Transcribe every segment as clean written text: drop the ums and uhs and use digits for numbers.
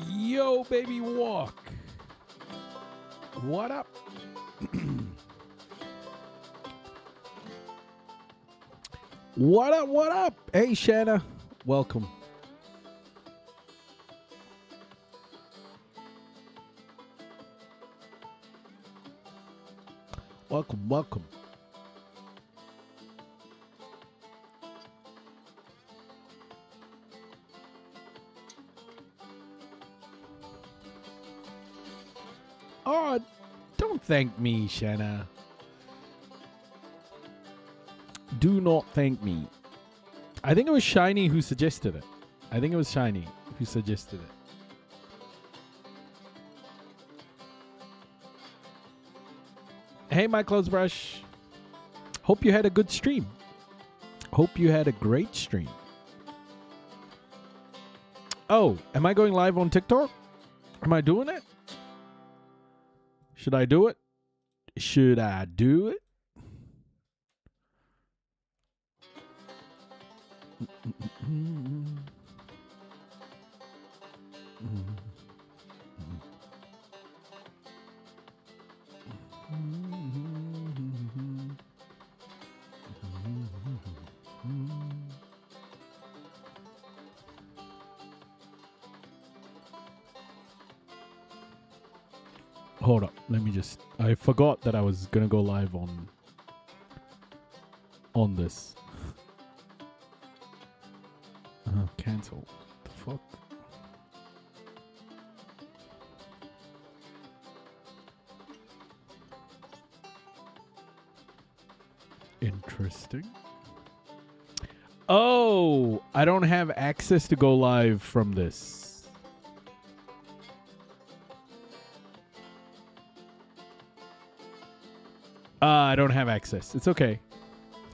Yo, baby, walk. What up? What up? What up? Hey, Shanna. Welcome. Welcome, welcome. Oh, don't thank me, Shanna. Do not thank me. I think it was Shiny who suggested it. Hey, my clothes brush. Hope you had a good stream. Hope you had a great stream. Oh, am I going live on TikTok? Am I doing it? Should I do it? Should I do it? Hold up. Let me just... I forgot that I was going to go live on this. Cancel. The fuck? Interesting. Oh, I don't have access to go live from this. I don't have access. It's okay.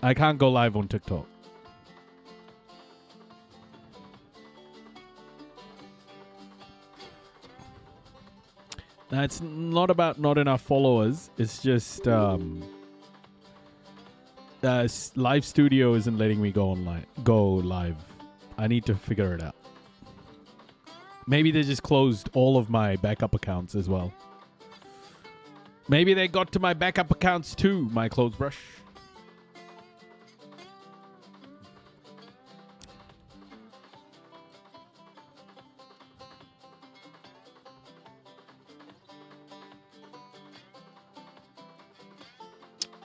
I can't go live on TikTok. It's not about not enough followers. It's just live studio isn't letting me go live. I need to figure it out. Maybe they just closed all of my backup accounts as well. Maybe they got to my backup accounts too, my clothes brush.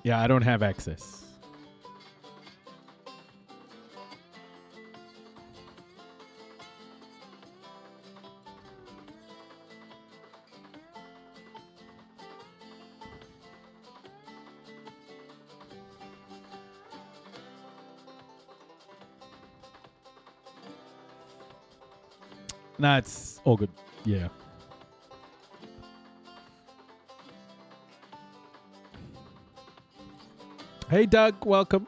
Yeah, I don't have access. Nah, it's all good. Yeah. Hey, Doug. Welcome.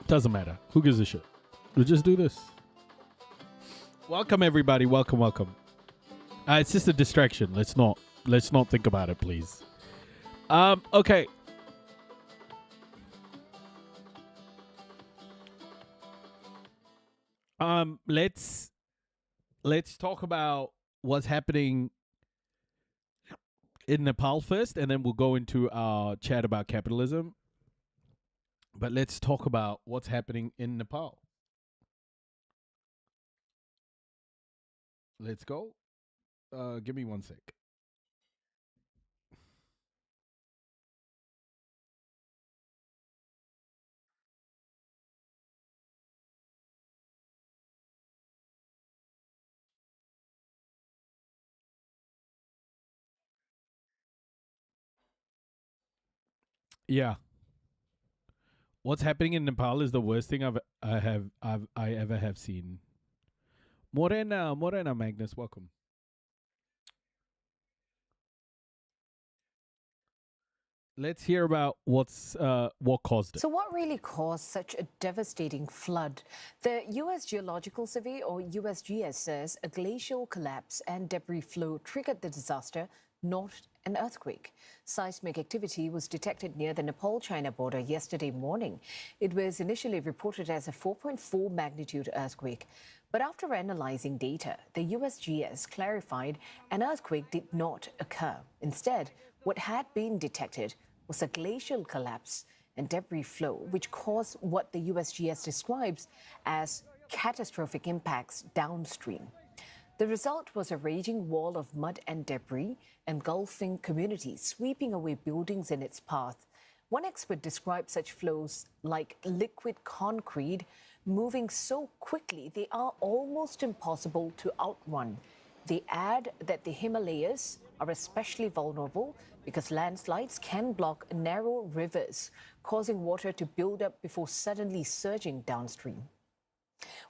Doesn't matter. Who gives a shit? We'll just do this. Welcome, everybody. Welcome, welcome. It's just a distraction. Let's not think about it, please. Okay. Let's talk about what's happening in Nepal first, and then we'll go into our chat about capitalism. But let's talk about what's happening in Nepal. Let's go. Give me 1 sec. Yeah. What's happening in Nepal is the worst thing I ever have seen. Morena, Magnus, welcome. Let's hear about what caused it. So what really caused such a devastating flood? The U.S. Geological Survey, or USGS, says a glacial collapse and debris flow triggered the disaster, not an earthquake. Seismic activity was detected near the Nepal-China border yesterday morning. It was initially reported as a 4.4 magnitude earthquake. But after analyzing data, the USGS clarified an earthquake did not occur. Instead, what had been detected was a glacial collapse and debris flow, which caused what the USGS describes as catastrophic impacts downstream. The result was a raging wall of mud and debris engulfing communities, sweeping away buildings in its path. One expert described such flows like liquid concrete, moving so quickly they are almost impossible to outrun. They add that the Himalayas are especially vulnerable because landslides can block narrow rivers, causing water to build up before suddenly surging downstream.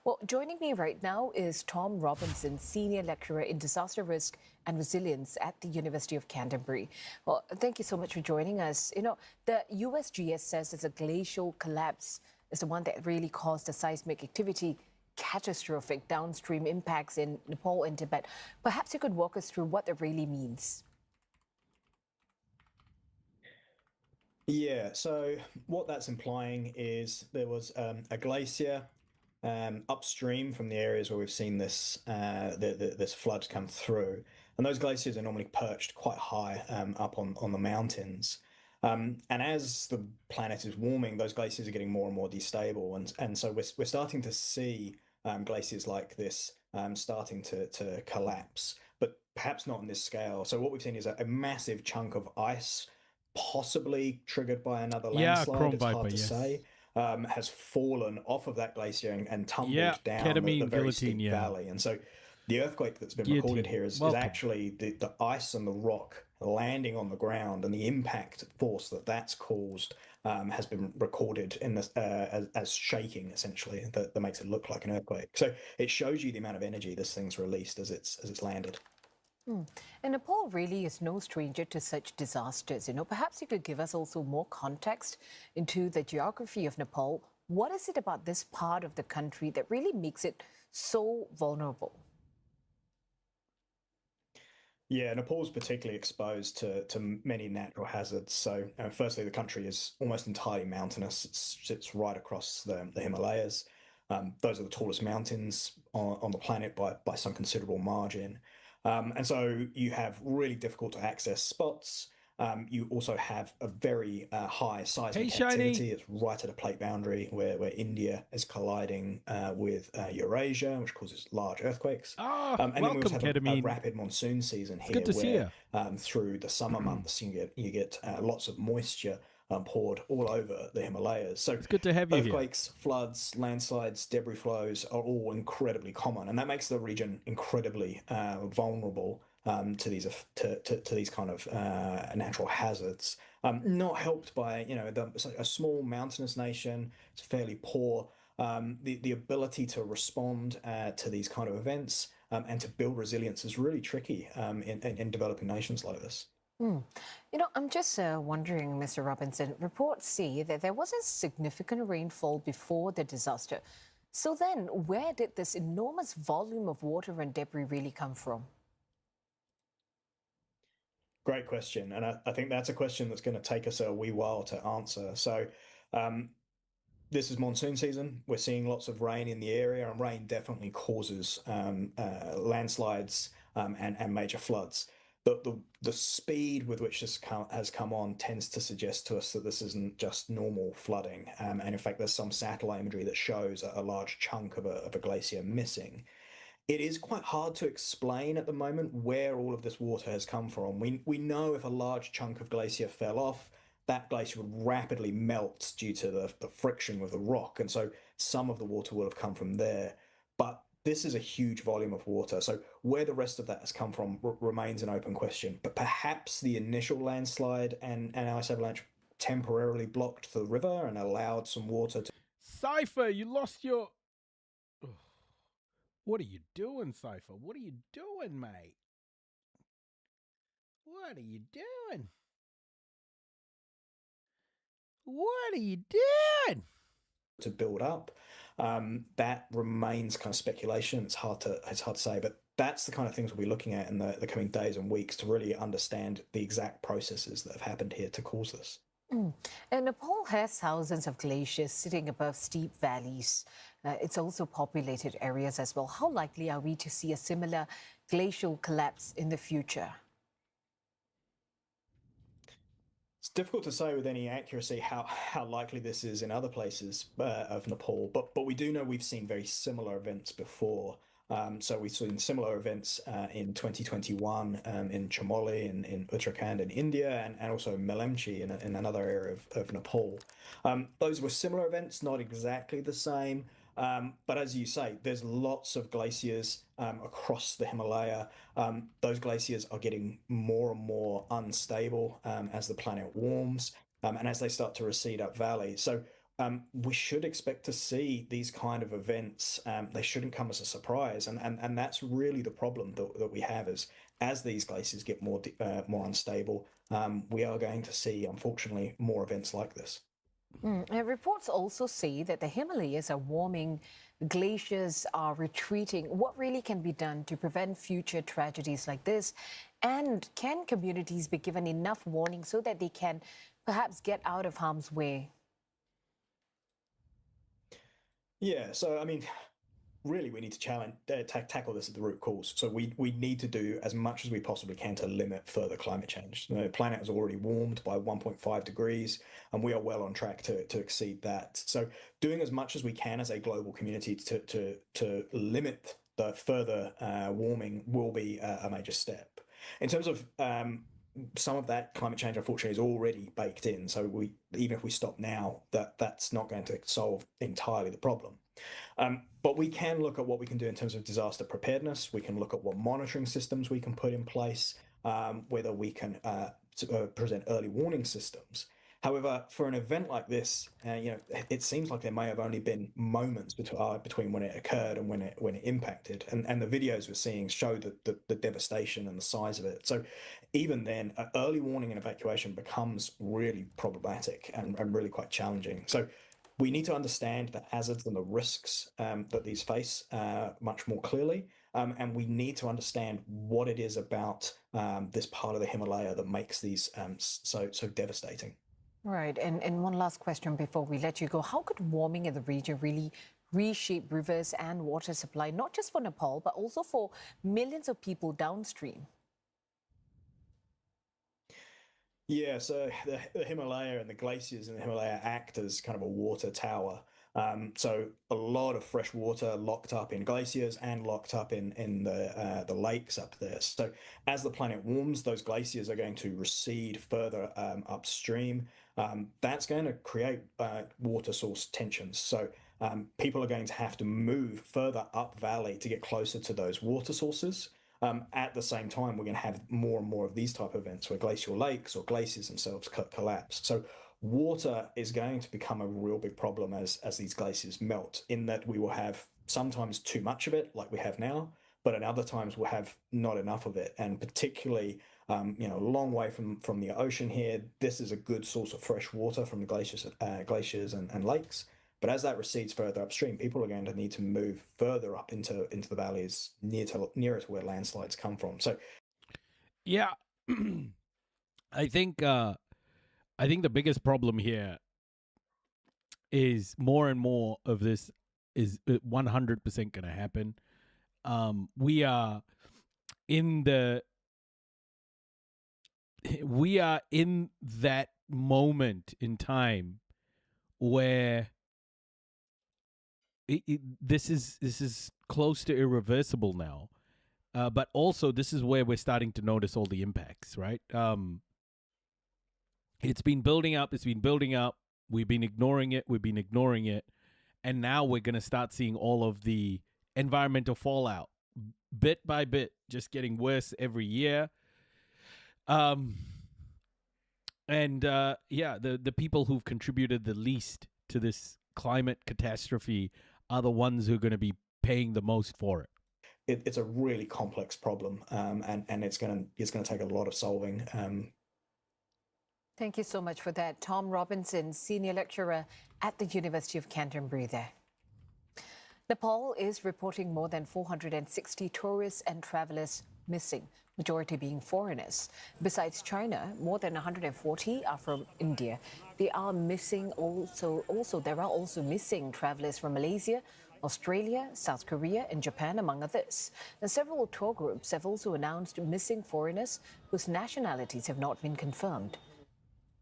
Well, joining me right now is Tom Robinson, Senior Lecturer in Disaster Risk and Resilience at the University of Canterbury. Well, thank you so much for joining us. You know, the USGS says it's a glacial collapse is the one that really caused the seismic activity, catastrophic downstream impacts in Nepal and Tibet. Perhaps you could walk us through what that really means. Yeah, so what that's implying is there was a glacier upstream from the areas where we've seen this this flood come through, and those glaciers are normally perched quite high up on the mountains. And as the planet is warming, those glaciers are getting more and more destable, and so we're starting to see glaciers like this starting to collapse, but perhaps not on this scale. So what we've seen is a massive chunk of ice, possibly triggered by another Yeah, landslide. Chrome It's hard Viper, to yes. say. Has fallen off of that glacier and tumbled Yeah, down the ketamine, very guillotine, steep yeah. valley. And so the earthquake that's been recorded Guillotine. here is Welcome. actually the ice and the rock landing on the ground, and the impact force that's caused has been recorded in this as shaking, essentially, that makes it look like an earthquake. So it shows you the amount of energy this thing's released as it's landed. And Nepal really is no stranger to such disasters. You know, perhaps you could give us also more context into the geography of Nepal. What is it about this part of the country that really makes it so vulnerable? Yeah, Nepal's particularly exposed to many natural hazards. So, firstly, the country is almost entirely mountainous. It sits right across the Himalayas. Those are the tallest mountains on the planet by some considerable margin. And so you have really difficult to access spots. You also have a very high seismic activity. It's right at a plate boundary where India is colliding with Eurasia, which causes large earthquakes. And then we also have a rapid monsoon season here, where through the summer months you get lots of moisture poured all over the Himalayas. So it's good to have you earthquakes, floods, landslides, debris flows are all incredibly common, and that makes the region incredibly vulnerable to these kind of natural hazards. Not helped by a small mountainous nation. It's fairly poor. The ability to respond to these kind of events and to build resilience is really tricky in developing nations like this. You know, I'm just wondering, Mr. Robinson, reports say that there was a significant rainfall before the disaster. So then, where did this enormous volume of water and debris really come from? Great question. And I think that's a question that's going to take us a wee while to answer. So, this is monsoon season. We're seeing lots of rain in the area, and rain definitely causes landslides and major floods. The speed with which this has come on tends to suggest to us that this isn't just normal flooding. And in fact, there's some satellite imagery that shows a large chunk of a glacier missing. It is quite hard to explain at the moment where all of this water has come from. We know if a large chunk of glacier fell off, that glacier would rapidly melt due to the friction with the rock, and so some of the water will have come from there. But this is a huge volume of water, so where the rest of that has come from remains an open question. But perhaps the initial landslide and ice avalanche temporarily blocked the river and allowed some water to... Cypher, you lost your... What are you doing, Cypher? What are you doing, mate? What are you doing? What are you doing? To build up. That remains kind of speculation. It's hard to say, but that's the kind of things we'll be looking at in the coming days and weeks to really understand the exact processes that have happened here to cause this. And Nepal has thousands of glaciers sitting above steep valleys. It's also populated areas as well. How likely are we to see a similar glacial collapse in the future? It's difficult to say with any accuracy how likely this is in other places of Nepal, but we do know we've seen very similar events before. So we've seen similar events in 2021 in Chamoli in Uttarakhand in India, and also Melamchi in another area of Nepal. Those were similar events, not exactly the same. But as you say, there's lots of glaciers across the Himalaya. Those glaciers are getting more and more unstable as the planet warms and as they start to recede up valley. So we should expect to see these kind of events. They shouldn't come as a surprise, and that's really the problem that we have is as these glaciers get more unstable, we are going to see, unfortunately, more events like this. Reports also say that the Himalayas are warming, glaciers are retreating. What really can be done to prevent future tragedies like this? And can communities be given enough warning so that they can perhaps get out of harm's way? Yeah, so I mean, really we need to tackle this at the root cause. So we need to do as much as we possibly can to limit further climate change. The planet has already warmed by 1.5 degrees, and we are well on track to exceed that. So doing as much as we can as a global community to limit the further warming will be a major step. In terms of some of that climate change, unfortunately, is already baked in. So even if we stop now, that's not going to solve entirely the problem. But we can look at what we can do in terms of disaster preparedness. We can look at what monitoring systems we can put in place, whether we can present early warning systems. However, for an event like this, it seems like there may have only been moments between when it occurred and when it impacted, and the videos we're seeing show the devastation and the size of it. So even then, early warning and evacuation becomes really problematic and really quite challenging. So we need to understand the hazards and the risks that these face much more clearly. And we need to understand what it is about this part of the Himalaya that makes these so devastating. Right. And one last question before we let you go. How could warming in the region really reshape rivers and water supply, not just for Nepal, but also for millions of people downstream? Yeah, so the Himalaya and the glaciers in the Himalaya act as kind of a water tower. So a lot of fresh water locked up in glaciers and locked up in the lakes up there. So as the planet warms, those glaciers are going to recede further upstream. That's going to create water source tensions. So people are going to have to move further up valley to get closer to those water sources. At the same time, we're going to have more and more of these type of events where glacial lakes or glaciers themselves collapse. So water is going to become a real big problem as these glaciers melt, in that we will have sometimes too much of it, like we have now, but at other times we'll have not enough of it. And particularly, a long way from the ocean here, this is a good source of fresh water from the glaciers and lakes. But as that recedes further upstream, people are going to need to move further up into the valleys nearer to where landslides come from. So, Yeah, I think the biggest problem here is more and more of this is 100% going to happen. We are in that moment in time where this is close to irreversible now. But also, this is where we're starting to notice all the impacts, right? It's been building up. It's been building up. We've been ignoring it. And now we're going to start seeing all of the environmental fallout bit by bit, just getting worse every year. The people who've contributed the least to this climate catastrophe are the ones who are going to be paying the most for it. it's a really complex problem, and it's going to take a lot of solving. Thank you so much for that. Tom Robinson, Senior Lecturer at the University of Canterbury there. Nepal is reporting more than 460 tourists and travelers missing, majority being foreigners. Besides China, more than 140 are from India. There are also missing travelers from Malaysia, Australia, South Korea, and Japan, among others. And several tour groups have also announced missing foreigners whose nationalities have not been confirmed.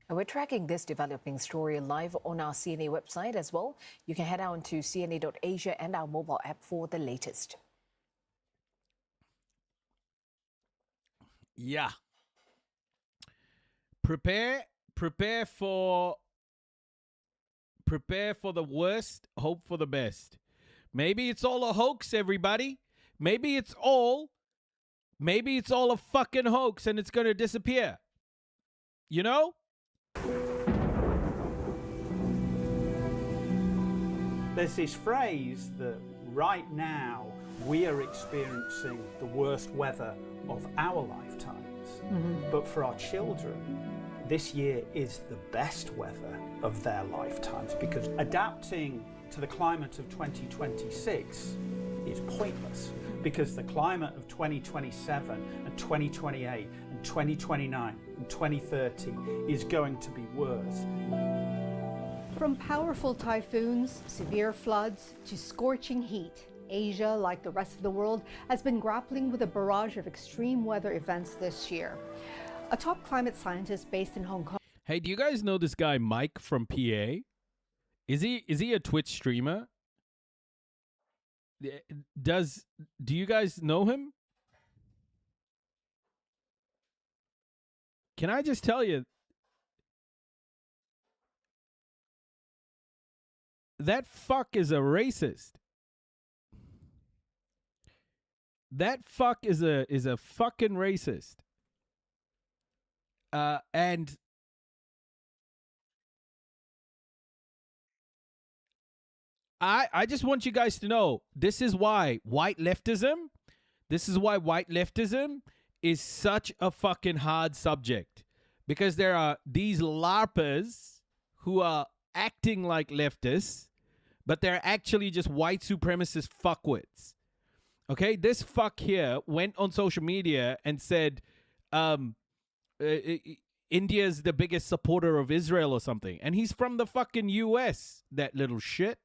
And we're tracking this developing story live on our CNA website as well. You can head on to cna.asia and our mobile app for the latest. Yeah. Prepare for the worst, hope for the best. Maybe it's all a hoax, everybody. Maybe it's all a fucking hoax and it's going to disappear. You know? There's this phrase that right now we are experiencing the worst weather of our lifetimes. But for our children, this year is the best weather of their lifetimes, because adapting to the climate of 2026 is pointless, because the climate of 2027 and 2028 and 2029 and 2030 is going to be worse. From powerful typhoons, severe floods, to scorching heat, Asia, like the rest of the world, has been grappling with a barrage of extreme weather events this year. A top climate scientist based in Hong Kong. Hey, do you guys know this guy Mike from PA? Is he a Twitch streamer? Do you guys know him? Can I just tell you, that fuck is a racist. That fuck is a fucking racist. And I just want you guys to know, this is why white leftism is such a fucking hard subject. Because there are these LARPers who are acting like leftists, but they're actually just white supremacist fuckwits. Okay, this fuck here went on social media and said, India's the biggest supporter of Israel or something. And he's from the fucking US, that little shit.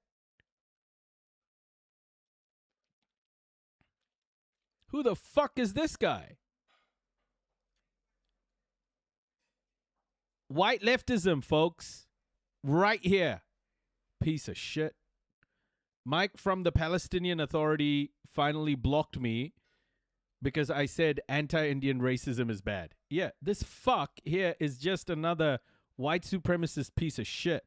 Who the fuck is this guy? White leftism, folks. Right here. Piece of shit. Mike from the Palestinian Authority finally blocked me because I said anti-Indian racism is bad. Yeah, this fuck here is just another white supremacist piece of shit.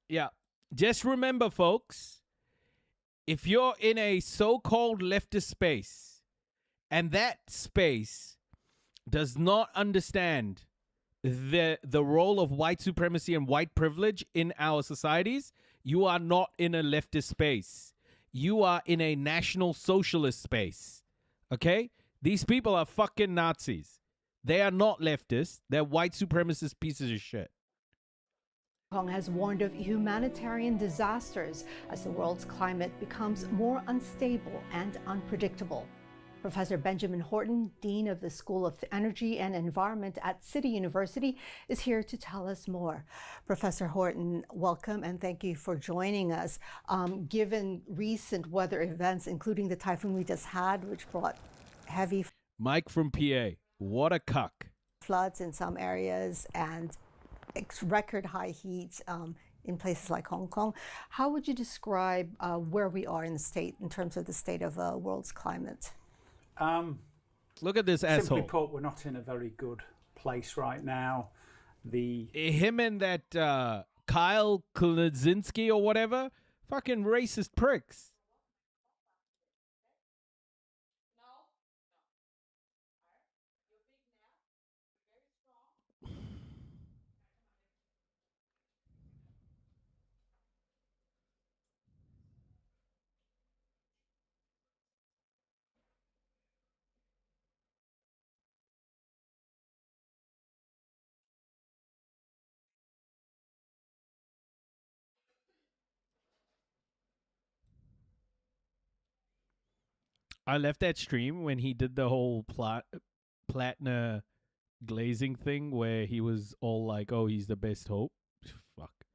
Yeah, just remember, folks, if you're in a so-called leftist space and that space does not understand the role of white supremacy and white privilege in our societies, you are not in a leftist space. You are in a national socialist space. Okay? These people are fucking Nazis. They are not leftists. They're white supremacist pieces of shit. Hong Kong has warned of humanitarian disasters as the world's climate becomes more unstable and unpredictable. Professor Benjamin Horton, Dean of the School of Energy and Environment at City University, is here to tell us more. Professor Horton, welcome and thank you for joining us. Given recent weather events, including the typhoon we just had, which brought heavy Mike from PA, what a cuck. Floods in some areas and record high heat in places like Hong Kong, how would you describe where we are in the state in terms of the state of the world's climate? Look at this asshole. Simply put, we're not in a very good place right now. Him and that Kyle Klazinski or whatever, fucking racist pricks. I left that stream when he did the whole platinum glazing thing where he was all like, "Oh, he's the best hope." Fuck.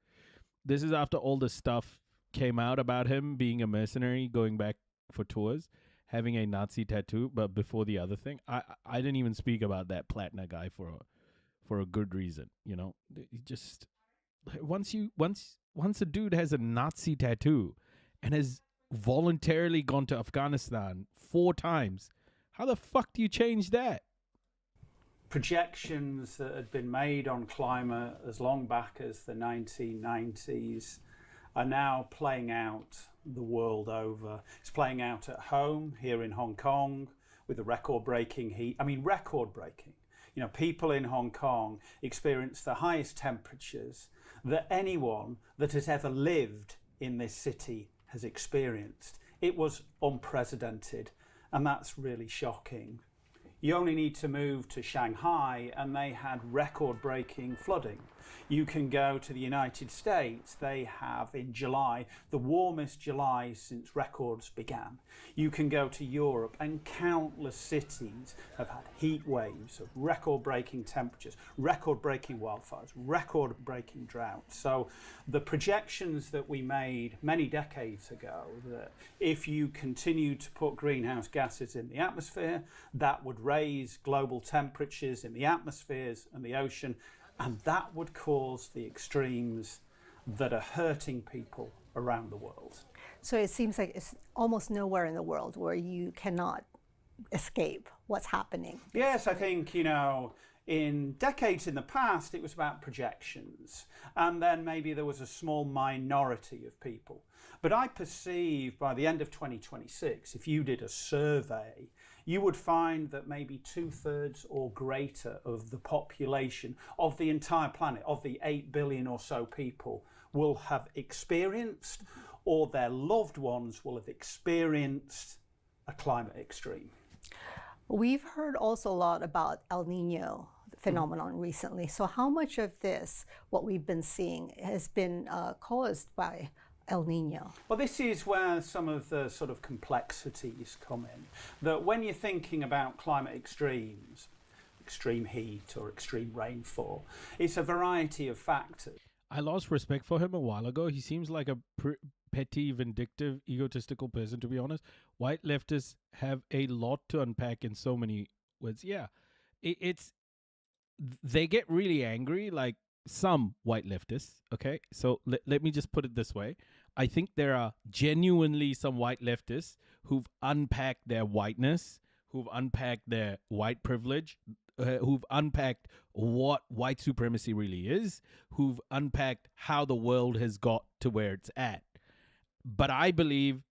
This is after all the stuff came out about him being a mercenary, going back for tours, having a Nazi tattoo, but before the other thing, I didn't even speak about that platinum guy for a good reason. You know, he just once a dude has a Nazi tattoo and has voluntarily gone to Afghanistan 4 times, how the fuck do you change that? Projections that had been made on climate as long back as the 1990s are now playing out the world over. It's playing out at home here in Hong Kong with the record-breaking heat. I mean, record-breaking. You know, people in Hong Kong experience the highest temperatures that anyone that has ever lived in this city has experienced. It was unprecedented, and that's really shocking. You only need to move to Shanghai and they had record-breaking flooding. You can go to the United States, they have in July, the warmest July since records began. You can go to Europe and countless cities have had heat waves of record-breaking temperatures, record-breaking wildfires, record-breaking droughts. So the projections that we made many decades ago that if you continue to put greenhouse gases in the atmosphere, that would raise global temperatures in the atmospheres and the ocean, and that would cause the extremes that are hurting people around the world. So it seems like it's almost nowhere in the world where you cannot escape what's happening. Yes, I think, you know, in decades in the past, it was about projections, and then maybe there was a small minority of people. But I perceive by the end of 2026, if you did a survey, you would find that maybe 2/3 or greater of the population of the entire planet, of the 8 billion or so people, will have experienced, or their loved ones will have experienced, a climate extreme. We've heard also a lot about El Nino phenomenon recently. So how much of this, what we've been seeing, has been caused by El Nino? Well, this is where some of the sort of complexities come in. That when you're thinking about climate extremes, extreme heat or extreme rainfall, it's a variety of factors. I lost respect for him a while ago. He seems like a petty, vindictive, egotistical person, to be honest. White leftists have a lot to unpack in so many words. Yeah, they get really angry, like some white leftists, okay? So let me just put it this way. I think there are genuinely some white leftists who've unpacked their whiteness, who've unpacked their white privilege, who've unpacked what white supremacy really is, who've unpacked how the world has got to where it's at. But I believe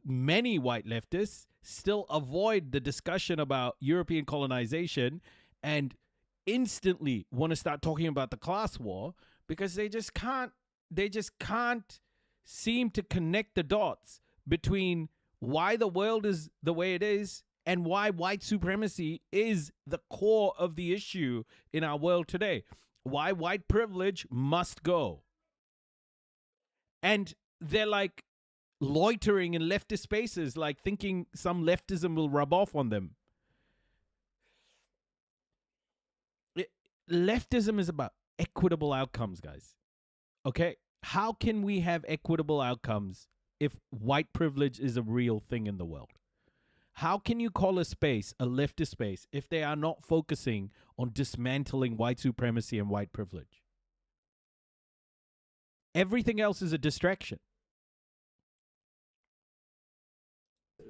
many white leftists still avoid the discussion about European colonization and instantly want to start talking about the class war because they just can't seem to connect the dots between why the world is the way it is and why white supremacy is the core of the issue in our world today. Why white privilege must go. And they're like loitering in leftist spaces, like thinking some leftism will rub off on them. Leftism is about equitable outcomes, guys. Okay? How can we have equitable outcomes if white privilege is a real thing in the world? How can you call a space a leftist space if they are not focusing on dismantling white supremacy and white privilege? Everything else is a distraction.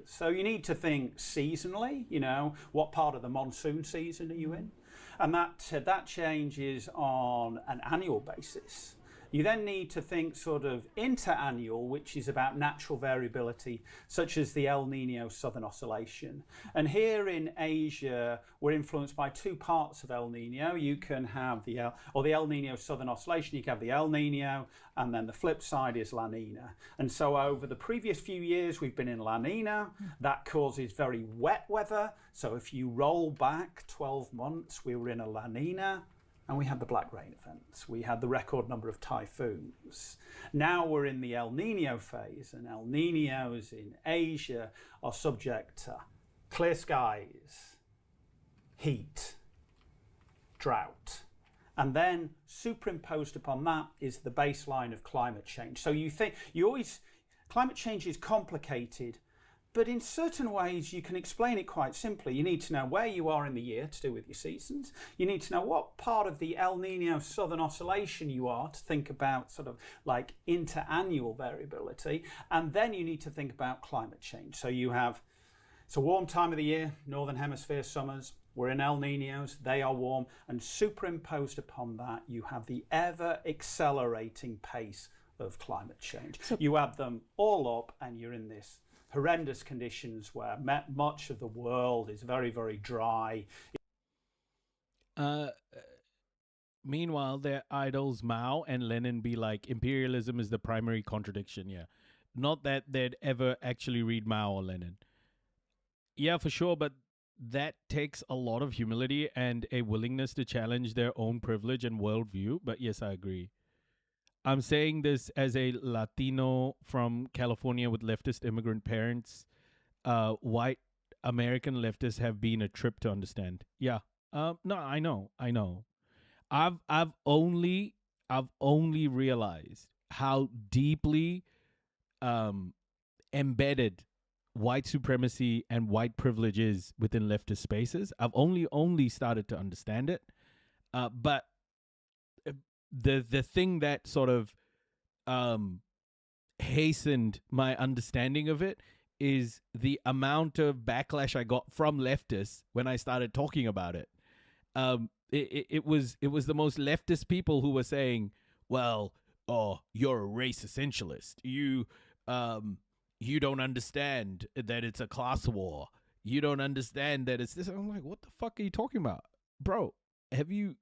So you need to think seasonally, you know, what part of the monsoon season are you in? And that changes on an annual basis. You then need to think sort of interannual, which is about natural variability, such as the El Nino Southern Oscillation. And here in Asia, we're influenced by 2 parts of El Nino. You can have the El Nino Southern Oscillation, you can have the El Nino, and then the flip side is La Nina. And so over the previous few years, we've been in La Nina. That causes very wet weather. So if you roll back 12 months, we were in a La Nina. and we had the black rain events. We had the record number of typhoons. Now we're in the El Nino phase, and El Ninos in Asia are subject to clear skies, heat, drought. And then superimposed upon that is the baseline of climate change. So climate change is complicated, but in certain ways you can explain it quite simply. You need to know where you are in the year to do with your seasons. You need to know what part of the El Nino southern oscillation you are to think about sort of like interannual variability. And then you need to think about climate change. So it's a warm time of the year, northern hemisphere summers. We're in El Ninos, they are warm, and superimposed upon that you have the ever accelerating pace of climate change. So you add them all up and you're in this horrendous conditions where much of the world is very, very dry. Meanwhile, their idols Mao and Lenin be like, imperialism is the primary contradiction. Yeah. Not that they'd ever actually read Mao or Lenin. Yeah, for sure, but that takes a lot of humility and a willingness to challenge their own privilege and worldview. But yes, I agree. I'm saying this as a Latino from California with leftist immigrant parents. White American leftists have been a trip to understand. Yeah. No, I know. I've only realized how deeply embedded white supremacy and white privilege is within leftist spaces. I've only started to understand it. But the thing that sort of hastened my understanding of it is the amount of backlash I got from leftists when I started talking about it. It was the most leftist people who were saying, well, oh, you're a race essentialist. You don't understand that it's a class war. You don't understand that it's this. I'm like, what the fuck are you talking about? Bro, do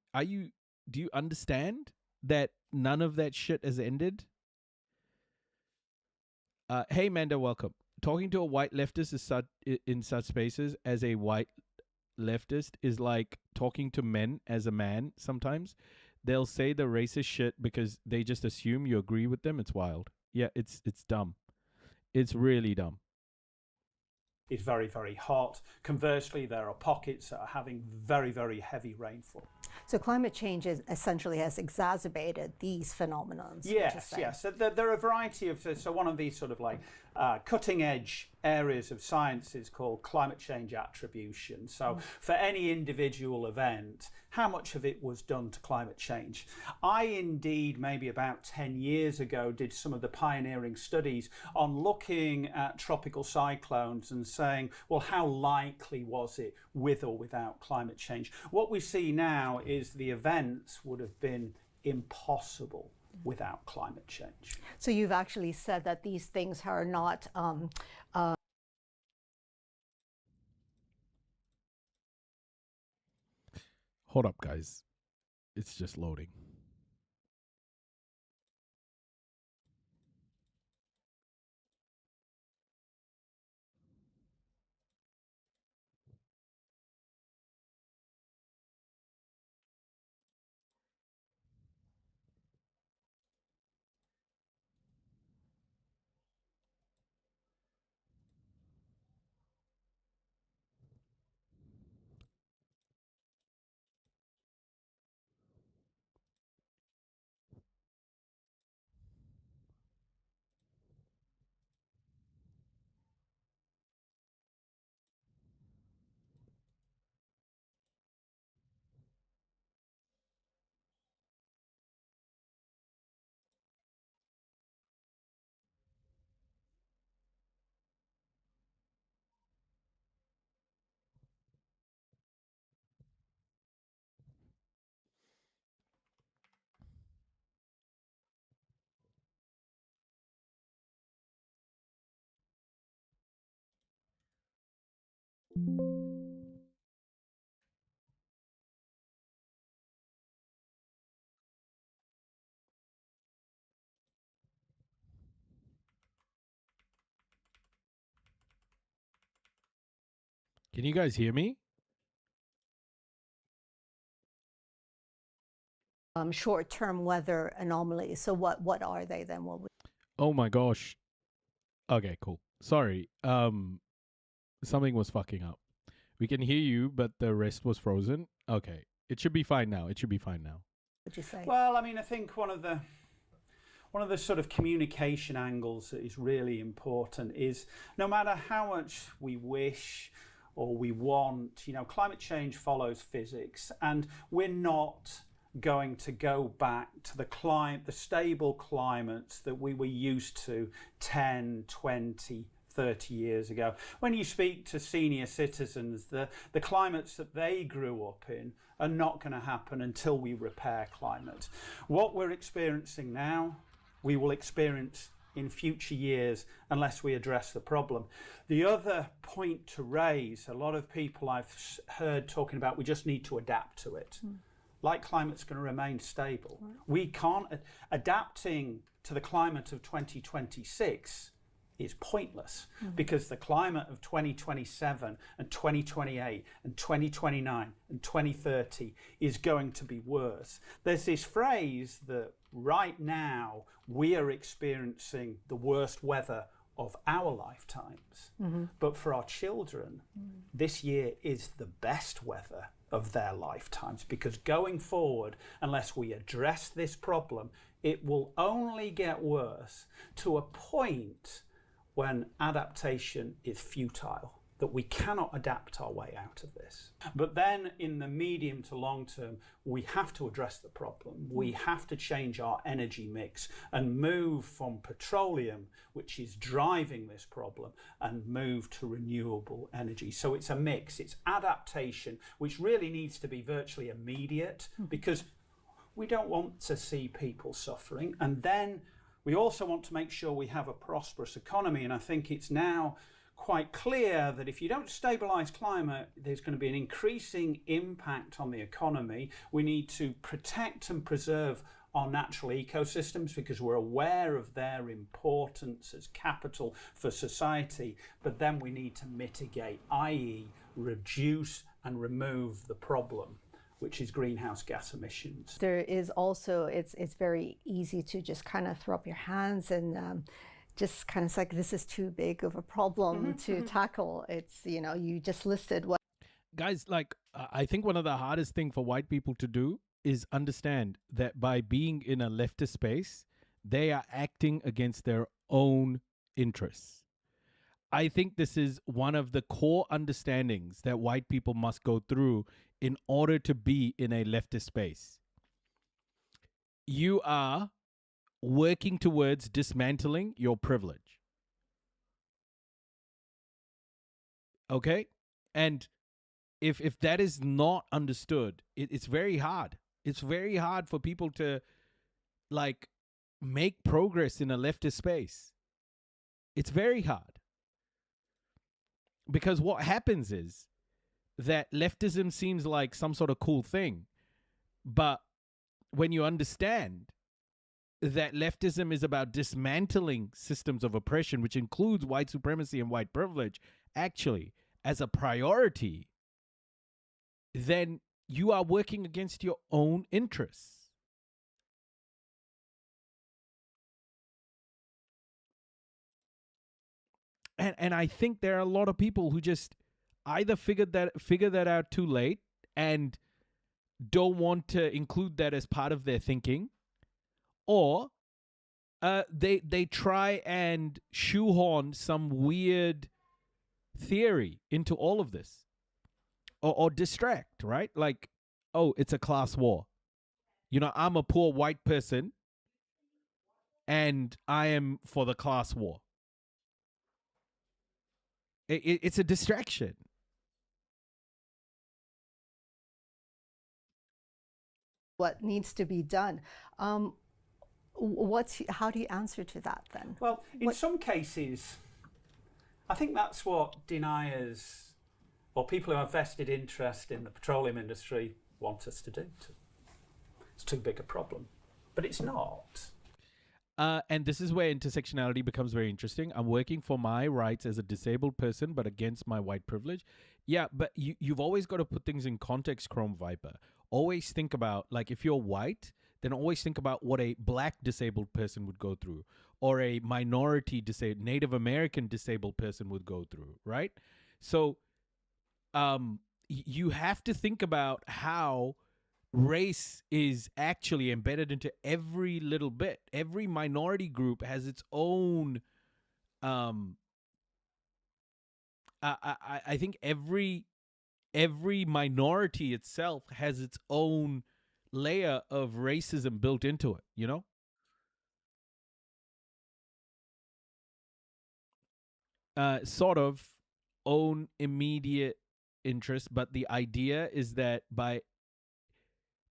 you understand that none of that shit has ended? Hey, Manda, welcome. Talking to a white leftist in such spaces as a white leftist is like talking to men as a man sometimes. They'll say the racist shit because they just assume you agree with them. It's wild. Yeah, it's dumb. It's really dumb. It's very, very hot. Conversely, there are pockets that are having very, very heavy rainfall. So climate change essentially has exacerbated these phenomena. Yes. So there are a variety of, so one of these sort of like cutting edge areas of science is called climate change attribution. So for any individual event, how much of it was done to climate change? I indeed, maybe about 10 years ago, did some of the pioneering studies on looking at tropical cyclones and saying, well, how likely was it with or without climate change? What we see now is the events would have been impossible without climate change. So you've actually said that these things are not Hold up, guys. It's just loading. Can you guys hear me? short-term weather anomalies. So what are they then? What would Oh my gosh. Okay, cool. Sorry. Something was fucking up. We can hear you, but the rest was frozen. Okay. It should be fine now. would you say? Well, I mean, I think one of the sort of communication angles that is really important is no matter how much we wish or we want, climate change follows physics, and we're not going to go back to the stable climates that we were used to 10, 20, 30 years ago. When you speak to senior citizens, the climates that they grew up in are not going to happen until we repair climate. What we're experiencing now, we will experience in future years unless we address the problem. The other point to raise, a lot of people I've heard talking about, we just need to adapt to it. Like climate's going to remain stable. Right. We can't, adapting to the climate of 2026 is pointless because the climate of 2027 and 2028 and 2029 and 2030 is going to be worse. There's this phrase that right now we are experiencing the worst weather of our lifetimes, but for our children, this year is the best weather of their lifetimes, because going forward, unless we address this problem, it will only get worse to a point when adaptation is futile, that we cannot adapt our way out of this. But then in the medium to long term, we have to address the problem. We have to change our energy mix and move from petroleum, which is driving this problem, and move to renewable energy. So it's a mix. It's adaptation, which really needs to be virtually immediate, because we don't want to see people suffering. And then we also want to make sure we have a prosperous economy. And I think it's now quite clear that if you don't stabilise climate, there's going to be an increasing impact on the economy. We need to protect and preserve our natural ecosystems because we're aware of their importance as capital for society, but then we need to mitigate, i.e. reduce and remove the problem, which is greenhouse gas emissions. There is also, it's very easy to just kind of throw up your hands and just kind of like, this is too big of a problem to tackle. It's, you just listed what. Guys, like, I think one of the hardest thing for white people to do is understand that by being in a leftist space, they are acting against their own interests. I think this is one of the core understandings that white people must go through in order to be in a leftist space. You are working towards dismantling your privilege. Okay? And if that is not understood, it's very hard. It's very hard for people to, like, make progress in a leftist space. It's very hard. Because what happens is that leftism seems like some sort of cool thing. But when you understand that leftism is about dismantling systems of oppression, which includes white supremacy and white privilege, actually, as a priority, then you are working against your own interests. And I think there are a lot of people who just either figure that out too late and don't want to include that as part of their thinking, or they try and shoehorn some weird theory into all of this, or distract, right? Like, oh, it's a class war. I'm a poor white person and I am for the class war. It's a distraction. What needs to be done? How do you answer to that then? Well, in some cases, I think that's what deniers or people who have vested interest in the petroleum industry want us to do. It's too big a problem, but it's not. And this is where intersectionality becomes very interesting. I'm working for my rights as a disabled person, but against my white privilege. Yeah, but you've always got to put things in context, Chrome Viper. always think about, like, if you're white, then always think about what a black disabled person would go through, or a minority disabled, Native American disabled person would go through, right? So you have to think about how race is actually embedded into every little bit. Every minority group has its own I think every minority itself has its own layer of racism built into it, you know? Sort of own immediate interest, but the idea is that by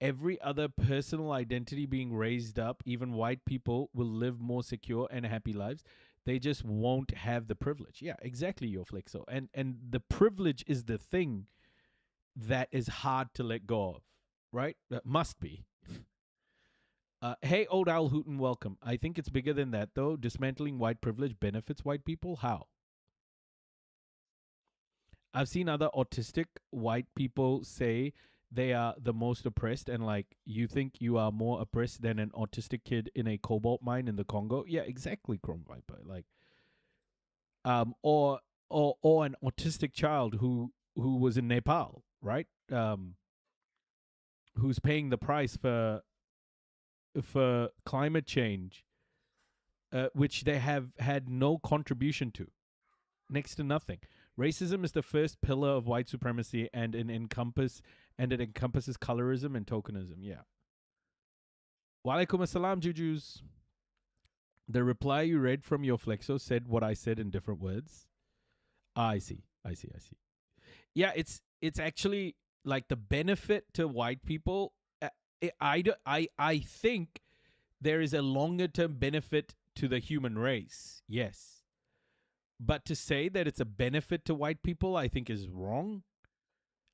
every other personal identity being raised up, even white people will live more secure and happy lives. They just won't have the privilege. Yeah, exactly, your Flexo. And the privilege is the thing that is hard to let go of, right? That must be. Hey, Old Owl Hooten, welcome. I think it's bigger than that, though. Dismantling white privilege benefits white people. How? I've seen other autistic white people say they are the most oppressed, and like, you think you are more oppressed than an autistic kid in a cobalt mine in the Congo? Yeah, exactly, Chrome Viper. Like, or an autistic child who was in Nepal, right? Who's paying the price for climate change, which they have had no contribution to, next to nothing. Racism is the first pillar of white supremacy, and it encompasses colorism and tokenism. Yeah. Walaikum assalam, Jujus. The reply you read from your Flexo said what I said in different words. I see. Yeah, it's actually like the benefit to white people. I think there is a longer term benefit to the human race. Yes. But to say that it's a benefit to white people, I think is wrong.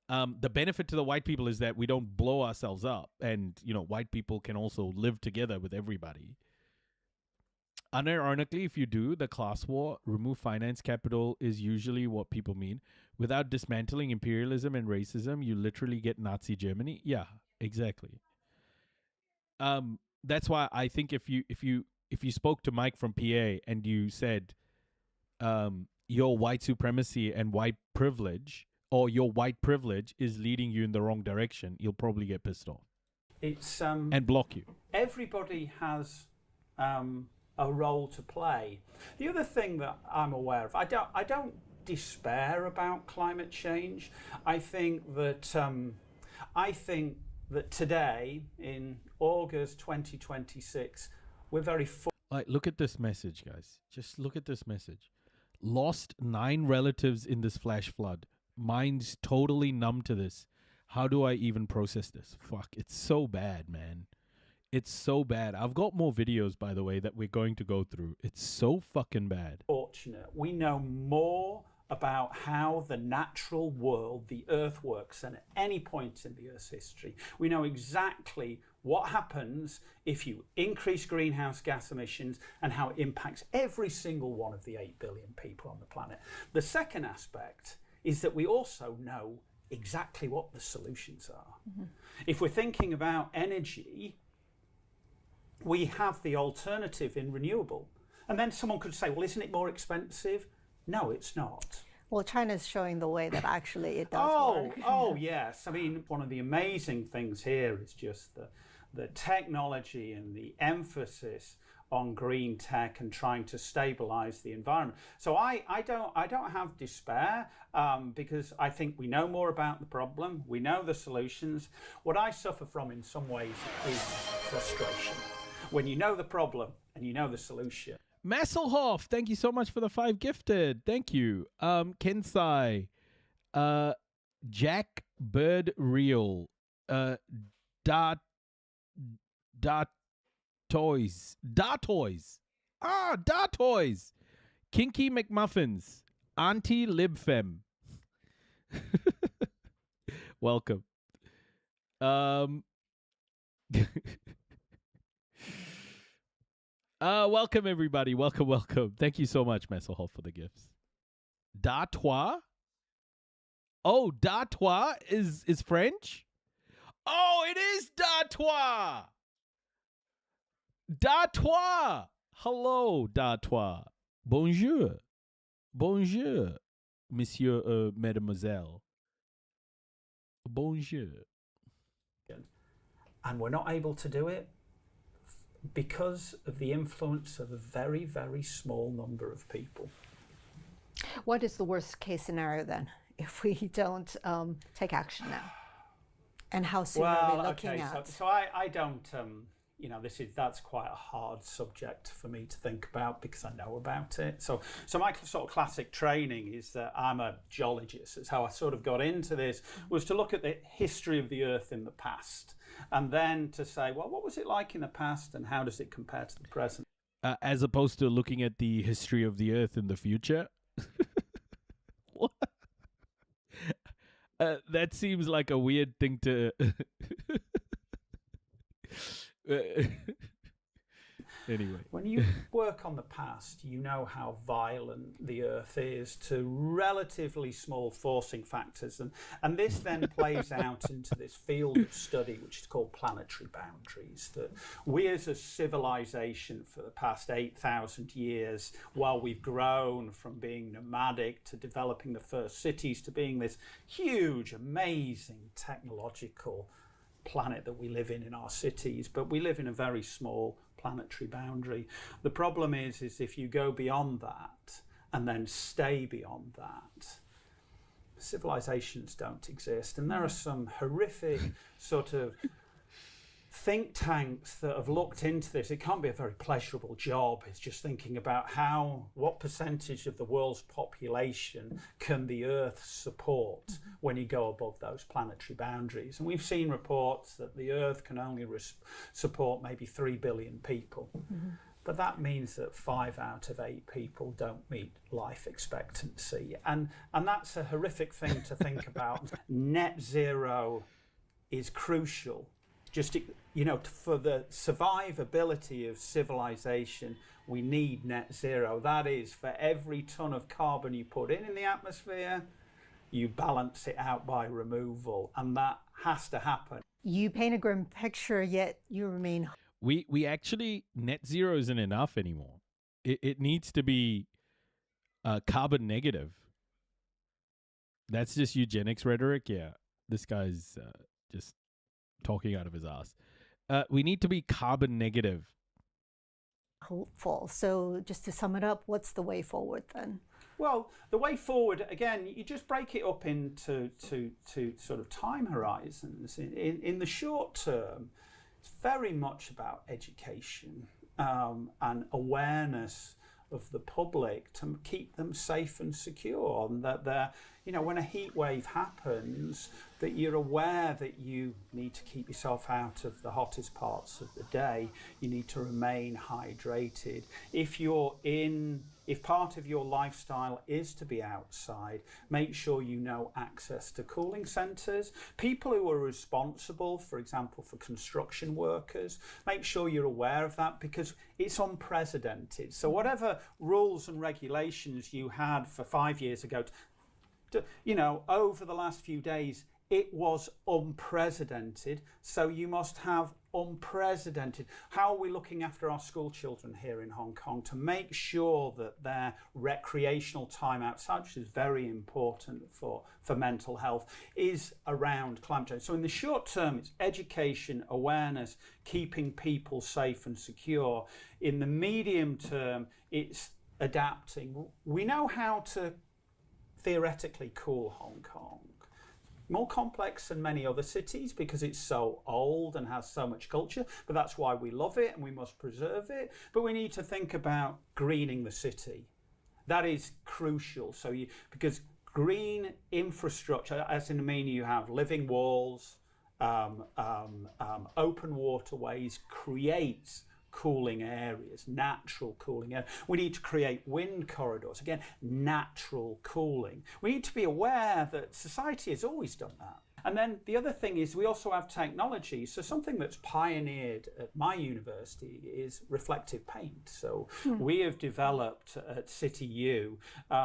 The benefit to the white people is that we don't blow ourselves up, and, you know, white people can also live together with everybody. Unironically, if you do, the class war, remove finance capital is usually what people mean. Without dismantling imperialism and racism, you literally get Nazi Germany. Yeah, exactly. That's why I think if you spoke to Mike from PA and you said, your white supremacy and white privilege, or your white privilege is leading you in the wrong direction, you'll probably get pissed off. It's and block you. Everybody has a role to play. The other thing that I'm aware of, I don't despair about climate change. I think that today, in August 2026, we're very like, look at this message, guys. Just look at this message. Lost 9 relatives in this flash flood. Mind's totally numb to this. How do I even process this? Fuck, it's so bad, man. It's so bad. I've got more videos, by the way, that we're going to go through. It's so fucking bad. Fortunate. We know more about how the natural world, the Earth, works than at any point in the Earth's history. We know exactly what happens if you increase greenhouse gas emissions and how it impacts every single one of the 8 billion people on the planet. The second aspect is that we also know exactly what the solutions are. Mm-hmm. If we're thinking about energy, we have the alternative in renewable. And then someone could say, well, isn't it more expensive? No, it's not. Well, China's showing the way that actually it does work. Oh, yes. I mean, one of the amazing things here is just the technology and the emphasis on green tech and trying to stabilize the environment. So I don't have despair, because I think we know more about the problem. We know the solutions. What I suffer from in some ways is frustration. When you know the problem and you know the solution. Masselhoff, thank you so much for the 5 gifted. Thank you. Kensai, Jack Bird Real, Toys, Toys, Kinky McMuffins, Auntie Libfem. Welcome. Welcome everybody. Welcome. Thank you so much, Messelhoff, for the gifts. D'Artois? Oh, D'Artois is French? Oh, it is D'Artois. D'Artois. Hello, D'Artois. Bonjour. Bonjour, monsieur, mademoiselle. Bonjour. And we're not able to do it because of the influence of a very, very small number of people. What is the worst case scenario then, if we don't take action now? And how soon are we looking at? So I don't, that's quite a hard subject for me to think about because I know about it. So my sort of classic training is that I'm a geologist. It's how I sort of got into this, was to look at the history of the Earth in the past, and then to say, well, what was it like in the past and how does it compare to the present? As opposed to looking at the history of the Earth in the future. What? That seems like a weird thing to... Anyway. When you work on the past, you know how violent the Earth is to relatively small forcing factors. And this then plays out into this field of study, which is called planetary boundaries, that we as a civilization for the past 8,000 years, while we've grown from being nomadic to developing the first cities to being this huge, amazing technological planet that we live in our cities, but we live in a very small planetary boundary. The problem is if you go beyond that and then stay beyond that, civilizations don't exist. And there are some horrific sort of think tanks that have looked into this. It can't be a very pleasurable job. It's just thinking about what percentage of the world's population can the Earth support when you go above those planetary boundaries. And we've seen reports that the Earth can only support maybe 3 billion people. But that means that 5 out of 8 people don't meet life expectancy. And that's a horrific thing to think about. Net zero is crucial. Just, for the survivability of civilization, we need net zero. That is, for every ton of carbon you put in the atmosphere, you balance it out by removal, and that has to happen. You paint a grim picture, yet you remain... We actually, net zero isn't enough anymore. It needs to be carbon negative. That's just eugenics rhetoric. Yeah, this guy's just talking out of his ass. We need to be carbon negative. Hopeful. So just to sum it up, what's the way forward then? Well, the way forward, again, you just break it up into sort of time horizons. In the short term, it's very much about education and awareness of the public to keep them safe and secure, and that they're, when a heat wave happens, that you're aware that you need to keep yourself out of the hottest parts of the day. You need to remain hydrated. If part of your lifestyle is to be outside, make sure you know access to cooling centres. People who are responsible, for example, for construction workers, make sure you're aware of that because it's unprecedented. So whatever rules and regulations you had for 5 years ago, over the last few days, it was unprecedented, so you must have unprecedented. How are we looking after our school children here in Hong Kong to make sure that their recreational time outside, which is very important for mental health, is around climate change? So in the short term, it's education, awareness, keeping people safe and secure. In the medium term, it's adapting. We know how to theoretically cool Hong Kong. More complex than many other cities because it's so old and has so much culture, but that's why we love it and we must preserve it. But we need to think about greening the city. That is crucial. Because green infrastructure, as in meaning you have living walls, open waterways, creates cooling areas, natural cooling areas. We need to create wind corridors, again, natural cooling. We need to be aware that society has always done that. And then the other thing is we also have technology. So something that's pioneered at my university is reflective paint. So we have developed at CityU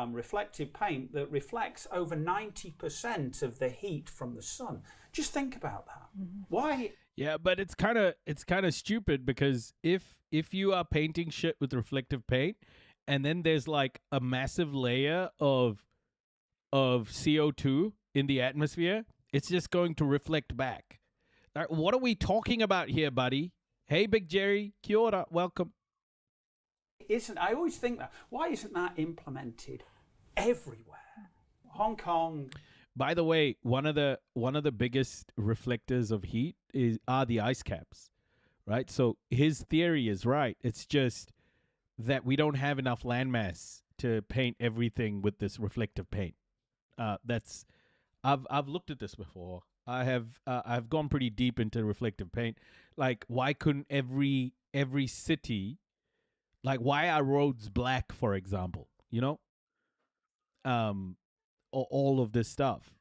reflective paint that reflects over 90% of the heat from the sun. Just think about that. Why? Yeah, but it's kind of stupid, because if you are painting shit with reflective paint, and then there's like a massive layer of CO2 in the atmosphere, it's just going to reflect back. What are we talking about here, buddy? Hey, Big Jerry, kia ora, welcome. I always think that. Why isn't that implemented everywhere? Hong Kong. By the way, one of the biggest reflectors of heat are the ice caps, right? So his theory is right. It's just that we don't have enough landmass to paint everything with this reflective paint. I've looked at this before. I've gone pretty deep into reflective paint. Like, why couldn't every city, like, why are roads black, for example? You know, all of this stuff.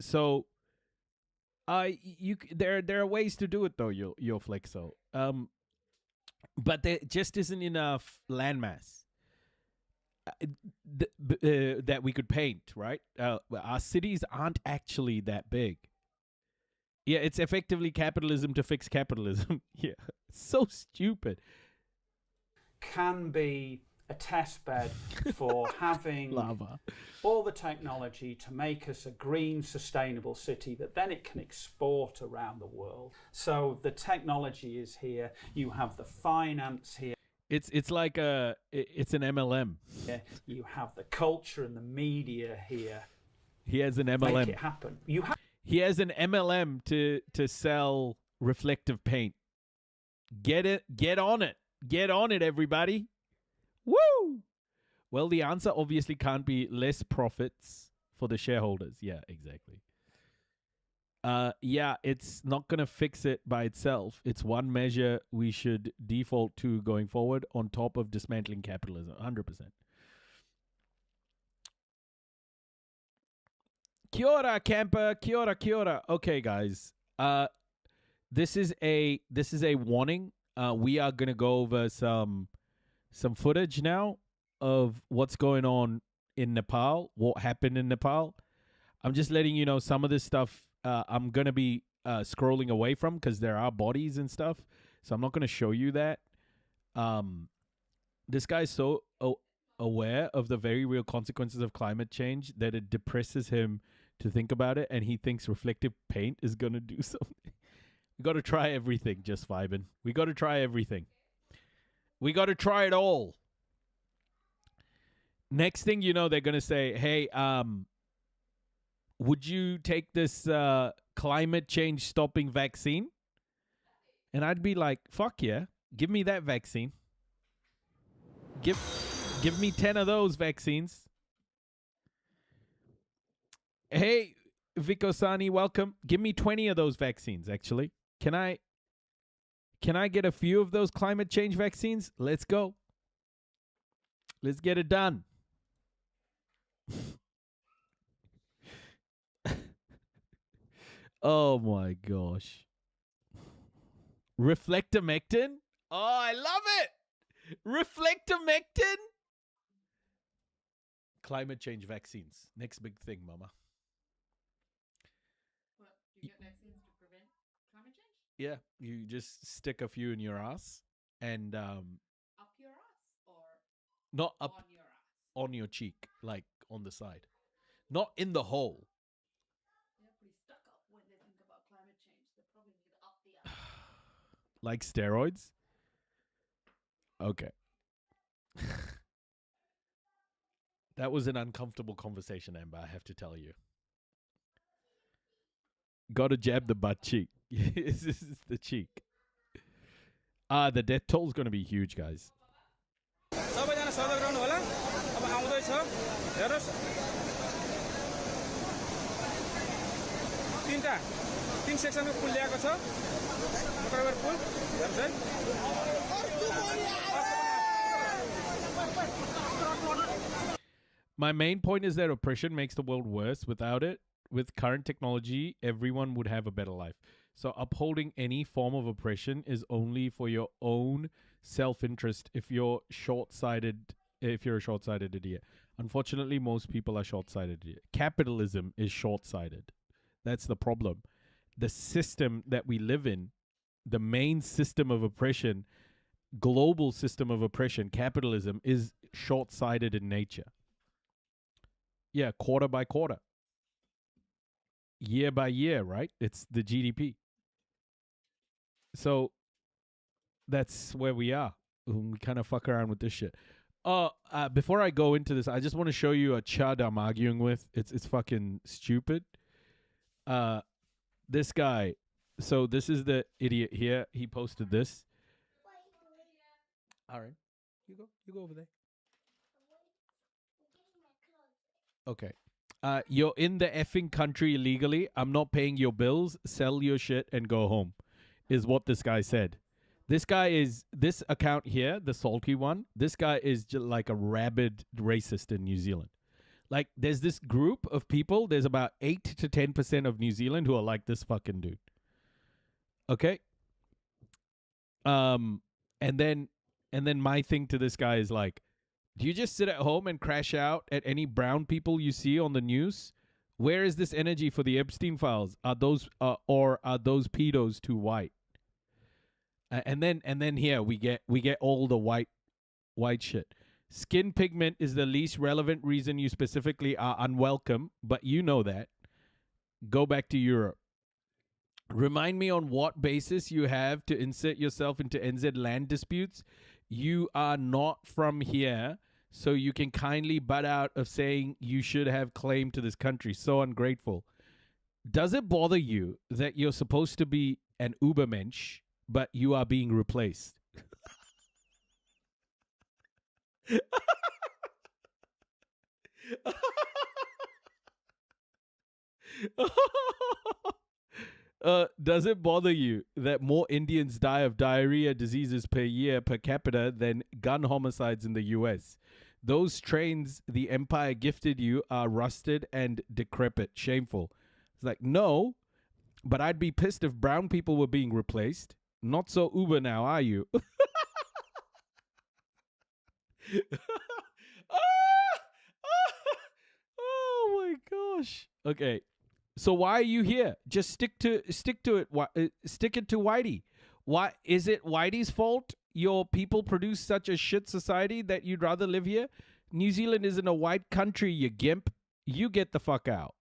So, there are ways to do it though, your Flexo. But there just isn't enough landmass that we could paint, right? Our cities aren't actually that big. Yeah, it's effectively capitalism to fix capitalism. Yeah, so stupid. Can be a test bed for having Lava. all the technology to make us a green, sustainable city that then it can export around the world. So the technology is here. You have the finance here. It's like it's an MLM. Yeah, you have the culture and the media here. He has an MLM. Make it happen. He has an MLM to sell reflective paint. Get on it, everybody. Woo! Well, the answer obviously can't be less profits for the shareholders. Yeah, exactly. Yeah, it's not going to fix it by itself. It's one measure we should default to going forward on top of dismantling capitalism. 100%. Kia ora, camper. Kia ora, kia ora. Okay, guys. This is a warning. We are going to go over some footage now of what's going on in Nepal, what happened in Nepal. I'm just letting you know some of this stuff I'm going to be scrolling away from, because there are bodies and stuff. So I'm not going to show you that. This guy's so aware of the very real consequences of climate change that it depresses him to think about it, and he thinks reflective paint is going to do something. We got to try everything, just vibing. We got to try everything. We got to try it all. Next thing you know, they're going to say, hey, would you take this climate change stopping vaccine? And I'd be like, fuck yeah, give me that vaccine. Give me 10 of those vaccines. Hey, Vikosani, welcome. Give me 20 of those vaccines, actually. Can I get a few of those climate change vaccines? Let's go. Let's get it done. Oh my gosh. Reflectomectin? Oh, I love it. Reflectomectin? Climate change vaccines. Next big thing, mama. What, you get vaccines to prevent climate change? Yeah, you just stick a few in your ass and Up your ass or not up on your ass? on your cheek, like on the side. Not in the hole. They're pretty stuck up when they think about climate change. They probably need up the ass. Like steroids? Okay. That was an uncomfortable conversation, Amber, I have to tell you. Gotta jab the butt cheek. This is the cheek. The death toll is going to be huge, guys. तीन सेक्सनको पुल ल्याएको छ मोकराबार पुल हेर्नुस् है My main point is that oppression makes the world worse. Without it, with current technology, everyone would have a better life. So upholding any form of oppression is only for your own self-interest if you're short-sighted, if you're a short-sighted idiot. Unfortunately, most people are short-sighted idiot. Capitalism is short-sighted. That's the problem. The system that we live in, the main system of oppression, global system of oppression, capitalism, is short-sighted in nature. Yeah, quarter by quarter, year by year, right? It's the GDP. So that's where we are. We kind of fuck around with this shit. Before I go into this, I just want to show you a chud I'm arguing with. It's fucking stupid. This guy. So this is the idiot here. He posted this. All right, you go over there. Okay. You're in the effing country illegally. I'm not paying your bills. Sell your shit and go home, is what this guy said. This account here, the salty one. This guy is just like a rabid racist in New Zealand. Like, there's this group of people. There's about 8 to 10% of New Zealand who are like this fucking dude. Okay. And then my thing to this guy is like, do you just sit at home and crash out at any brown people you see on the news? Where is this energy for the Epstein files? Are those those pedos too white? And then here we get all the white shit. Skin pigment is the least relevant reason you specifically are unwelcome, but you know that. Go back to Europe. Remind me on what basis you have to insert yourself into NZ land disputes. You are not from here, so you can kindly butt out of saying you should have claim to this country. So ungrateful. Does it bother you that you're supposed to be an Ubermensch, but you are being replaced? Does it bother you that more Indians die of diarrhea diseases per year per capita than gun homicides in the US? Those trains the empire gifted you are rusted and decrepit. Shameful. It's like, no, but I'd be pissed if brown people were being replaced. Not so Uber now, are you? Oh my gosh. Okay. So why are you here? Just stick to it. Stick it to Whitey. Why is it Whitey's fault your people produce such a shit society that you'd rather live here? New Zealand isn't a white country, you gimp. You get the fuck out.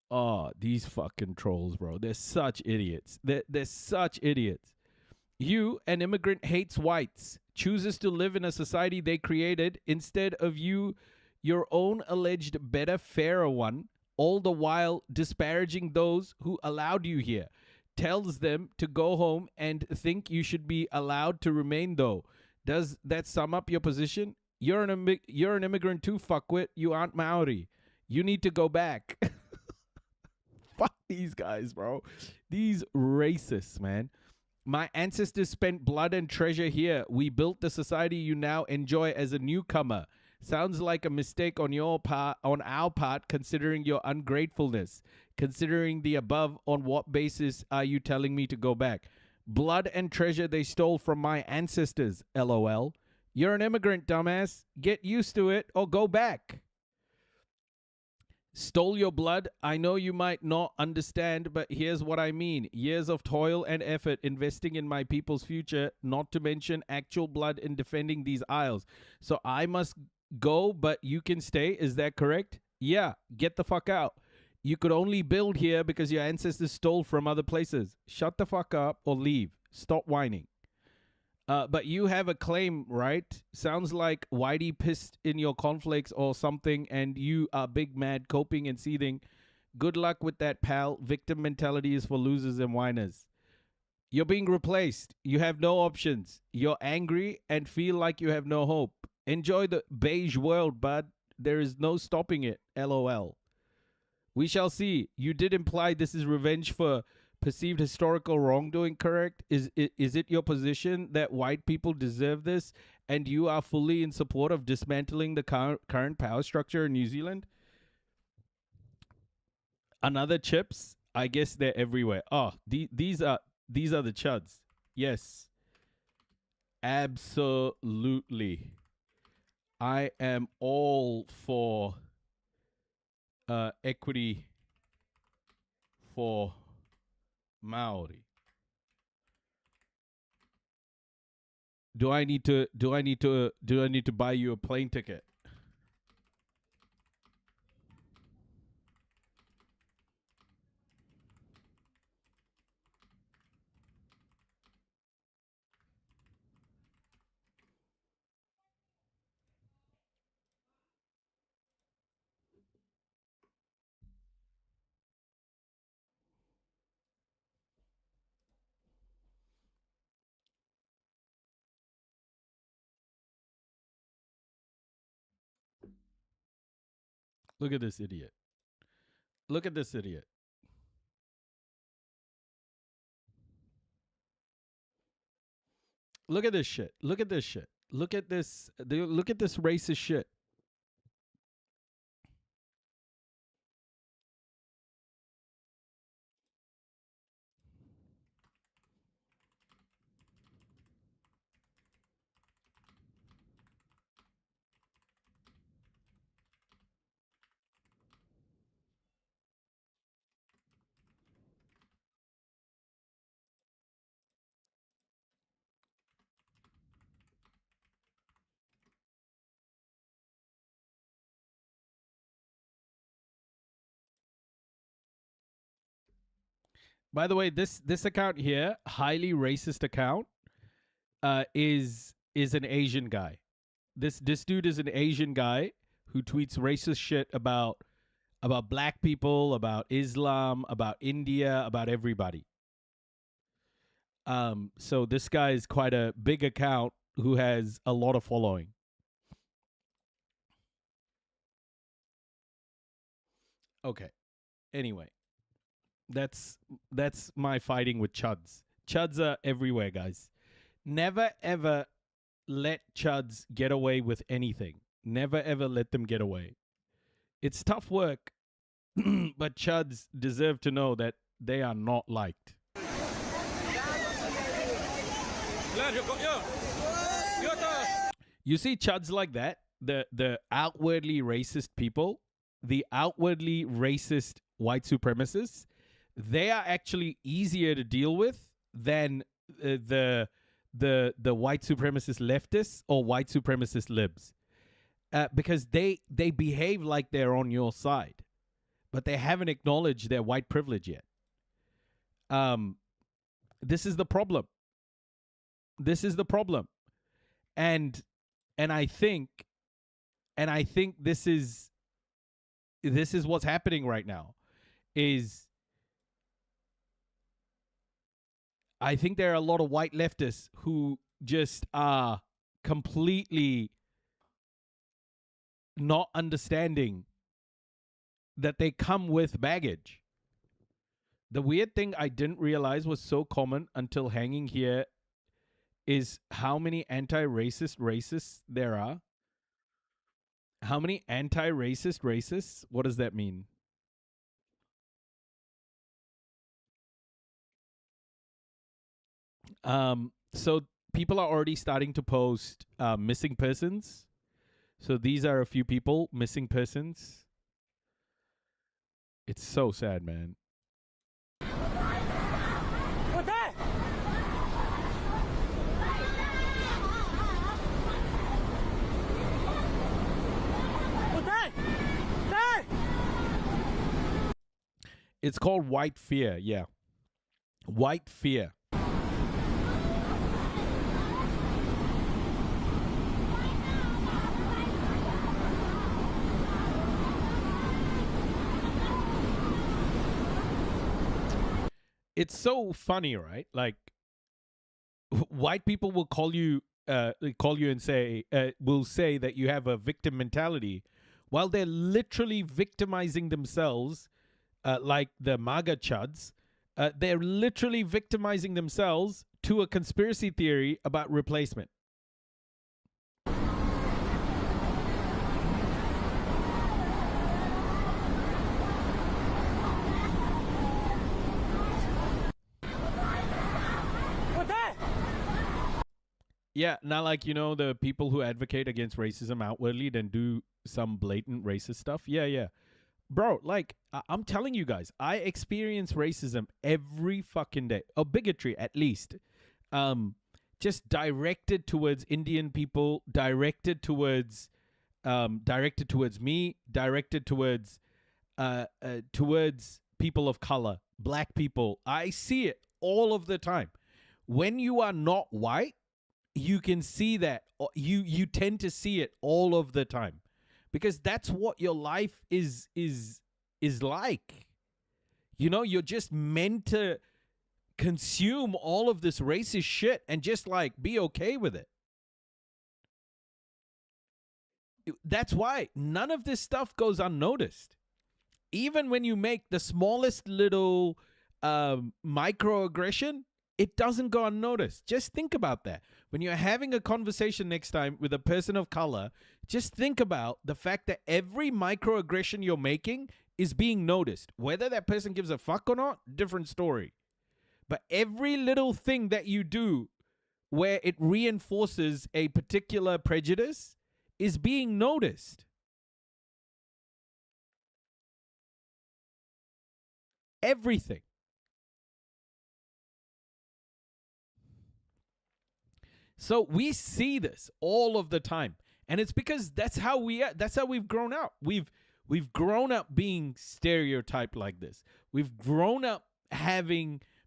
Oh, these fucking trolls, bro. They're such idiots. They're such idiots. You, an immigrant, hates whites, chooses to live in a society they created instead of you, your own alleged better, fairer one, all the while disparaging those who allowed you here. Tells them to go home and think you should be allowed to remain, though. Does that sum up your position? You're an immigrant too, fuckwit. You aren't Maori. You need to go back. Fuck these guys, bro. These racists, man. My ancestors spent blood and treasure here. We built the society you now enjoy as a newcomer. Sounds like a mistake on our part, considering your ungratefulness. Considering the above, on what basis are you telling me to go back? Blood and treasure they stole from my ancestors, LOL. You're an immigrant, dumbass. Get used to it or go back. Stole your blood? I know you might not understand, but here's what I mean. Years of toil and effort investing in my people's future, not to mention actual blood in defending these isles. So I must go, but you can stay. Is that correct? Yeah, get the fuck out. You could only build here because your ancestors stole from other places. Shut the fuck up or leave. Stop whining. But you have a claim, right? Sounds like Whitey pissed in your cornflakes or something, and you are big mad, coping and seething. Good luck with that, pal. Victim mentality is for losers and whiners. You're being replaced. You have no options. You're angry and feel like you have no hope. Enjoy the beige world, bud. There is no stopping it. LOL. We shall see. You did imply this is revenge for perceived historical wrongdoing, correct? Is it your position that white people deserve this and you are fully in support of dismantling the current power structure in New Zealand? Another chips? I guess they're everywhere. Oh, these are the chuds. Yes. Absolutely. I am all for equity for Maori. Do I need to buy you a plane ticket? Look at this idiot. Look at this idiot. Look at this shit. Look at this shit. Look at this. Look at this racist shit. By the way, this account here, highly racist account, is an Asian guy. This dude is an Asian guy who tweets racist shit about black people, about Islam, about India, about everybody. So this guy is quite a big account who has a lot of following. Okay. Anyway, that's my fighting with chuds. Chuds are everywhere, guys. Never ever let chuds get away with anything. Never ever let them get away. It's tough work, but chuds deserve to know that they are not liked. You see chuds like that, the outwardly racist people, the outwardly racist white supremacists, they are actually easier to deal with than the white supremacist leftists or white supremacist libs, because they behave like they're on your side, but they haven't acknowledged their white privilege yet. This is the problem. This is the problem, and I think this is what's happening right now. Is I think there are a lot of white leftists who just are completely not understanding that they come with baggage. The weird thing I didn't realize was so common until hanging here is how many anti-racist racists there are. How many anti-racist racists? What does that mean? So people are already starting to post missing persons. So these are a few people, missing persons. It's so sad, man. It's called white fear, yeah. White fear. It's so funny, right? Like, white people will call you and say, will say that you have a victim mentality, while they're literally victimizing themselves, like the MAGA chuds. They're literally victimizing themselves to a conspiracy theory about replacement. Yeah, not like, the people who advocate against racism outwardly then do some blatant racist stuff. Yeah. bro, like I'm telling you guys, I experience racism every fucking day, or bigotry at least, just directed towards Indian people, directed towards me, directed towards people of color, black people. I see it all of the time. When you are not white, you can see that. You tend to see it all of the time, because that's what your life is like. You know, you're just meant to consume all of this racist shit and just like be okay with it. That's why none of this stuff goes unnoticed. Even when you make the smallest little microaggression, it doesn't go unnoticed. Just think about that. When you're having a conversation next time with a person of color, just think about the fact that every microaggression you're making is being noticed. Whether that person gives a fuck or not, different story. But every little thing that you do where it reinforces a particular prejudice is being noticed. Everything. So we see this all of the time, and it's because that's how we've grown up. We've grown up being stereotyped like this. We've grown up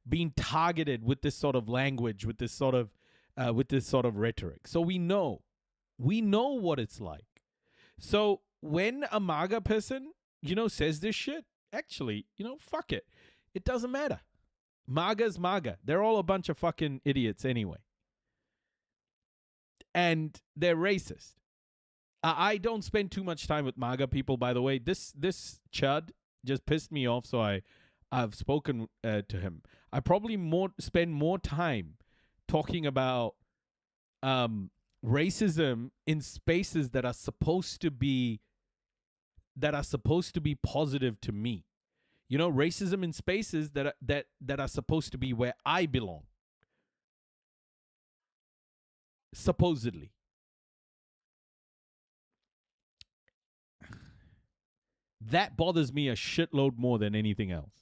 being targeted with this sort of language, with this sort of rhetoric. So we know what it's like. So when a MAGA person, says this shit, actually, fuck it. It doesn't matter. MAGA's MAGA. They're all a bunch of fucking idiots anyway. And they're racist. I don't spend too much time with MAGA people, by the way. This chud just pissed me off, so I've spoken to him. I probably spend more time talking about racism in spaces that are supposed to be positive to me. Racism in spaces that are supposed to be where I belong. Supposedly. That bothers me a shitload more than anything else.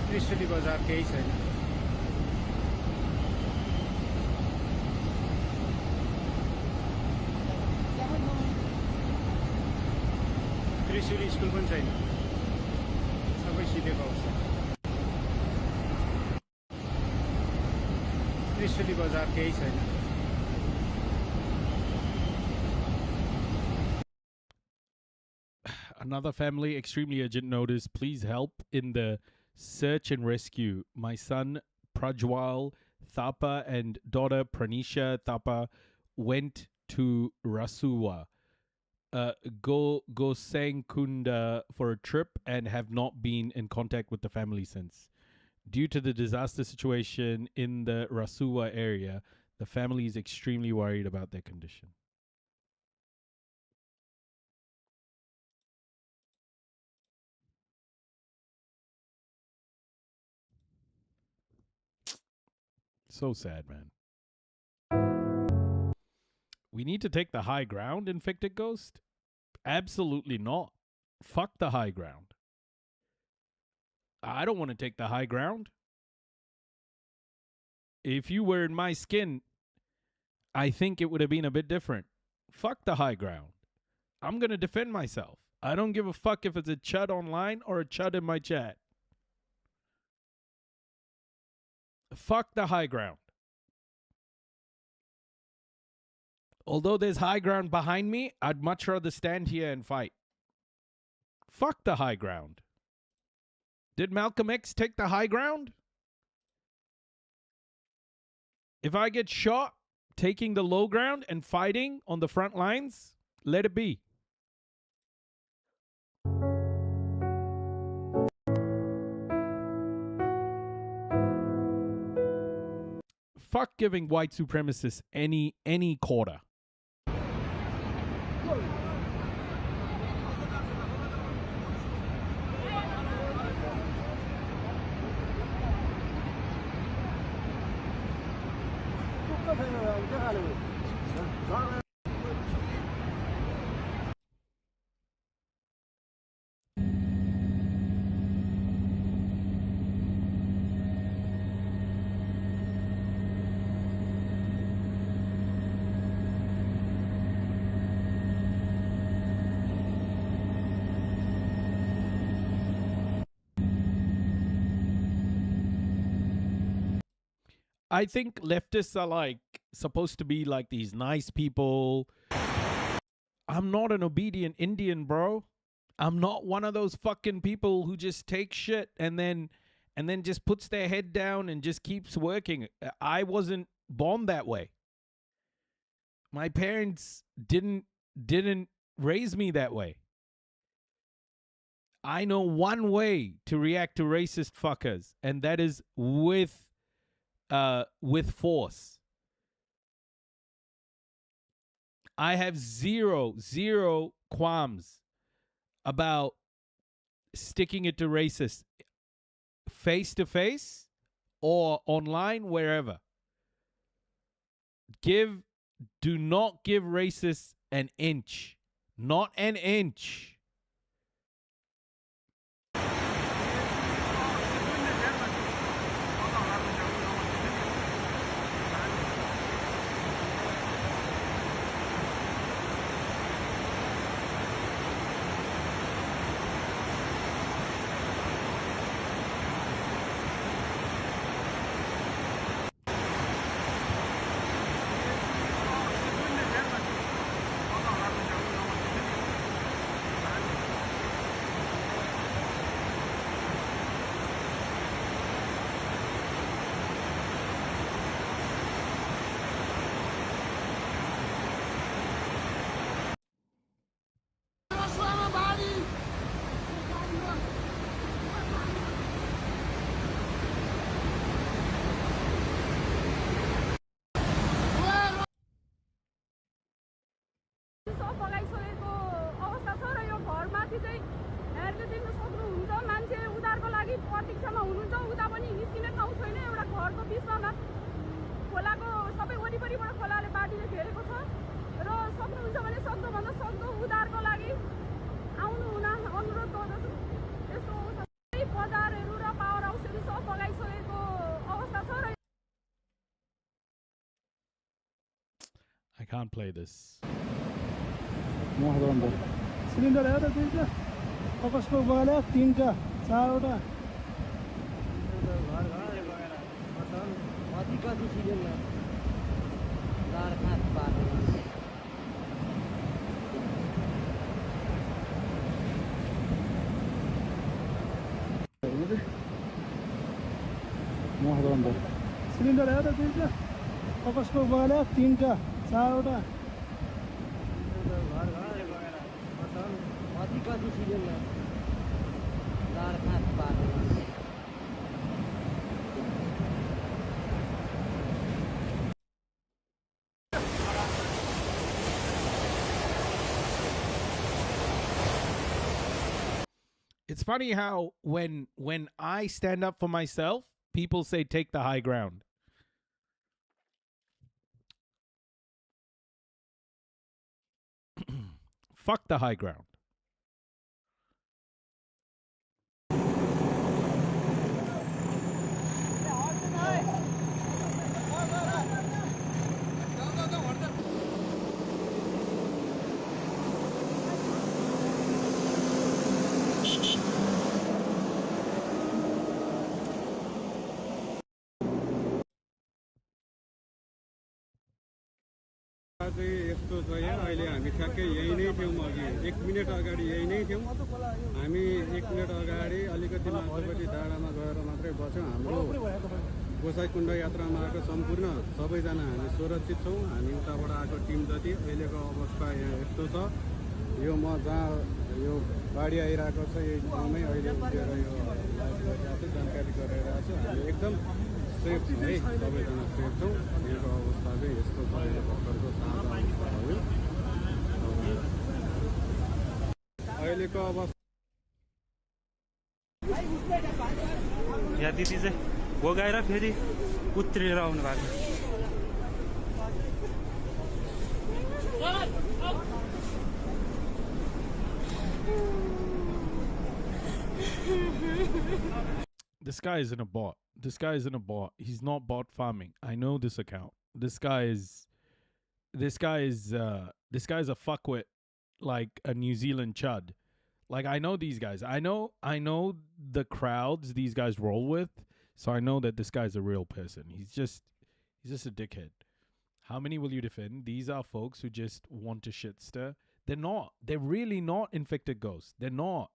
Trishuli बजार केही छैन Trishuli school पनि छैन सबै सिधेको अवस्था त्रिशुली बजार केही छैन Another family, extremely urgent notice. Please help in the search and rescue. My son Prajwal Thapa and daughter Pranisha Thapa went to Rasuwa, Gosankunda for a trip and have not been in contact with the family since. Due to the disaster situation in the Rasuwa area, the family is extremely worried about their condition. So sad, man. We need to take the high ground, Infected Ghost. Absolutely not. Fuck the high ground. I don't want to take the high ground. If you were in my skin, I think it would have been a bit different. Fuck the high ground. I'm going to defend myself. I don't give a fuck if it's a chud online or a chud in my chat. Fuck the high ground. Although there's high ground behind me, I'd much rather stand here and fight. Fuck the high ground. Did Malcolm X take the high ground? If I get shot taking the low ground and fighting on the front lines, let it be. Fuck giving white supremacists any quarter. I think leftists are like supposed to be like these nice people. I'm not an obedient Indian, bro. I'm not one of those fucking people who just take shit and then just puts their head down and just keeps working. I wasn't born that way. My parents didn't raise me that way. I know one way to react to racist fuckers, and that is with force. I have zero qualms about sticking it to racists face to face or online, wherever. Do not give racists an inch. Not an inch. I can't play this. Cylinder हेर दुईटा कपसको बगाले तीनटा चारवटा कति cylinder दार खात पार्नु cylinder हेर दुईटा कपसको बगाले तीनटा चारवटा कति सिलिन्डर दार खात पार्नु It's funny how when I stand up for myself, people say take the high ground. fuck the high ground. चाहिँ यस्तो छ यहाँ अहिले हामी ठ्याक्कै यही नै थियौँ अघि 1 मिनेट अगाडि यही नै थियौँ हामी 1 मिनेट अगाडि अलिकति माथिल्लोपट्टि डाँडामा गएर मात्रै बस्यौँ हाम्रो गोसाइकुण्ड यात्रामा आएको सम्पूर्ण सबैजना हामी सुरक्षित छौँ हामी उताबाट आएको टिम जति अहिलेको अवस्था यहाँ यस्तो छ यो म जहाँ यो गाडी आइरहेको छ यही ठाउँमै अहिले उभिएर यो लाइभ गरिरहेको छु जानकारी गराइरहेको छु हामी एकदम सेफ छौँ है सबैजना सेफ छौँ यहाँको अवस्था चाहिँ यस्तो छ अहिले भर्खरको ताजा अवस्था हो यो अहिलेको अवस्था यहाँ दिदी चाहिँ भोगाएर फेरि उत्रिएर आउनु भएको This guy isn't a bot. This guy isn't a bot. He's not bot farming. I know this account. This guy is a fuckwit, like a New Zealand chud. Like, I know these guys. I know the crowds these guys roll with. So I know that this guy's a real person. He's just a dickhead. How many will you defend? These are folks who just want to shit stir. They're not. They're really not infected ghosts. They're not.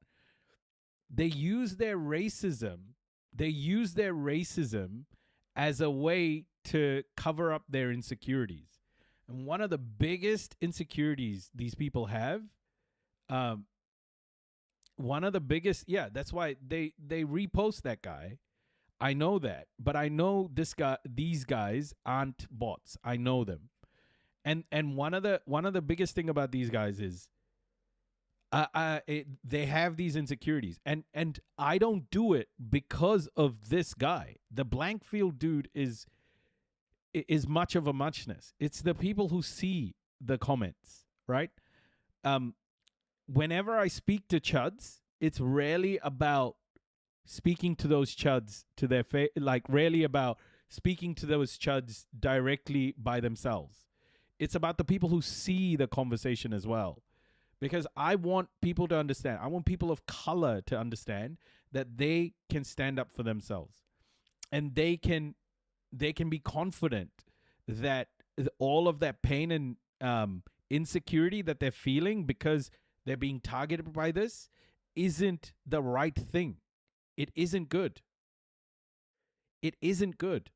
They use their racism as a way to cover up their insecurities. And one of the biggest insecurities these people have, that's why they repost that guy. I know that, but I know these guys aren't bots. I know them. And one of the biggest thing about these guys is they have these insecurities, and I don't do it because of this guy. The blank field dude is much of a muchness. It's the people who see the comments, right? Whenever I speak to chuds, it's rarely about speaking to those chuds to their face, like rarely about speaking to those chuds directly by themselves. It's about the people who see the conversation as well. Because I want people to understand. I want people of color to understand that they can stand up for themselves. And they can be confident that all of that pain and insecurity that they're feeling because they're being targeted by this isn't the right thing. It isn't good. It isn't good.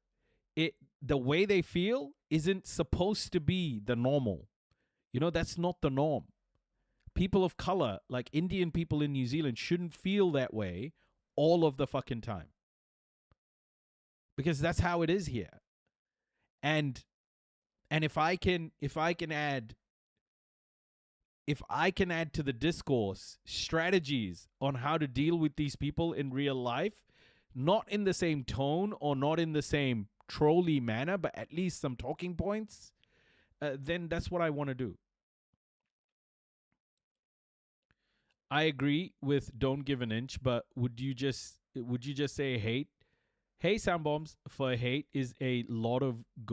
The way they feel isn't supposed to be the normal. You know, that's not the norm. People of color, like Indian people in New Zealand, shouldn't feel that way all of the fucking time. Because that's how it is here. And if I can add to the discourse strategies on how to deal with these people in real life, not in the same tone or not in the same trolly manner, but at least some talking points, then that's what I want to do. I agree with don't give an inch, but would you just say hate? Hey, sound bombs, for hate is a lot of the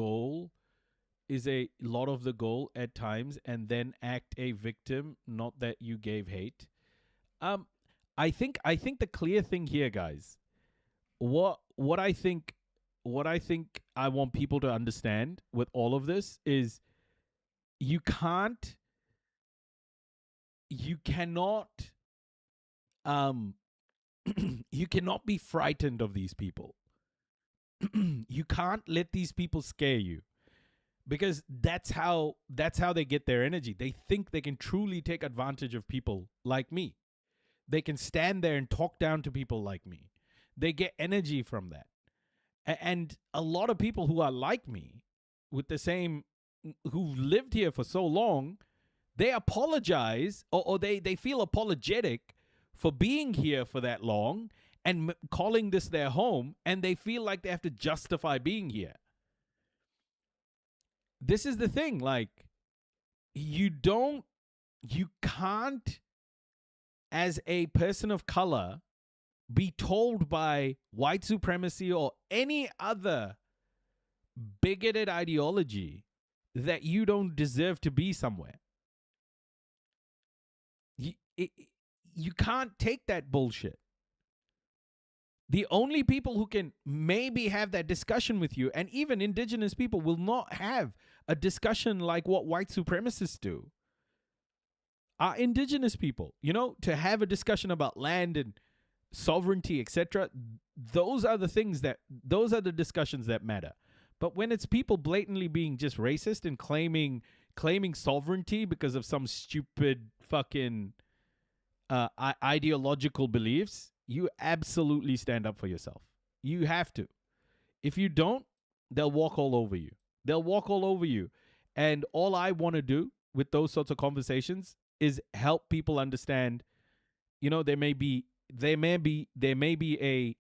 goal at times, and then act a victim, not that you gave hate. I think the clear thing here, guys, what I think I want people to understand with all of this is you cannot you cannot be frightened of these people. You can't let these people scare you, because that's how they get their energy. They think they can truly take advantage of people like me. They can stand there and talk down to people like me. They get energy from that. And a lot of people who are like me, with the same, who've lived here for so long, they apologize or they feel apologetic for being here for that long and calling this their home, and they feel like they have to justify being here. This is the thing, like, you don't you can't, as a person of color, be told by white supremacy or any other bigoted ideology that you don't deserve to be somewhere. You can't take that bullshit. The only people who can maybe have that discussion with you, and even indigenous people, will not have a discussion like what white supremacists do, are indigenous people. You know, to have a discussion about land and sovereignty, etc. Those are the discussions that matter. But when it's people blatantly being just racist and claiming sovereignty because of some stupid fucking ideological beliefs, you absolutely stand up for yourself. You have to. If you don't, they'll walk all over you. They'll walk all over you. And all I want to do with those sorts of conversations is help people understand, you know, there may be an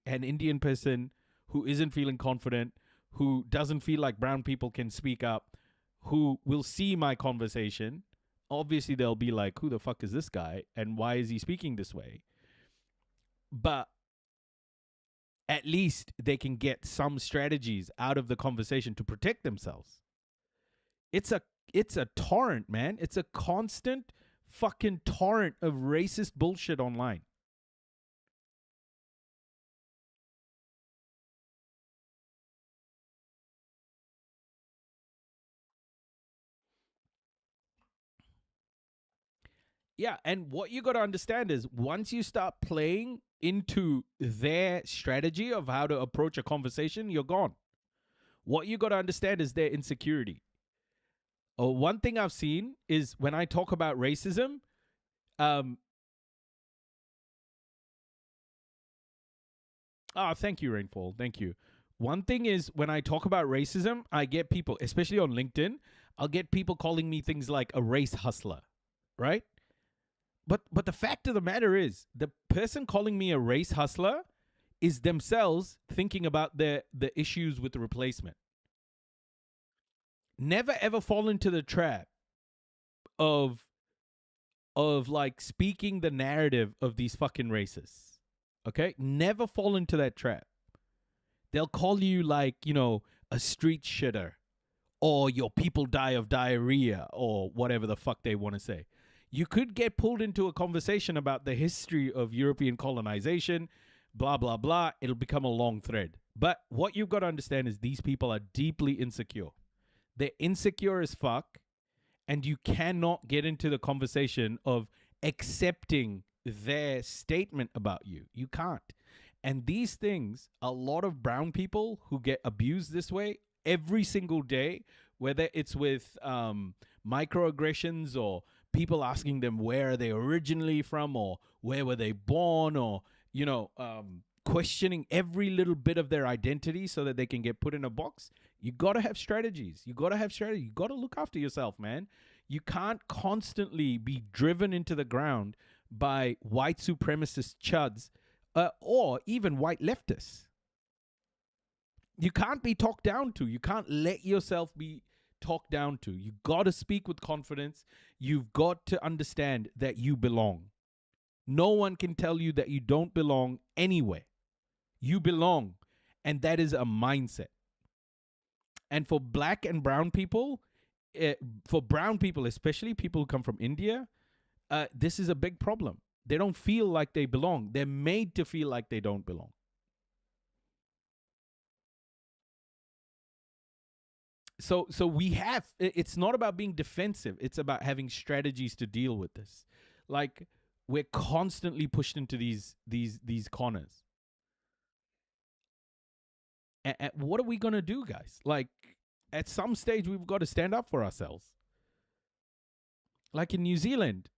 Indian person who isn't feeling confident, who doesn't feel like brown people can speak up, who will see my conversation. Obviously, they'll be like, who the fuck is this guy? And why is he speaking this way? But at least they can get some strategies out of the conversation to protect themselves. It's a torrent, man. It's a constant fucking torrent of racist bullshit online. Yeah, and what you got to understand is once you start playing into their strategy of how to approach a conversation, you're gone. What you got to understand is their insecurity. One thing I've seen is when I talk about racism, thank you, Rainfall. Thank you. One thing is when I talk about racism, I get people, especially on LinkedIn, I'll get people calling me things like a race hustler, right? But the fact of the matter is, the person calling me a race hustler is themselves thinking about the issues with the replacement. Never ever fall into the trap of like speaking the narrative of these fucking racists. Okay? Never fall into that trap. They'll call you like, you know, a street shitter, or your people die of diarrhea, or whatever the fuck they want to say. You could get pulled into a conversation about the history of European colonization, blah, blah, blah. It'll become a long thread. But what you've got to understand is these people are deeply insecure. They're insecure as fuck, and you cannot get into the conversation of accepting their statement about you. You can't. And these things, a lot of brown people who get abused this way every single day, whether it's with microaggressions or people asking them where are they originally from, or where were they born, or, you know, questioning every little bit of their identity so that they can get put in a box. You got to have strategies. You got to look after yourself, man. You can't constantly be driven into the ground by white supremacist chuds or even white leftists. You can't be talked down to. You can't let yourself be talked down to. You got to speak with confidence. You've got to understand that you belong. No one can tell you that you don't belong anywhere. You belong. And that is a mindset. And for black and brown people, especially people who come from India, this is a big problem. They don't feel like they belong. They're made to feel like they don't belong. So we have, it's not about being defensive. It's about having strategies to deal with this. Like, we're constantly pushed into these corners. And what are we going to do, guys? Like, at some stage, we've got to stand up for ourselves. Like in New Zealand,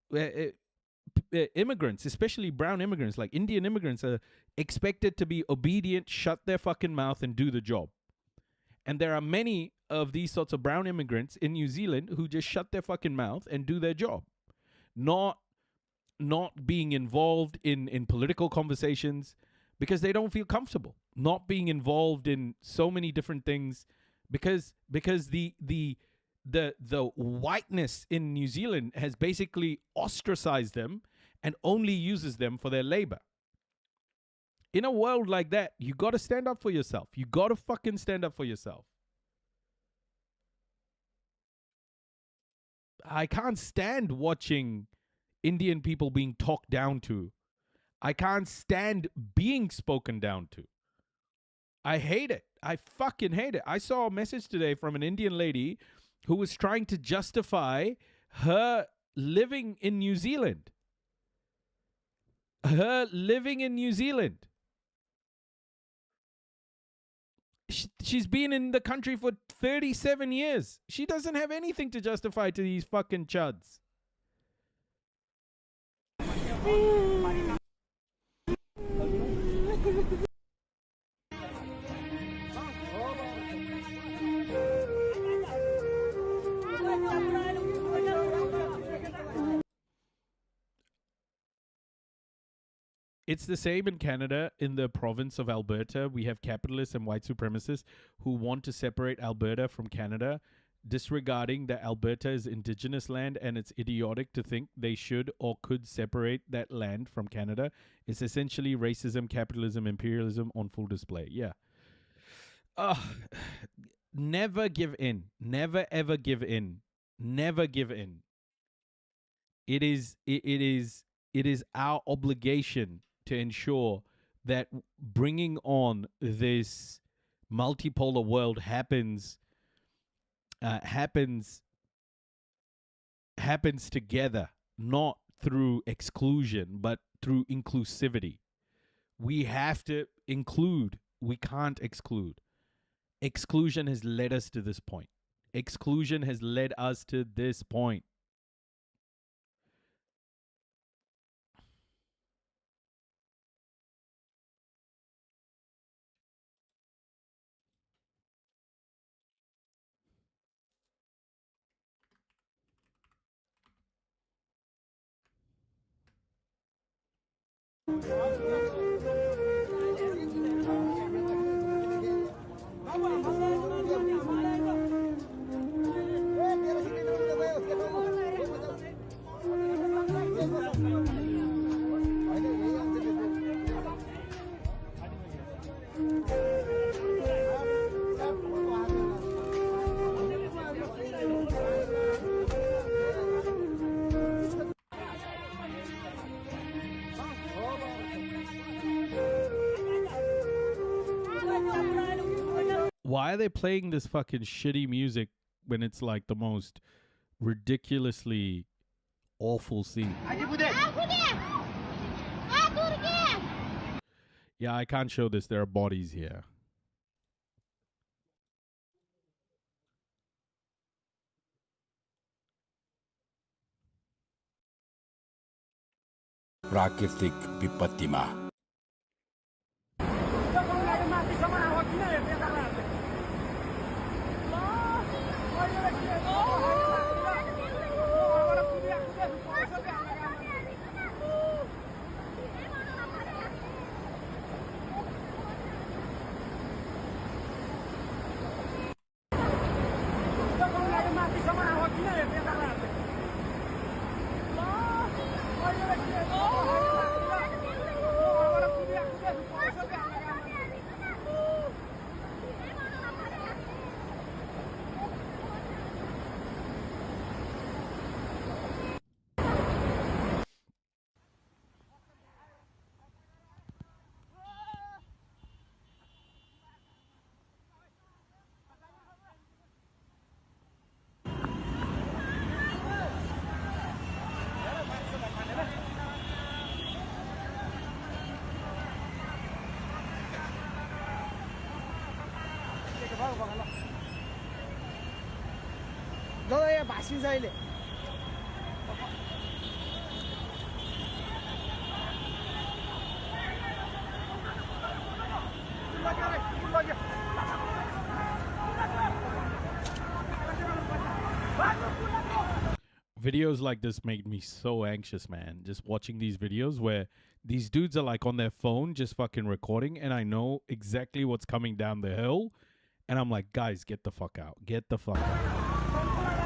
immigrants, especially brown immigrants, like Indian immigrants, are expected to be obedient, shut their fucking mouth, and do the job. And there are many of these sorts of brown immigrants in New Zealand who just shut their fucking mouth and do their job. Not being involved in political conversations because they don't feel comfortable. Not being involved in so many different things because the the whiteness in New Zealand has basically ostracized them and only uses them for their labor. In a world like that, you got to stand up for yourself. You got to fucking stand up for yourself. I can't stand watching Indian people being talked down to. I can't stand being spoken down to. I hate it. I fucking hate it. I saw a message today from an Indian lady who was trying to justify her living in New Zealand. Her living in New Zealand. She's been in the country for 37 years. She doesn't have anything to justify to these fucking chuds. It's the same in Canada. In the province of Alberta, we have capitalists and white supremacists who want to separate Alberta from Canada, disregarding that Alberta is indigenous land and it's idiotic to think they should or could separate that land from Canada. It's essentially racism, capitalism, imperialism on full display. Yeah. Never give in. Never ever give in. Never give in. It is our obligation to ensure that bringing on this multipolar world happens together, not through exclusion, but through inclusivity. We have to include. We can't exclude. Exclusion has led us to this point. Exclusion has led us to this point. Why are they playing this fucking shitty music when it's like the most ridiculously awful scene? Yeah, I can't show this. There are bodies here. प्राकृतिक विपत्तिमा Videos like this make me so anxious, man. Just watching these videos where these dudes are like on their phone just fucking recording, and I know exactly what's coming down the hill, and I'm like, guys, get the fuck out. Get the fuck out.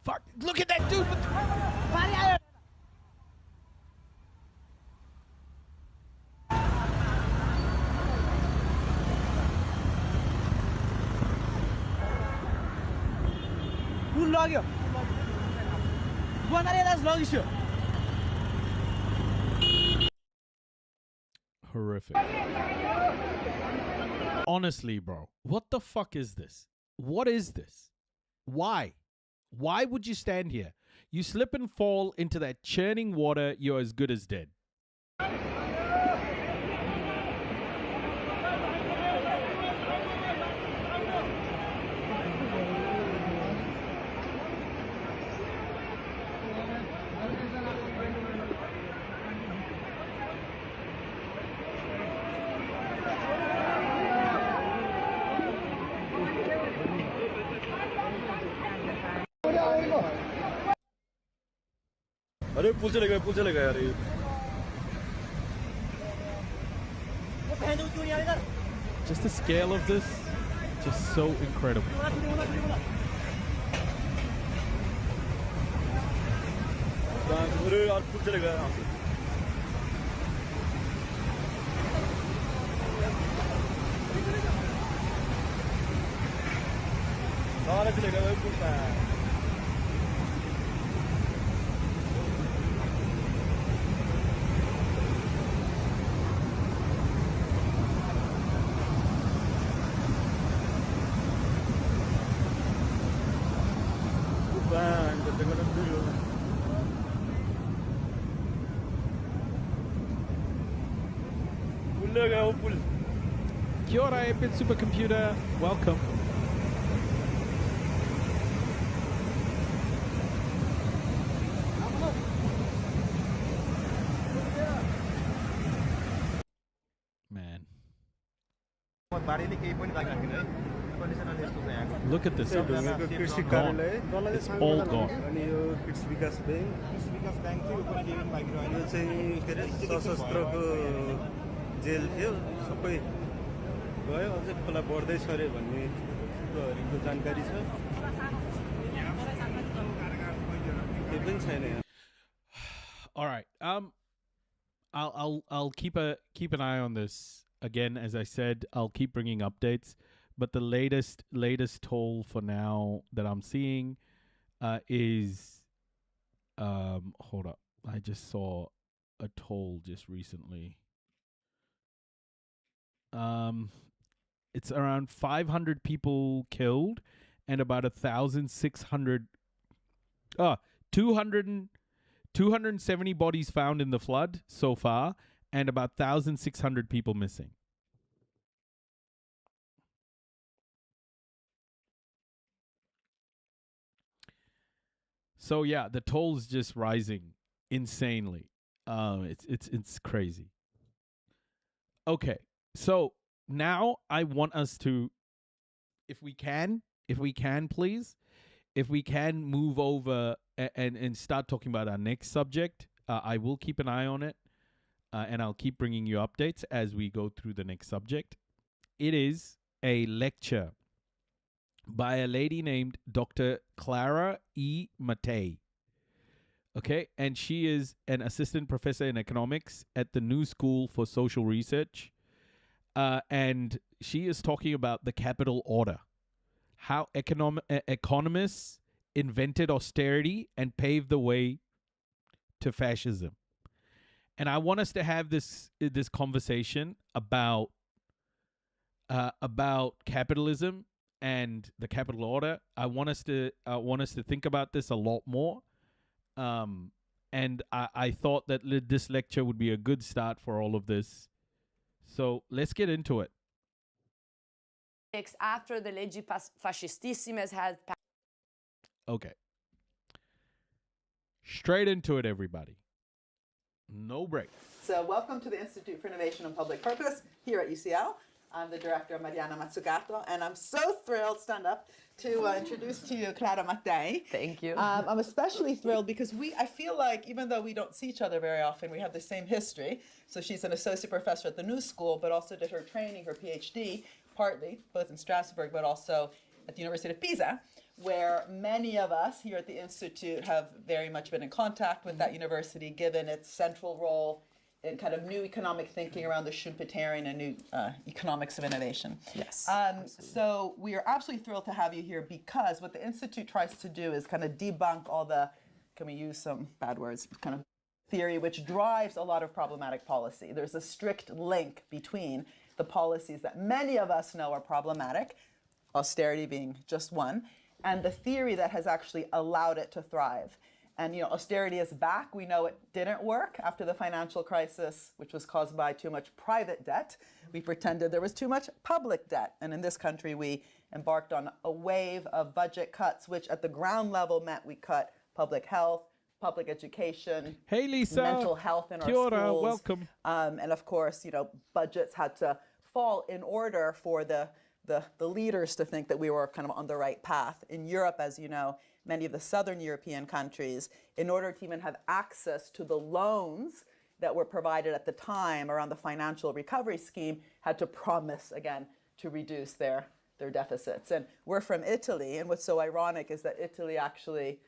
Fuck! Look at that dude with the... Horrific. Honestly, bro, what the fuck is this? What is this? Why? Why would you stand here? You slip and fall into that churning water, you're as good as dead. अरे पुल चलेगा यार ये Just the scale of this, just so incredible. अरे यार पुल चलेगा यहाँ से सारा चलेगा भाई पुल का Kia ora, Epic Supercomputer. Welcome. Man. Look at this. It's gone. It's all gone. Jail थियो सबै गयो अझै खोला बढ्दैछ अरे भन्ने कुरोहरुको जानकारी छ त्यो पनि छैन यहाँ All right. I'll keep an eye on this. Again, as I said, I'll keep bringing updates. But the latest toll for now that I'm seeing is hold up. I just saw a toll just recently. It's around 500 people killed and about 270 bodies found in the flood so far and about 1,600 people missing. So yeah, the toll's just rising insanely. It's crazy. Okay. So now I want us to, if we can, please, if we can move over and start talking about our next subject. I will keep an eye on it, and I'll keep bringing you updates as we go through the next subject. It is a lecture by a lady named Dr. Clara E. Matei. Okay, and she is an assistant professor in economics at the New School for Social Research. And she is talking about the capital order, how economists invented austerity and paved the way to fascism. And I want us to have this conversation about capitalism and the capital order. I want us to think about this a lot more. And I thought that this lecture would be a good start for all of this. So let's get into it. After the leggi fascistissimas had passed. Okay. Straight into it, everybody. No break. So welcome to the Institute for Innovation and Public Purpose here at UCL. I'm the director, Mariana Mazzucato, and I'm so thrilled, stand up, to introduce to you Clara Matei. Thank you. I'm especially thrilled because I feel like even though we don't see each other very often, we have the same history. So she's an associate professor at the New School, but also did her training, her PhD, partly, both in Strasbourg, but also at the University of Pisa, where many of us here at the Institute have very much been in contact with that university, given its central role in kind of new economic thinking around the Schumpeterian and new economics of innovation. Yes. So we are absolutely thrilled to have you here, because what the Institute tries to do is kind of debunk all the, can we use some bad words, kind of theory which drives a lot of problematic policy. There's a strict link between the policies that many of us know are problematic, austerity being just one, and the theory that has actually allowed it to thrive. And austerity is back. We know it didn't work after the financial crisis, which was caused by too much private debt. We pretended there was too much public debt. And in this country, we embarked on a wave of budget cuts, which at the ground level meant we cut public health, public education, hey Lisa, mental health in our Kia ora, schools. welcome. And of course, budgets had to fall in order for the leaders to think that we were kind of on the right path. In Europe, as you know, many of the southern European countries, in order to even have access to the loans that were provided at the time around the financial recovery scheme, had to promise again to reduce their deficits. And we're from Italy, and what's so ironic is that Italy actually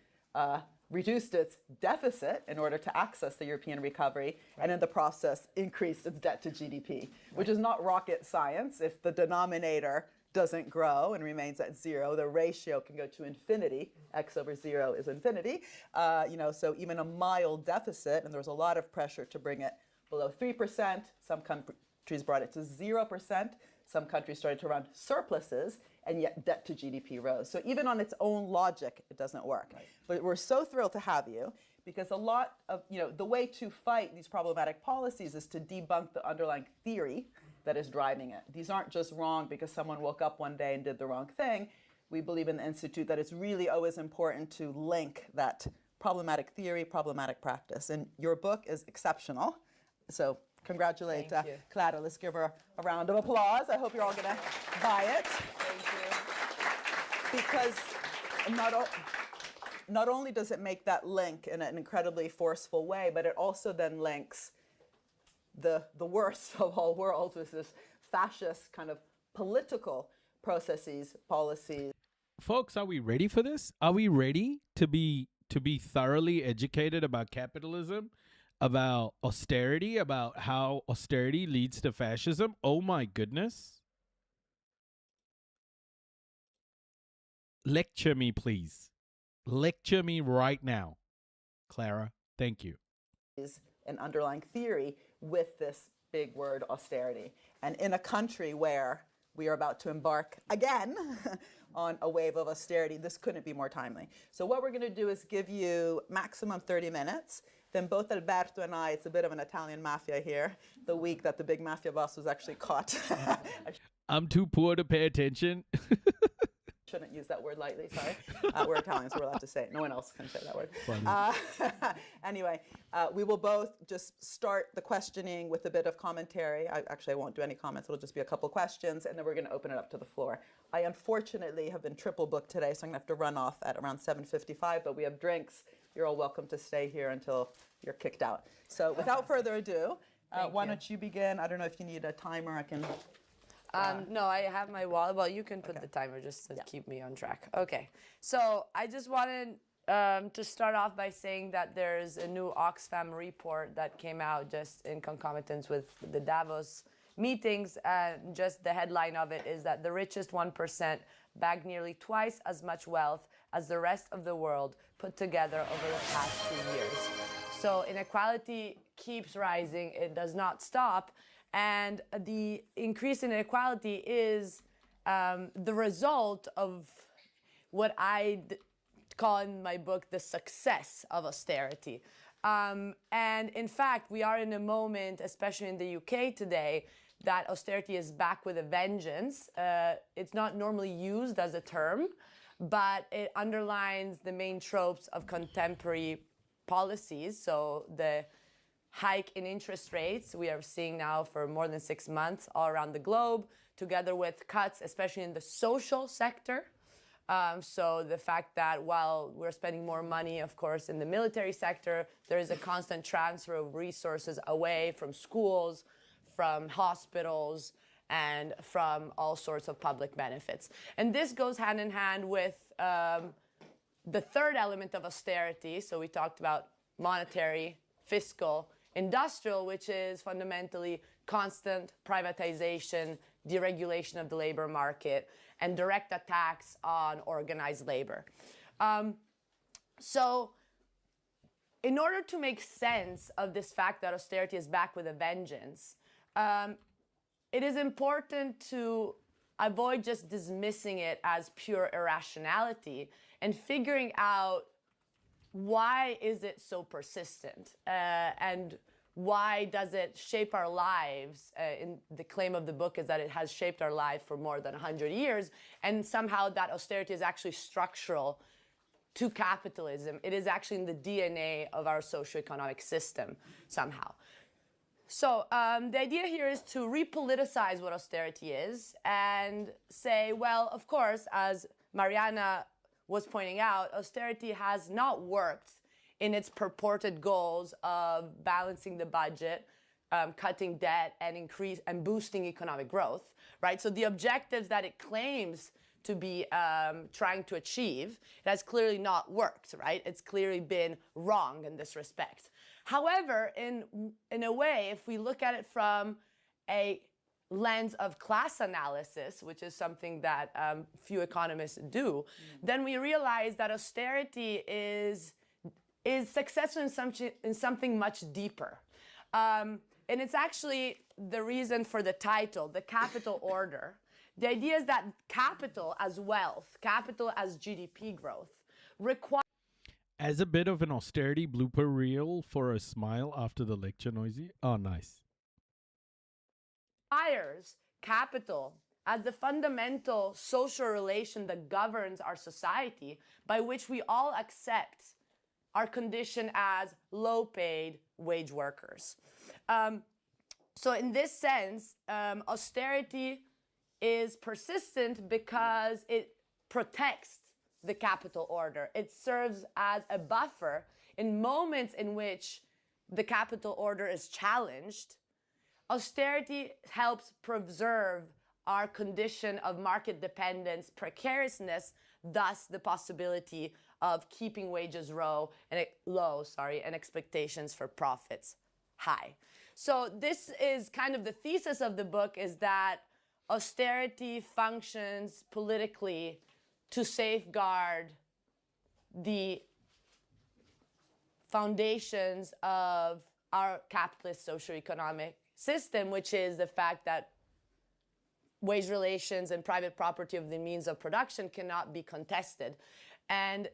reduced its deficit in order to access the European recovery, and in the process increased its debt to GDP, which is not rocket science. If the denominator doesn't grow and remains at zero, the ratio can go to infinity. X over zero is infinity. So even a mild deficit, and there was a lot of pressure to bring it below 3%. Some countries brought it to 0%. Some countries started to run surpluses, and yet debt to GDP rose. So even on its own logic, it doesn't work. Right. But we're so thrilled to have you, because a lot of, the way to fight these problematic policies is to debunk the underlying theory that is driving it. These aren't just wrong because someone woke up one day and did the wrong thing. We believe in the Institute that it's really always important to link that problematic theory, problematic practice. And your book is exceptional. So congratulate Clara. Let's give her a round of applause. I hope you're all going to buy it. Thank you. Because not only does it make that link in an incredibly forceful way, but it also then links the worst of all worlds, with this fascist kind of political processes, policies. Folks, are we ready for this? Are we ready to be thoroughly educated about capitalism, about austerity, about how austerity leads to fascism? Oh my goodness. Lecture me, please. Lecture me right now. Clara, thank you. Is an underlying theory with this big word austerity. And in a country where we are about to embark again on a wave of austerity, this couldn't be more timely. So what we're going to do is give you maximum 30 minutes. Then both Alberto and I, it's a bit of an Italian mafia here, the week that the big mafia boss was actually caught. I'm too poor to pay attention. Shouldn't use that word lightly, sorry. We're Italians, so we're allowed to say it. No one else can say that word. Anyway, we will both just start the questioning with a bit of commentary. I won't do any comments. It'll just be a couple questions, and then we're going to open it up to the floor. I unfortunately have been triple booked today, so I'm going to have to run off at around 7:55, but we have drinks. You're all welcome to stay here until you're kicked out. So without further ado, why don't you begin? I don't know if you need a timer. I can... No, I have my wallet. Well, you can put the timer just to keep me on track. Okay. So I just wanted to start off by saying that there's a new Oxfam report that came out just in concomitance with the Davos meetings. And just the headline of it is that the richest 1% bagged nearly twice as much wealth as the rest of the world put together over the past 2 years. So inequality keeps rising. It does not stop. And the increase in inequality is the result of what I call in my book the success of austerity. And in fact, we are in a moment, especially in the UK today, that austerity is back with a vengeance. It's not normally used as a term, but it underlines the main tropes of contemporary policies. So the hike in interest rates we are seeing now for more than 6 months all around the globe, together with cuts, especially in the social sector. So the fact that while we're spending more money, of course, in the military sector, there is a constant transfer of resources away from schools, from hospitals, and from all sorts of public benefits. And this goes hand in hand with the third element of austerity. So we talked about monetary, fiscal, industrial, which is fundamentally constant privatization, deregulation of the labor market, and direct attacks on organized labor. So in order to make sense of this fact that austerity is back with a vengeance, it is important to avoid just dismissing it as pure irrationality and figuring out why is it so persistent and why does it shape our lives? In the claim of the book is that it has shaped our life for more than 100 years, and somehow that austerity is actually structural to capitalism. It is actually in the DNA of our socioeconomic system somehow. So the idea here is to repoliticize what austerity is and say, well, of course, as Mariana was pointing out, austerity has not worked in its purported goals of balancing the budget, cutting debt, and boosting economic growth, right? So the objectives that it claims to be trying to achieve, it has clearly not worked, right? It's clearly been wrong in this respect. However, in a way, if we look at it from a lens of class analysis, which is something that few economists do, then we realize that austerity is successful in something much deeper. And it's actually the reason for the title, The Capital Order. The idea is that capital as wealth, capital as GDP growth, requires... As a bit of an austerity blooper reel for a smile after the lecture, Noisy. Oh, nice. Capital as the fundamental social relation that governs our society, by which we all accept our condition as low-paid wage workers. So in this sense, austerity is persistent because it protects the capital order. It serves as a buffer in moments in which the capital order is challenged. Austerity helps preserve our condition of market dependence, precariousness, thus the possibility of keeping wages low and expectations for profits high. So this is kind of the thesis of the book, is that austerity functions politically to safeguard the foundations of our capitalist socioeconomic system, which is the fact that wage relations and private property of the means of production cannot be contested. And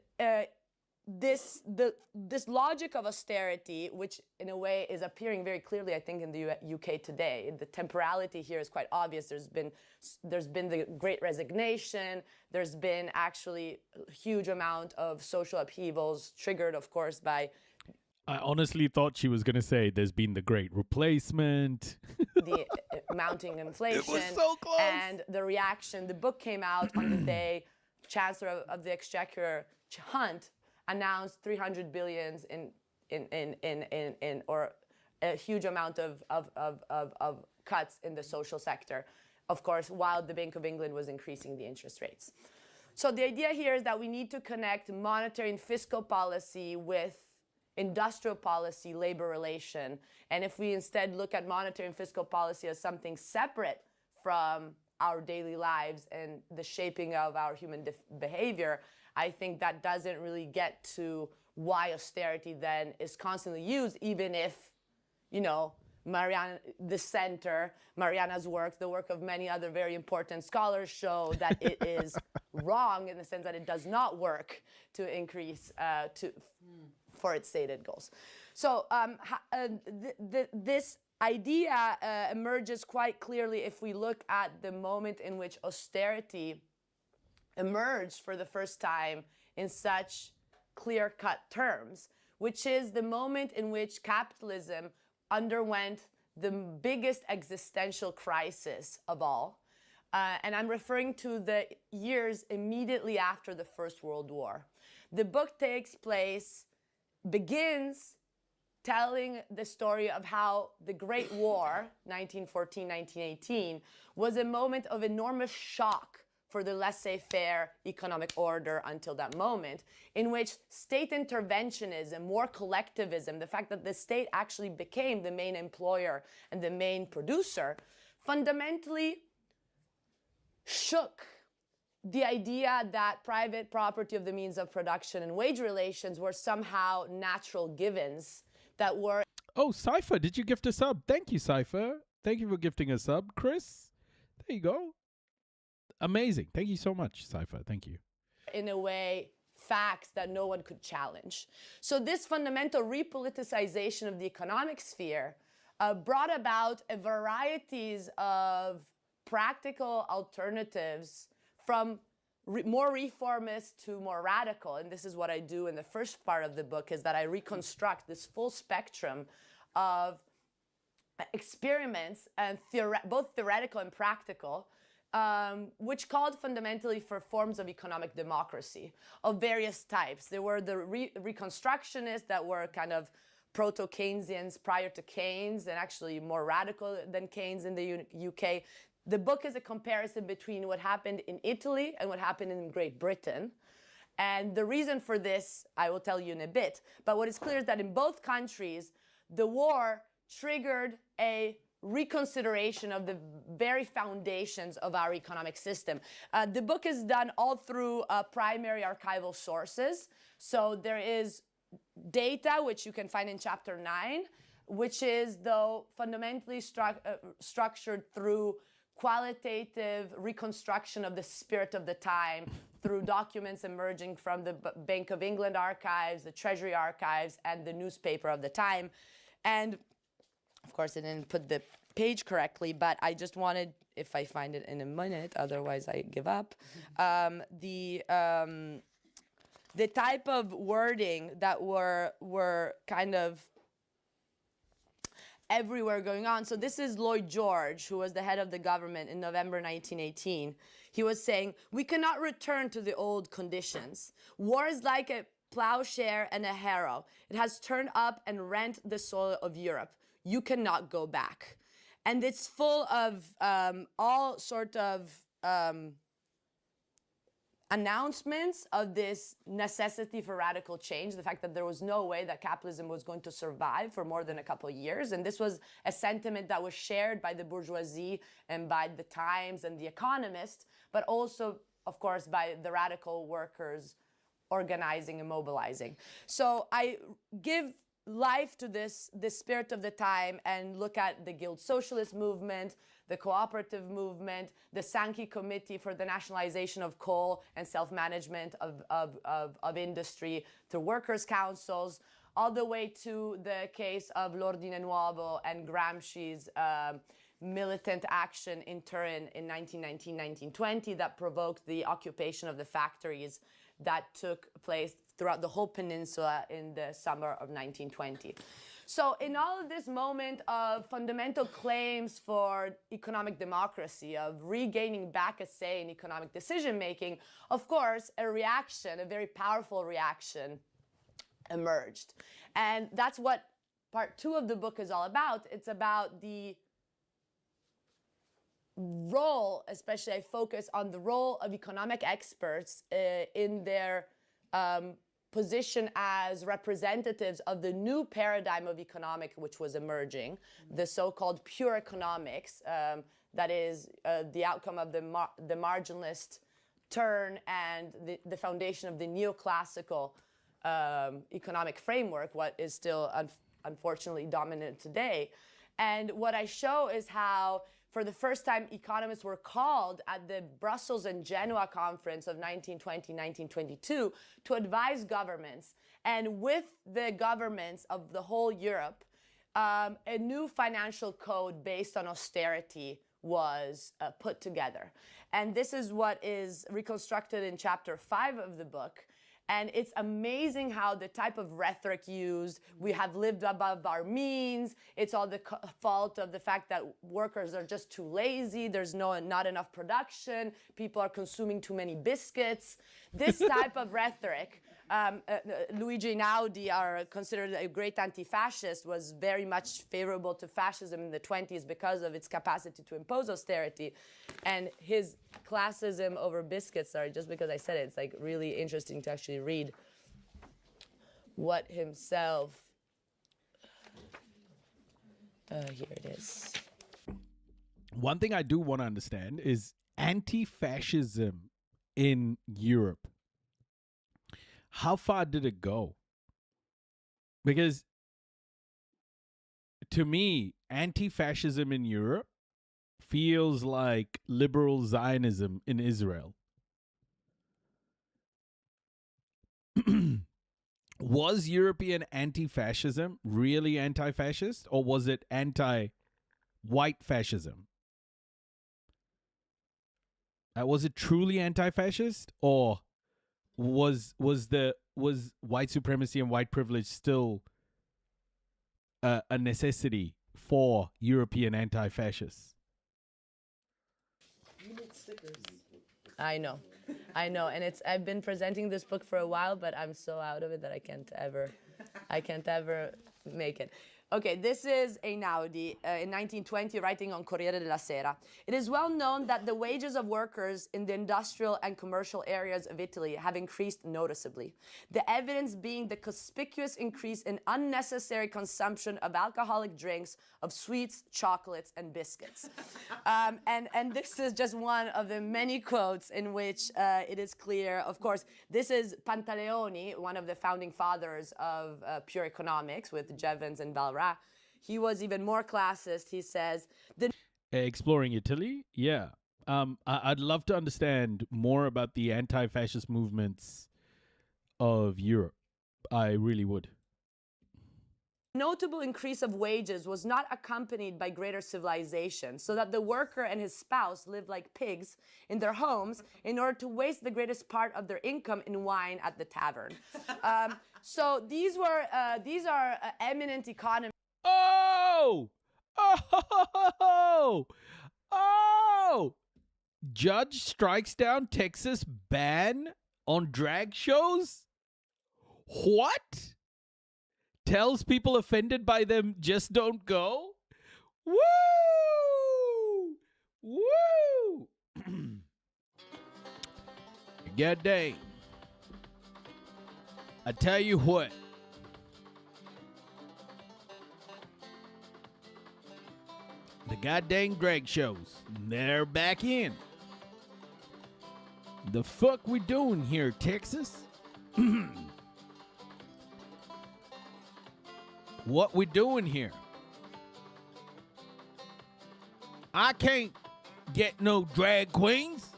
this logic of austerity, which in a way is appearing very clearly, I think, in the UK today, the temporality here is quite obvious. There's been the Great Resignation. There's been actually a huge amount of social upheavals, triggered, of course, by... I honestly thought she was going to say there's been the Great Replacement. The mounting inflation. It was so close. And the reaction. The book came out on the day Chancellor of the Exchequer, Hunt, announced 300 billions or a huge amount of cuts in the social sector, of course, while the Bank of England was increasing the interest rates. So the idea here is that we need to connect monetary and fiscal policy with industrial policy, labor relation. And if we instead look at monetary and fiscal policy as something separate from our daily lives and the shaping of our human behavior, I think that doesn't really get to why austerity then is constantly used, even if, you know, the center, Mariana's work, the work of many other very important scholars show that it is wrong in the sense that it does not work to increase for its stated goals. So this idea emerges quite clearly if we look at the moment in which austerity emerged for the first time in such clear-cut terms, which is the moment in which capitalism underwent the biggest existential crisis of all. And I'm referring to the years immediately after the First World War. The book begins telling the story of how the Great War, 1914-1918, was a moment of enormous shock for the laissez-faire economic order until that moment, in which state interventionism, more collectivism, the fact that the state actually became the main employer and the main producer, fundamentally shook the idea that private property of the means of production and wage relations were somehow natural givens that were... Oh, Cypher, did you gift a sub? Thank you, Cypher. Thank you for gifting a sub. Chris, there you go. Amazing. Thank you so much, Cypher. Thank you. In a way, facts that no one could challenge. So this fundamental repoliticization of the economic sphere brought about a varieties of practical alternatives from more reformist to more radical. And this is what I do in the first part of the book, is that I reconstruct this full spectrum of experiments, and both theoretical and practical, which called fundamentally for forms of economic democracy of various types. There were the reconstructionists that were kind of proto-Keynesians prior to Keynes, and actually more radical than Keynes in the UK. The book is a comparison between what happened in Italy and what happened in Great Britain. And the reason for this, I will tell you in a bit. But what is clear is that in both countries, the war triggered a reconsideration of the very foundations of our economic system. The book is done all through primary archival sources. So there is data, which you can find in chapter 9, which is, though, fundamentally structured through qualitative reconstruction of the spirit of the time through documents emerging from the Bank of England archives, the Treasury archives, and the newspaper of the time. And of course, I didn't put the page correctly, but I just wanted, if I find it in a minute, otherwise I give up, the type of wording that were kind of everywhere going on. So this is Lloyd George, who was the head of the government in November 1918. He was saying, "We cannot return to the old conditions. War is like a plowshare and a harrow. It has turned up and rent the soil of Europe. You cannot go back." And it's full of all sort of announcements of this necessity for radical change, the fact that there was no way that capitalism was going to survive for more than a couple of years. And this was a sentiment that was shared by the bourgeoisie and by the Times and the Economist, but also, of course, by the radical workers organizing and mobilizing. So I give life to this spirit of the time and look at the Guild Socialist movement, the cooperative movement, the Sankey Committee for the Nationalization of Coal and Self-Management of Industry through workers' councils, all the way to the case of L'Ordine Nuovo and Gramsci's militant action in Turin in 1919-1920 that provoked the occupation of the factories that took place throughout the whole peninsula in the summer of 1920. So in all of this moment of fundamental claims for economic democracy, of regaining back a say in economic decision-making, of course, a reaction, a very powerful reaction, emerged. And that's what part 2 of the book is all about. It's about the role, especially I focus on the role of economic experts in their position as representatives of the new paradigm of economic which was emerging, the so-called pure economics, that is the outcome of the marginalist turn and the foundation of the neoclassical economic framework, what is still unfortunately dominant today. And what I show is how, for the first time, economists were called at the Brussels and Genoa conference of 1920-1922 to advise governments. And with the governments of the whole Europe, a new financial code based on austerity was put together. And this is what is reconstructed in chapter 5 of the book. And it's amazing how the type of rhetoric used, we have lived above our means, it's all the fault of the fact that workers are just too lazy, there's not enough production, people are consuming too many biscuits. This type of rhetoric Luigi Einaudi, considered a great anti-fascist, was very much favorable to fascism in the 20s because of its capacity to impose austerity. And his classism over biscuits, sorry, just because I said it, it's like really interesting to actually read what himself, here it is. One thing I do want to understand is anti-fascism in Europe. How far did it go? Because to me, anti-fascism in Europe feels like liberal Zionism in Israel. Was European anti-fascism really anti-fascist, or was it anti-white fascism? Was it truly anti-fascist, or was white supremacy and white privilege still a necessity for European anti-fascists? You need stickers. I know, and I've been presenting this book for a while, but I'm so out of it that I can't ever make it. Okay, this is Einaudi in 1920 writing on Corriere della Sera. It is well known that the wages of workers in the industrial and commercial areas of Italy have increased noticeably. The evidence being the conspicuous increase in unnecessary consumption of alcoholic drinks, of sweets, chocolates, and biscuits. And this is just one of the many quotes in which it is clear. Of course, this is Pantaleoni, one of the founding fathers of pure economics with Jevons and Balrach. He was even more classist. He says, exploring Italy? Yeah. I'd love to understand more about the anti-fascist movements of Europe. I really would. Notable increase of wages was not accompanied by greater civilization, so that the worker and his spouse lived like pigs in their homes in order to waste the greatest part of their income in wine at the tavern. So these are eminent economists. Oh! Judge strikes down Texas ban on drag shows? What? Tells people offended by them just don't go? Woo! Woo! God dang. I tell you what. The goddamn drag shows, they're back in. The fuck we doing here, Texas? What we doing here? I can't get no drag queens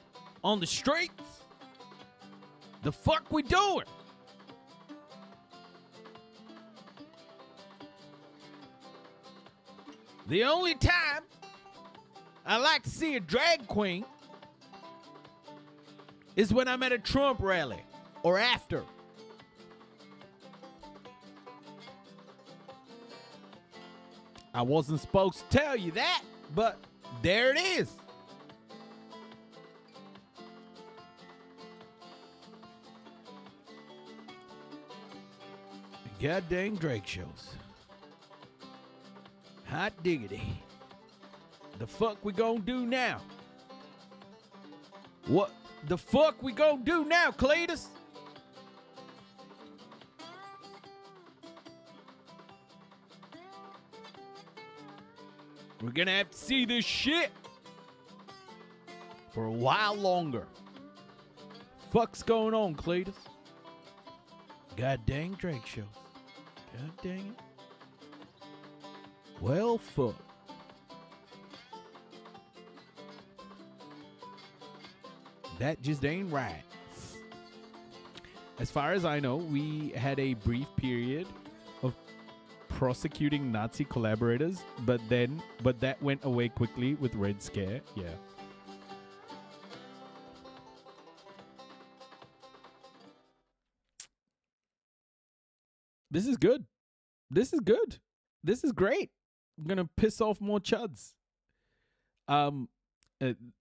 on the streets. The fuck we doing? The only time I like to see a drag queen is when I'm at a Trump rally or after. I wasn't supposed to tell you that, but there it is. Goddamn drag shows. Hot diggity. The fuck we gonna do now? What the fuck we gonna do now, Cletus? We're gonna have to see this shit for a while longer. Fuck's going on, Cletus? God dang drag shows. God dang it. Well, fuck. That just ain't right. As far as I know, we had a brief period of prosecuting Nazi collaborators, but that went away quickly with Red Scare. Yeah. This is good. This is good. This is great. I'm gonna piss off more chuds. A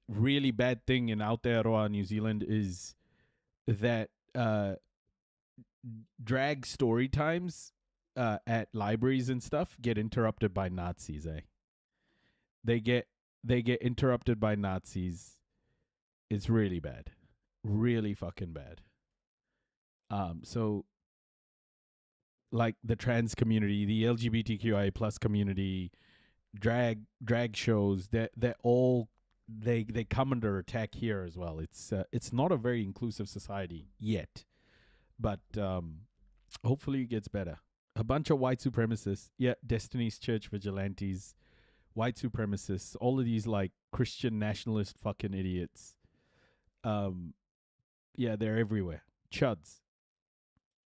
really bad thing in Aotearoa, New Zealand, is that drag story times at libraries and stuff get interrupted by Nazis, eh? They get interrupted by Nazis. It's really bad. Really fucking bad. So like the trans community, the LGBTQIA plus community, drag shows, they're all they come under attack here as well. It's not a very inclusive society yet, but hopefully it gets better. A bunch of white supremacists, Destiny's Church vigilantes, white supremacists, all of these like Christian nationalist fucking idiots. They're everywhere. Chuds.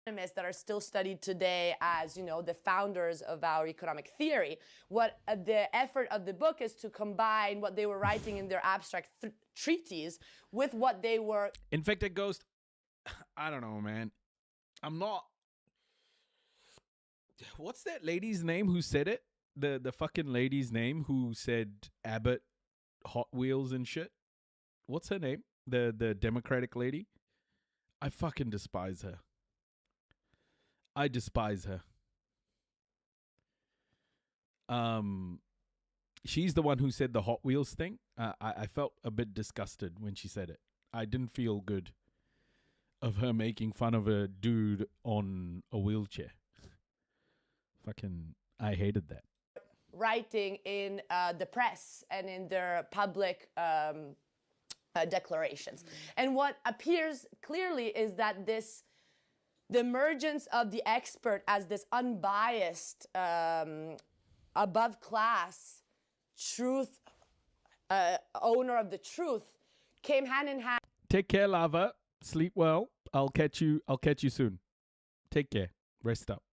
Economists that are still studied today as, you know, the founders of our economic theory. What the effort of the book is to combine what they were writing in their abstract treatise with what they were. Infected Ghost, I don't know, man. I'm not. What's that lady's name who said it? The fucking lady's name who said Abbott, Hot Wheels and shit. What's her name? The Democratic lady. I fucking despise her. I despise her. She's the one who said the Hot Wheels thing. I felt a bit disgusted when she said it. I didn't feel good of her making fun of a dude on a wheelchair. Fucking, I hated that. Writing in the press and in their public declarations. And what appears clearly is that the emergence of the expert as this unbiased, above class truth, owner of the truth came hand in hand. Take care, Lava. Sleep well. I'll catch you soon. Take care. Rest up.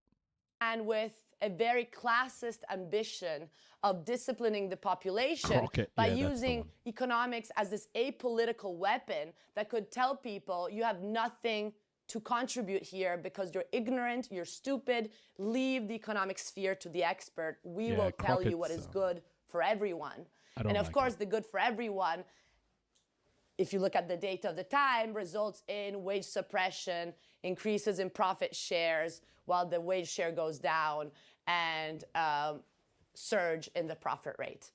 And with a very classist ambition of disciplining the population by using economics as this apolitical weapon that could tell people you have nothing to contribute here because you're ignorant, you're stupid, leave the economic sphere to the expert. We will tell you what is good for everyone. And of course, the good for everyone, if you look at the data of the time, results in wage suppression, increases in profit shares while the wage share goes down, and surge in the profit rate.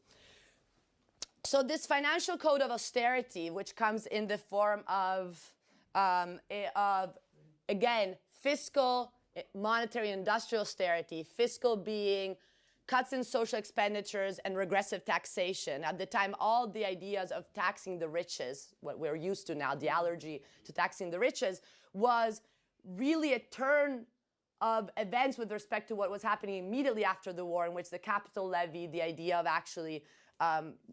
So this financial code of austerity, which comes in the form of again, fiscal, monetary, industrial austerity, fiscal being cuts in social expenditures and regressive taxation. At the time, all the ideas of taxing the riches, what we're used to now, the allergy to taxing the riches, was really a turn of events with respect to what was happening immediately after the war, in which the capital levy, the idea of actually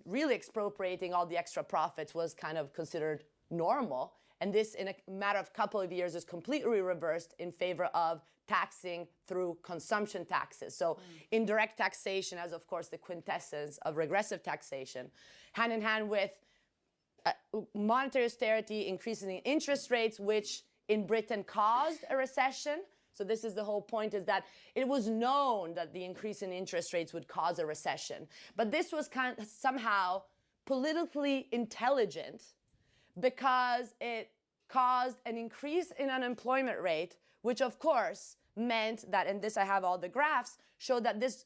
really expropriating all the extra profits, was kind of considered normal. And this, in a matter of a couple of years, is completely reversed in favor of taxing through consumption taxes. So indirect taxation as, of course, the quintessence of regressive taxation, hand in hand with monetary austerity, increasing interest rates, which in Britain caused a recession. So this is the whole point, is that it was known that the increase in interest rates would cause a recession. But this was kind of somehow politically intelligent, because it caused an increase in unemployment rate, which of course meant that, and this I have all the graphs, showed that this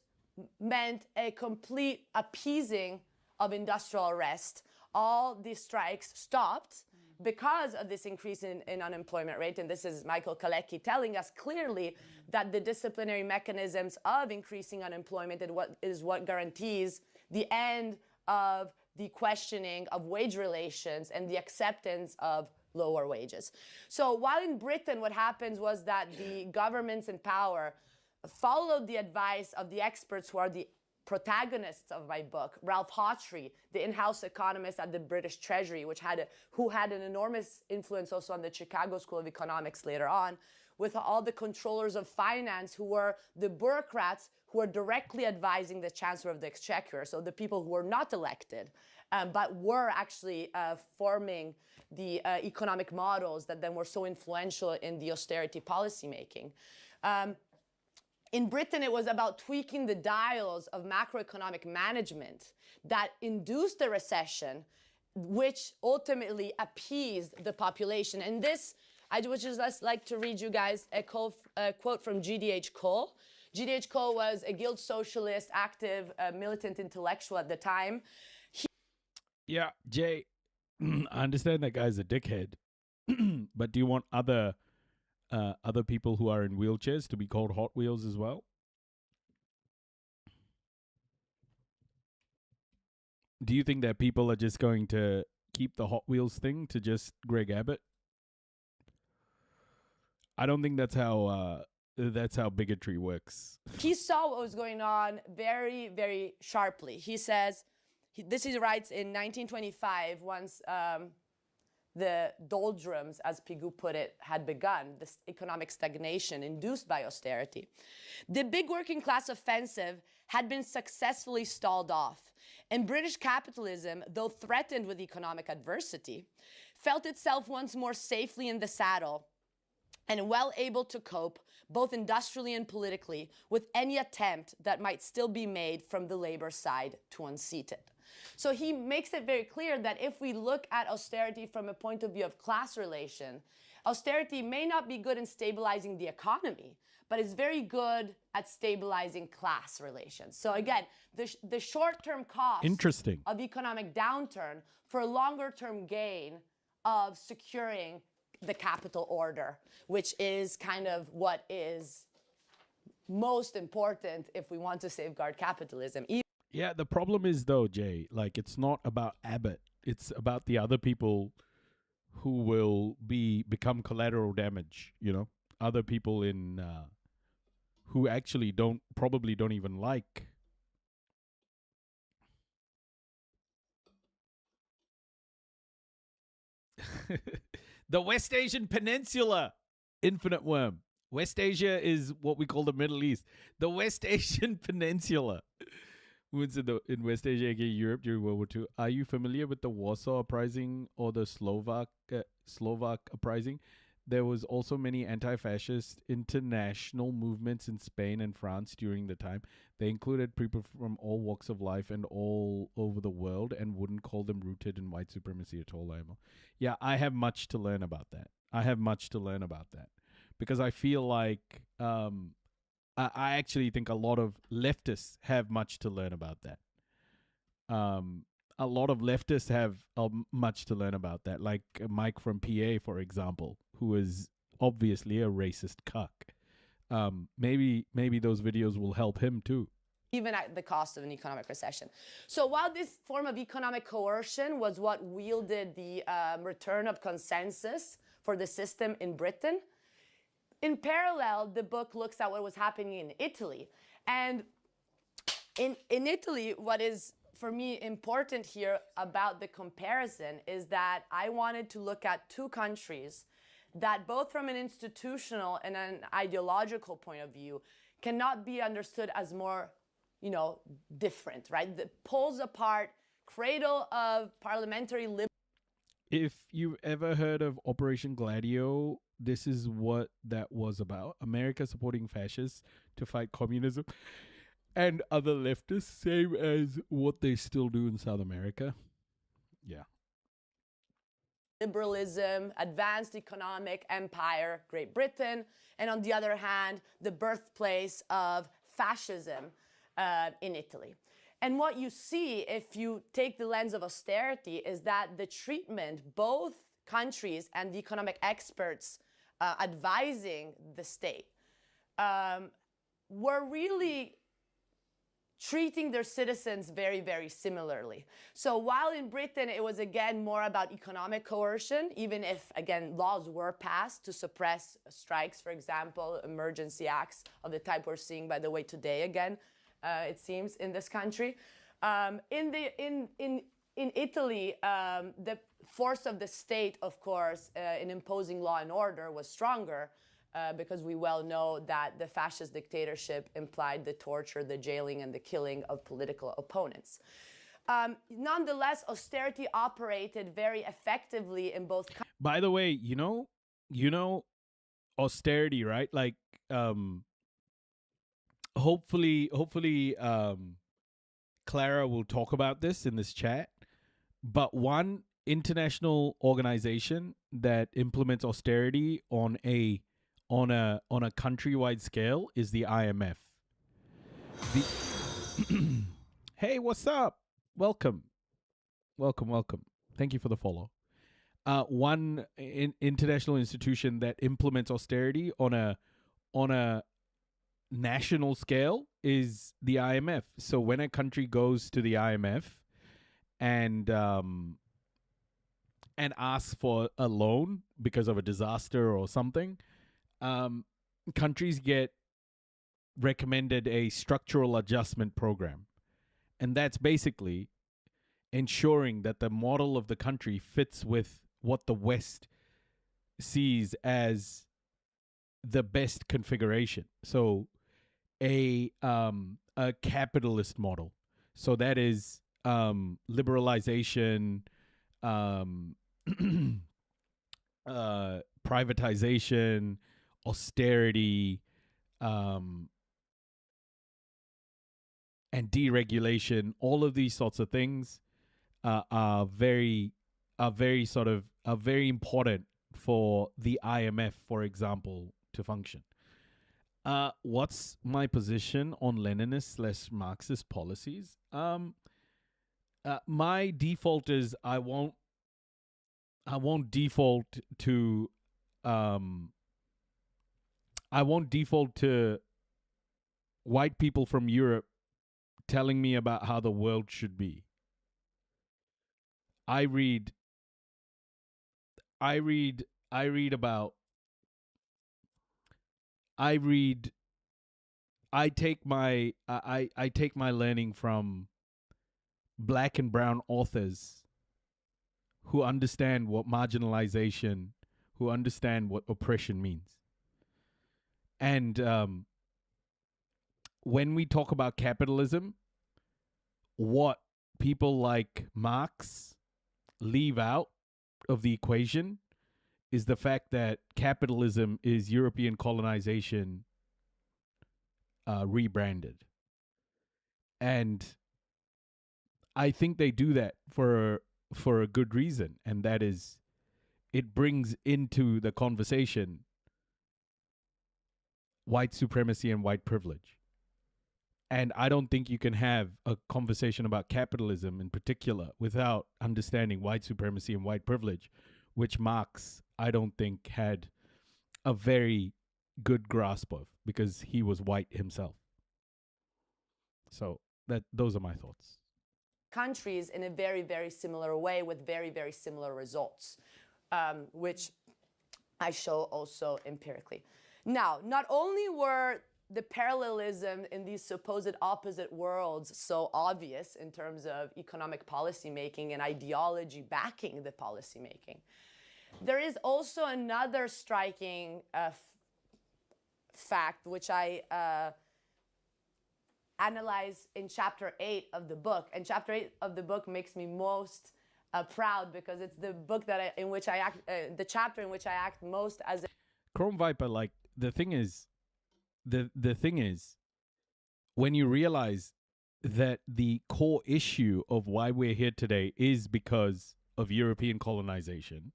meant a complete appeasing of industrial arrest. All the strikes stopped because of this increase in unemployment rate. And this is Michael Kalecki telling us clearly that the disciplinary mechanisms of increasing unemployment is what guarantees the end of the questioning of wage relations and the acceptance of lower wages. So while in Britain, what happens was that the governments in power followed the advice of the experts who are the protagonists of my book, Ralph Hawtrey, the in-house economist at the British Treasury, who had an enormous influence also on the Chicago School of Economics later on, with all the controllers of finance who were the bureaucrats who were directly advising the Chancellor of the Exchequer, so the people who were not elected, but were actually forming the economic models that then were so influential in the austerity policymaking. In Britain, it was about tweaking the dials of macroeconomic management that induced a recession, which ultimately appeased the population. And this, I would just like to read you guys a quote from GDH Cole. GDH Cole was a guild socialist, active, militant intellectual at the time. Yeah, Jay, I understand that guy's a dickhead, but do you want other people who are in wheelchairs to be called Hot Wheels as well? Do you think that people are just going to keep the Hot Wheels thing to just Greg Abbott? I don't think that's how bigotry works. He saw what was going on very, very sharply. He says, he writes in 1925, once the doldrums, as Pigou put it, had begun, this economic stagnation induced by austerity. The big working class offensive had been successfully stalled off, and British capitalism, though threatened with economic adversity, felt itself once more safely in the saddle and well able to cope, both industrially and politically, with any attempt that might still be made from the labor side to unseat it. So he makes it very clear that if we look at austerity from a point of view of class relation, austerity may not be good in stabilizing the economy, but it's very good at stabilizing class relations. So again, the short-term cost of economic downturn for a longer-term gain of securing the capital order, which is kind of what is most important if we want to safeguard capitalism. Yeah, the problem is though, Jay, like it's not about Abbott. It's about the other people who will become collateral damage, you know? Other people in who actually probably don't even like the West Asian Peninsula. Infinite Worm. West Asia is what we call the Middle East. The West Asian Peninsula. Was in West Asia, aka Europe during World War II. Are you familiar with the Warsaw Uprising or the Slovak Uprising? There was also many anti-fascist international movements in Spain and France during the time. They included people from all walks of life and all over the world, and wouldn't call them rooted in white supremacy at all anymore. Yeah, I have much to learn about that. Because I feel like I actually think a lot of leftists have much to learn about that. A lot of leftists have much to learn about that. Like Mike from PA, for example, who is obviously a racist cuck. Maybe those videos will help him too. Even at the cost of an economic recession. So while this form of economic coercion was what wielded the return of consensus for the system in Britain, in parallel, the book looks at what was happening in Italy. And in Italy, what is, for me, important here about the comparison is that I wanted to look at two countries that both from an institutional and an ideological point of view cannot be understood as more, different, right? The poles apart, cradle of parliamentary liberty. If you've ever heard of Operation Gladio, this is what that was about. America supporting fascists to fight communism and other leftists, same as what they still do in South America. Yeah. Liberalism, advanced economic empire, Great Britain, and on the other hand, the birthplace of fascism in Italy. And what you see if you take the lens of austerity is that the treatment, both countries and the economic experts advising the state, were really treating their citizens very, very similarly. So while in Britain it was again more about economic coercion, even if again laws were passed to suppress strikes, for example, emergency acts of the type we're seeing, by the way, today again, it seems, in this country. In Italy, the force of the state, of course, in imposing law and order was stronger because we well know that the fascist dictatorship implied the torture, the jailing, and the killing of political opponents. Nonetheless, austerity operated very effectively in both countries. By the way, austerity, right? Like, hopefully, Clara will talk about this in this chat. But one international organization that implements austerity on a countrywide scale is the IMF. Hey, what's up? Welcome. Thank you for the follow. One international institution that implements austerity on a national scale is the IMF. So when a country goes to the IMF and asks for a loan because of a disaster or something, countries get recommended a structural adjustment program. And that's basically ensuring that the model of the country fits with what the West sees as the best configuration. So a capitalist model. So that is liberalization, privatization, austerity, and deregulation. All of these sorts of things are very important for the IMF, for example, to function. What's my position on Leninist/Marxist policies? My default is I won't default to white people from Europe telling me about how the world should be. I take my learning from black and brown authors who understand what marginalization, who understand what oppression means. And when we talk about capitalism, what people like Marx leave out of the equation is the fact that capitalism is European colonization rebranded. And I think they do that for a good reason, and that is it brings into the conversation white supremacy and white privilege. And I don't think you can have a conversation about capitalism in particular without understanding white supremacy and white privilege, which Marx, I don't think, had a very good grasp of because he was white himself. So those are my thoughts. Countries in a very, very similar way with very, very similar results, which I show also empirically. Now, not only were the parallelism in these supposed opposite worlds so obvious in terms of economic policy making and ideology backing the policy making, there is also another striking fact which I analyze in chapter 8 of the book. And chapter 8 of the book makes me most proud because it's the book that the chapter in which I act most as a Chrome Viper. Like the thing is, when you realize that the core issue of why we're here today is because of European colonization,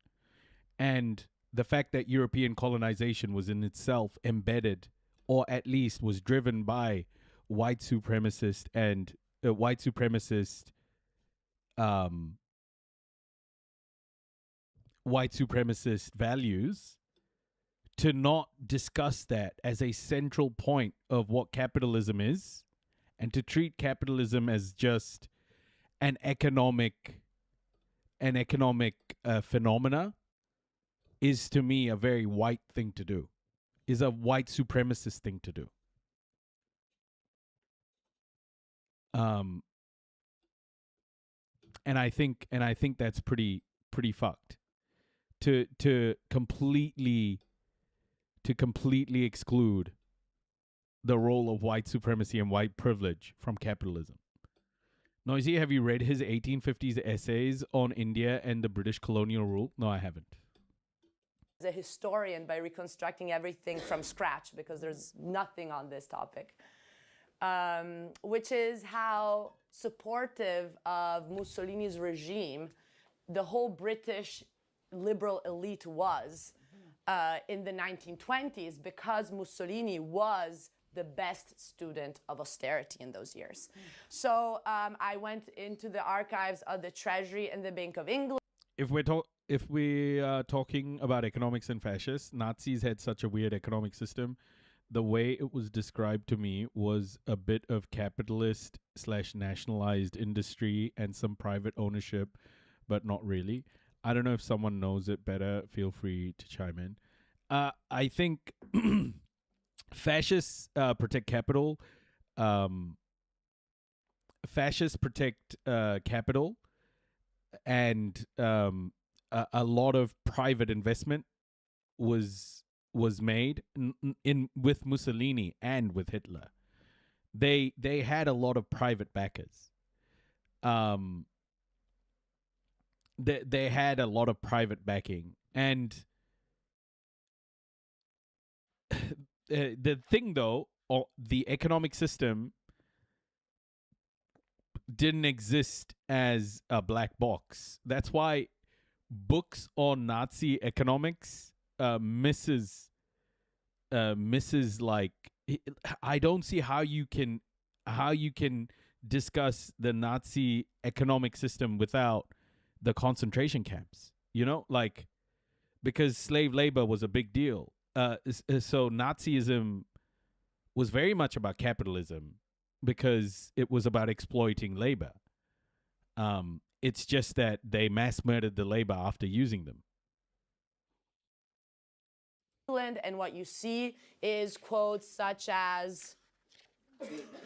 and the fact that European colonization was in itself embedded, or at least was driven by white supremacist values, to not discuss that as a central point of what capitalism is, and to treat capitalism as just an economic phenomena, is to me a very white thing to do, is a white supremacist thing to do. And I think that's pretty fucked to completely exclude the role of white supremacy and white privilege from capitalism. Noisy, have you read his 1850s essays on India and the British colonial rule? No, I haven't. As a historian, by reconstructing everything from scratch, because there's nothing on this topic, which is how supportive of Mussolini's regime the whole British liberal elite was in the 1920s, because Mussolini was the best student of austerity in those years. So I went into the archives of the Treasury and the Bank of England. If we are talking about economics and fascists, Nazis had such a weird economic system. The way it was described to me was a bit of capitalist / nationalized industry and some private ownership, but not really. I don't know if someone knows it better. Feel free to chime in. I think fascists protect capital. Fascists protect capital, and a lot of private investment was made in with Mussolini and with Hitler. They had a lot of private backers. They had a lot of private backing, and the thing though, the economic system didn't exist as a black box. That's why books on Nazi economics misses like, I don't see how you can discuss the Nazi economic system without the concentration camps, you know, like, because slave labor was a big deal. So Nazism was very much about capitalism because it was about exploiting labor. It's just that they mass murdered the labor after using them. And what you see is quotes such as,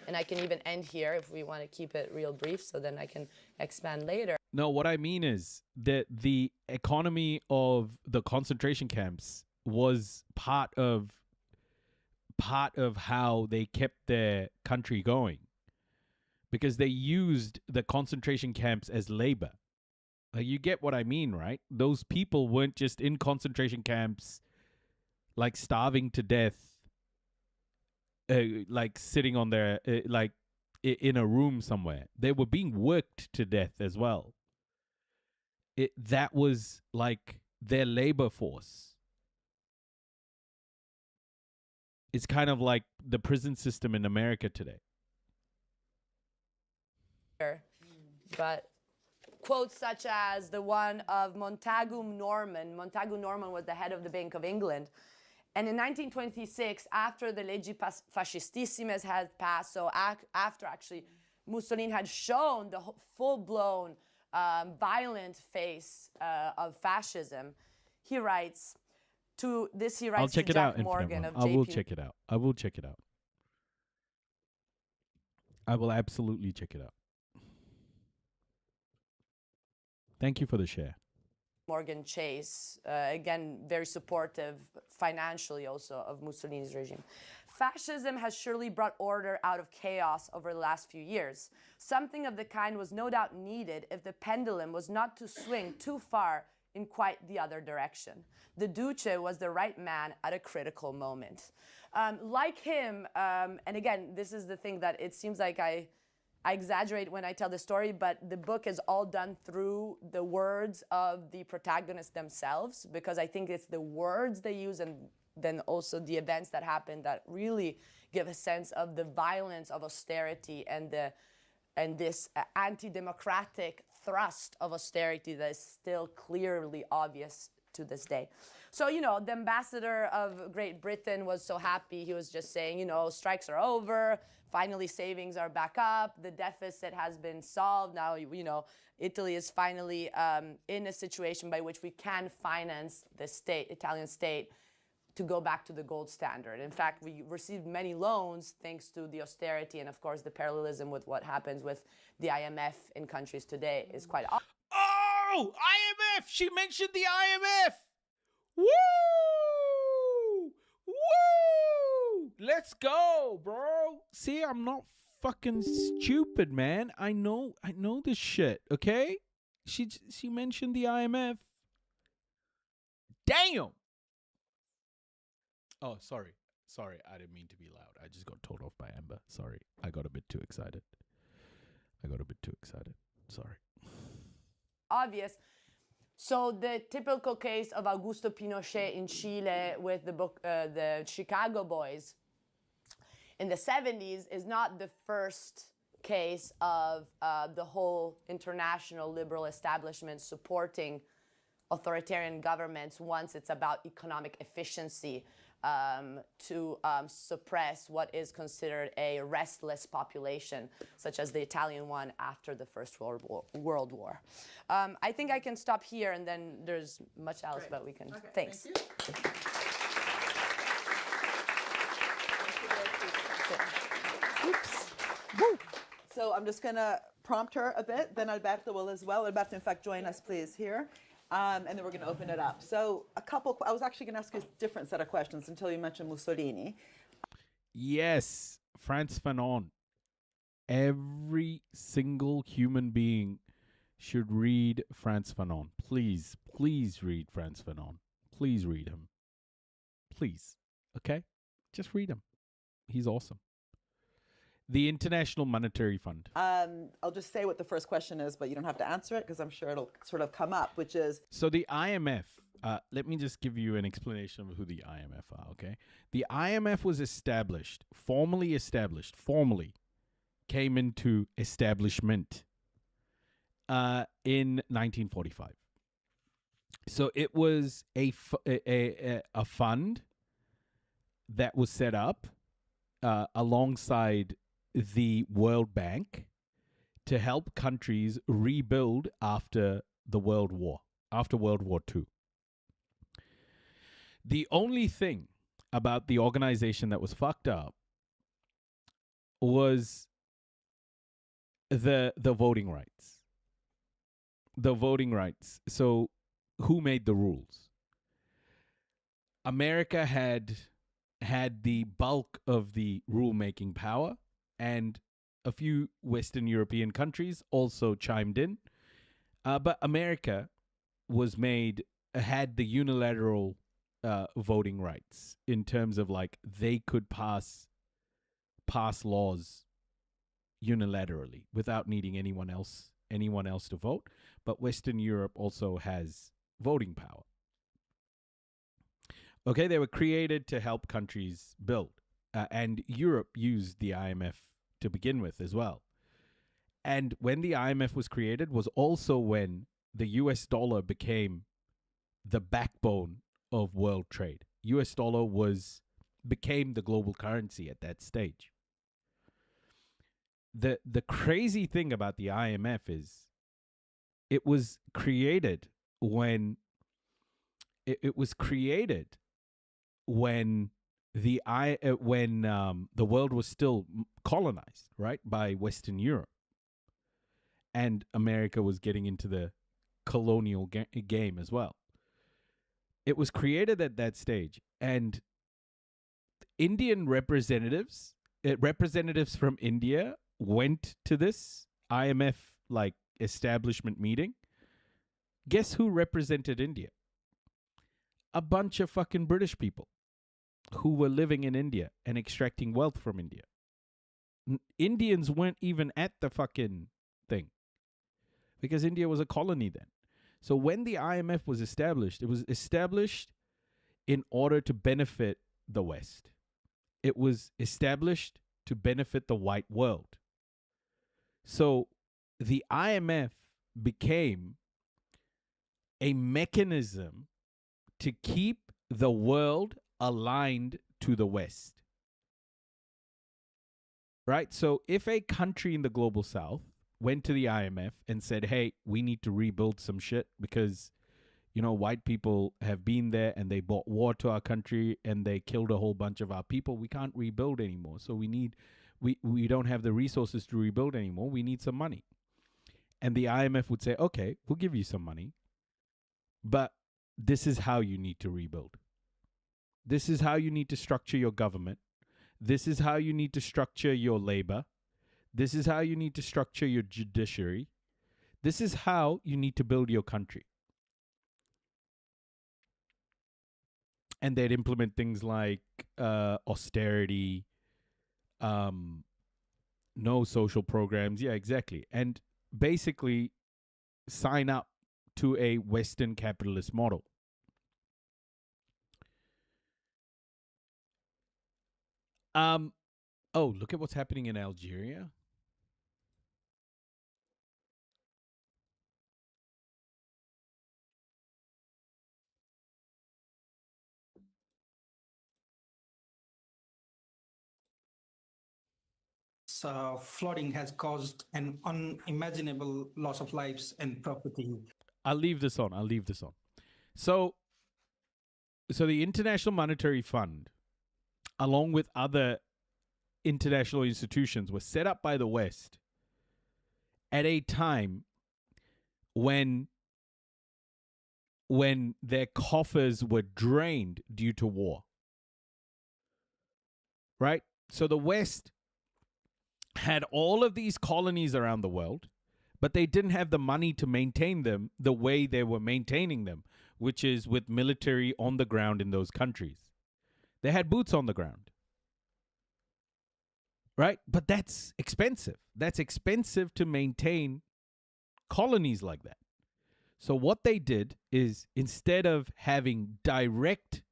and I can even end here if we want to keep it real brief, so then I can expand later. No, what I mean is that the economy of the concentration camps was part of how they kept their country going, because they used the concentration camps as labor. You get what I mean, right? Those people weren't just in concentration camps, like starving to death, like sitting on their, like in a room somewhere. They were being worked to death as well. That was like their labor force. It's kind of like the prison system in America today. But quotes such as the one of Montagu Norman. Montagu Norman was the head of the Bank of England. And in 1926, after the Leggi Fascistissimes had passed, so after actually Mussolini had shown the full-blown violent face of fascism, he writes to this. He writes I'll check to it Jack out. Morgan of I will JP. check it out. I will check it out. I will absolutely check it out. Thank you for the share. Morgan Chase, again, very supportive financially also of Mussolini's regime. Fascism has surely brought order out of chaos over the last few years. Something of the kind was no doubt needed if the pendulum was not to swing too far in quite the other direction. The Duce was the right man at a critical moment. Like him, and again, this is the thing that it seems like I exaggerate when I tell the story, but the book is all done through the words of the protagonists themselves, because I think it's the words they use and then also the events that happen that really give a sense of the violence of austerity and this anti-democratic thrust of austerity that is still clearly obvious to this day. So, you know, the ambassador of Great Britain was so happy. He was just saying, you know, strikes are over. Finally, savings are back up. The deficit has been solved. Now, you know, Italy is finally in a situation by which we can finance the Italian state, to go back to the gold standard. In fact, we received many loans thanks to the austerity, and of course the parallelism with what happens with the IMF in countries today is quite obvious. Oh, IMF! She mentioned the IMF! Woo! Woo! Let's go, bro. See, I'm not fucking stupid, man. I know this shit, okay? She mentioned the IMF. Damn! Oh, sorry, I didn't mean to be loud. I just got told off by Amber. Sorry, I got a bit too excited. Sorry. Obvious, So the typical case of Augusto Pinochet in Chile with the Chicago Boys in the 70s is not the first case of the whole international liberal establishment supporting authoritarian governments once it's about economic efficiency to suppress what is considered a restless population, such as the Italian one after the First World War. I think I can stop here, and then there's much else, but we can. Okay, thanks. Thank you. Oops. Woo. So I'm just going to prompt her a bit, then Alberto will as well. Alberto, in fact, join us, please, here. And then we're going to open it up. So I was actually going to ask you a different set of questions until you mentioned Mussolini. Yes, Frantz Fanon. Every single human being should read Frantz Fanon. Please, please read Frantz Fanon. Please read him. Please. Okay? Just read him. He's awesome. The International Monetary Fund. I'll just say what the first question is, but you don't have to answer it because I'm sure it'll sort of come up, which is... So the IMF, let me just give you an explanation of who the IMF are, okay? The IMF was formally, came into establishment in 1945. So it was a fund that was set up alongside the World Bank to help countries rebuild after World War II. The only thing about the organization that was fucked up was the voting rights. The voting rights. So who made the rules? America had the bulk of the rule-making power, and a few Western European countries also chimed in. But America had the unilateral voting rights in terms of like they could pass laws unilaterally without needing anyone else to vote. But Western Europe also has voting power. Okay, they were created to help countries build. And Europe used the IMF to begin with as well. And when the IMF was created was also when the US dollar became the backbone of world trade. US dollar became the global currency at that stage. The crazy thing about the IMF is it was created when the world was still colonized, right, by Western Europe, and America was getting into the colonial game as well. It was created at that stage, and Indian representatives from India went to this IMF like establishment meeting. Guess who represented India? A bunch of fucking British people who were living in India and extracting wealth from India. Indians weren't even at the fucking thing because India was a colony then. So when the IMF was established, it was established in order to benefit the West. It was established to benefit the white world. So the IMF became a mechanism to keep the world aligned to the West. Right? So if a country in the global south went to the IMF and said, hey, we need to rebuild some shit because, white people have been there and they brought war to our country and they killed a whole bunch of our people. We can't rebuild anymore. So we don't have the resources to rebuild anymore. We need some money. And the IMF would say, okay, we'll give you some money, but this is how you need to rebuild. This is how you need to structure your government. This is how you need to structure your labor. This is how you need to structure your judiciary. This is how you need to build your country. And they'd implement things like austerity, no social programs. Yeah, exactly. And basically sign up to a Western capitalist model. Oh, look at what's happening in Algeria. Flooding has caused an unimaginable loss of lives and property. I'll leave this on. So the International Monetary Fund, along with other international institutions, was set up by the West at a time when their coffers were drained due to war. Right? So the West had all of these colonies around the world, but they didn't have the money to maintain them the way they were maintaining them, which is with military on the ground in those countries. They had boots on the ground. Right? But that's expensive. That's expensive to maintain colonies like that. So what they did is, instead of having direct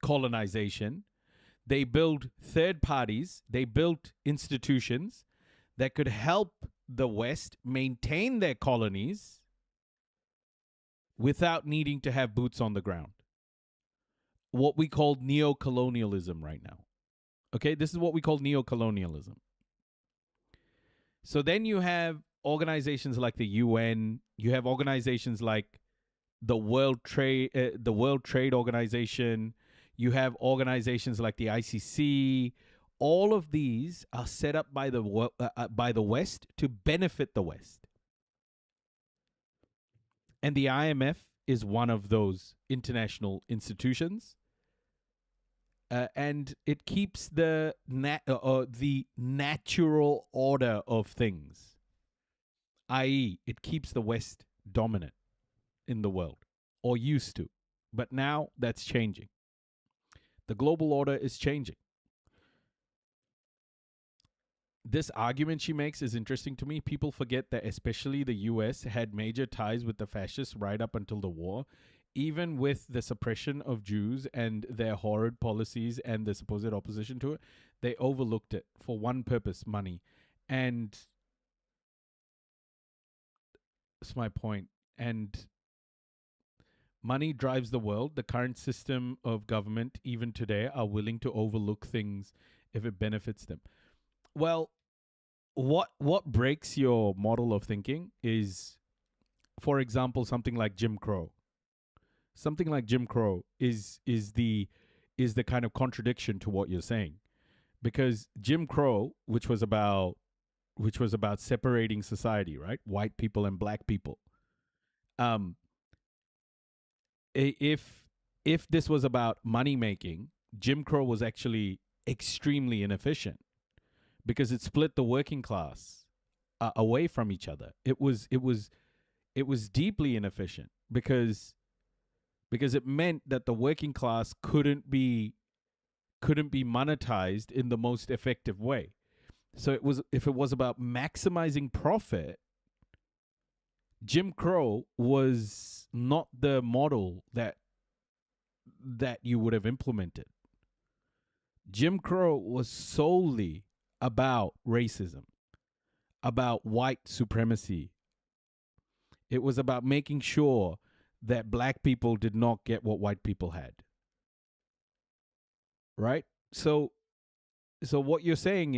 colonization, they built third parties, they built institutions that could help the West maintain their colonies without needing to have boots on the ground. What we call neo-colonialism right now. Okay, this is what we call neo-colonialism. So then you have organizations like the UN, you have organizations like the World Trade Organization, you have organizations like the ICC. All of these are set up by the West to benefit the West. And the IMF is one of those international institutions. And it keeps the natural order of things, i.e., it keeps the West dominant in the world, or used to. But now that's changing. The global order is changing. This argument she makes is interesting to me. People forget that especially the US had major ties with the fascists right up until the war. Even with the suppression of Jews and their horrid policies and the supposed opposition to it, they overlooked it for one purpose: money. And that's my point. And money drives the world. The current system of government, even today, are willing to overlook things if it benefits them. Well, what breaks your model of thinking is, for example, something like Jim Crow. Something like Jim Crow is the kind of contradiction to what you're saying, because Jim Crow, which was about separating society, right? White people and black people. If this was about money making, Jim Crow was actually extremely inefficient because it split the working class away from each other. It was deeply inefficient because it meant that the working class couldn't be monetized in the most effective way. So if it was about maximizing profit, Jim Crow was not the model that you would have implemented. Jim Crow was solely about racism, about white supremacy. It was about making sure that black people did not get what white people had. Right? So what you're saying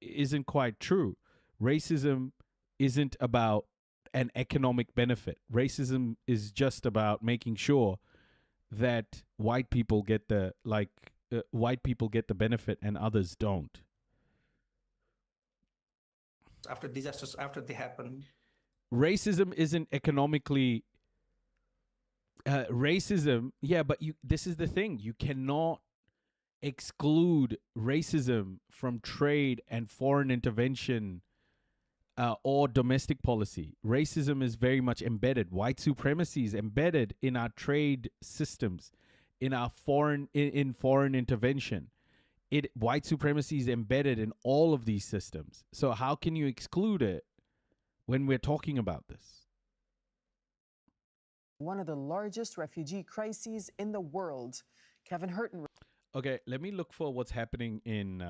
isn't quite true. Racism isn't about an economic benefit. Racism is just about making sure that white people get the benefit and others don't. After disasters, after they happen, racism isn't economically racism. Yeah, but this is the thing. You cannot exclude racism from trade and foreign intervention or domestic policy. Racism is very much embedded. White supremacy is embedded in our trade systems, in our foreign intervention. White supremacy is embedded in all of these systems. So how can you exclude it when we're talking about this? One of the largest refugee crises in the world. Kevin Hurton. Okay, let me look for what's happening in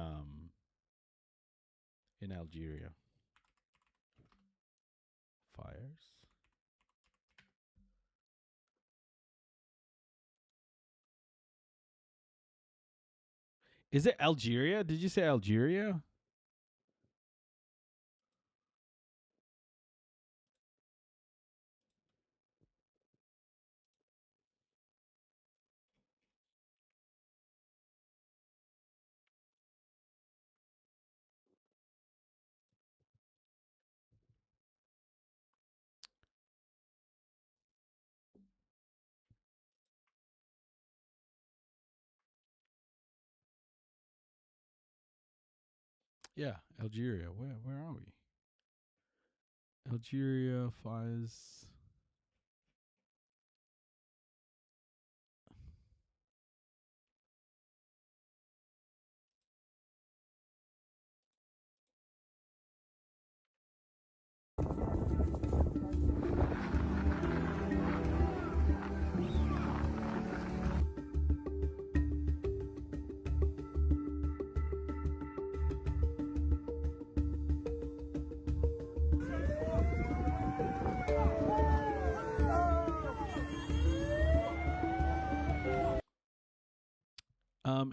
Algeria. Fires. Is it Algeria? Did you say Algeria? Yeah, Algeria. Where are we? Algeria fires.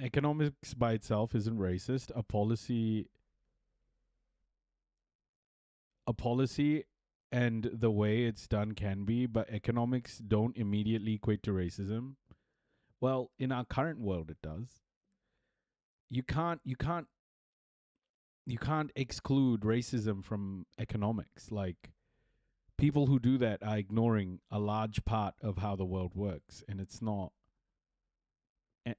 Economics by itself isn't racist. A policy and the way it's done can be, but economics don't immediately equate to racism. Well, in our current world it does. You can't exclude racism from economics. Like, people who do that are ignoring a large part of how the world works, and it's not.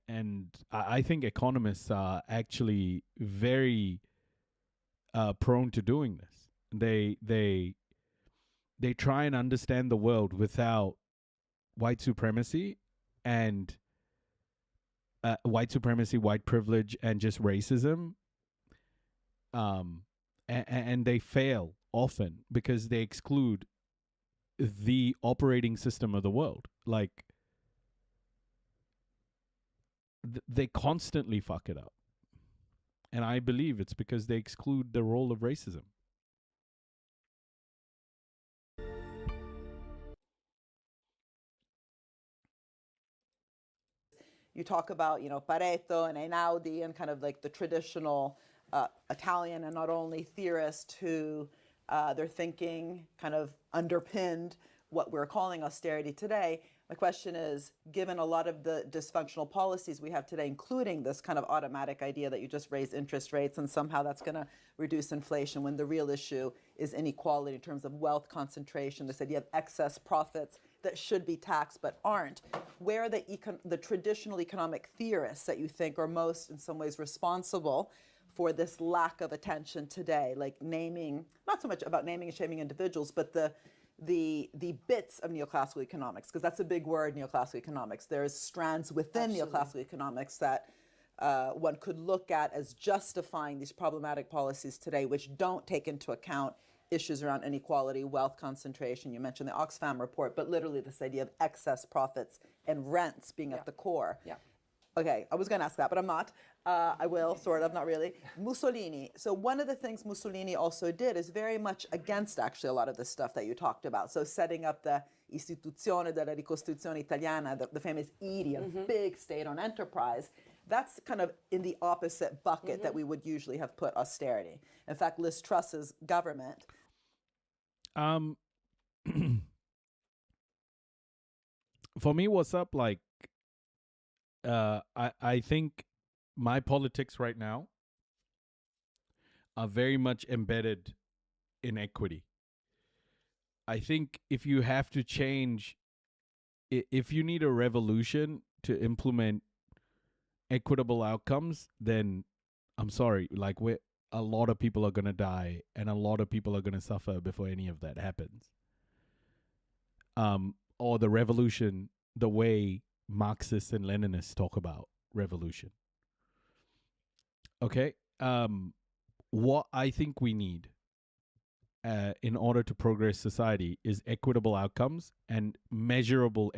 And I think economists are actually very prone to doing this. They try and understand the world without white supremacy and white privilege, and just racism. And they fail often because they exclude the operating system of the world. Like, they constantly fuck it up. And I believe it's because they exclude the role of racism. You talk about, Pareto and Einaudi and kind of like the traditional Italian and not only theorists who their thinking kind of underpinned what we're calling austerity today. My question is, given a lot of the dysfunctional policies we have today, including this kind of automatic idea that you just raise interest rates and somehow that's going to reduce inflation, when the real issue is inequality in terms of wealth concentration, this idea of excess profits that should be taxed but aren't, where are the traditional economic theorists that you think are most in some ways responsible for this lack of attention today, like naming, not so much about naming and shaming individuals, but the bits of neoclassical economics, because that's a big word, neoclassical economics. There's strands within neoclassical economics that one could look at as justifying these problematic policies today, which don't take into account issues around inequality, wealth concentration. You mentioned the Oxfam report, but literally this idea of excess profits and rents being at the core. Yeah. Okay, I was going to ask that, but I'm not. I will, sort of, not really. Mussolini. So one of the things Mussolini also did is very much against actually a lot of the stuff that you talked about. So setting up the Istituzione della Ricostruzione Italiana, the famous IRI, a big state-owned enterprise, that's kind of in the opposite bucket that we would usually have put austerity. In fact, Liz Truss's government. For me, what's up, like, I think my politics right now are very much embedded in equity. I think if you have to change, if you need a revolution to implement equitable outcomes, then I'm sorry, like, a lot of people are going to die and a lot of people are going to suffer before any of that happens. Or the revolution, the way Marxists and Leninists talk about revolution. Okay? What I think we need in order to progress society is equitable outcomes and measurable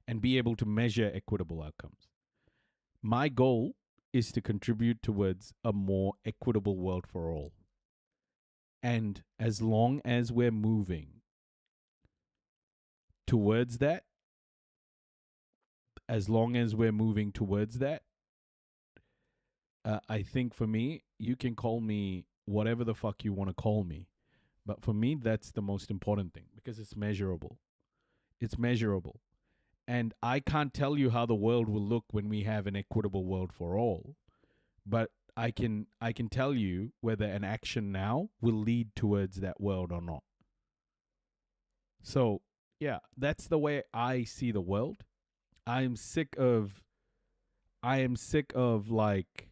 and be able to measure equitable outcomes. My goal is to contribute towards a more equitable world for all. And as long as we're moving towards that, I think for me, you can call me whatever the fuck you want to call me. But for me, that's the most important thing because it's measurable. It's measurable. And I can't tell you how the world will look when we have an equitable world for all. But I can tell you whether an action now will lead towards that world or not. So, yeah, that's the way I see the world. I am sick of like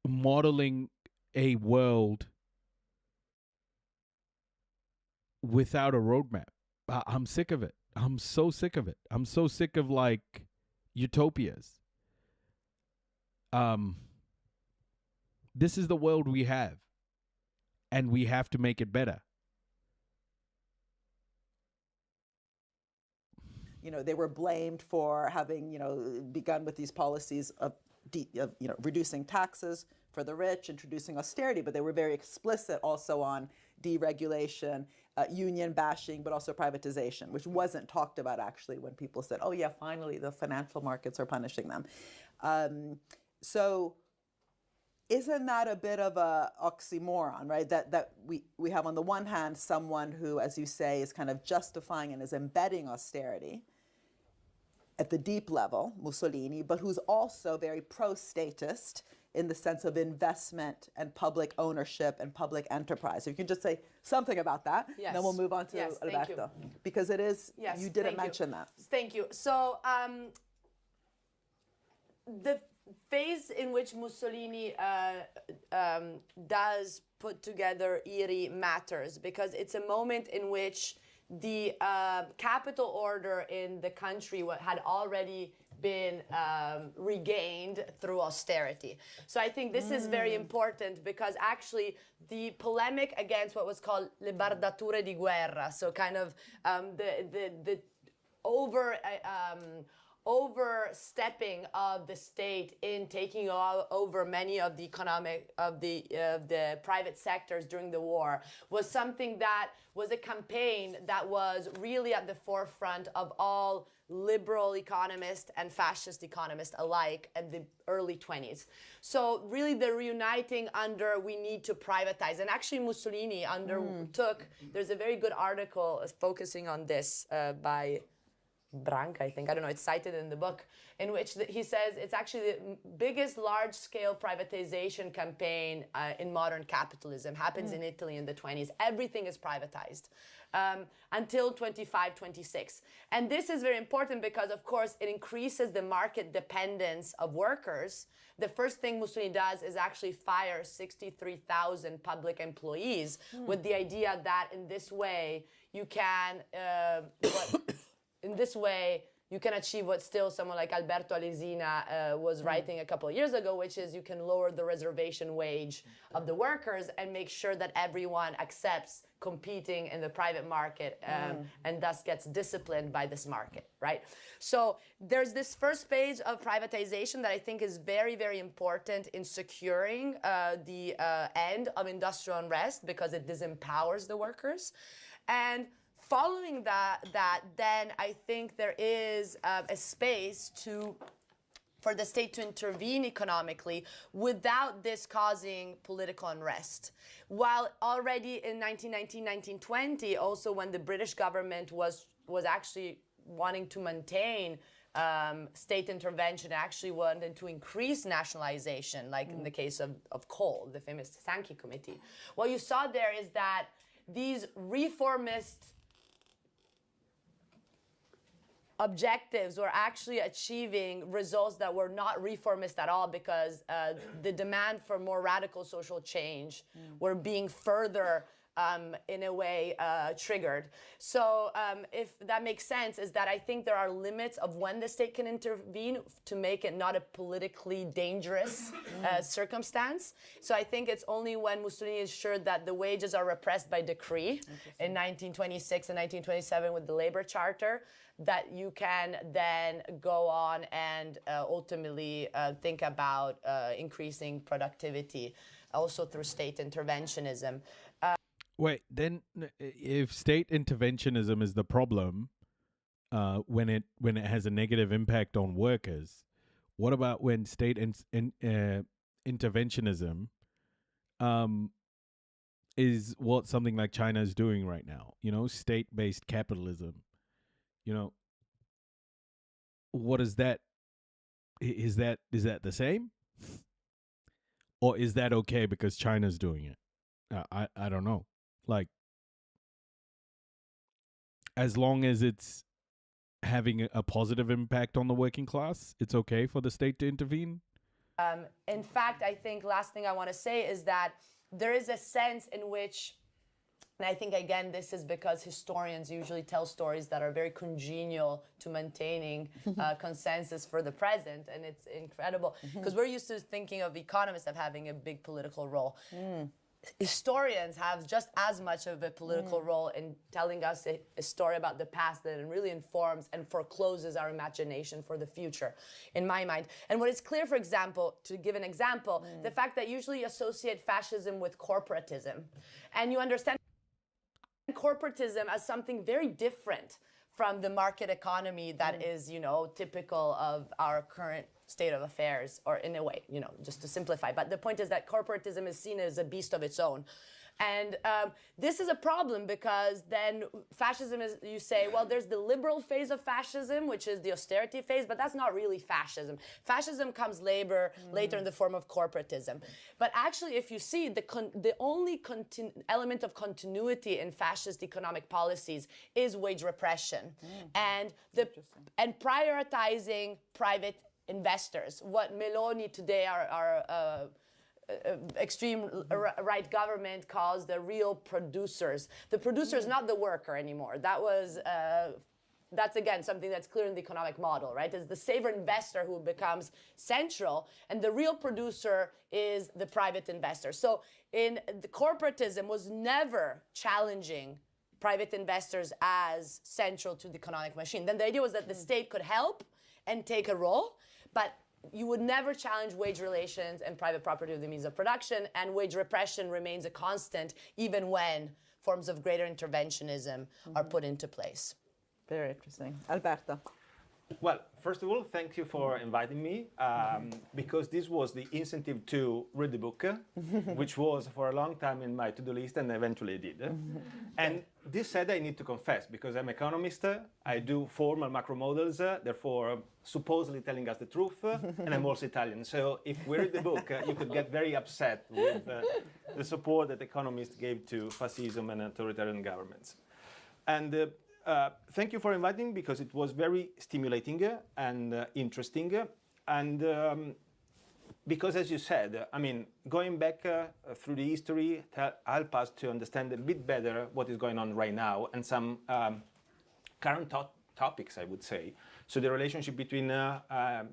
modeling a world without a roadmap. I'm sick of it. I'm so sick of it. I'm so sick of like utopias. This is the world we have, and we have to make it better. They were blamed for having, begun with these policies of, reducing taxes for the rich, introducing austerity, but they were very explicit also on deregulation, union bashing, but also privatization, which wasn't talked about actually when people said, oh yeah, finally the financial markets are punishing them. So isn't that a bit of a oxymoron, right? That we have on the one hand someone who, as you say, is kind of justifying and is embedding austerity at the deep level, Mussolini, but who's also very pro-statist in the sense of investment and public ownership and public enterprise. If you can just say something about that, yes. Then we'll move on to Alberto. Because it is, yes, you didn't mention that. Thank you. So the phase in which Mussolini does put together IRI matters because it's a moment in which the capital order in the country had already been regained through austerity. So I think this is very important because actually the polemic against what was called le bardature di guerra, so kind of the overstepping of the state in taking over many of the the private sectors during the war was something that was a campaign that was really at the forefront of all liberal economists and fascist economists alike at the early 20s. So really the reuniting under we need to privatize. And actually Mussolini undertook, there's a very good article focusing on this by Branca, I think, I don't know, it's cited in the book, in which he says it's actually the biggest large-scale privatization campaign in modern capitalism, happens in Italy in the 20s. Everything is privatized until 25, 26. And this is very important because, of course, it increases the market dependence of workers. The first thing Mussolini does is actually fire 63,000 public employees with the idea that in this way you can... in this way, you can achieve what still someone like Alberto Alesina was writing a couple of years ago, which is you can lower the reservation wage of the workers and make sure that everyone accepts competing in the private market and thus gets disciplined by this market, right? So there's this first phase of privatization that I think is very, very important in securing the end of industrial unrest because it disempowers the workers. And following that, then I think there is a space for the state to intervene economically without this causing political unrest. While already in 1919, 1920, also when the British government was actually wanting to maintain state intervention, actually wanted to increase nationalization, like in the case of coal, the famous Sankey Committee. What you saw there is that these reformist objectives were actually achieving results that were not reformist at all because the demand for more radical social change were being further in a way triggered. So if that makes sense, is that I think there are limits of when the state can intervene to make it not a politically dangerous circumstance. So I think it's only when Mussolini is sure that the wages are repressed by decree in 1926 and 1927 with the labor charter that you can then go on and ultimately think about increasing productivity also through state interventionism. Wait, then if state interventionism is the problem, when it has a negative impact on workers, what about when state interventionism is what something like China is doing right now? You know, state-based capitalism. You know, what is that? Is that the same, or is that okay because China's doing it? I don't know. Like, as long as it's having a positive impact on the working class, it's okay for the state to intervene. In fact, I think last thing I want to say is that there is a sense in which, and I think, again, this is because historians usually tell stories that are very congenial to maintaining consensus for the present, and it's incredible because we're used to thinking of economists as having a big political role. Historians have just as much of a political role in telling us a story about the past that it really informs and forecloses our imagination for the future, in my mind. And what is clear, for example, to give an example, the fact that usually associate fascism with corporatism, and you understand corporatism as something very different from the market economy that is, you know, typical of our current state of affairs, or in a way, you know, just to simplify. But the point is that corporatism is seen as a beast of its own. And this is a problem because then fascism is, you say, well, there's the liberal phase of fascism, which is the austerity phase, but that's not really fascism. Fascism comes later in the form of corporatism. But actually, if you see, the only element of continuity in fascist economic policies is wage repression and prioritizing private investors. What Meloni today are extreme right government calls the real producers. The producer is not the worker anymore. That's again something that's clear in the economic model, right? It's the saver investor who becomes central, and the real producer is the private investor. So in the corporatism was never challenging private investors as central to the economic machine. Then the idea was that the state could help and take a role, but you would never challenge wage relations and private property of the means of production, and wage repression remains a constant even when forms of greater interventionism are put into place. Very interesting. Alberto. Well, first of all, thank you for inviting me, because this was the incentive to read the book, which was for a long time in my to-do list, and eventually I did. And this said, I need to confess, because I'm an economist, I do formal macro models, therefore supposedly telling us the truth, and I'm also Italian. So if we read the book, you could get very upset with the support that economists gave to fascism and authoritarian governments. And thank you for inviting me, because it was very stimulating and interesting. And because, as you said, I mean, going back through the history help us to understand a bit better what is going on right now, and some current topics, I would say. So the relationship between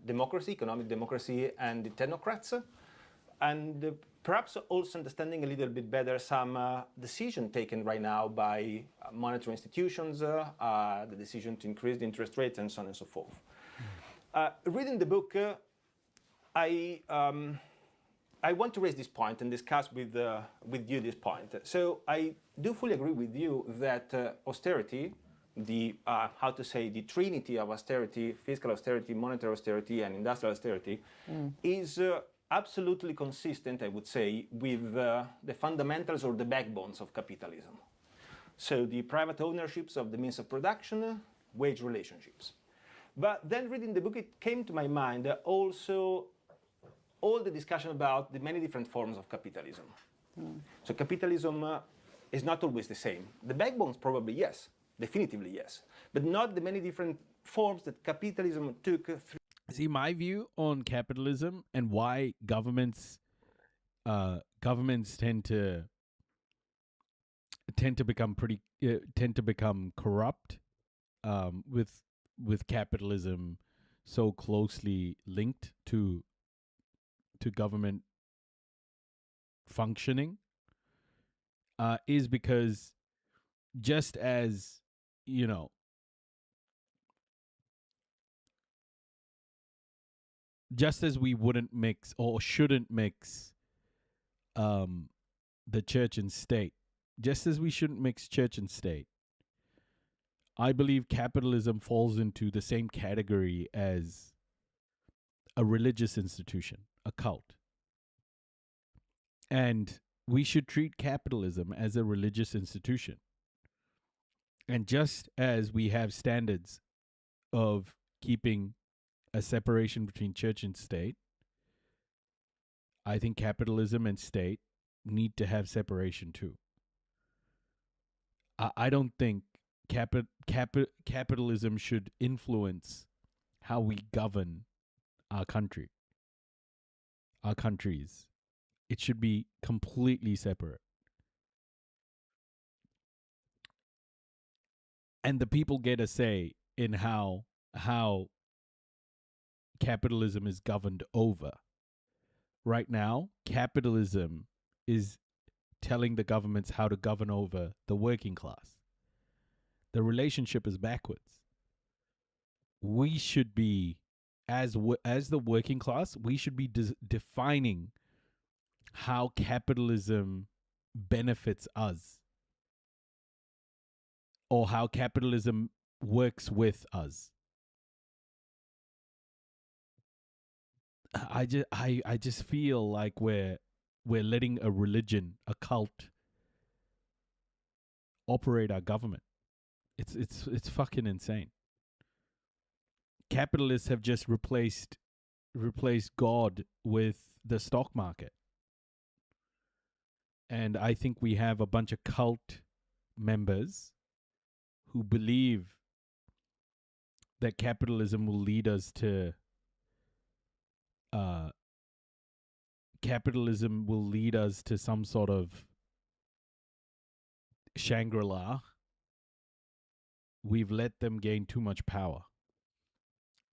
democracy, economic democracy, and the technocrats, and perhaps also understanding a little bit better some decision taken right now by monetary institutions, the decision to increase the interest rates, and so on and so forth. Reading the book, I want to raise this point and discuss with you this point. So I do fully agree with you that austerity, the the trinity of austerity, fiscal austerity, monetary austerity, and industrial austerity, is absolutely consistent, I would say, with the fundamentals or the backbones of capitalism. So the private ownerships of the means of production, wage relationships. But then reading the book, it came to my mind also all the discussion about the many different forms of capitalism. So capitalism is not always the same. The backbones probably yes, definitively yes, but not the many different forms that capitalism took through. See, my view on capitalism and why governments tend to tend to become corrupt, with capitalism so closely linked to government functioning, is because just as, you know, just as we wouldn't mix or shouldn't mix the church and state, just as we shouldn't mix church and state, I believe capitalism falls into the same category as a religious institution, a cult. And we should treat capitalism as a religious institution. And just as we have standards of keeping a separation between church and state, I think capitalism and state need to have separation too. I don't think capitalism should influence how we govern our countries. It should be completely separate. And the people get a say in how capitalism is governed over. Right now, capitalism is telling the governments how to govern over the working class. The relationship is backwards. We should be, as the working class, we should be defining how capitalism benefits us, or how capitalism works with us. I just feel like we're letting a religion, a cult, operate our government. It's fucking insane. Capitalists have just replaced God with the stock market. And I think we have a bunch of cult members who believe that capitalism will lead us to some sort of Shangri-La. We've let them gain too much power.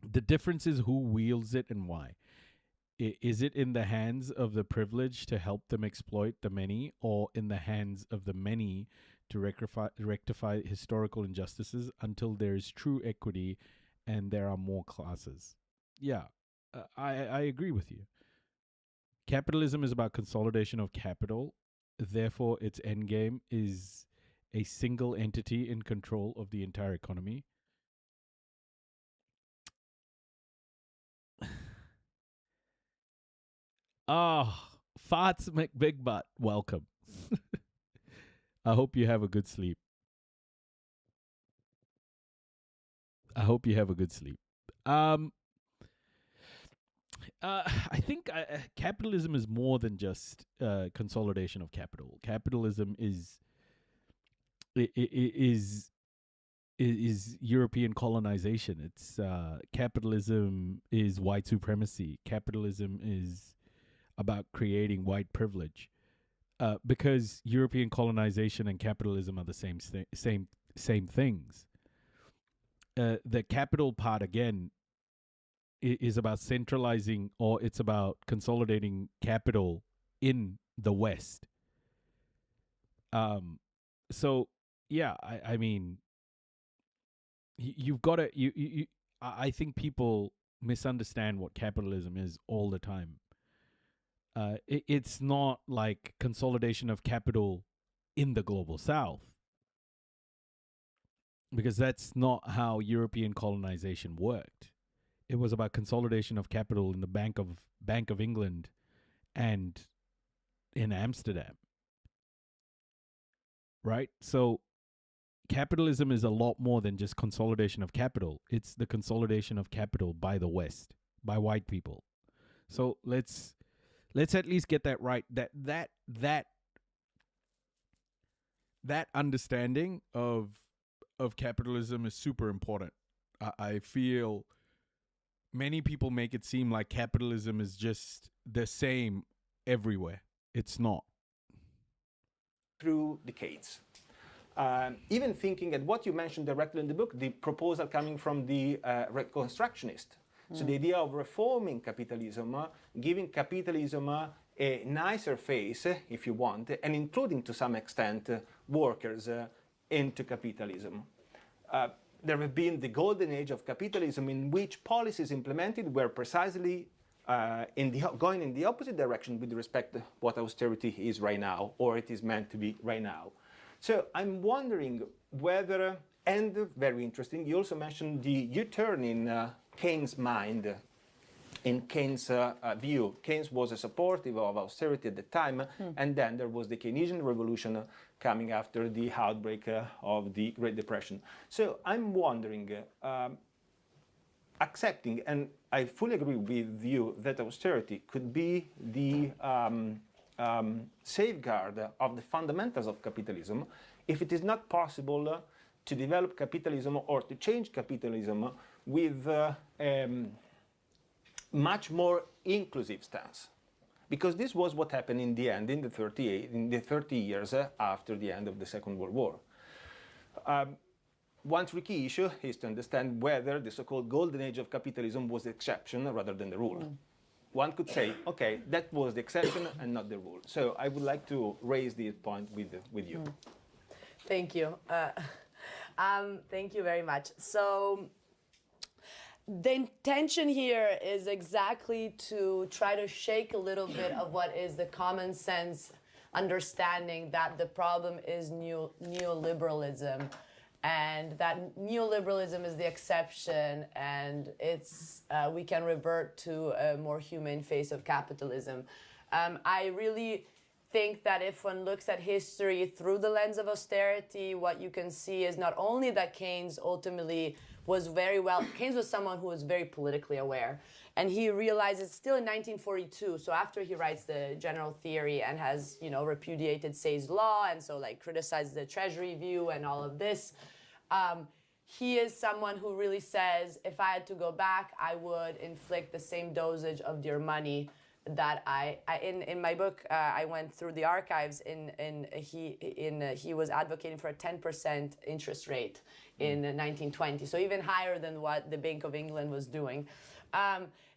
The difference is who wields it and why. Is it in the hands of the privileged to help them exploit the many, or in the hands of the many to rectify historical injustices until there is true equity and there are more classes? Yeah, I agree with you. Capitalism is about consolidation of capital. Therefore, its endgame is a single entity in control of the entire economy. Farts McBig Butt, welcome. I hope you have a good sleep. I think capitalism is more than just consolidation of capital. Capitalism is European colonization. It's capitalism is white supremacy. Capitalism is about creating white privilege. Because European colonization and capitalism are the same things. The capital part, again, is about centralizing, or it's about consolidating capital in the West. So yeah, I mean, you've got to. I think people misunderstand what capitalism is all the time. It's not like consolidation of capital in the global South, because that's not how European colonization worked. It was about consolidation of capital in the Bank of England and in Amsterdam. Right? So capitalism is a lot more than just consolidation of capital. It's the consolidation of capital by the West, by white people. So let's at least get that right. That understanding of capitalism is super important. I feel many people make it seem like capitalism is just the same everywhere. It's not. Through decades. Even thinking at what you mentioned directly in the book, the proposal coming from the reconstructionist. So the idea of reforming capitalism, giving capitalism a nicer face, if you want, and including to some extent workers into capitalism. There have been the golden age of capitalism in which policies implemented were precisely going in the opposite direction with respect to what austerity is right now, or it is meant to be right now. So I'm wondering whether, and very interesting, you also mentioned the U-turn in Keynes' mind, in Keynes' view. Keynes was a supportive of austerity at the time, and then there was the Keynesian revolution coming after the outbreak of the Great Depression. So I'm wondering, accepting, and I fully agree with you, that austerity could be the safeguard of the fundamentals of capitalism, if it is not possible to develop capitalism or to change capitalism with much more inclusive stance. Because this was what happened in the end, in the 30 years after the end of the Second World War. One tricky issue is to understand whether the so-called golden age of capitalism was the exception rather than the rule. One could say, okay, that was the exception and not the rule. So I would like to raise this point with you. Thank you. Thank you very much. So the intention here is exactly to try to shake a little bit of what is the common sense understanding that the problem is neoliberalism, and that neoliberalism is the exception, and it's we can revert to a more humane face of capitalism. I really think that if one looks at history through the lens of austerity, what you can see is not only that Keynes ultimately was Keynes was someone who was very politically aware, and he realizes still in 1942, so after he writes the general theory and has, repudiated Say's law, and so criticized the treasury view and all of this, he is someone who really says, if I had to go back, I would inflict the same dosage of dear money that in my book, I went through the archives. He was advocating for a 10% interest rate in 1920, so even higher than what the Bank of England was doing.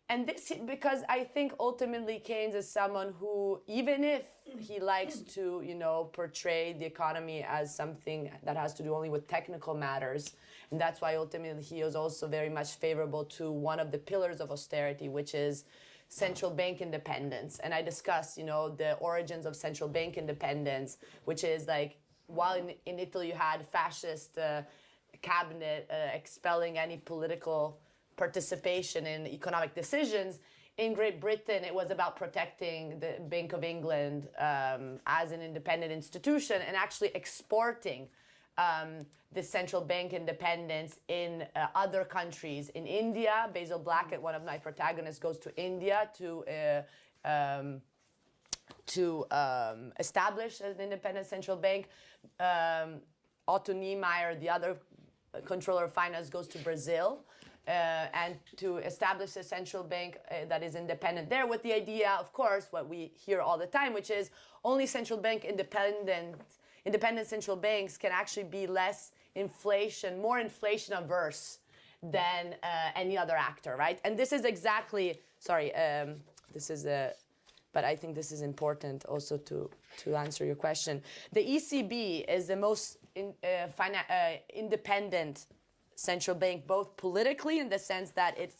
And this, because I think ultimately Keynes is someone who, even if he likes to, portray the economy as something that has to do only with technical matters, and that's why ultimately he is also very much favorable to one of the pillars of austerity, which is central bank independence. And I discussed, the origins of central bank independence, which is while in Italy you had fascist cabinet expelling any political participation in economic decisions, in Great Britain it was about protecting the Bank of England as an independent institution and actually exporting the central bank independence in other countries. In India, Basil Blackett, one of my protagonists, goes to India to establish an independent central bank. Otto Niemeyer, the other controller of finance, goes to Brazil and to establish a central bank that is independent there, with the idea, of course, what we hear all the time, which is only central bank independent central banks can actually be more inflation averse than any other actor, right? And this is exactly, but I think this is important also to answer your question. The ECB is the most independent central bank, both politically in the sense that it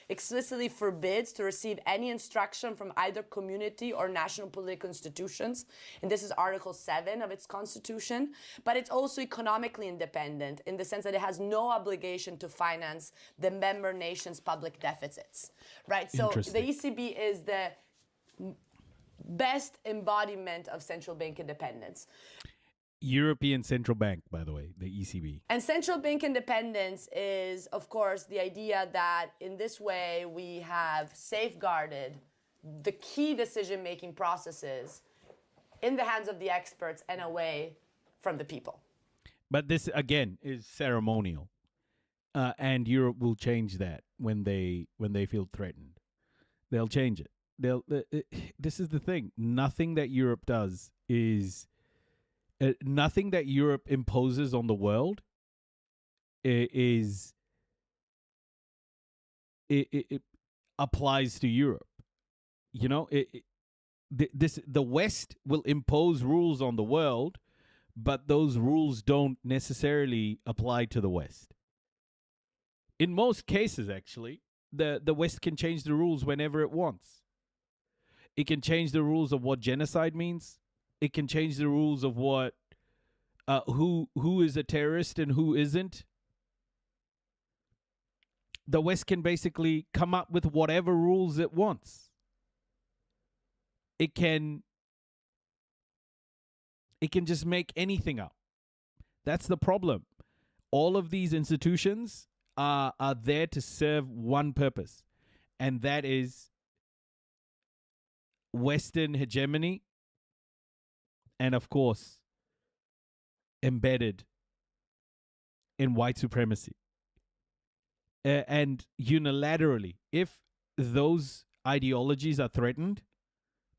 explicitly forbids to receive any instruction from either community or national political institutions. And this is Article 7 of its constitution. But it's also economically independent in the sense that it has no obligation to finance the member nations' public deficits, right? So the ECB is the best embodiment of central bank independence. European Central Bank, by the way, the ECB. And central bank independence is, of course, the idea that in this way we have safeguarded the key decision-making processes in the hands of the experts and away from the people. But this, again, is ceremonial. And Europe will change that when they feel threatened. They'll change it. This is the thing. Nothing that Europe does is Nothing that Europe imposes on the world it applies to Europe. You know, the West will impose rules on the world, but those rules don't necessarily apply to the West. In most cases, actually, the West can change the rules whenever it wants. It can change the rules of what genocide means. It can change the rules of what who is a terrorist and who isn't. The West can basically come up with whatever rules it wants. It can just make anything up. That's the problem. All of these institutions are there to serve one purpose, and that is Western hegemony and, of course, embedded in white supremacy. And unilaterally, if those ideologies are threatened,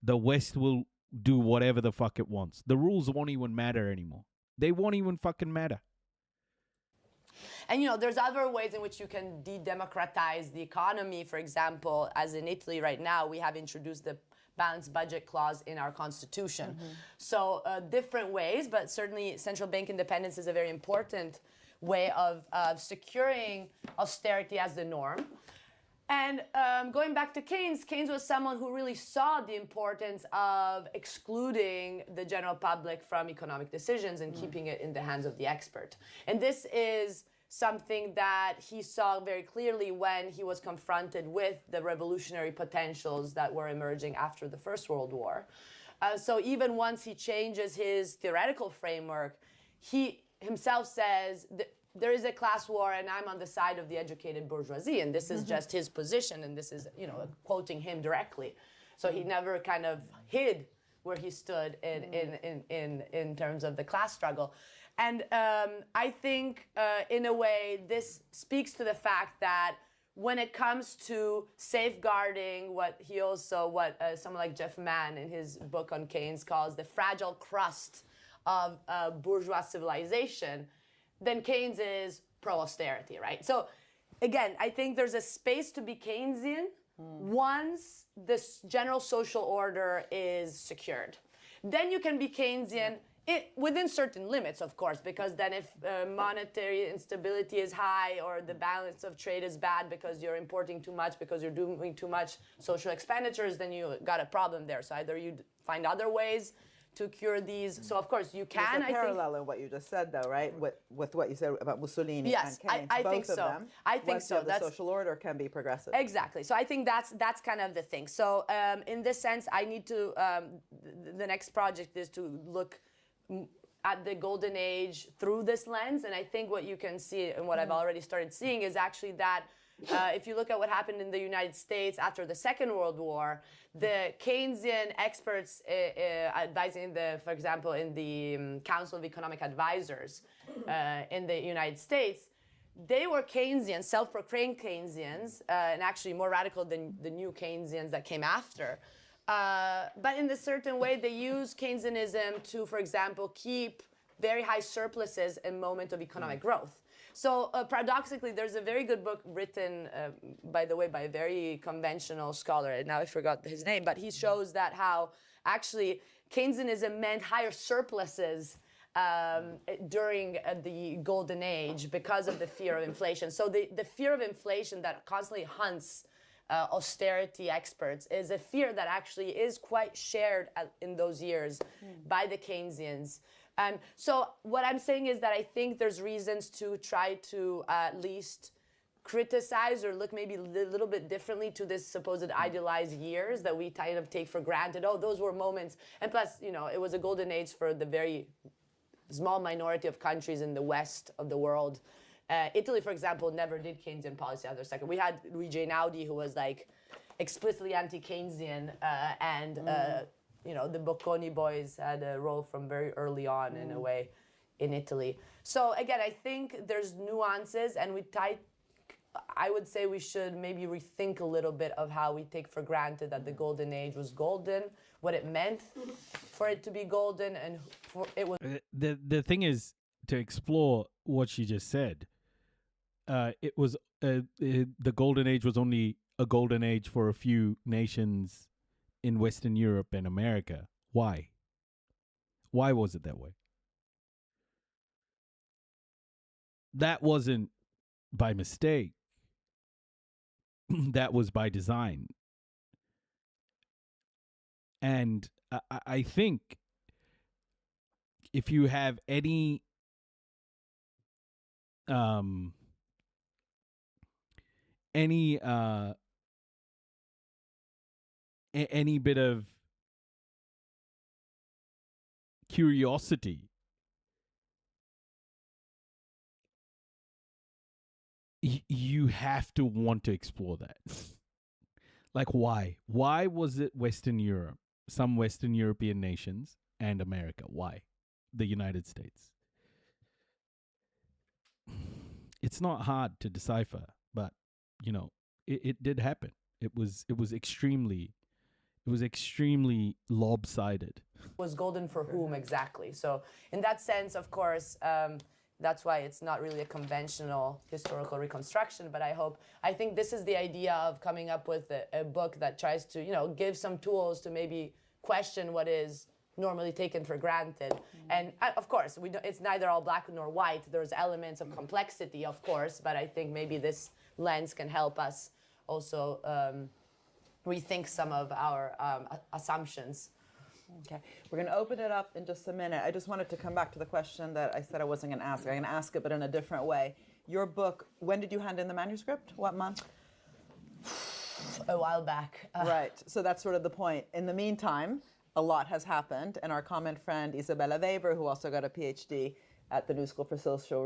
the West will do whatever the fuck it wants. The rules won't even matter anymore. They won't even fucking matter. And, you know, there's other ways in which you can de-democratize the economy. For example, as in Italy right now, we have introduced the balanced budget clause in our constitution. So different ways, but certainly central bank independence is a very important way of securing austerity as the norm. And going back to Keynes, Keynes was someone who really saw the importance of excluding the general public from economic decisions and keeping it in the hands of the expert. And this is something that he saw very clearly when he was confronted with the revolutionary potentials that were emerging after the First World War. So even once he changes his theoretical framework, he himself says there is a class war and I'm on the side of the educated bourgeoisie, and this is just his position, and this is, you know, quoting him directly. So he never kind of hid where he stood in terms of the class struggle. And I think in a way this speaks to the fact that when it comes to safeguarding what someone like Jeff Mann in his book on Keynes calls the fragile crust of bourgeois civilization, then Keynes is pro-austerity, right? So again, I think there's a space to be Keynesian once this general social order is secured. Then you can be Keynesian within certain limits, of course, because then if monetary instability is high or the balance of trade is bad because you're importing too much, because you're doing too much social expenditures, then you got a problem there. So either you find other ways to cure these. So of course you can. There's a parallel in what you just said, though, right? With what you said about Mussolini and Keynes. I both think of so. Them, I think so. The social order can be progressive. Exactly. So I think that's kind of the thing. So in this sense, I need to. The next project is to look at the golden age through this lens, and I think what you can see and what I've already started seeing is actually that. If you look at what happened in the United States after the Second World War, the Keynesian experts advising for example, in the Council of Economic Advisors in the United States, they were Keynesians, self-proclaimed Keynesians, and actually more radical than the new Keynesians that came after. But in a certain way, they use Keynesianism to, for example, keep very high surpluses in moment of economic growth. So paradoxically, there's a very good book written, by the way, by a very conventional scholar. And now I forgot his name, but he shows that how actually Keynesianism meant higher surpluses during the golden age because of the fear of inflation. So the fear of inflation that constantly hunts austerity experts is a fear that actually is quite shared in those years by the Keynesians. And so what I'm saying is that I think there's reasons to try to at least criticize or look maybe a little bit differently to this supposed idealized years that we kind of take for granted. Oh, those were moments. And plus, you know, it was a golden age for the very small minority of countries in the west of the world. Italy, for example, never did Keynesian policy after the second. We had Luigi Einaudi, who was like explicitly anti-Keynesian, you know, the Bocconi boys had a role from very early on in a way in Italy. So again, I think there's nuances, and I would say we should maybe rethink a little bit of how we take for granted that the golden age was golden what it meant for it to be golden, and for it was. The thing is to explore what she just said. It was the golden age was only a golden age for a few nations in Western Europe and America. Why? Why was it that way? That wasn't by mistake. That was by design. And I think if you have any any bit of curiosity, you have to want to explore that. Like, why? Why was it Western Europe, some Western European nations, and America? Why? The United States. It's not hard to decipher, but you know, it did happen. It was extremely lopsided. Was golden for whom exactly? So in that sense, of course, that's why it's not really a conventional historical reconstruction, but I think this is the idea of coming up with a book that tries to, you know, give some tools to maybe question what is normally taken for granted. And of course, it's neither all black nor white. There's elements of complexity, of course, but I think maybe this lens can help us also rethink some of our assumptions. Okay, we're going to open it up in just a minute. I just wanted to come back to the question that I said I wasn't going to ask. I'm going to ask it, but in a different way. Your book, when did you hand in the manuscript? What month? A while back. Right, so that's sort of the point. In the meantime, a lot has happened, and our common friend Isabella Weber, who also got a PhD at the New School for Social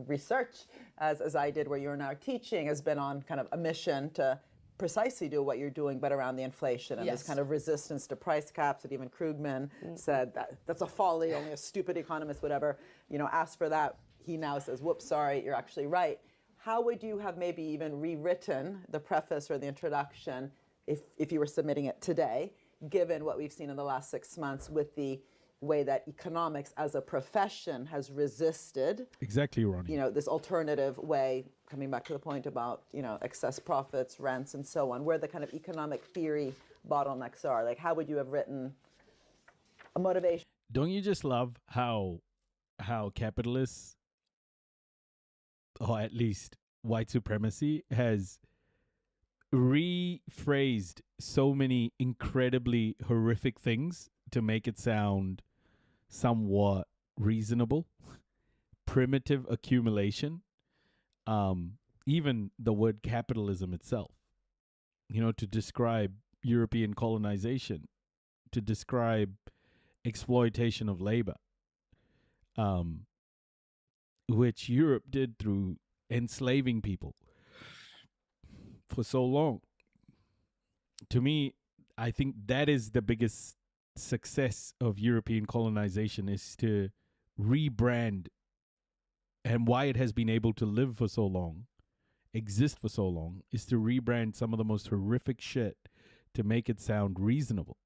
Research, as I did, where you're now teaching, has been on kind of a mission to precisely do what you're doing, but around the inflation and this kind of resistance to price caps that even Krugman said that's a folly, only a stupid economist would ever, you know, ask for that. He now says, whoops, sorry, you're actually right. How would you have maybe even rewritten the preface or the introduction if you were submitting it today, given what we've seen in the last 6 months with the way that economics as a profession has resisted exactly, Ronnie. You know, this alternative way, coming back to the point about, you know, excess profits, rents, and so on, where the kind of economic theory bottlenecks are. Like, how would you have written a motivation? Don't you just love how capitalists, or at least white supremacy, has rephrased so many incredibly horrific things to make it sound somewhat reasonable? Primitive accumulation, even the word capitalism itself, you know, to describe European colonization, to describe exploitation of labor, which Europe did through enslaving people for so long. To me, I think that is the biggest success of European colonization, is to rebrand, and why it has been able to live for so long, exist for so long, is to rebrand some of the most horrific shit to make it sound reasonable.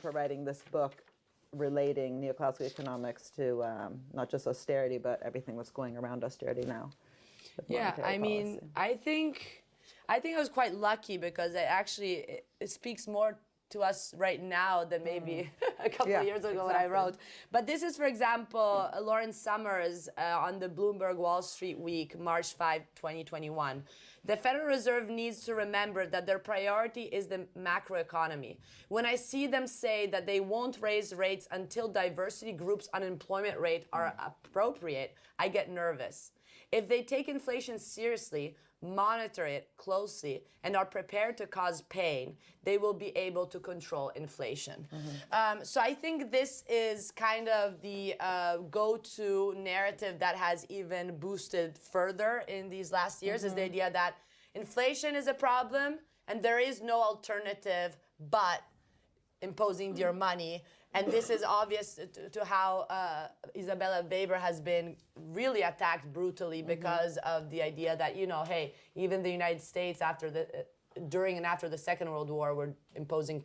For writing this book relating neoclassical economics to not just austerity, but everything that's going around austerity now. Yeah, I mean, I think I was quite lucky because it speaks more to us right now than maybe a couple of years ago when I wrote. But this is, for example, Lawrence Summers on the Bloomberg Wall Street Week, March 5, 2021. The Federal Reserve needs to remember that their priority is the macroeconomy. When I see them say that they won't raise rates until diversity groups' unemployment rate are appropriate, I get nervous. If they take inflation seriously, monitor it closely, and are prepared to cause pain, they will be able to control inflation. So I think this is kind of the go-to narrative that has even boosted further in these last years, is the idea that inflation is a problem and there is no alternative but imposing your money. And this is obvious to how Isabella Weber has been really attacked brutally because of the idea that, you know, hey, even the United States after the during and after the Second World War were imposing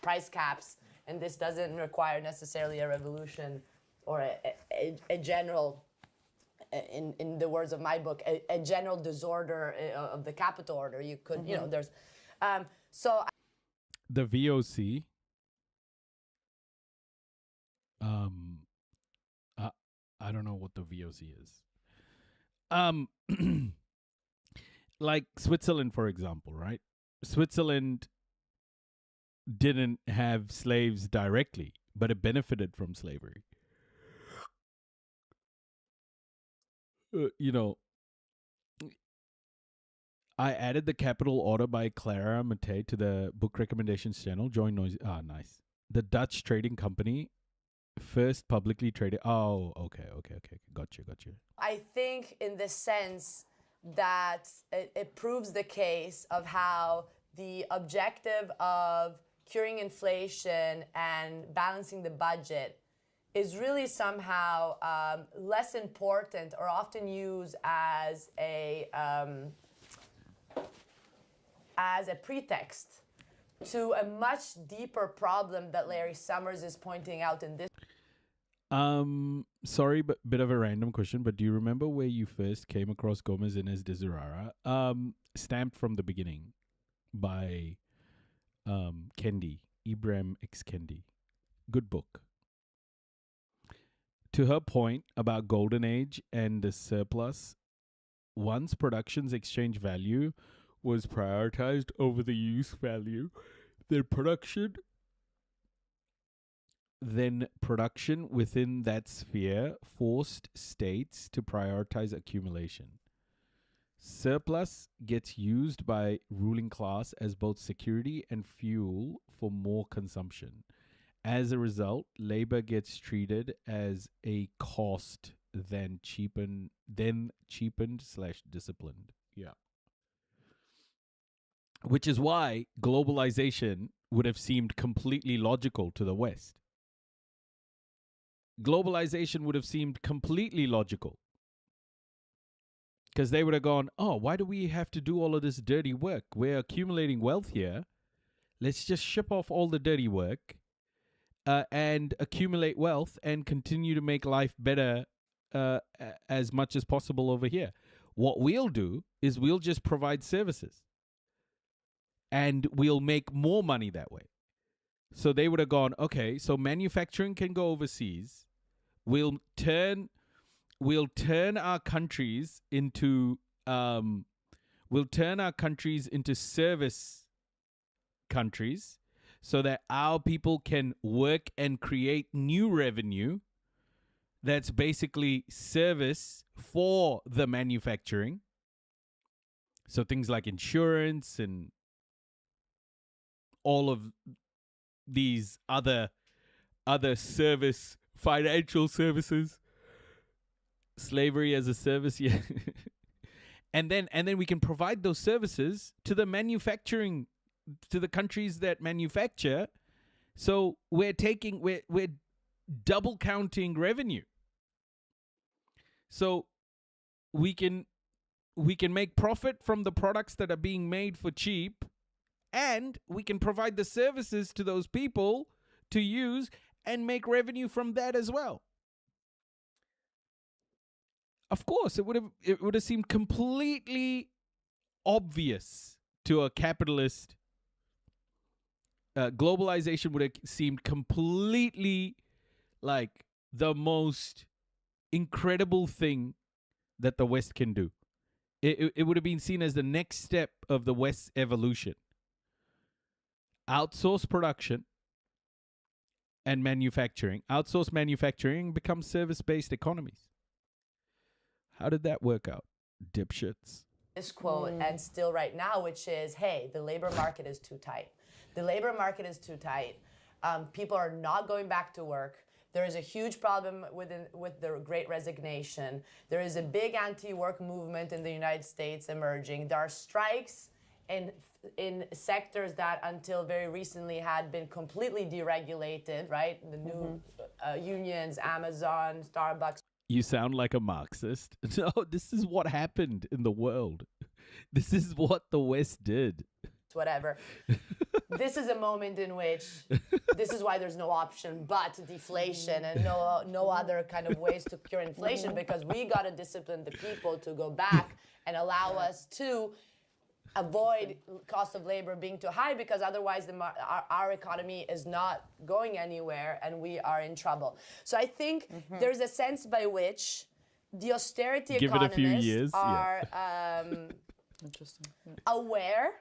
price caps, and this doesn't require necessarily a revolution or a general, in the words of my book, a general disorder of the capital order. You could, you know, there's, so. The VOC, I don't know what the VOC is. Like Switzerland, for example, right? Switzerland didn't have slaves directly, but it benefited from slavery. You know, I added the Capital Order by Clara Mattei to the book recommendations channel. Join Noisy. Ah, nice. The Dutch trading company, first publicly traded. Oh, okay. Got you. I think in the sense that it proves the case of how the objective of curing inflation and balancing the budget is really somehow less important or often used as a pretext to a much deeper problem that Larry Summers is pointing out in this. Sorry, but bit of a random question, but do you remember where you first came across Gomez Inez de Zurara? Stamped from the Beginning by Kendi, Ibrahim X. Kendi. Good book. To her point about Golden Age and the surplus, once production's exchange value was prioritized over the use value, then production within that sphere forced states to prioritize accumulation. Surplus gets used by ruling class as both security and fuel for more consumption. As a result, labor gets treated as a cost then cheapened / disciplined. Yeah. Which is why globalization would have seemed completely logical to the West. Globalization would have seemed completely logical. Because they would have gone, oh, why do we have to do all of this dirty work? We're accumulating wealth here. Let's just ship off all the dirty work and accumulate wealth and continue to make life better as much as possible over here. What we'll do is we'll just provide services. And we'll make more money that way. So they would have gone, okay, so manufacturing can go overseas. We'll turn our countries into service countries so that our people can work and create new revenue that's basically service for the manufacturing. So things like insurance and all of these other service, financial services, slavery as a service, yeah. and then we can provide those services to the manufacturing, to the countries that manufacture. So we're double counting revenue. So we can make profit from the products that are being made for cheap, and we can provide the services to those people to use and make revenue from that as well. Of course, it would have seemed completely obvious to a capitalist. Globalization would have seemed completely like the most incredible thing that the West can do. It would have been seen as the next step of the West's evolution. Outsource production and manufacturing. Outsource manufacturing becomes service-based economies. How did that work out? Dipshits. This quote, and still right now, which is, hey, the labor market is too tight. The labor market is too tight. People are not going back to work. There is a huge problem with the Great Resignation. There is a big anti-work movement in the United States emerging. There are strikes in sectors that until very recently had been completely deregulated, right? The new unions, Amazon, Starbucks. You sound like a Marxist. No, this is what happened in the world. This is what the West did. Whatever. This is a moment in which this is why there's no option but deflation and no other kind of ways to cure inflation, because we got to discipline the people to go back and allow us to avoid cost of labor being too high, because otherwise our economy is not going anywhere and we are in trouble. So I think there's a sense by which the austerity economists are aware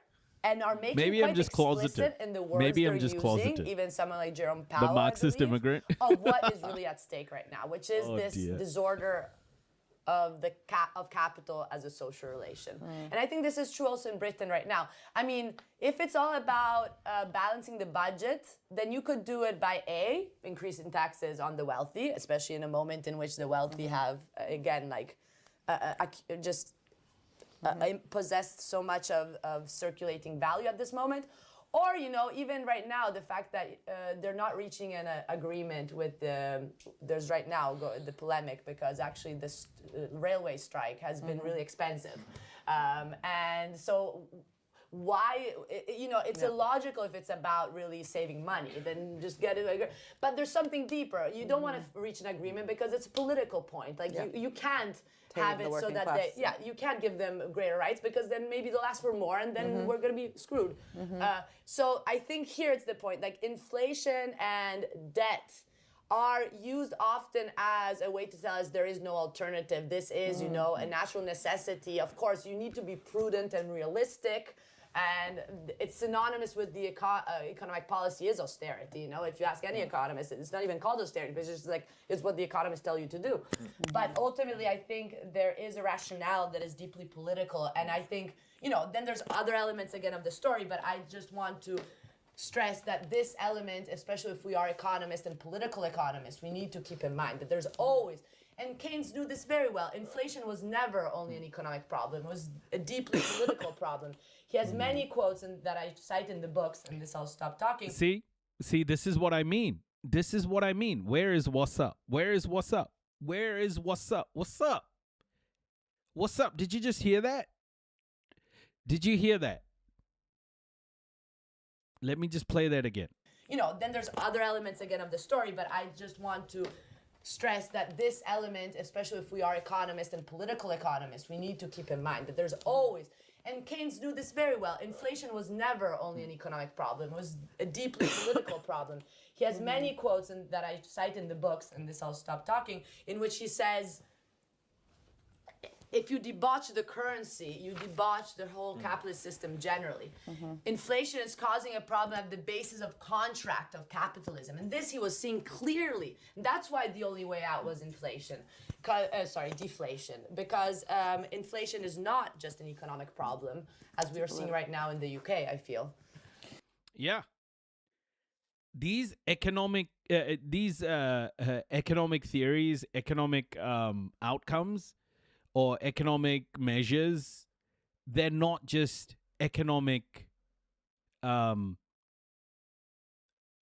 and are making Maybe I'm quite just explicit closeted. in the words Maybe they're I'm just using, closeted. even someone like Jerome Powell, The Marxist I believe, immigrant. of what is really at stake right now, which is Oh, this dear. disorder of of capital as a social relation. And I think this is true also in Britain right now. I mean, if it's all about balancing the budget, then you could do it by increasing taxes on the wealthy, especially in a moment in which the wealthy have, again, like possessed so much of circulating value at this moment. Or, you know, even right now, the fact that they're not reaching an agreement with there's right now the polemic, because actually this railway strike has been really expensive. And so why, you know, it's illogical if it's about really saving money, then just get it. But there's something deeper. You don't want to reach an agreement because it's a political point. Like you can't have it so that you can't give them greater rights, because then maybe they'll ask for more and then we're going to be screwed. So I think here it's the point, like inflation and debt are used often as a way to tell us there is no alternative. This is, you know, a natural necessity. Of course, you need to be prudent and realistic. And it's synonymous with the economic policy is austerity. You know, if you ask any economist, it's not even called austerity, but it's just like, it's what the economists tell you to do. But ultimately, I think there is a rationale that is deeply political. And I think, you know, then there's other elements again of the story, but I just want to stress that this element, especially if we are economists and political economists, we need to keep in mind that there's always, and Keynes knew this very well, inflation was never only an economic problem, it was a deeply political problem. He has many quotes that I cite in the books, and this I'll stop talking. See, this is what I mean. This is what I mean. Where is what's up? Where is what's up? Where is what's up? What's up? What's up? Did you just hear that? Did you hear that? Let me just play that again. You know, then there's other elements again of the story, but I just want to stress that this element, especially if we are economists and political economists, we need to keep in mind that there's always, and Keynes knew this very well, inflation was never only an economic problem, it was a deeply political problem. He has many quotes that I cite in the books, and this I'll stop talking, in which he says, if you debauch the currency, you debauch the whole capitalist system generally. Inflation is causing a problem at the basis of contract of capitalism. And this he was seeing clearly. And that's why the only way out was deflation. Because inflation is not just an economic problem, as we are seeing right now in the UK, I feel. Yeah. These economic theories, economic outcomes, or economic measures, they're not just economic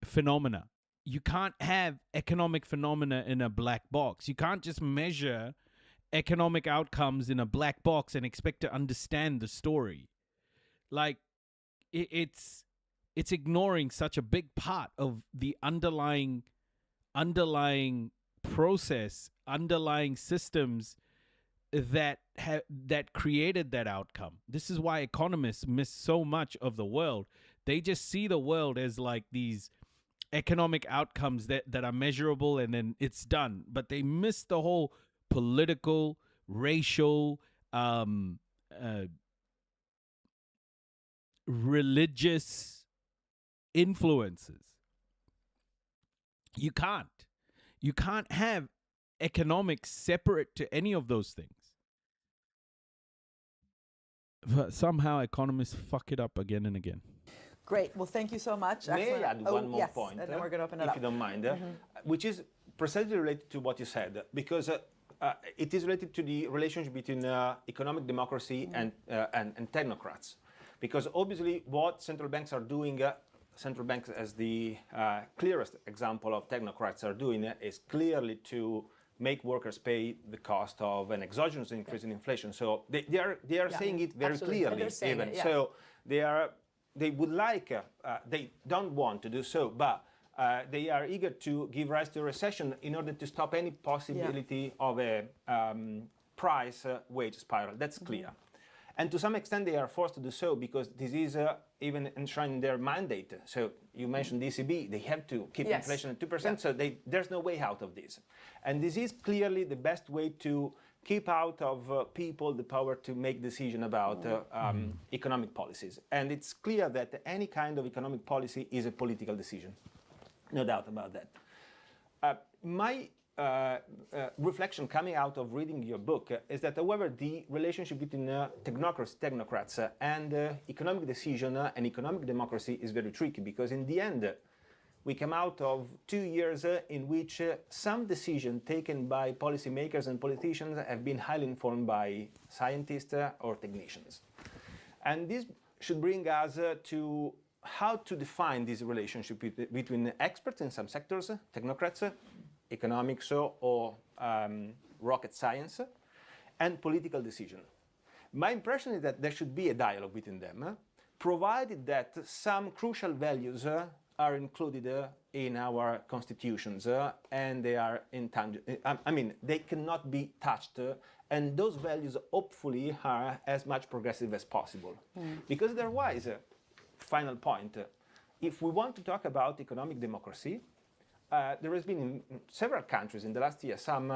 phenomena. You can't have economic phenomena in a black box. You can't just measure economic outcomes in a black box and expect to understand the story. Like, it's ignoring such a big part of the underlying process, underlying systems that created that outcome. This is why economists miss so much of the world. They just see the world as like these economic outcomes that are measurable and then it's done. But they miss the whole political, racial, religious influences. You can't have economics separate to any of those things. But somehow economists fuck it up again and again. Great. Well, thank you so much. May I add one more point? And then we're going to open it if up. you don't mind, which is precisely related to what you said, because it is related to the relationship between economic democracy and technocrats. Because obviously what central banks are doing, central banks as the clearest example of technocrats are doing, is clearly to make workers pay the cost of an exogenous increase in inflation. So they are saying it very clearly, even. So they would like, they don't want to do so, but they are eager to give rise to a recession in order to stop any possibility of a price wage spiral. That's clear. And to some extent, they are forced to do so because this is even enshrined in their mandate. So you mentioned the ECB, they have to keep inflation at 2%, so there's no way out of this. And this is clearly the best way to keep out of people the power to make decisions about economic policies. And it's clear that any kind of economic policy is a political decision. No doubt about that. My reflection coming out of reading your book is that, however, the relationship between technocrats and economic decision and economic democracy is very tricky, because in the end, we come out of 2 years in which some decisions taken by policymakers and politicians have been highly informed by scientists or technicians. And this should bring us to how to define this relationship between experts in some sectors, technocrats, economics or rocket science, and political decision. My impression is that there should be a dialogue between them, provided that some crucial values are included in our constitutions and they are intangible. I mean, they cannot be touched, and those values hopefully are as much progressive as possible. Because otherwise, final point, if we want to talk about economic democracy, there has been in several countries in the last year some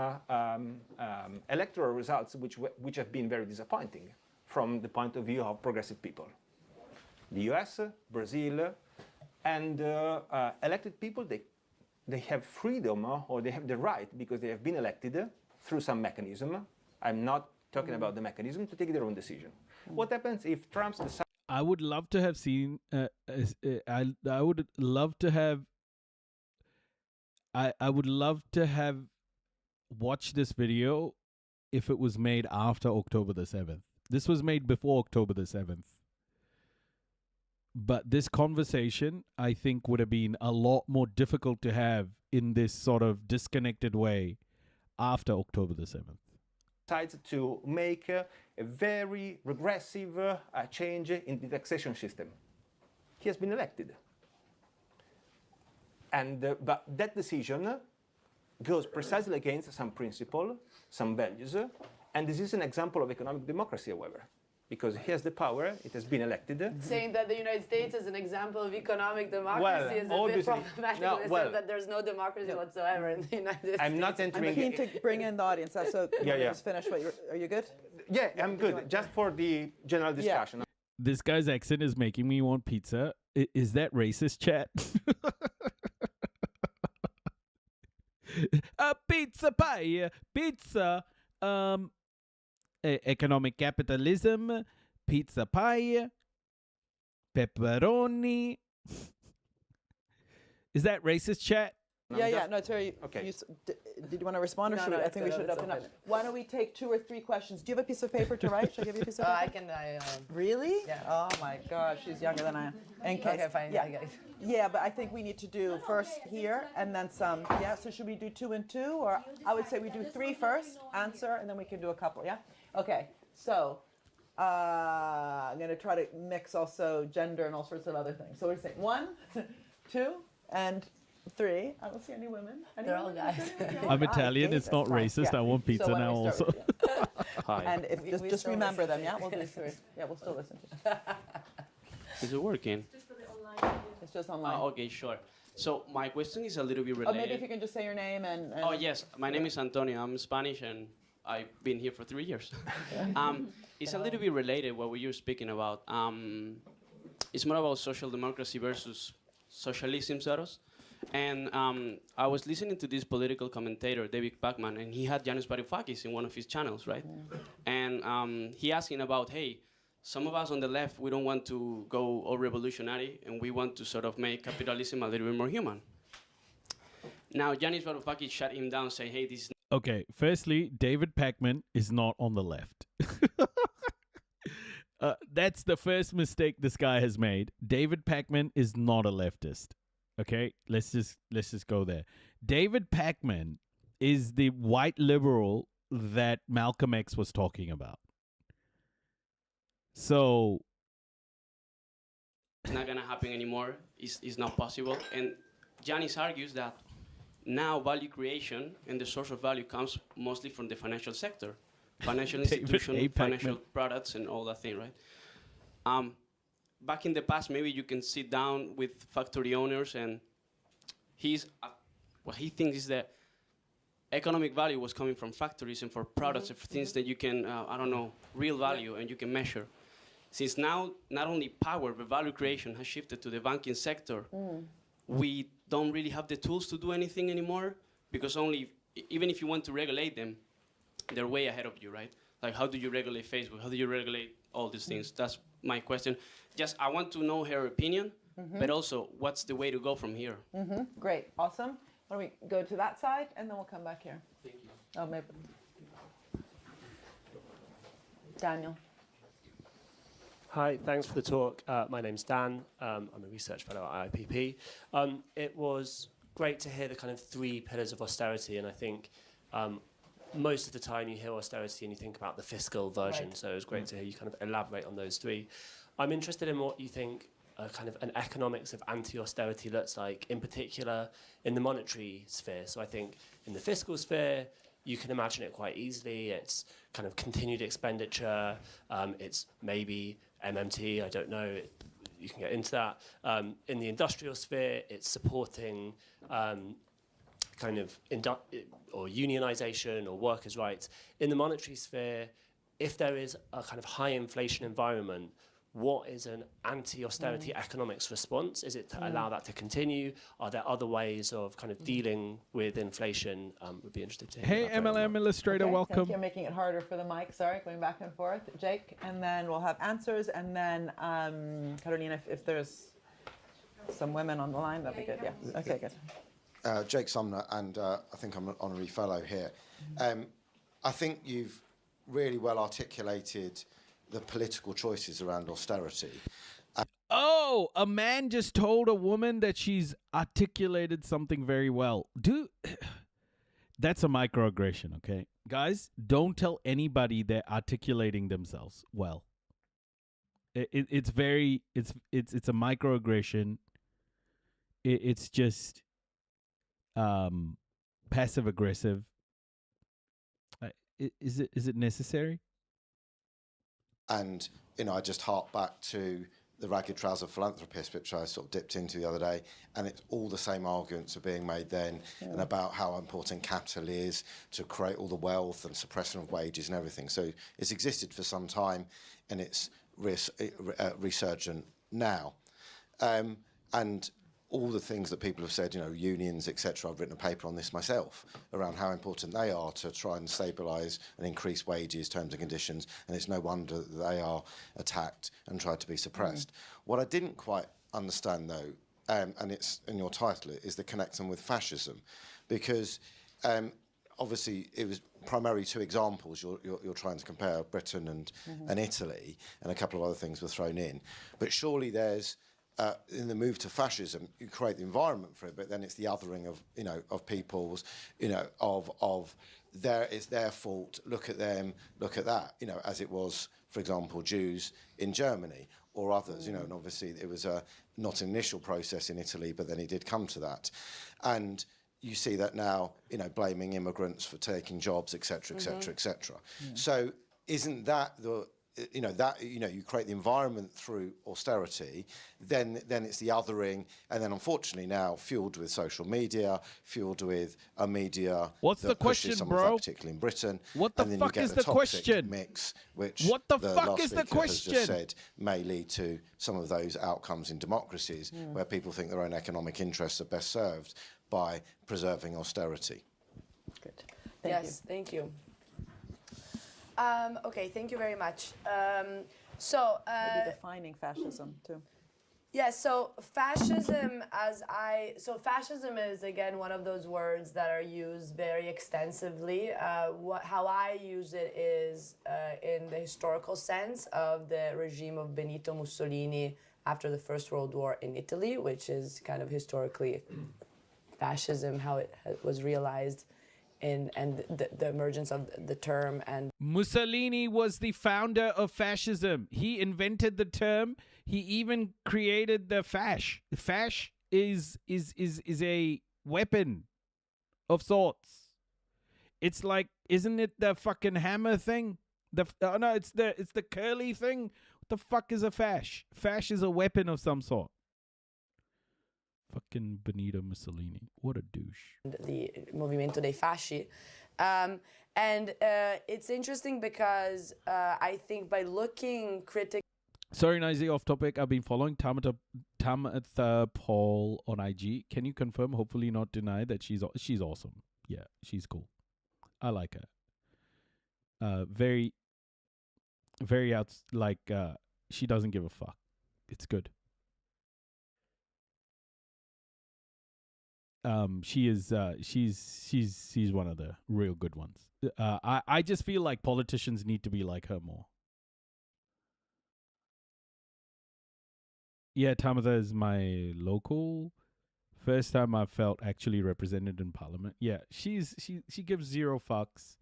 electoral results which have been very disappointing from the point of view of progressive people. The US, Brazil, and elected people, they have freedom or they have the right, because they have been elected through some mechanism. I'm not talking about the mechanism, to take their own decision. What happens if Trump decides? I would love to have seen. I would love to have. I would love to have watched this video if it was made after October the 7th. This was made before October the 7th. But this conversation, I think, would have been a lot more difficult to have in this sort of disconnected way after October the 7th. Decides to make a very regressive change in the taxation system. He has been elected. And but that decision goes precisely against some principle, some values, and this is an example of economic democracy, however, because he has the power, it has been elected. Saying that the United States is an example of economic democracy is a bit problematic. That there's no democracy whatsoever in the United States. I'm not entering. I'm keen to bring in the audience. So just finish what are you good? Yeah, I'm good. Just for the general discussion. Yeah. This guy's accent is making me want pizza. Is that racist, chat? Pizza pie, pizza, economic capitalism, pizza pie, pepperoni. Is that racist, chat? Yeah, no, it's very. Okay. Did you want to respond, or should we? I think we should open up. Why don't we take 2 or 3 questions? Do you have a piece of paper to write? Should I give you a piece of paper? I can. Really? Yeah. Oh my gosh, she's younger than I am. Okay, fine. Yeah. Yeah, but I think we need to do first here and then some. Yeah. So should we do 2 and 2, or I would say we do 3 first, answer, and then we can do a couple. Yeah. Okay. So I'm gonna try to mix also gender and all sorts of other things. So we're saying 1, 2, and 3. I don't see any women. They're all guys. I'm Italian. It's not racist. Yeah. I want pizza so now also. Hi. And if just remember them, yeah? We'll do 3. Yeah, we'll still listen to you. Is it working? It's just online. Okay, sure. So my question is a little bit related. Oh, maybe if you can just say your name and Oh, yes. My name is Antonio. I'm Spanish and I've been here for 3 years. It's a little bit related what we were speaking about. It's more about social democracy versus socialism status. And I was listening to this political commentator, David Pacman, and he had Yanis Varoufakis in one of his channels, right? And he asking about, hey, some of us on the left, we don't want to go all revolutionary, and we want to sort of make capitalism a little bit more human. Now, Yanis Varoufakis shut him down, saying, hey, this is... Okay, firstly, David Pacman is not on the left. That's the first mistake this guy has made. David Pacman is not a leftist. Okay, let's just go there. David Pacman is the white liberal that Malcolm X was talking about. So it's not going to happen anymore. It's not possible. And Giannis argues that now value creation and the source of value comes mostly from the financial sector, financial institutions, financial products, and all that thing, right? Back in the past, maybe you can sit down with factory owners, and what he thinks is that economic value was coming from factories and for products and for things that you can, I don't know, real value and you can measure. Since now, not only power, but value creation has shifted to the banking sector, we don't really have the tools to do anything anymore, because even if you want to regulate them, they're way ahead of you, right? Like, how do you regulate Facebook? How do you regulate all these things? That's my question. Just, I want to know her opinion, but also, what's the way to go from here? Great, awesome. Why don't we go to that side, and then we'll come back here. Thank you. Oh, maybe. Daniel. Hi, thanks for the talk. My name's Dan. I'm a research fellow at IIPP. It was great to hear the kind of 3 pillars of austerity, and I think most of the time you hear austerity and you think about the fiscal version, so it was great to hear you kind of elaborate on those 3. I'm interested in what you think kind of an economics of anti-austerity looks like, in particular in the monetary sphere. So I think in the fiscal sphere, you can imagine it quite easily. It's kind of continued expenditure. It's maybe MMT, I don't know, you can get into that. In the industrial sphere, it's supporting kind of or unionization or workers' rights. In the monetary sphere, if there is a kind of high inflation environment, what is an anti-austerity economics response? Is it to allow that to continue? Are there other ways of kind of dealing with inflation? Would be interested to hear. Hey, MLM Illustrator, welcome. Thank you. Making it harder for the mic. Sorry, going back and forth. Jake, and then we'll have answers, and then Carolina, if there's some women on the line, that'd be good. Yeah. Okay, good. Jake Sumner, and I think I'm an honorary fellow here. I think you've really well articulated the political choices around austerity. Oh, a man just told a woman that she's articulated something very well. That's a microaggression, okay? Guys, don't tell anybody they're articulating themselves well. It's a microaggression. It's just passive aggressive. Is it necessary? And, I just hark back to the ragged trouser philanthropist, which I sort of dipped into the other day, and it's all the same arguments are being made then, and about how important capital is to create all the wealth and suppression of wages and everything. So it's existed for some time, and it's resurgent now. And all the things that people have said, unions, etc. I've written a paper on this myself around how important they are to try and stabilise and increase wages, terms and conditions, and it's no wonder that they are attacked and tried to be suppressed. What I didn't quite understand, though, and it's in your title, is the connection with fascism, because obviously it was primarily 2 examples. You're trying to compare Britain and Italy, and a couple of other things were thrown in, but surely there's in the move to fascism, you create the environment for it, but then it's the othering of of people's, it's their fault. Look at them, look at that. As it was, for example, Jews in Germany or others. And obviously it was not an initial process in Italy, but then it did come to that, and you see that now. Blaming immigrants for taking jobs, etc., etc., etc. So isn't that the you create the environment through austerity, then it's the othering, and then unfortunately now fueled with social media, fueled with a media. What's the question, bro? Particularly in Britain. What the fuck is the question? Mix, which what the fuck is the question? Has just said may lead to some of those outcomes in democracies where people think their own economic interests are best served by preserving austerity. Good. Thank you. Okay, thank you very much. Maybe defining fascism too. Yeah, so fascism fascism is again one of those words that are used very extensively. How I use it is in the historical sense of the regime of Benito Mussolini after the First World War in Italy, which is kind of historically fascism, how it was realized and the emergence of the term. And Mussolini was the founder of fascism. He invented the term. He even created the fash. Fash is a weapon of sorts. It's like, isn't it the fucking hammer thing? No, it's the curly thing. What the fuck is a fash? Fash is a weapon of some sort. Fucking Benito Mussolini. What a douche. The Movimento dei Fasci. And it's interesting because I think by looking critically. Sorry, Nazi, off topic. I've been following Tamatha Paul on IG. Can you confirm, hopefully not deny, that she's awesome? Yeah, she's cool. I like her. Very, very she doesn't give a fuck. It's good. She's one of the real good ones. I just feel like politicians need to be like her more. Yeah, Tamatha is my local. First time I felt actually represented in parliament. Yeah, she gives zero fucks.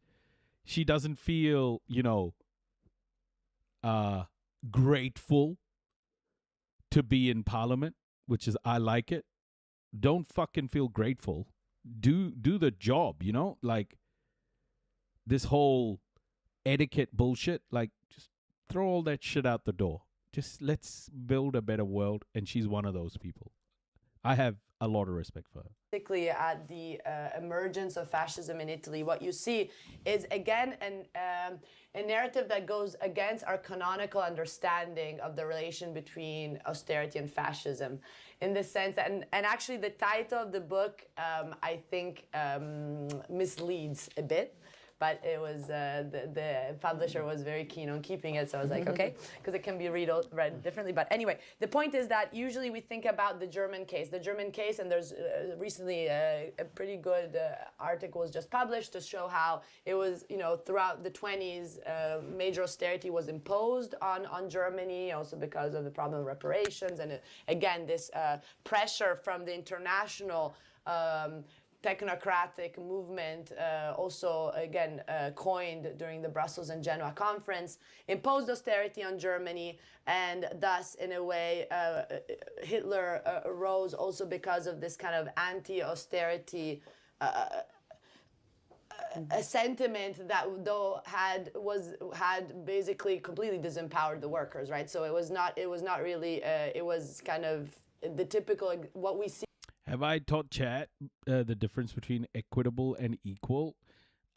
She doesn't feel, grateful to be in parliament, which is, I like it. Don't fucking feel grateful. Do the job, like this whole etiquette bullshit. Like, just throw all that shit out the door. Just let's build a better world. And she's one of those people. I have a lot of respect for her. Particularly at the emergence of fascism in Italy, what you see is, again, a narrative that goes against our canonical understanding of the relation between austerity and fascism, in the sense that, and actually the title of the book, I think, misleads a bit. But it was the publisher was very keen on keeping it, so I was like, okay, because it can be read differently. But anyway, the point is that usually we think about the German case, and there's recently a pretty good article was just published to show how it was, throughout the 20s, major austerity was imposed on Germany, also because of the problem of reparations, and again, this pressure from the international technocratic movement, also again coined during the Brussels and Genoa conference, imposed austerity on Germany, and thus in a way Hitler arose also because of this kind of anti-austerity a sentiment that though had basically completely disempowered the workers, right? So it was not really it was kind of the typical what we see. Have I taught chat the difference between equitable and equal?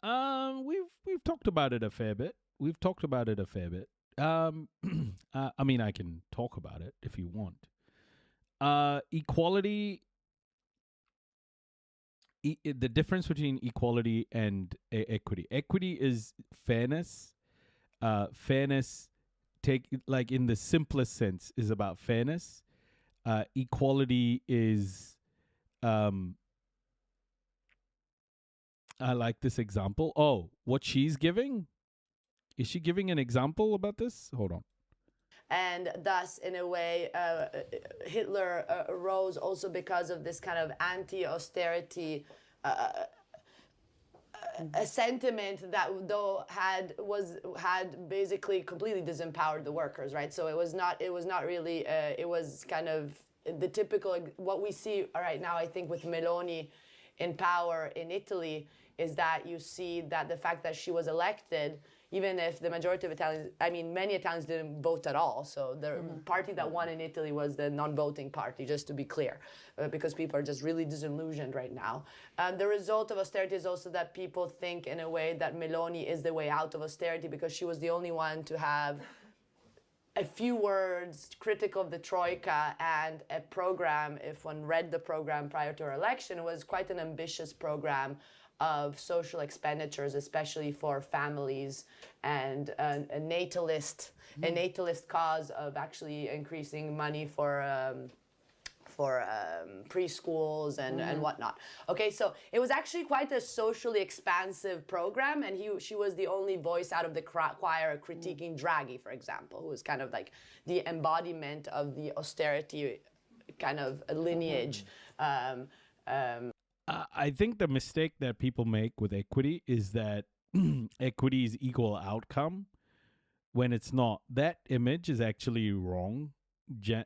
We've talked about it a fair bit. I mean, I can talk about it if you want. Equality. The difference between equality and equity. Equity is fairness. Fairness, like in the simplest sense, is about fairness. Equality is. I like this example. Oh, what she's giving? Is she giving an example about this? Hold on. And thus, in a way, Hitler arose also because of this kind of anti-austerity a sentiment that though had basically completely disempowered the workers, right? So it was not really it was kind of the typical what we see right now, I think, with Meloni in power in Italy, is that you see that the fact that she was elected, even if the majority of Italians, I mean, many Italians didn't vote at all. So the party that won in Italy was the non-voting party, just to be clear, because people are just really disillusioned right now. The result of austerity is also that people think in a way that Meloni is the way out of austerity because she was the only one to have a few words critical of the Troika and a program. If one read the program prior to her election, it was quite an ambitious program of social expenditures, especially for families, and a natalist cause of actually increasing money for preschools and whatnot. Okay, so it was actually quite a socially expansive program, and she was the only voice out of the choir critiquing Draghi, for example, who was kind of like the embodiment of the austerity kind of lineage. I think the mistake that people make with equity is that equity is equal outcome when it's not. That image is actually wrong, Jen.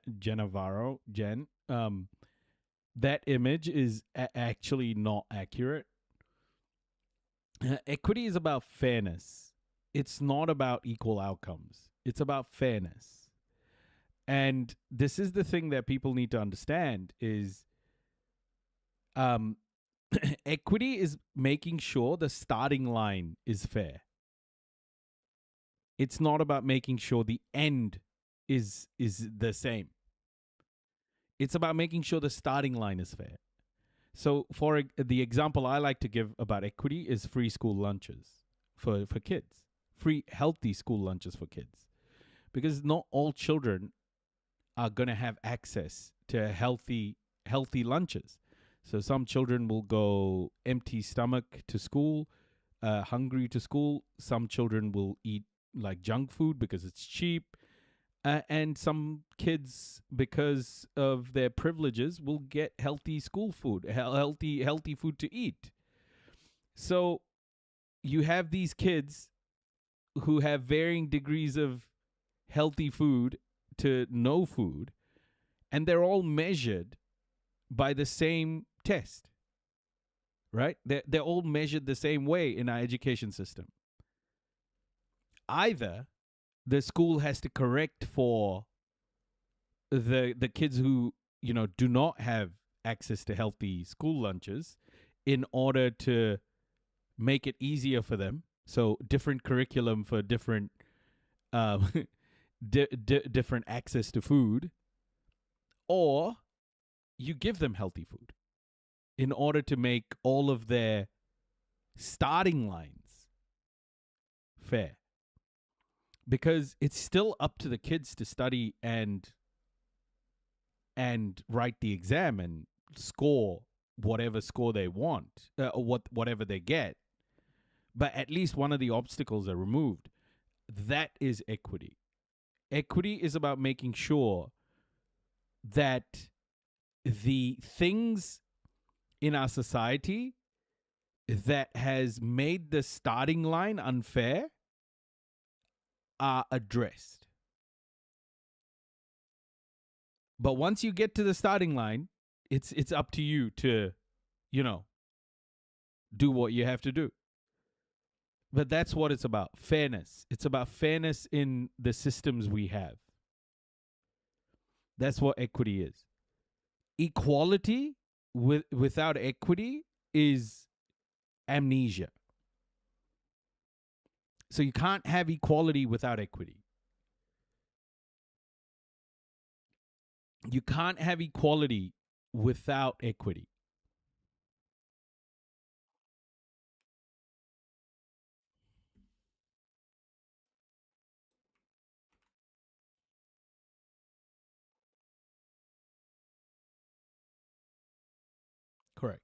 That image is actually not accurate. Equity is about fairness. It's not about equal outcomes. It's about fairness. And this is the thing that people need to understand is equity is making sure the starting line is fair. It's not about making sure the end is the same. It's about making sure the starting line is fair. So for the example I like to give about equity is free school lunches for kids. Free healthy school lunches for kids. Because not all children are going to have access to healthy lunches. So some children will go empty stomach to school, hungry to school. Some children will eat like junk food because it's cheap. And some kids, because of their privileges, will get healthy school food, healthy food to eat. So you have these kids who have varying degrees of healthy food to no food, and they're all measured by the same test, right? They're all measured the same way in our education system. Either the school has to correct for the kids who, do not have access to healthy school lunches in order to make it easier for them. So different curriculum for different different access to food, or you give them healthy food in order to make all of their starting lines fair. Because it's still up to the kids to study and write the exam and score whatever score they want, whatever they get. But at least one of the obstacles are removed. That is equity. Equity is about making sure that the things in our society that has made the starting line unfair are addressed. But once you get to the starting line, it's up to you to, do what you have to do. But that's what it's about. Fairness. It's about fairness in the systems we have. That's what equity is. Equality without equity is amnesia. So you can't have equality without equity. You can't have equality without equity. Correct.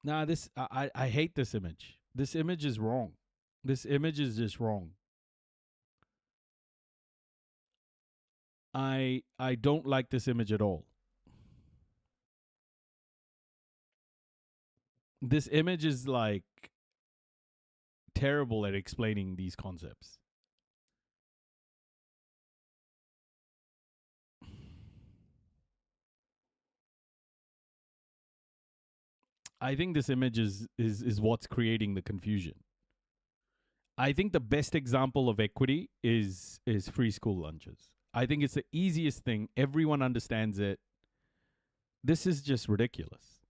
Nah, I hate this image. This image is wrong. This image is just wrong. I don't like this image at all. This image is like terrible at explaining these concepts. I think this image is what's creating the confusion. I think the best example of equity is free school lunches. I think it's the easiest thing. Everyone understands it. This is just ridiculous.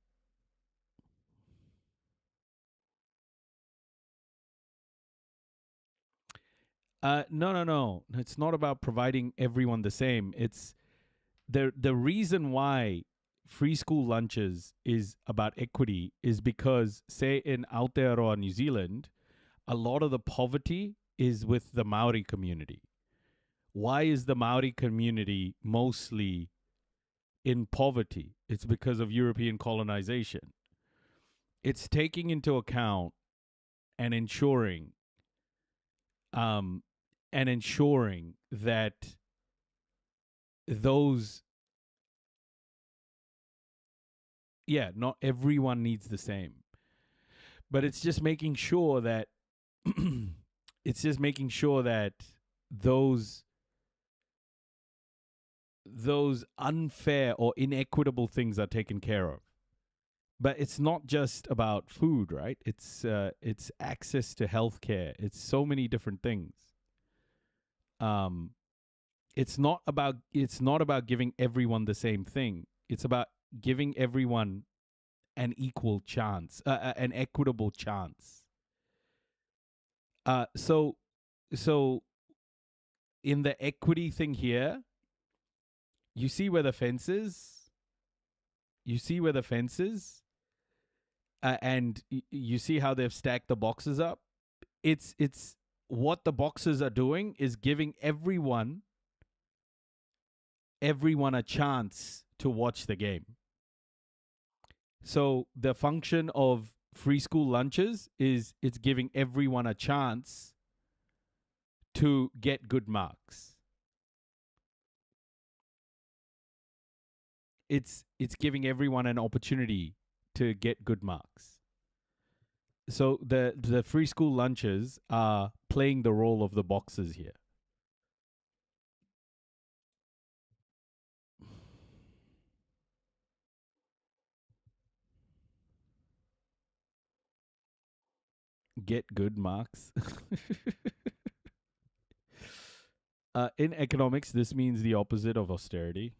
No. It's not about providing everyone the same. It's the reason why free school lunches is about equity is because, say, in Aotearoa, New Zealand, a lot of the poverty is with the Maori community. Why is the Maori community mostly in poverty? It's because of European colonization. it's taking into account and ensuring that those, not everyone needs the same, but it's just making sure that those unfair or inequitable things are taken care of. But it's not just about food, right? It's access to healthcare. It's so many different things. It's not about giving everyone the same thing. It's about giving everyone an equal chance, an equitable chance. So in the equity thing here, you see where the fence is. And you see how they've stacked the boxes up. It's what the boxes are doing is giving everyone a chance to watch the game. So the function of free school lunches is it's giving everyone a chance to get good marks. It's giving everyone an opportunity to get good marks. So the free school lunches are playing the role of the boxes here. Get good marks. In economics, this means the opposite of austerity.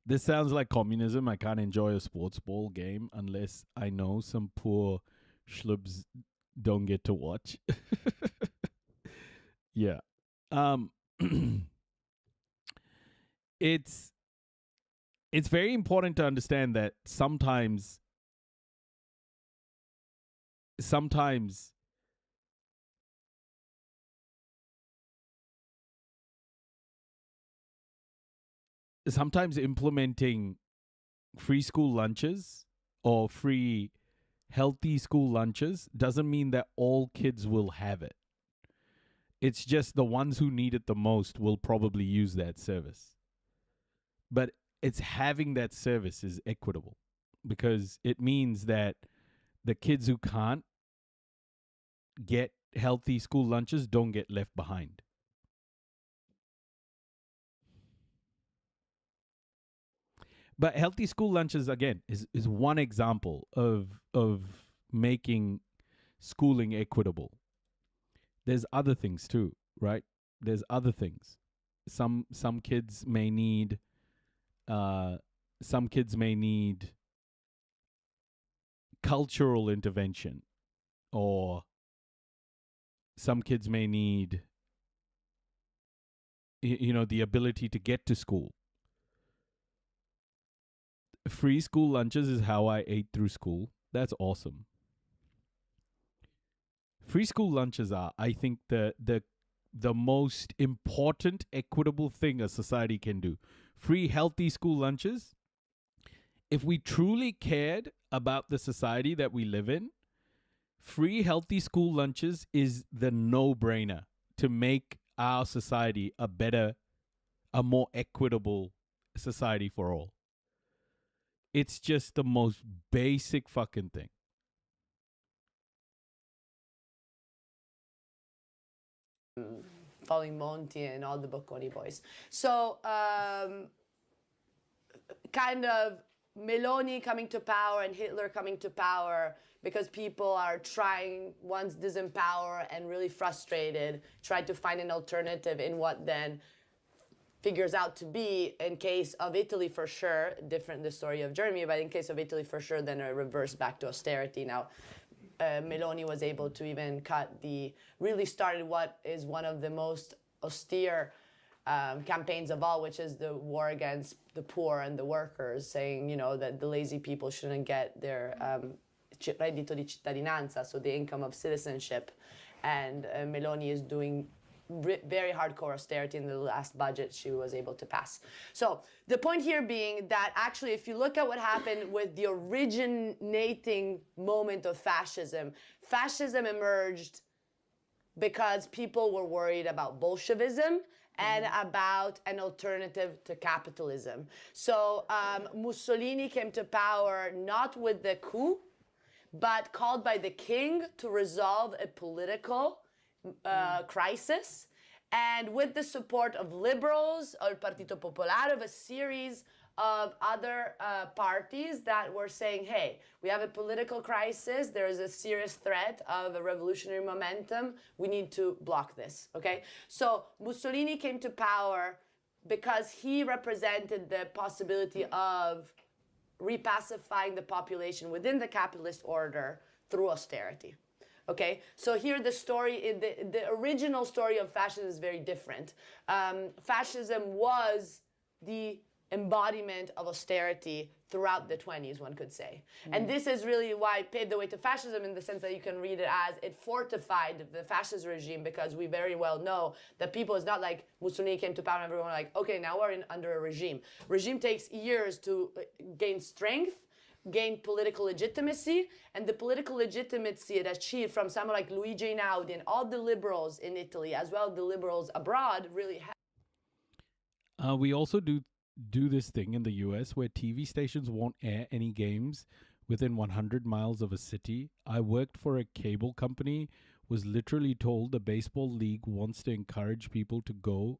This sounds like communism. I can't enjoy a sports ball game unless I know some poor schlubs don't get to watch. Yeah. It's very important to understand that sometimes implementing free school lunches or free healthy school lunches doesn't mean that all kids will have it. It's just the ones who need it the most will probably use that service. But it's having that service is equitable because it means that the kids who can't get healthy school lunches don't get left behind. But healthy school lunches, again, is one example of making schooling equitable. There's other things too, right? There's other things. Some kids may need cultural intervention, or some kids may need the ability to get to school. Free school lunches is how I ate through school. That's awesome. Free school lunches are, I think, the most important equitable thing a society can do. Free healthy school lunches. If we truly cared about the society that we live in, free healthy school lunches is the no-brainer to make our society a more equitable society for all. It's just the most basic fucking thing. Following Monty and all the Bocconi boys. So, kind of Meloni coming to power and Hitler coming to power because people are trying, once disempowered and really frustrated, try to find an alternative in what then figures out to be, in case of Italy for sure, different the story of Germany, but in case of Italy for sure, then a reverse back to austerity. Now, Meloni was able to even really started what is one of the most austere campaigns of all, which is the war against the poor and the workers, saying, that the lazy people shouldn't get their reddito di cittadinanza, so the income of citizenship. And Meloni is doing very hardcore austerity in the last budget she was able to pass. So the point here being that actually, if you look at what happened with the originating moment of fascism, fascism emerged because people were worried about Bolshevism and about an alternative to capitalism. So Mussolini came to power not with the coup, but called by the king to resolve a political crisis, and with the support of liberals, or Partito Popolare, of a series of other parties that were saying, hey, we have a political crisis, there is a serious threat of a revolutionary momentum, we need to block this, okay? So Mussolini came to power because he represented the possibility of repacifying the population within the capitalist order through austerity. Okay, so here the story, the original story of fascism is very different. Fascism was the embodiment of austerity throughout the 20s, one could say. And this is really why it paved the way to fascism, in the sense that you can read it as it fortified the fascist regime, because we very well know that people, it's not like Mussolini came to power and everyone like, okay, now we're under a regime. Regime takes years to gain strength, gain political legitimacy, and the political legitimacy it achieved from someone like Luigi Einaudi and all the liberals in Italy, as well as the liberals abroad, really We also do this thing in the US where TV stations won't air any games within 100 miles of a city. I worked for a cable company, was literally told the baseball league wants to encourage people to go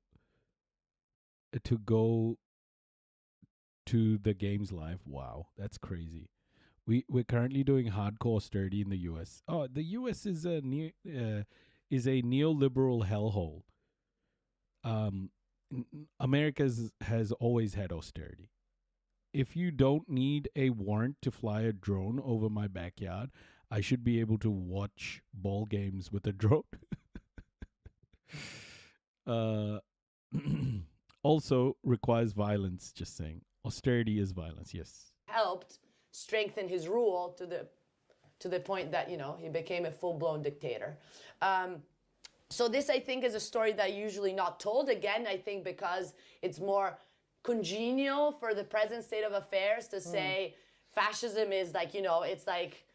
to the games live. Wow, that's crazy. We're currently doing hardcore austerity in the US. Oh, the US is a neoliberal hellhole. America has always had austerity. If you don't need a warrant to fly a drone over my backyard, I should be able to watch ball games with a drone. Also requires violence, just saying. Austerity is violence, yes. helped strengthen his rule to the point that, he became a full-blown dictator. So this, I think, is a story that usually not told. Again, I think because it's more congenial for the present state of affairs to say fascism is like, it's like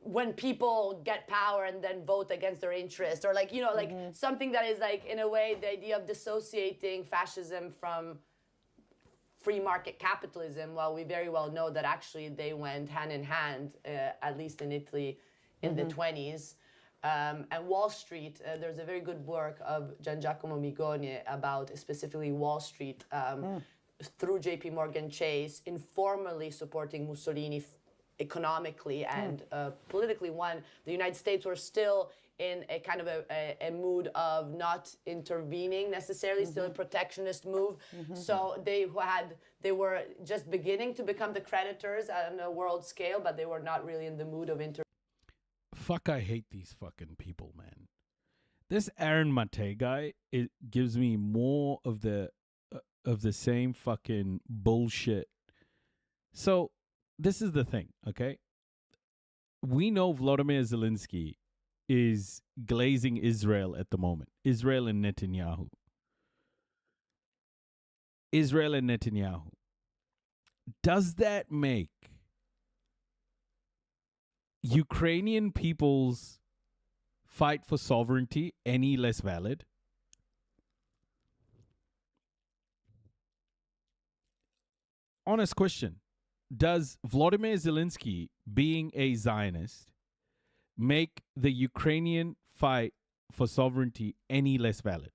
when people get power and then vote against their interest, or like, something that is like, in a way, the idea of dissociating fascism from free market capitalism, while we very well know that actually they went hand in hand, at least in Italy in the 20s. And Wall Street, there's a very good work of Gian Giacomo Migoni about specifically Wall Street through JP Morgan Chase, informally supporting Mussolini economically and politically. One, the United States were still in a kind of a mood of not intervening necessarily, still a protectionist move. So they were just beginning to become the creditors on a world scale, but they were not really in the mood of intervening. Fuck, I hate these fucking people, man. This Aaron Mate guy, it gives me more of the same fucking bullshit. So, this is the thing, okay? We know Volodymyr Zelensky is glazing Israel at the moment. Israel and Netanyahu. Does that make Ukrainian people's fight for sovereignty any less valid? Honest question. Does Volodymyr Zelensky, being a Zionist, make the Ukrainian fight for sovereignty any less valid?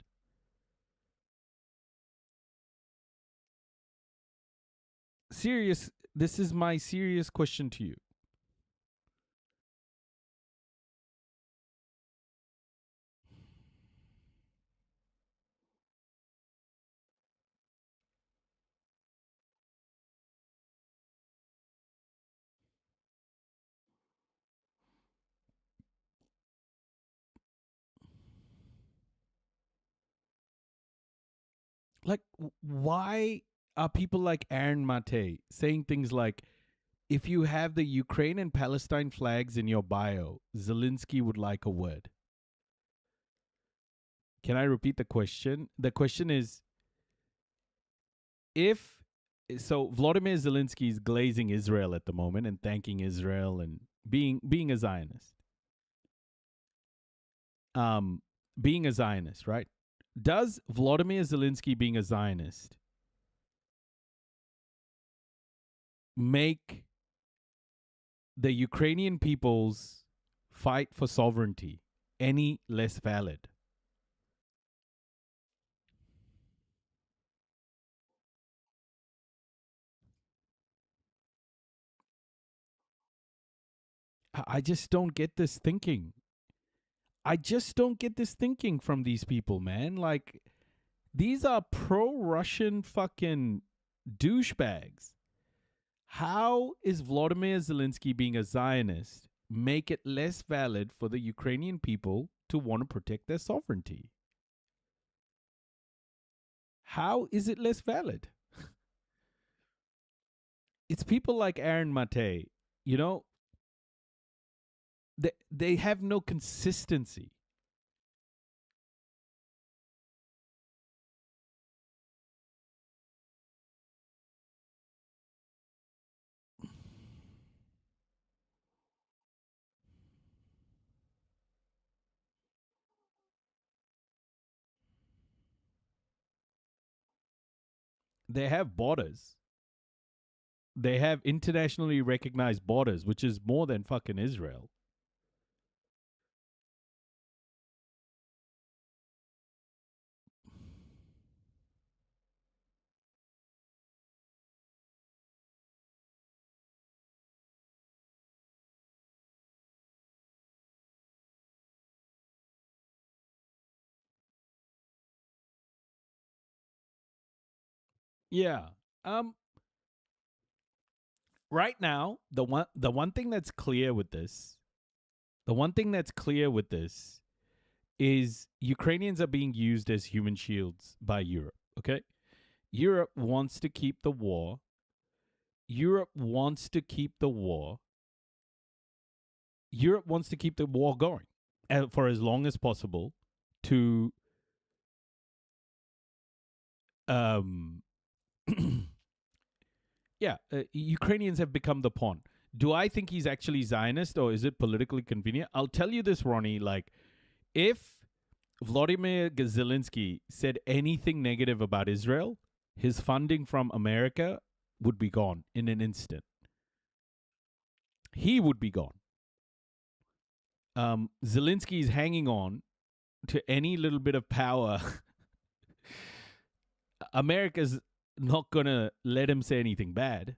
This is my serious question to you. Like, why are people like Aaron Mate saying things like, if you have the Ukraine and Palestine flags in your bio, Zelensky would like a word? Can I repeat the question? The question is, Volodymyr Zelensky is glazing Israel at the moment and thanking Israel and being a Zionist. Being a Zionist, right? Does Volodymyr Zelensky being a Zionist make the Ukrainian people's fight for sovereignty any less valid? I just don't get this thinking. I just don't get this thinking from these people, man. Like, these are pro-Russian fucking douchebags. How is Volodymyr Zelensky being a Zionist make it less valid for the Ukrainian people to want to protect their sovereignty? How is it less valid? It's people like Aaron Mate, you know, they have no consistency. They have borders. They have internationally recognized borders, which is more than fucking Israel. Yeah. Right now, the one thing that's clear with this, is Ukrainians are being used as human shields by Europe, okay? Europe wants to keep the war. Europe wants to keep the war going for as long as possible to Ukrainians have become the pawn. Do I think he's actually Zionist or is it politically convenient? I'll tell you this, Ronnie, like, if Volodymyr Zelensky said anything negative about Israel, his funding from America would be gone in an instant. He would be gone. Zelensky is hanging on to any little bit of power. America's not going to let him say anything bad.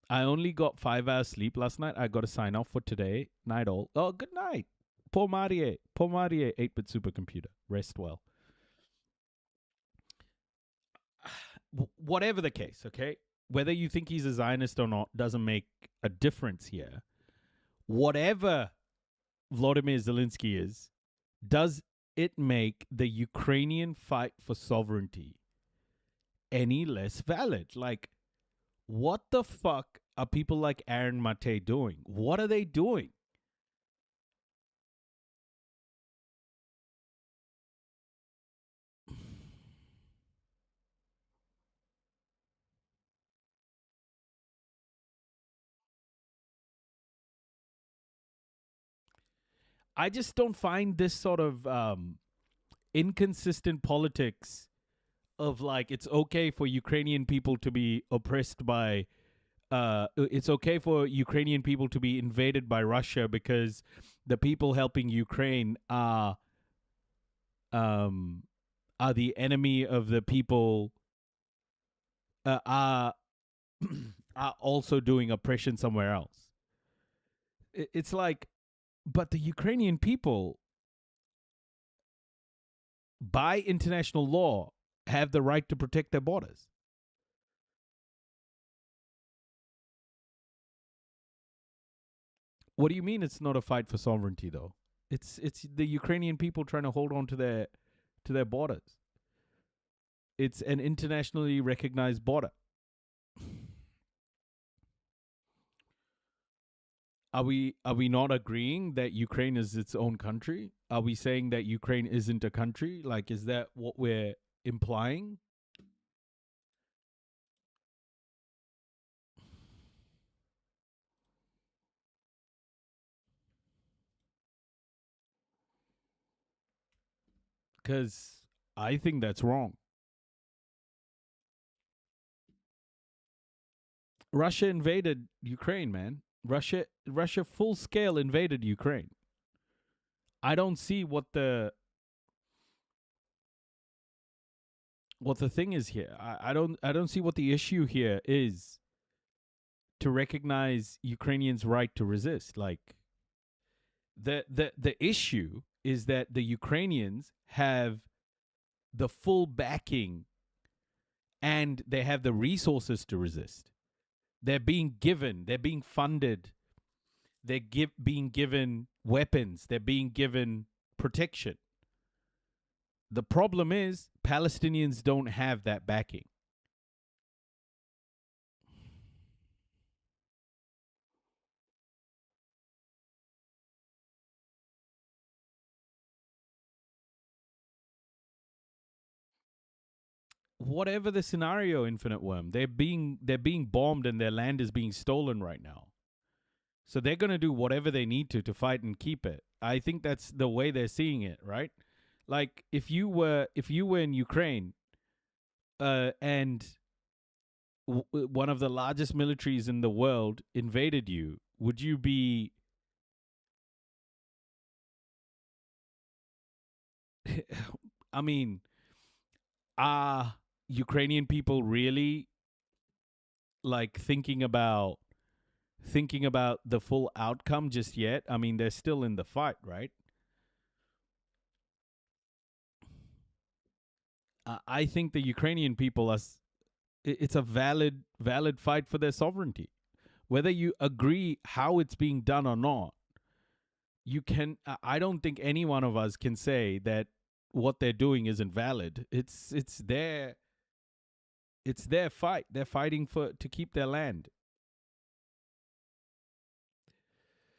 I only got 5 hours sleep last night. I got to sign off for today. Night all. Oh, good night. Paul Marie, 8-bit supercomputer. Rest well. Whatever the case, okay? Whether you think he's a Zionist or not doesn't make a difference here. Whatever Volodymyr Zelensky is, does it make the Ukrainian fight for sovereignty any less valid? Like, what the fuck are people like Aaron Mate doing? What are they doing? I just don't find this sort of inconsistent politics of like, it's okay for Ukrainian people to be oppressed by it's okay for Ukrainian people to be invaded by Russia because the people helping Ukraine are the enemy of the people are also doing oppression somewhere else. It's like, but the Ukrainian people, by international law, have the right to protect their borders. What do you mean it's not a fight for sovereignty, though? It's the Ukrainian people trying to hold on to their borders. It's an internationally recognized border. Are we not agreeing that Ukraine is its own country? Are we saying that Ukraine isn't a country? Like, is that what we're implying? Because I think that's wrong. Russia invaded Ukraine, man. Russia full scale invaded Ukraine. I don't see what the thing is here. I don't see what the issue here is to recognize Ukrainians' right to resist. Like the issue is that the Ukrainians have the full backing and they have the resources to resist. They're being given, they're being funded, being given weapons, they're being given protection. The problem is Palestinians don't have that backing. Whatever the scenario, Infinite Worm, they're being bombed and their land is being stolen right now. So they're going to do whatever they need to fight and keep it. I think that's the way they're seeing it, right? Like if you were in Ukraine and one of the largest militaries in the world invaded you, would you be I mean, are Ukrainian people really like thinking about the full outcome just yet? I mean, they're still in the fight, right? I think the Ukrainian people it's a valid fight for their sovereignty. Whether you agree how it's being done or not, I don't think any one of us can say that what they're doing isn't valid. It's their fight. They're fighting to keep their land.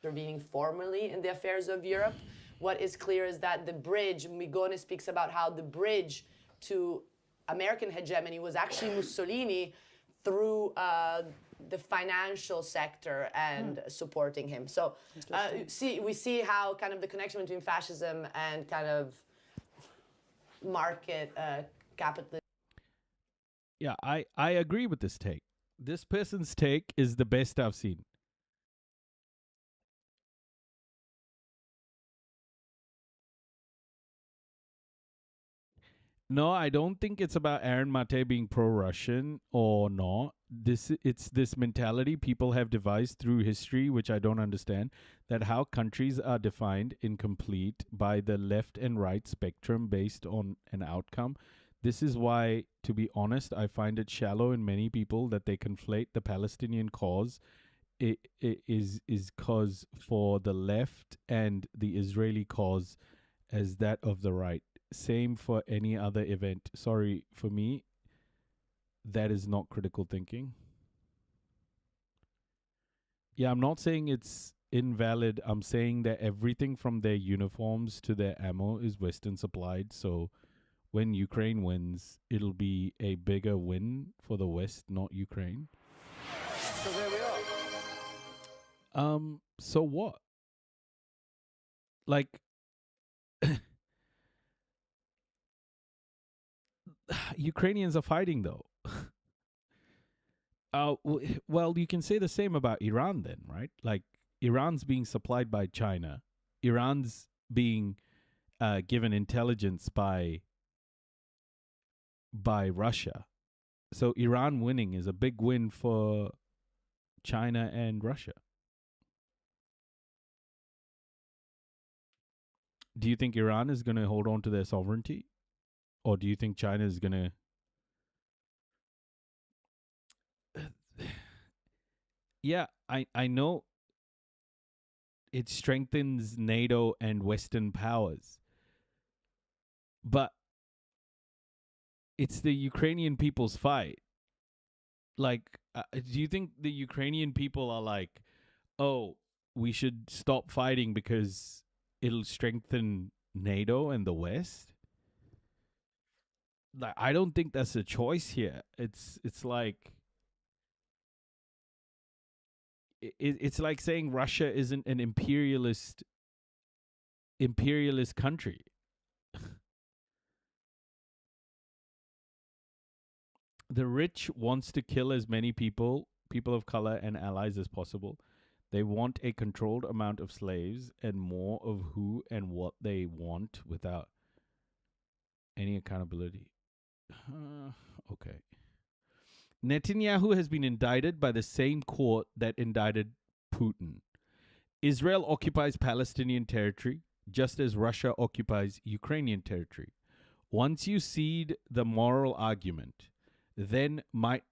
Intervening formally in the affairs of Europe. What is clear is that the bridge, Migone speaks about how the bridge to American hegemony was actually Mussolini through the financial sector and supporting him. So we see how kind of the connection between fascism and kind of market capitalism. Yeah, I agree with this take. This person's take is the best I've seen. No, I don't think it's about Aaron Mate being pro-Russian or not. It's this mentality people have devised through history, which I don't understand, that how countries are defined incomplete by the left and right spectrum based on an outcome. This is why, to be honest, I find it shallow in many people that they conflate the Palestinian cause is cause for the left and the Israeli cause as that of the right. Same for any other event. Sorry, for me, that is not critical thinking. Yeah, I'm not saying it's invalid. I'm saying that everything from their uniforms to their ammo is Western supplied. So when Ukraine wins, it'll be a bigger win for the West, not Ukraine. So there we are. So what? Like, Ukrainians are fighting though. Well, you can say the same about Iran then, right? Like Iran's being supplied by China. Iran's being given intelligence by Russia. So Iran winning is a big win for China and Russia. Do you think Iran is going to hold on to their sovereignty? Or do you think China is going to... Yeah, I know it strengthens NATO and Western powers. But it's the Ukrainian people's fight. Like, do you think the Ukrainian people are like, oh, we should stop fighting because it'll strengthen NATO and the West? Like, I don't think that's a choice here. It's like it's like saying Russia isn't an imperialist country. The rich wants to kill as many people of color and allies as possible. They want a controlled amount of slaves and more of who and what they want without any accountability. Okay. Netanyahu has been indicted by the same court that indicted Putin. Israel occupies Palestinian territory just as Russia occupies Ukrainian territory. Once you cede the moral argument, then might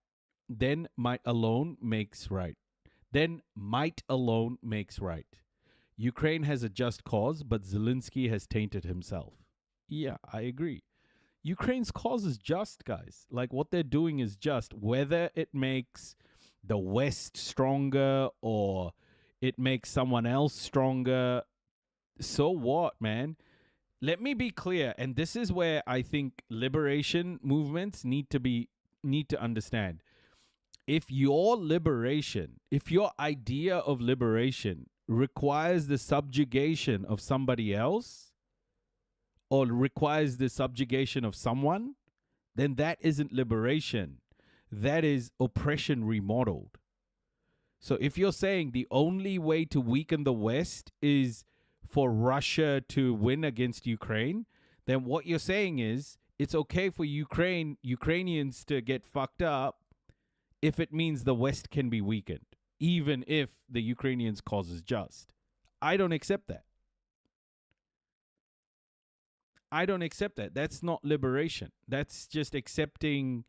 alone makes right. Then might alone makes right. Ukraine has a just cause, but Zelensky has tainted himself. Yeah, I agree. Ukraine's cause is just, guys. Like, what they're doing is just. Whether it makes the West stronger or it makes someone else stronger, so what, man? Let me be clear, and this is where I think liberation movements need to understand. If your idea of liberation requires the subjugation of somebody else or requires the subjugation of someone, then that isn't liberation. That is oppression remodeled. So if you're saying the only way to weaken the West is for Russia to win against Ukraine, then what you're saying is it's okay for Ukrainians to get fucked up if it means the West can be weakened, even if the Ukrainians' cause is just. I don't accept that. I don't accept that. That's not liberation. That's just accepting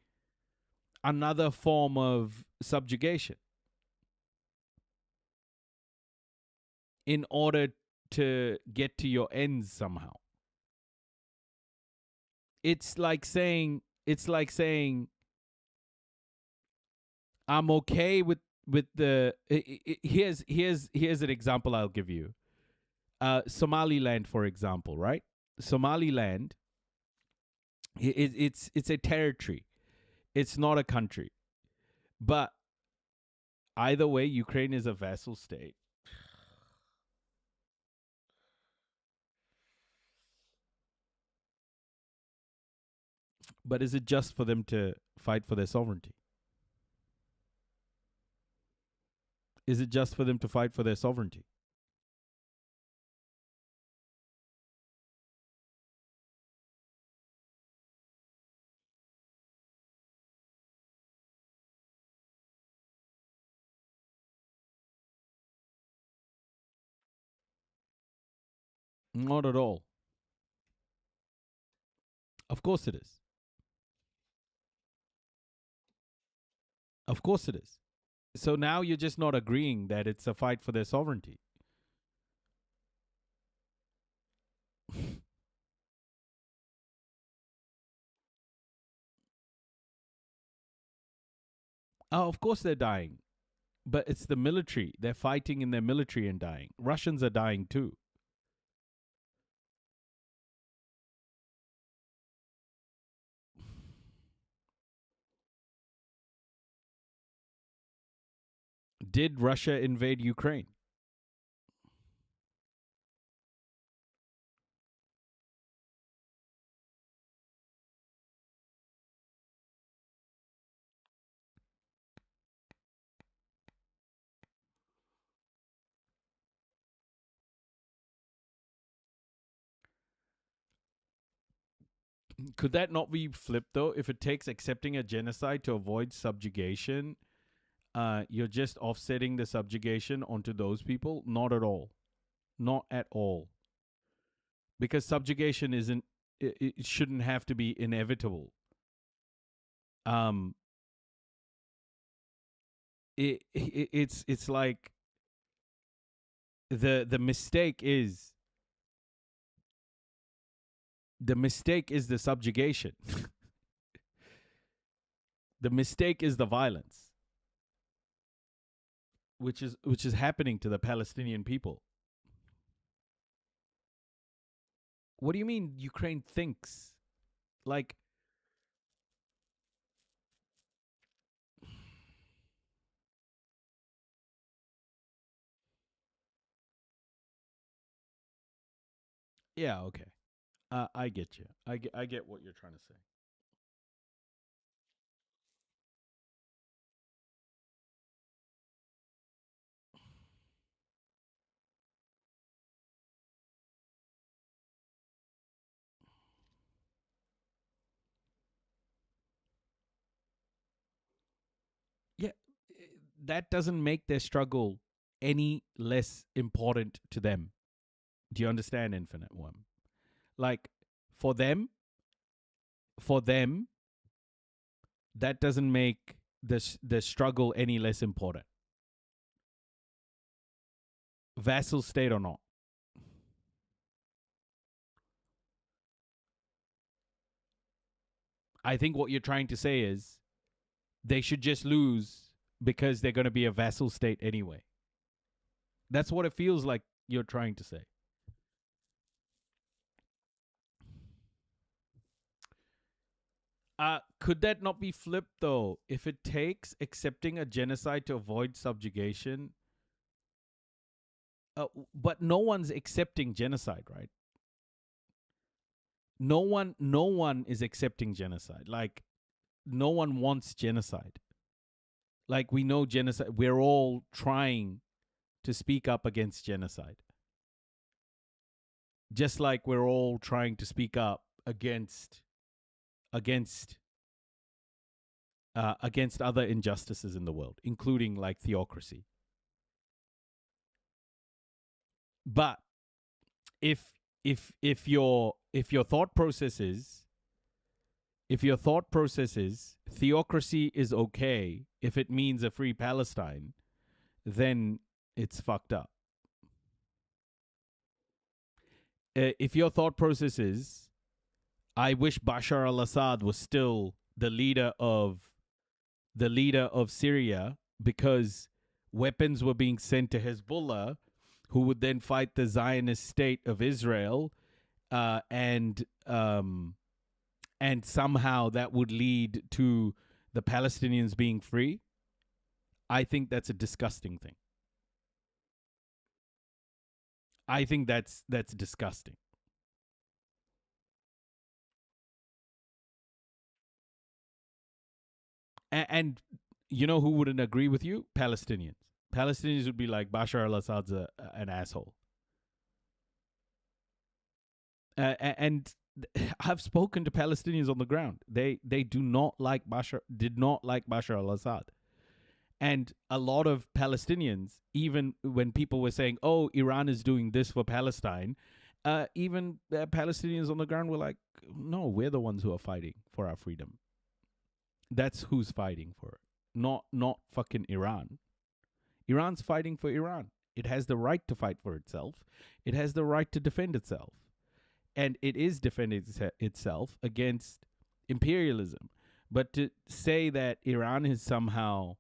another form of subjugation in order to get to your ends somehow. It's like saying I'm okay with the here's an example I'll give you. Somaliland, for example, right? Somaliland, it's a territory. It's not a country. But either way, Ukraine is a vassal state. But is it just for them to fight for their sovereignty? Is it just for them to fight for their sovereignty? Not at all. Of course it is. Of course it is. So now you're just not agreeing that it's a fight for their sovereignty. Oh, of course they're dying. But it's the military. They're fighting in their military and dying. Russians are dying too. Did Russia invade Ukraine? Could that not be flipped, though? If it takes accepting a genocide to avoid subjugation, you're just offsetting the subjugation onto those people? Not at all. Not at all. Because subjugation isn't, it shouldn't have to be inevitable. It's like the mistake is the subjugation. The mistake is the violence, which is happening to the Palestinian people. What do you mean Ukraine thinks? Like, yeah, okay. I get you. I get what you're trying to say. Yeah, that doesn't make their struggle any less important to them. Do you understand, Infinite One? Like, for them, that doesn't make the struggle any less important. Vassal state or not. I think what you're trying to say is they should just lose because they're going to be a vassal state anyway. That's what it feels like you're trying to say. Could that not be flipped, though? If it takes accepting a genocide to avoid subjugation, but no one's accepting genocide, right? No one is accepting genocide. Like, no one wants genocide. Like, we know genocide. We're all trying to speak up against genocide. Just like we're all trying to speak up against other injustices in the world, including like theocracy. But if your thought process is theocracy is okay if it means a free Palestine, then it's fucked up. If your thought process is, I wish Bashar al-Assad was still the leader of Syria because weapons were being sent to Hezbollah, who would then fight the Zionist state of Israel, and somehow that would lead to the Palestinians being free, I think that's a disgusting thing. I think that's disgusting. And you know who wouldn't agree with you? Palestinians. Palestinians would be like, Bashar al-Assad's an asshole. And I've spoken to Palestinians on the ground. They did not like Bashar al-Assad. And a lot of Palestinians, even when people were saying, oh, Iran is doing this for Palestine, even Palestinians on the ground were like, no, we're the ones who are fighting for our freedom. That's who's fighting for it. Not fucking Iran. Iran's fighting for Iran. It has the right to fight for itself. It has the right to defend itself. And it is defending itself against imperialism. But to say that Iran is somehow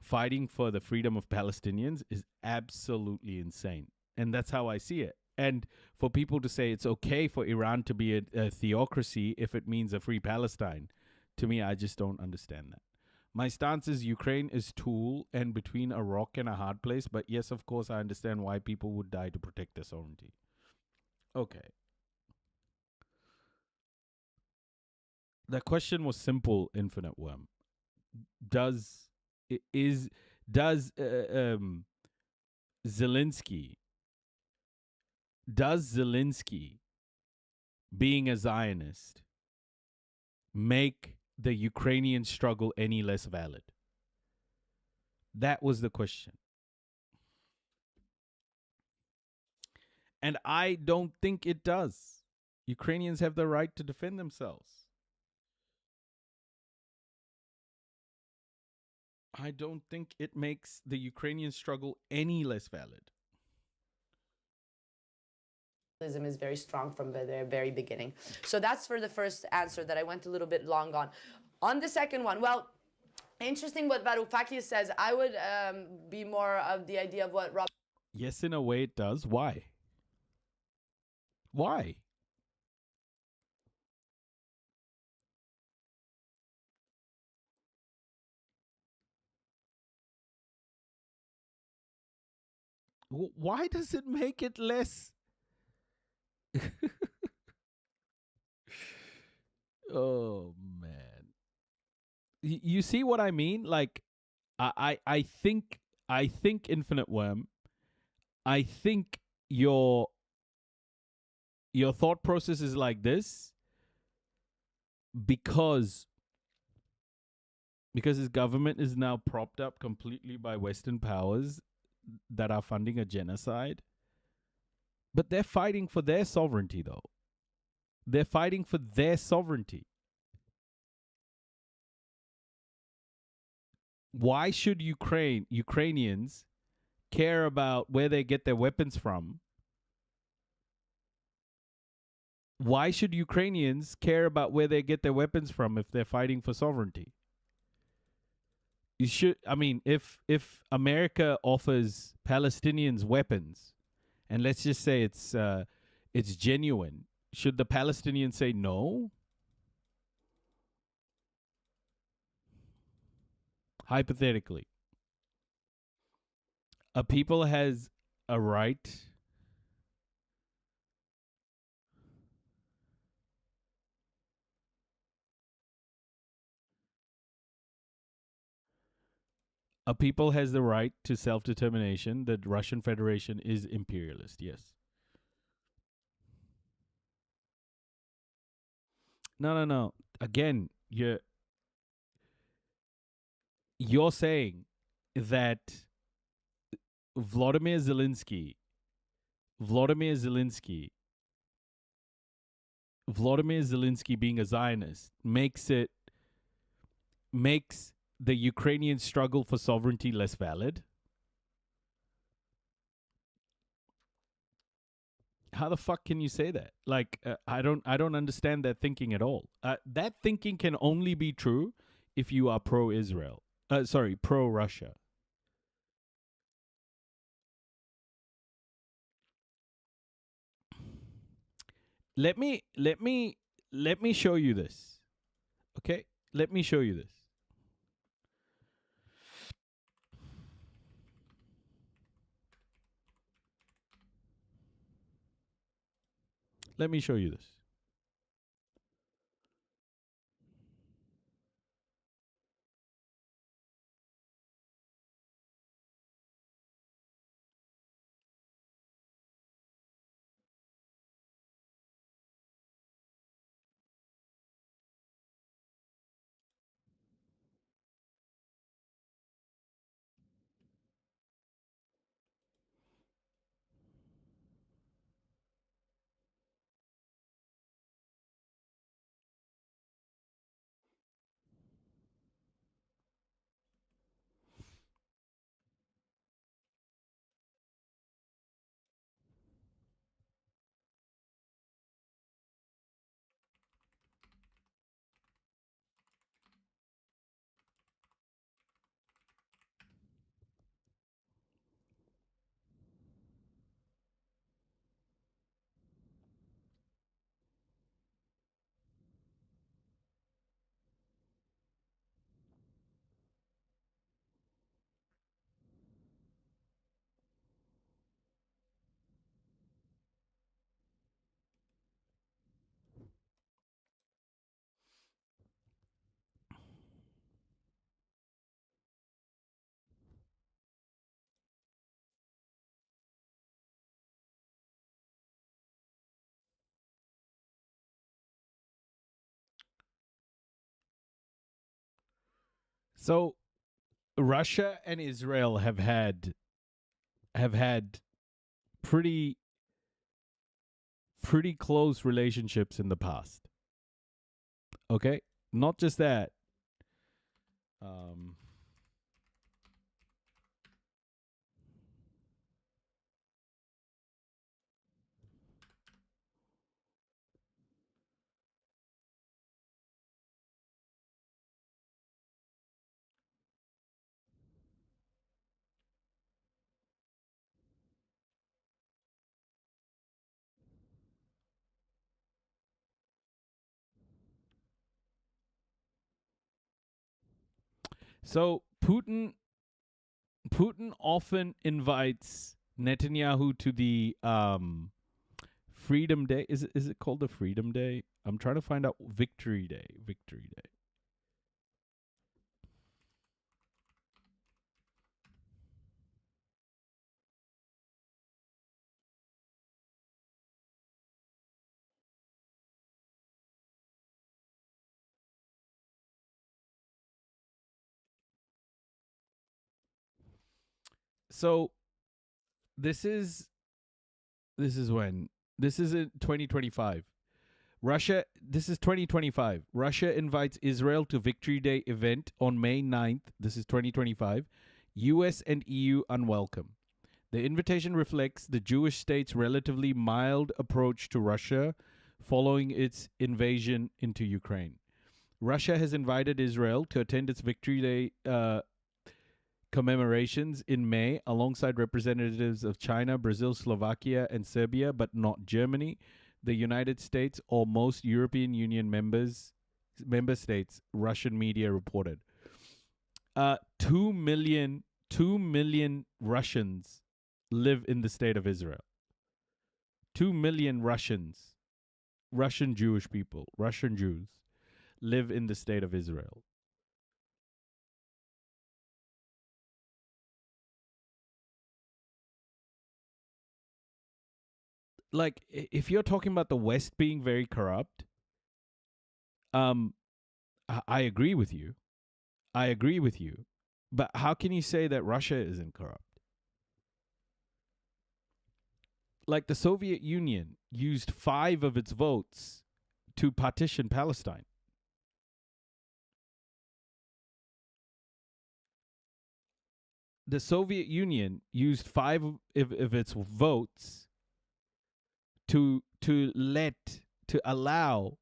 fighting for the freedom of Palestinians is absolutely insane. And that's how I see it. And for people to say it's okay for Iran to be a theocracy if it means a free Palestine, to me, I just don't understand that. My stance is Ukraine is tool and between a rock and a hard place. But yes, of course, I understand why people would die to protect their sovereignty. Okay. The question was simple, Infinite Worm. Does Zelensky being a Zionist make the Ukrainian struggle any less valid? That was the question. And I don't think it does. Ukrainians have the right to defend themselves. I don't think it makes the Ukrainian struggle any less valid. Capitalism is very strong from the very beginning. So that's for the first answer that I went a little bit long on. On the second one, well, interesting what Varoufakis says. I would be more of the idea of what Rob. Yes, in a way it does. Why? Why? Why does it make it less? Oh man. You see what I mean? Like I think Infinite Worm, I think your thought process is like this because his government is now propped up completely by Western powers that are funding a genocide. But they're fighting for their sovereignty, though. They're fighting for their sovereignty. Why should Ukrainians care about where they get their weapons from? Why should Ukrainians care about where they get their weapons from if they're fighting for sovereignty? You should. I mean, if America offers Palestinians weapons, and let's just say it's genuine, should the Palestinians say no? Hypothetically, a people has a right. A people has the right to self-determination. The Russian Federation is imperialist, yes. No. Again, you're saying that Vladimir Zelensky, Vladimir Zelensky being a Zionist makes the Ukrainian struggle for sovereignty less valid? How the fuck can you say that? Like, I don't understand that thinking at all. That thinking can only be true if you are pro-Israel. Pro-Russia. Let me show you this. Okay? Let me show you this. Let me show you this. So Russia and Israel have had pretty close relationships in the past. Okay? Not just that. Um So Putin often invites Netanyahu to the Freedom Day. Is it called the Freedom Day? I'm trying to find out. Victory Day. Victory Day. So this is when? This is in 2025. This is 2025. Russia invites Israel to Victory Day event on May 9th. This is 2025. US and EU unwelcome. The invitation reflects the Jewish state's relatively mild approach to Russia following its invasion into Ukraine. Russia has invited Israel to attend its Victory Day commemorations in May alongside representatives of China, Brazil, Slovakia, and Serbia, but not Germany, the United States, or most European Union member states, Russian media reported. 2 million Russians live in the state of Israel. 2 million Russians, Russian Jewish people, Russian Jews, live in the state of Israel. Like, if you're talking about the West being very corrupt, I agree with you. I agree with you. But how can you say that Russia isn't corrupt? Like, the Soviet Union used 5 of its votes to partition Palestine. The Soviet Union used 5 of its votes to allow.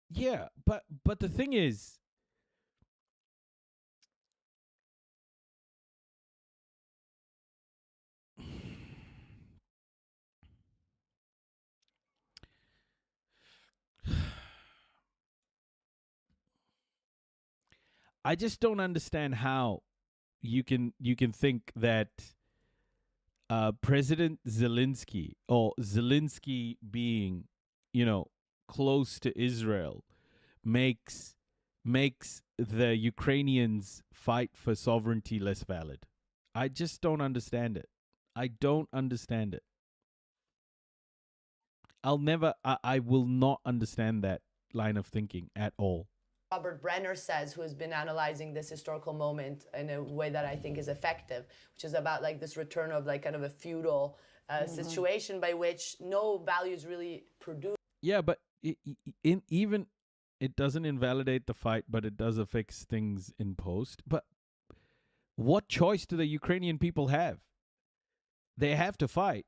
Yeah, but the thing is, I just don't understand how you can think that President Zelensky, or Zelensky being, close to Israel, makes the Ukrainians' fight for sovereignty less valid. I just don't understand it. I don't understand it. I will not understand that line of thinking at all. Robert Brenner says, who has been analyzing this historical moment in a way that I think is effective, which is about like this return of like kind of a feudal situation by which no value is really produced. Yeah, but it doesn't invalidate the fight, but it does affect things in post. But what choice do the Ukrainian people have? They have to fight.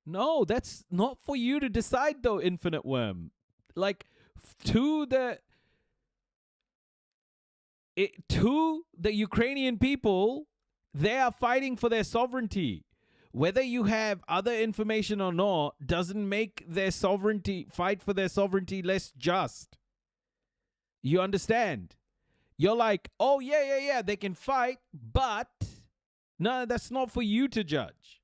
No, that's not for you to decide, though, Infinite Worm. Like, to the Ukrainian people, they are fighting for their sovereignty. Whether you have other information or not doesn't make their fight for their sovereignty less just. You understand? You're like, oh, yeah, they can fight, but no, that's not for you to judge.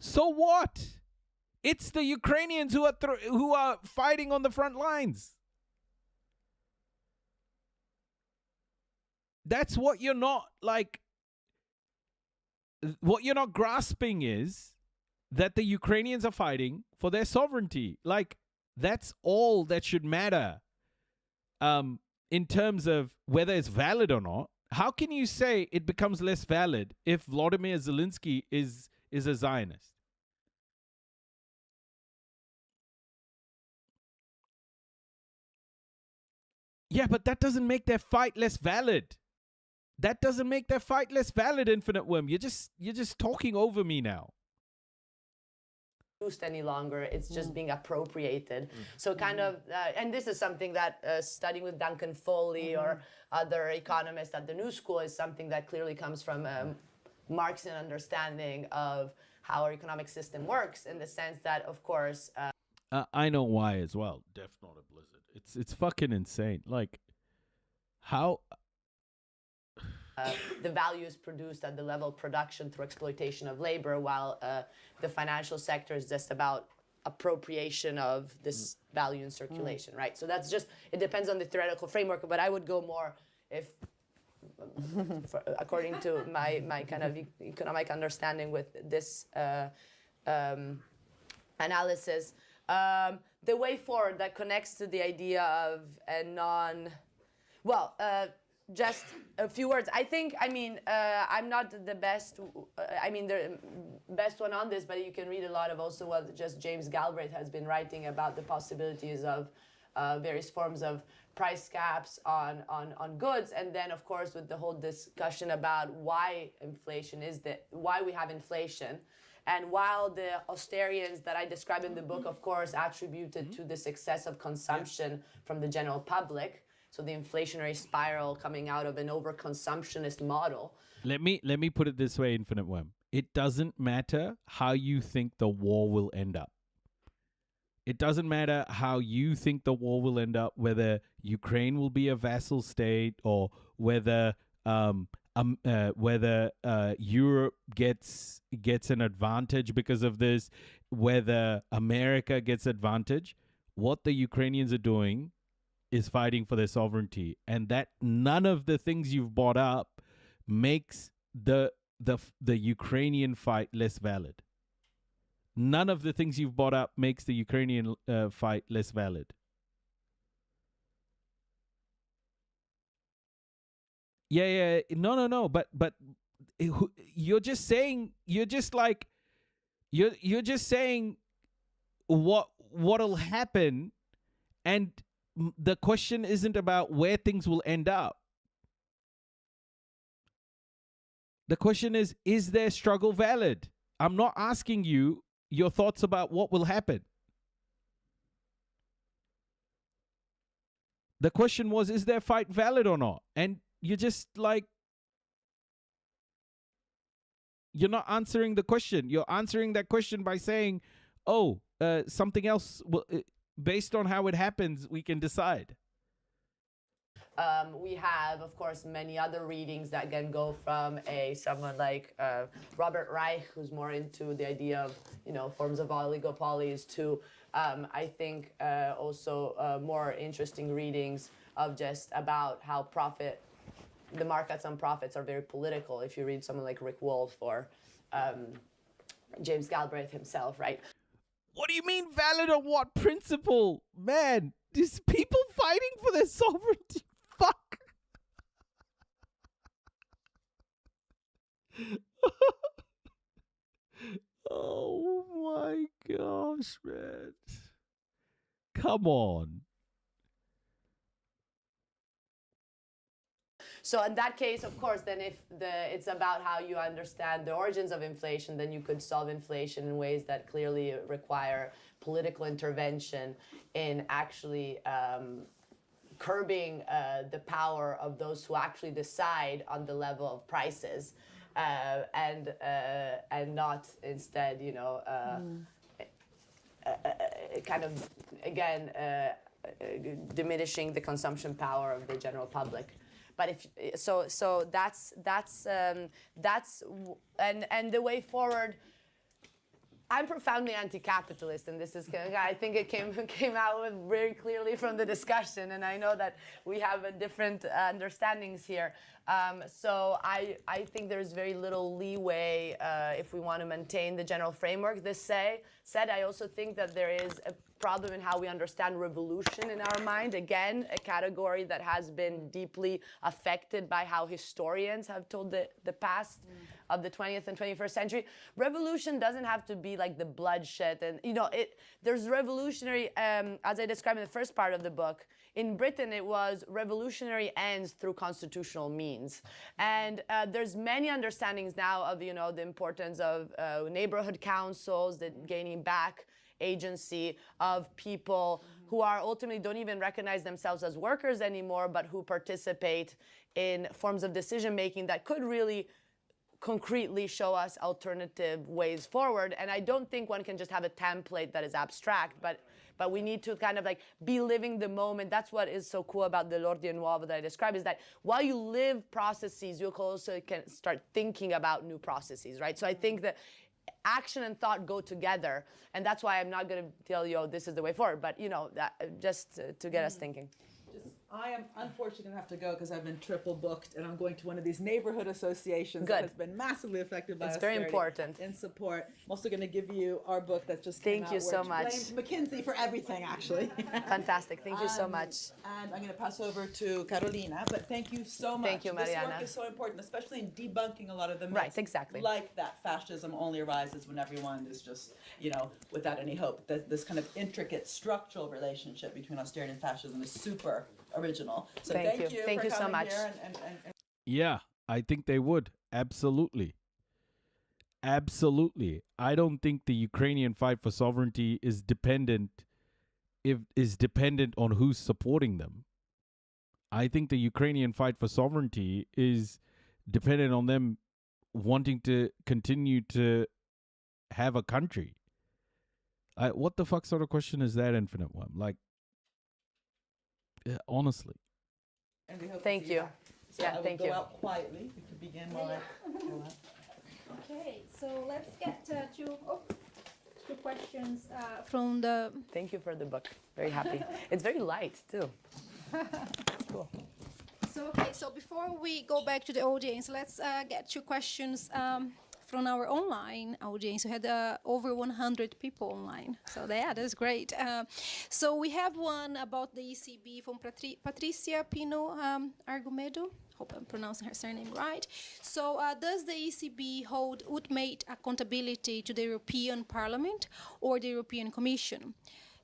So what? It's the Ukrainians who are fighting on the front lines. That's what you're not what you're not grasping is that the Ukrainians are fighting for their sovereignty. Like, that's all that should matter. In terms of whether it's valid or not. How can you say it becomes less valid if Vladimir Zelensky is a Zionist? Yeah, but that doesn't make their fight less valid. That doesn't make their fight less valid, Infinite Worm. You're just talking over me now. any longer, it's just being appropriated. So kind of, and this is something that studying with Duncan Foley or other economists at the New School is something that clearly comes from Marxian understanding of how our economic system works, in the sense that, of course, I know why as well. Death Not a Blizzard. It's fucking insane. Like, how the value is produced at the level of production through exploitation of labor, while the financial sector is just about appropriation of this value in circulation, right? So that's just, it depends on the theoretical framework, but I would go more, if according to my kind of economic understanding with this analysis, the way forward that connects to the idea of a just a few words. I think, I'm not the best, the best one on this, but you can read a lot of also what just James Galbraith has been writing about the possibilities of various forms of price caps on goods. And then, of course, with the whole discussion about why we have inflation. And while the Austerians that I describe in the book, of course, attributed to this excessive consumption from the general public, so the inflationary spiral coming out of an overconsumptionist model. Let me put it this way, Infinite Worm. It doesn't matter how you think the war will end up. It doesn't matter how you think the war will end up, whether Ukraine will be a vassal state or whether Europe gets an advantage because of this, whether America gets advantage. What the Ukrainians are doing is fighting for their sovereignty, and that none of the things you've brought up makes the Ukrainian fight less valid. None of the things you've brought up makes the Ukrainian fight less valid. Yeah. No. But you're just saying what'll happen, and the question isn't about where things will end up. The question is their struggle valid? I'm not asking you your thoughts about what will happen. The question was, is their fight valid or not? And you're just like, you're not answering the question. You're answering that question by saying, something else will, based on how it happens, we can decide. We have, of course, many other readings that can go from someone like Robert Reich, who's more into the idea of forms of oligopolies, to I think also more interesting readings of just about how the markets on profits are very political. If you read someone like Rick Wolff or James Galbraith himself, right? What do you mean valid on what principle? Man, these people fighting for their sovereignty. Fuck. Oh my gosh, man. Come on. So in that case, of course, then if it's about how you understand the origins of inflation, then you could solve inflation in ways that clearly require political intervention in actually curbing the power of those who actually decide on the level of prices, and not instead, kind of again diminishing the consumption power of the general public. But that's and the way forward. I'm profoundly anti-capitalist, and this is, I think it came out very clearly from the discussion, and I know that we have different understandings here. So I think there's very little leeway if we want to maintain the general framework. This said, I also think that there is a problem in how we understand revolution in our mind. Again, a category that has been deeply affected by how historians have told the past of the 20th and 21st century. Revolution doesn't have to be like the bloodshed, and there's revolutionary, as I described in the first part of the book. In Britain, it was revolutionary ends through constitutional means. And there's many understandings now of, the importance of neighborhood councils, the gaining bringing back agency of people who are ultimately don't even recognize themselves as workers anymore, but who participate in forms of decision making that could really concretely show us alternative ways forward. And I don't think one can just have a template that is abstract, but we need to kind of like be living the moment. That's what is so cool about the l'ordine nuovo that I described, is that while you live processes, you also can start thinking about new processes, right? So I think that action and thought go together, and that's why I'm not going to tell you, oh, this is the way forward, but you know, that, just to get us thinking. I am unfortunately going to have to go because I've been triple booked, and I'm going to one of these neighborhood associations Good. that has been massively affected by It's very austerity. important. In support. I'm also going to give you our book that just came Thank out, you so which much. blames McKinsey for everything, actually. Fantastic. Thank you so much. And I'm going to pass over to Carolina, but thank you so much. Thank you, Mariana. This work is so important, especially in debunking a lot of the myths. Right, exactly. Like that fascism only arises when everyone is just, you know, without any hope. This kind of intricate structural relationship between austerity and fascism is super original. So thank you Thank for you so coming much. here and Yeah, I think they would. Absolutely. Absolutely. I don't think the Ukrainian fight for sovereignty is dependent on who's supporting them. I think the Ukrainian fight for sovereignty is dependent on them wanting to continue to have a country. What the fuck sort of question is that, Infinite One? Like, honestly. and we hope to Thank see you. back. So Yeah, I will thank go you. out quietly. We could begin while I go out. Okay, so let's get two questions from the. Thank you for the book. Very happy. It's very light too. It's cool. So before we go back to the audience, let's get two questions from our online audience. We had over 100 people online, so that's great. So we have one about the ECB from Patricia Pino Argumedo. Hope I'm pronouncing her surname right. So does the ECB hold ultimate accountability to the European Parliament or the European Commission?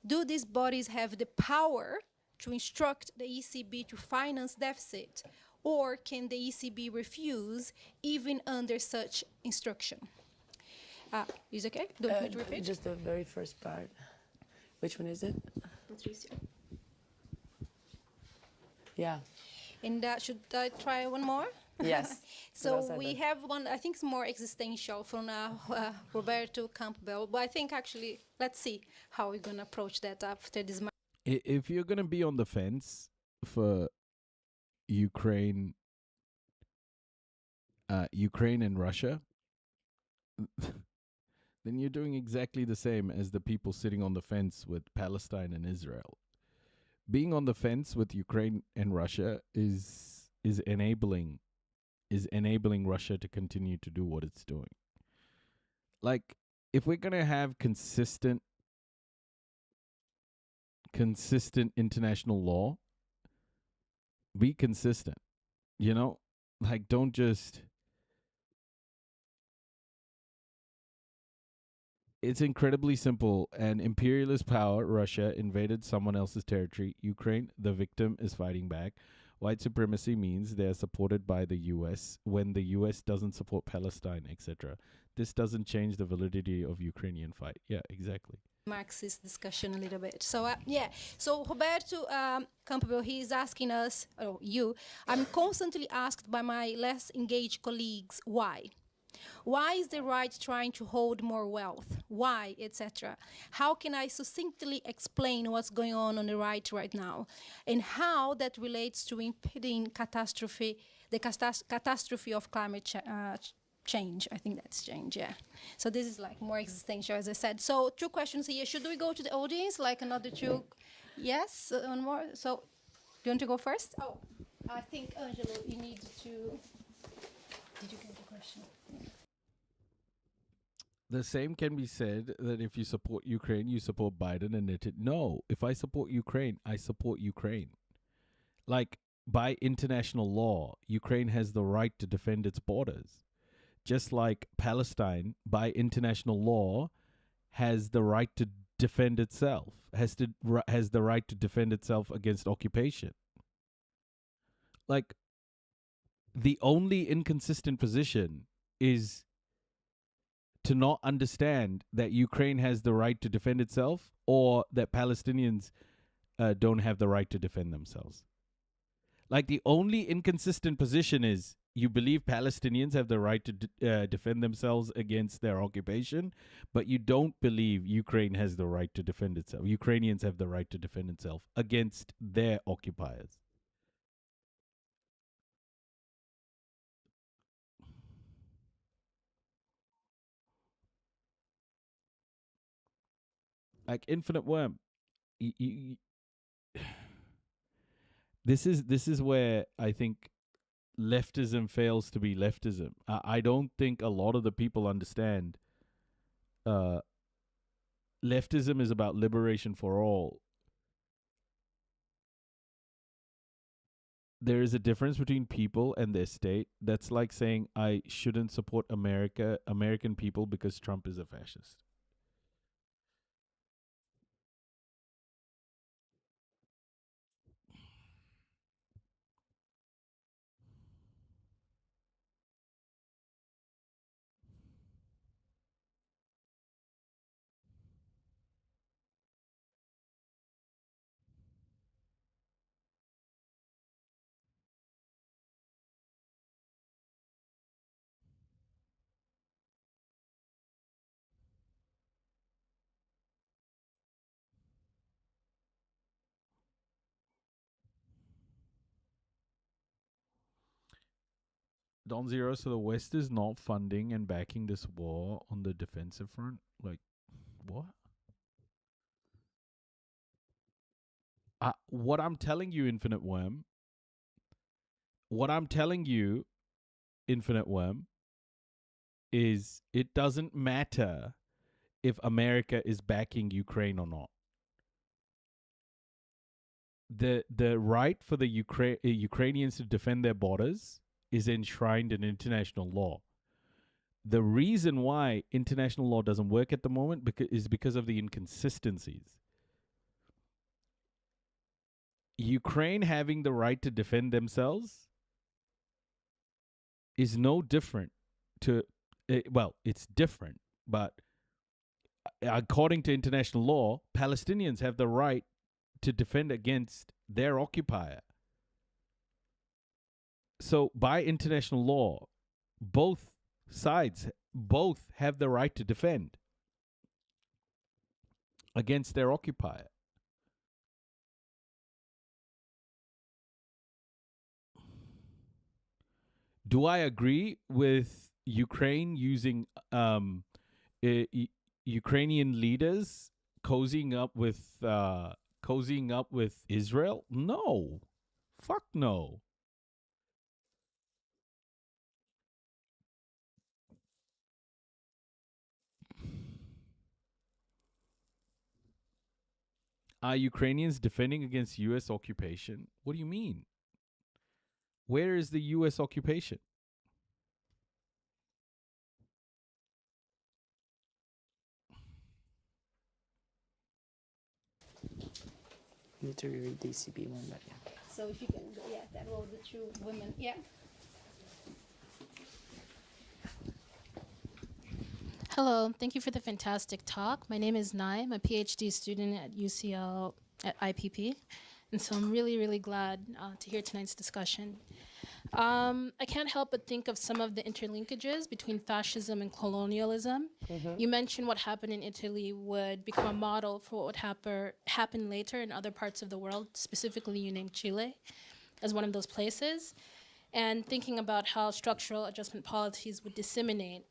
Do these bodies have the power to instruct the ECB to finance deficit, or can the ECB refuse even under such instruction? Is it okay? Don't need to repeat? Just the very first part. Which one is it? Patricia. Yeah. And should I try one more? Yes. So we have one, I think it's more existential, from Roberto Campbell. But I think actually, let's see how we're going to approach that after this. If you're going to be on the fence for Ukraine and Russia, then you're doing exactly the same as the people sitting on the fence with Palestine and Israel. Being on the fence with Ukraine and Russia is enabling Russia to continue to do what it's doing. Like, if we're going to have consistent international law, be consistent, you know? Like, don't just... It's incredibly simple. An imperialist power, Russia, invaded someone else's territory. Ukraine, the victim, is fighting back. White supremacy means they're supported by the U.S. when the U.S. doesn't support Palestine, etc. This doesn't change the validity of Ukrainian fight. Yeah, exactly. Marxist discussion a little bit. So so Roberto Campbell, he is asking us, or you, I'm constantly asked by my less engaged colleagues why. Why is the right trying to hold more wealth? Why, etc.? How can I succinctly explain what's going on the right now, and how that relates to impeding the catastrophe of climate change? I think that's change, yeah. So this is like more existential, as I said. So 2 questions here. Should we go to the audience, like another 2? Yes, one more. So do you want to go first? Oh, I think, Angelo, you need to... Did you get the question? The same can be said that if you support Ukraine, you support Biden and it. No, if I support Ukraine, I support Ukraine. Like, by international law, Ukraine has the right to defend its borders. Just like Palestine, by international law, has the right to defend itself, has the right to defend itself against occupation. Like, the only inconsistent position is to not understand that Ukraine has the right to defend itself, or that Palestinians don't have the right to defend themselves. Like, the only inconsistent position is you believe Palestinians have the right to defend themselves against their occupation, but you don't believe Ukraine has the right to defend itself. Ukrainians have the right to defend itself against their occupiers. Like Infinite Worm, this is where I think leftism fails to be leftism. I don't think a lot of the people understand. Leftism is about liberation for all. There is a difference between people and their state. That's like saying I shouldn't support American people because Trump is a fascist. Don Zero, so the West is not funding and backing this war on the defensive front? Like, what? What I'm telling you, Infinite Worm, is it doesn't matter if America is backing Ukraine or not. The right for the Ukrainians to defend their borders is enshrined in international law. The reason why international law doesn't work at the moment is because of the inconsistencies. Ukraine having the right to defend themselves is no different to, well, it's different, but according to international law, Palestinians have the right to defend against their occupier. So by international law, both sides have the right to defend against their occupier. Do I agree with Ukraine using Ukrainian leaders cozying up with Israel? No. Fuck no. Are Ukrainians defending against U.S. occupation? What do you mean? Where is the U.S. occupation? Need to read DCB one, but yeah. So if you can go, yeah, that was the two women, yeah. Hello, thank you for the fantastic talk. My name is Nai. I'm a PhD student at UCL at IPP. And so I'm really, really glad to hear tonight's discussion. I can't help but think of some of the interlinkages between fascism and colonialism. You mentioned what happened in Italy would become a model for what would happen later in other parts of the world. Specifically, you named Chile as one of those places. And thinking about how structural adjustment policies would disseminate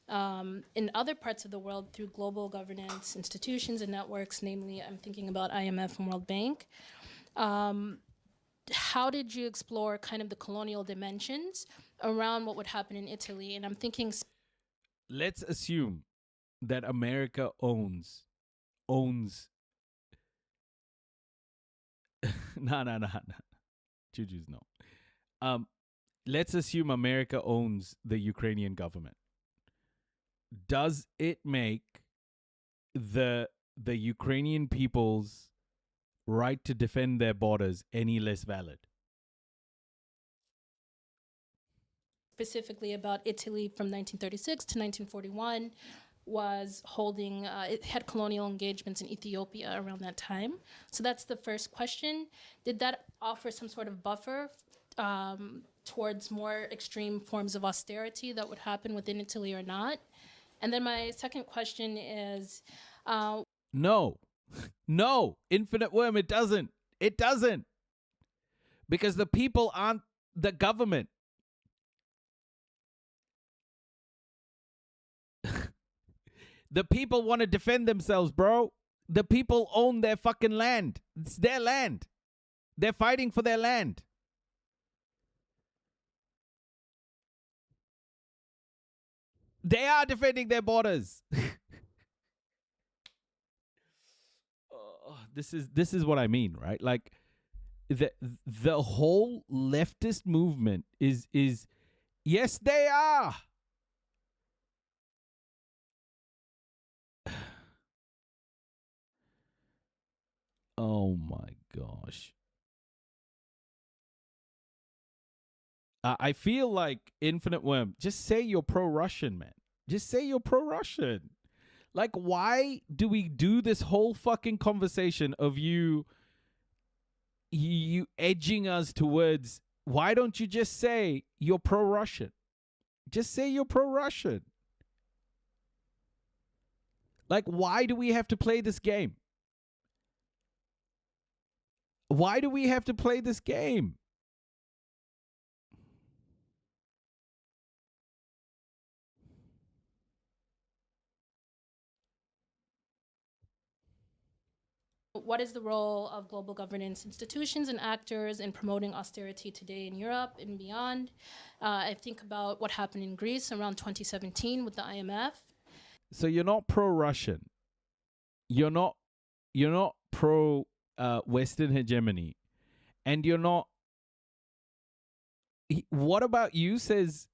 in other parts of the world through global governance institutions and networks, namely, I'm thinking about IMF and World Bank. How did you explore kind of the colonial dimensions around what would happen in Italy? And I'm thinking... Let's assume that America owns... No. Juju's no. Let's assume America owns the Ukrainian government. Does it make the Ukrainian people's right to defend their borders any less valid? specifically about Italy from 1936 to 1941 was holding, it had colonial engagements in Ethiopia around that time. So that's the first question. Did that offer some sort of buffer towards more extreme forms of austerity that would happen within Italy or not? And then my second question is... No. No, Infinite Worm, it doesn't. It doesn't. Because the people aren't the government. The people want to defend themselves, bro. The people own their fucking land. It's their land. They're fighting for their land. They are defending their borders. This is what I mean, right? Like the whole leftist movement is yes, they are. Oh my gosh. I feel like Infinite Worm, just say you're pro-Russian, man. Just say you're pro-Russian. Like, why do we do this whole fucking conversation of you edging us towards, why don't you just say you're pro-Russian? Just say you're pro-Russian. Like, why do we have to play this game? Why do we have to play this game? What is the role of global governance institutions and actors in promoting austerity today in Europe and beyond? I think about what happened in Greece around 2017 with the IMF. So you're not pro-Russian. You're not pro Western hegemony. And you're not... What about you says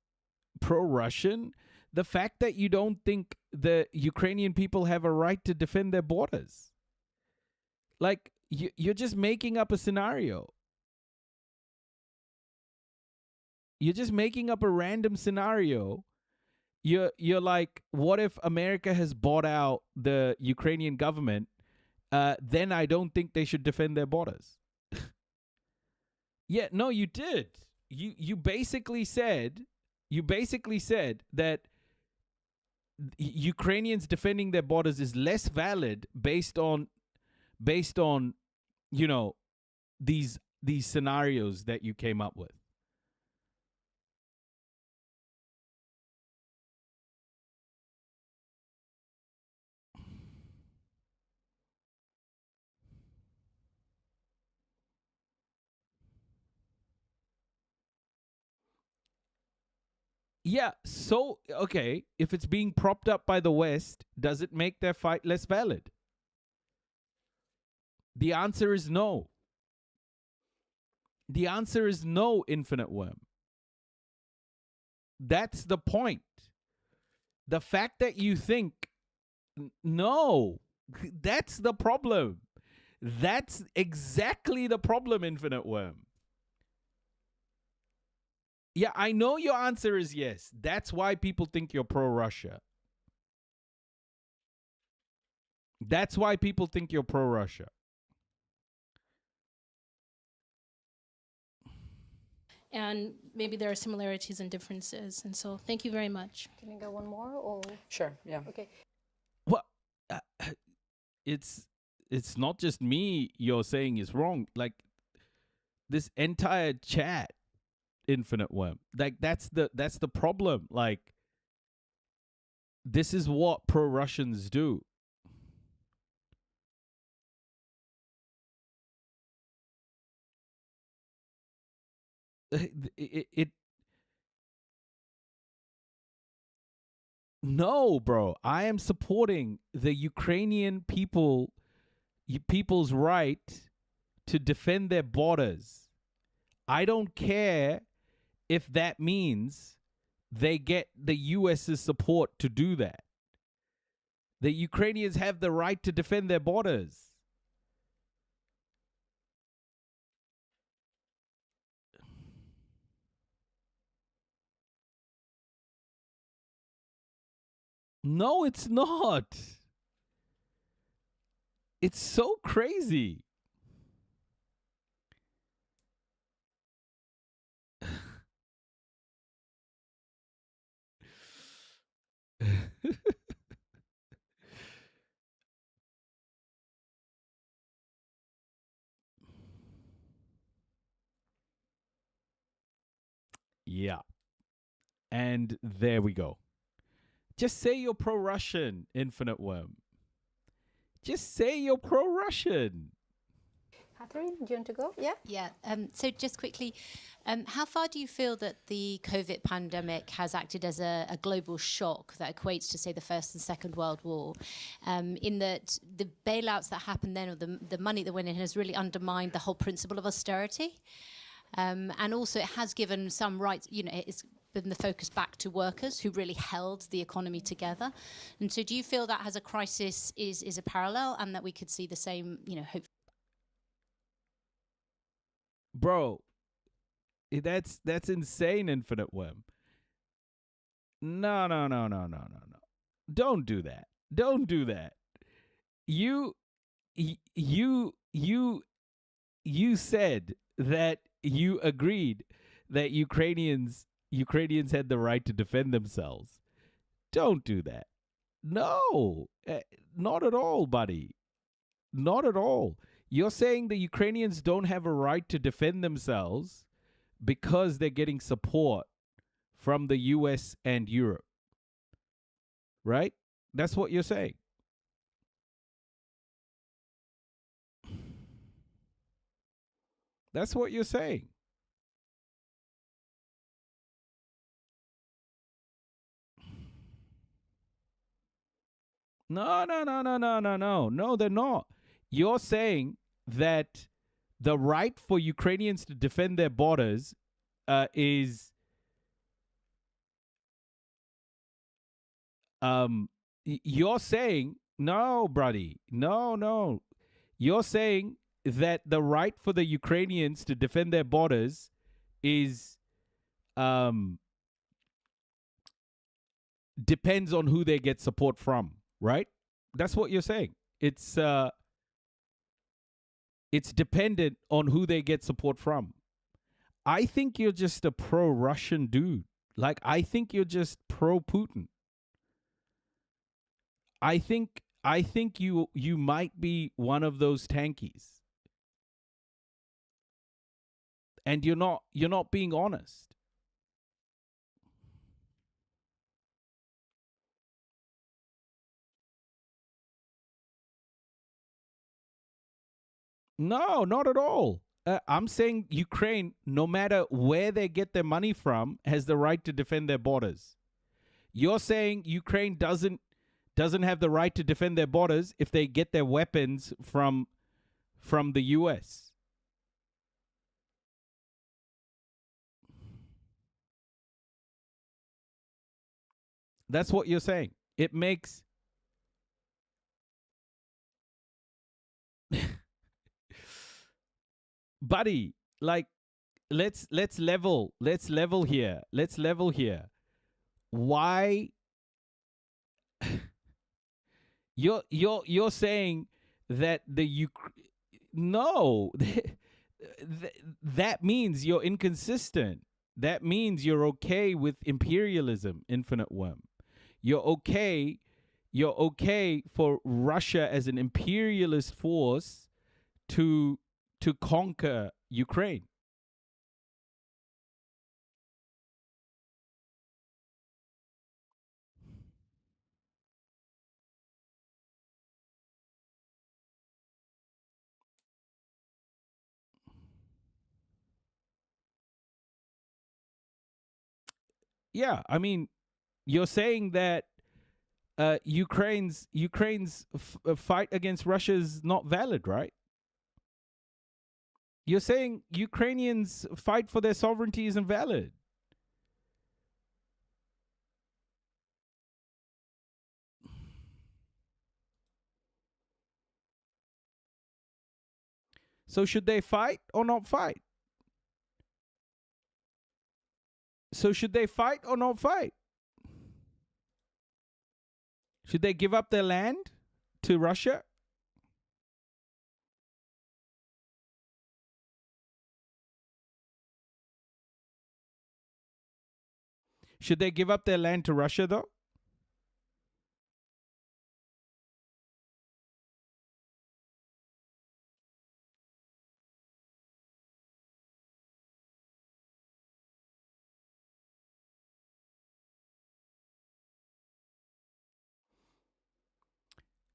pro-Russian? The fact that you don't think the Ukrainian people have a right to defend their borders. Like, you're just making up a scenario. You're just making up a random scenario. You're like, what if America has bought out the Ukrainian government? Then I don't think they should defend their borders. Yeah, no, you did. You basically said that Ukrainians defending their borders is less valid based on you know, these scenarios that you came up with. Yeah, so okay, if it's being propped up by the West, does it make their fight less valid? The answer is no. The answer is no, Infinite Worm. That's the point. The fact that you think, no, that's the problem. That's exactly the problem, Infinite Worm. Yeah, I know your answer is yes. That's why people think you're pro-Russia. That's why people think you're pro-Russia. And maybe there are similarities and differences. And so thank you very much. Can I go one more? Or Sure, yeah. Okay. Well, it's not just me you're saying is wrong. Like, this entire chat, Infinite Worm, like that's the problem. Like, this is what pro-Russians do. No, bro. I am supporting the Ukrainian people's right to defend their borders. I don't care if that means they get the US's support to do that. The Ukrainians have the right to defend their borders. No, it's not. It's so crazy. Yeah. And there we go. Just say you're pro-Russian, Infinite Worm. Just say you're pro-Russian. Catherine, do you want to go? Yeah. Yeah. So just quickly, how far do you feel that the COVID pandemic has acted as a global shock that equates to, say, the First and Second World War, in that the bailouts that happened then, or the money that went in, has really undermined the whole principle of austerity? And also it has given some rights, it's been the focus back to workers who really held the economy together. And so do you feel that as a crisis is a parallel, and that we could see the same, hope? Bro, that's insane, Infinite Worm. No. Don't do that. Don't do that. You said that you agreed that Ukrainians had the right to defend themselves. Don't do that. No, not at all, buddy. Not at all. You're saying the Ukrainians don't have a right to defend themselves because they're getting support from the US and Europe. Right? That's what you're saying. That's what you're saying. No. No, they're not. You're saying that the right for Ukrainians to defend their borders is you're saying, no, buddy. No. You're saying that the right for the Ukrainians to defend their borders is depends on who they get support from, right? That's what you're saying. It's dependent on who they get support from. I think you're just a pro-Russian dude. Like, I think you're just pro-Putin. I think you might be one of those tankies. And you're not being honest. No, not at all. I'm saying Ukraine, no matter where they get their money from, has the right to defend their borders. You're saying Ukraine doesn't have the right to defend their borders if they get their weapons from the US. That's what you're saying. It makes buddy, like, let's level here. Let's level here. Why you're saying that no, that means you're inconsistent. That means you're okay with imperialism, Infinite Worm. You're okay for Russia as an imperialist force to conquer Ukraine. Yeah, I mean, you're saying that Ukraine's fight against Russia is not valid, right? You're saying Ukrainians' fight for their sovereignty isn't valid. So should they fight or not fight? So should they fight or not fight? Should they give up their land to Russia? Should they give up their land to Russia, though?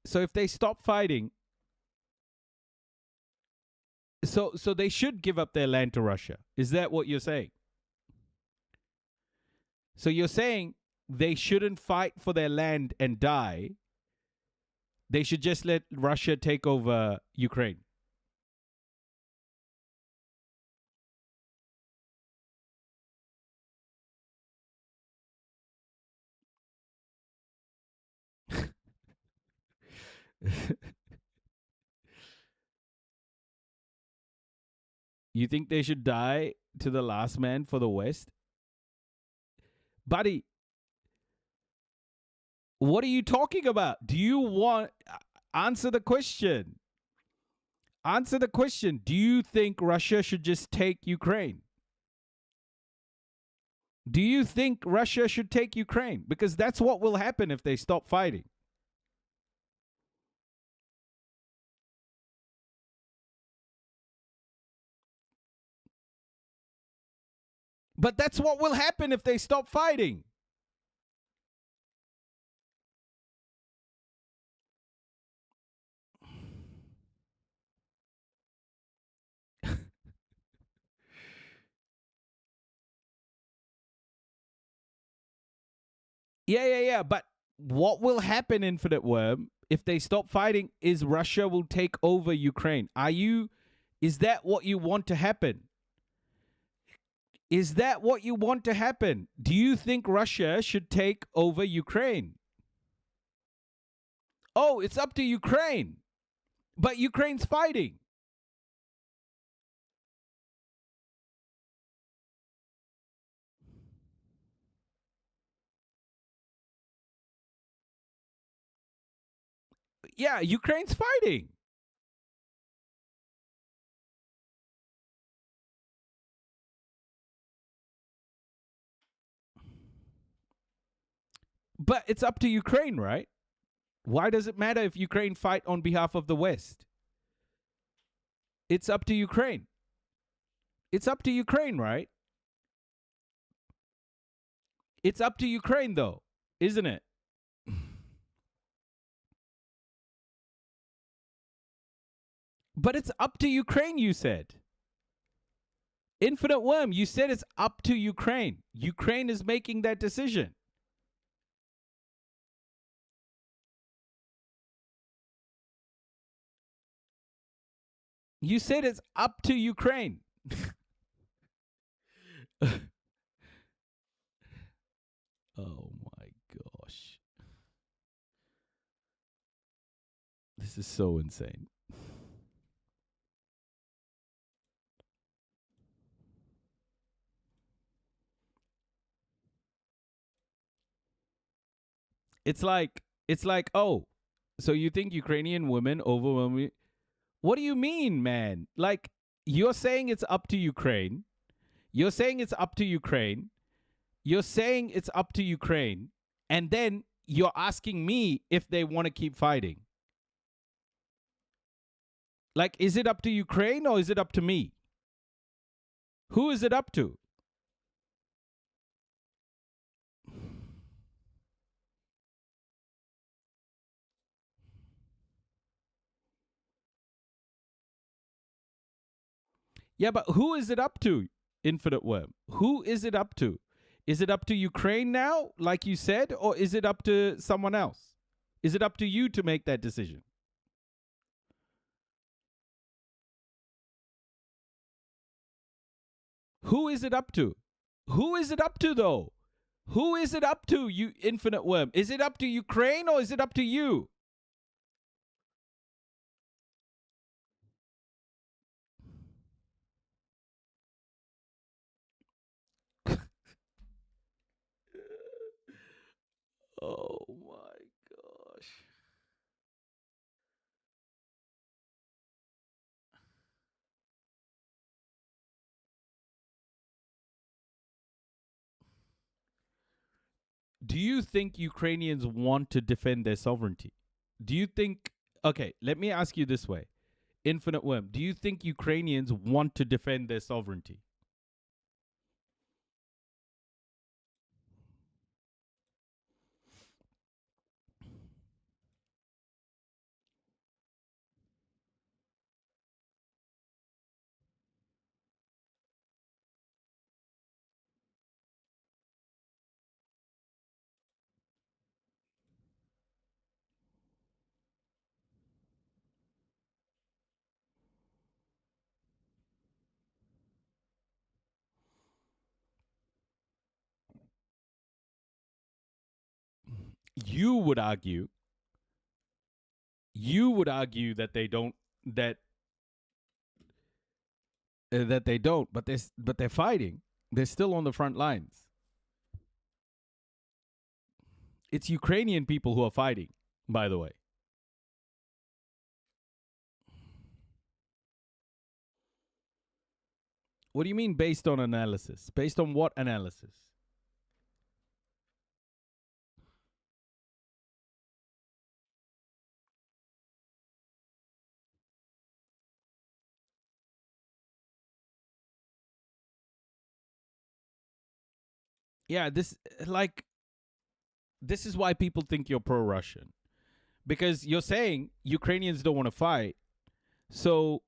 So if they stop fighting, so they should give up their land to Russia. Is that what you're saying? So you're saying they shouldn't fight for their land and die. They should just let Russia take over Ukraine. You think they should die to the last man for the West? Buddy, what are you talking about? Do you want... Answer the question. Answer the question. Do you think Russia should just take Ukraine? Do you think Russia should take Ukraine? Because that's what will happen if they stop fighting. But that's what will happen if they stop fighting. Yeah. But what will happen, Infinite Worm, if they stop fighting is Russia will take over Ukraine. Is that what you want to happen? Is that what you want to happen? Do you think Russia should take over Ukraine? Oh, it's up to Ukraine. But Ukraine's fighting. Yeah, Ukraine's fighting. But it's up to Ukraine, right? Why does it matter if Ukraine fight on behalf of the West? It's up to Ukraine. It's up to Ukraine, right? It's up to Ukraine, though, isn't it? But it's up to Ukraine, you said. Infinite Worm, you said it's up to Ukraine. Ukraine is making that decision. You said it's up to Ukraine. Oh my gosh. This is so insane. It's like, oh, so you think Ukrainian women overwhelmingly... What do you mean, man? Like, you're saying it's up to Ukraine. You're saying it's up to Ukraine. You're saying it's up to Ukraine. And then you're asking me if they want to keep fighting. Like, is it up to Ukraine or is it up to me? Who is it up to? Yeah, but who is it up to, Infinite Worm? Who is it up to? Is it up to Ukraine now, like you said, or is it up to someone else? Is it up to you to make that decision? Who is it up to? Who is it up to, though? Who is it up to, you Infinite Worm? Is it up to Ukraine or is it up to you? Oh my gosh. gosh. Do you think Ukrainians want to defend their sovereignty? Do you think, okay, let me ask you this way. Infinite Worm, do you think Ukrainians want to defend their sovereignty? You would argue that they don't that they don't, but they're fighting. They're still on the front lines. It's Ukrainian people who are fighting, by the way. What do you mean based on analysis? Based on what analysis? Yeah, this is why people think you're pro-Russian. Because you're saying Ukrainians don't want to fight. So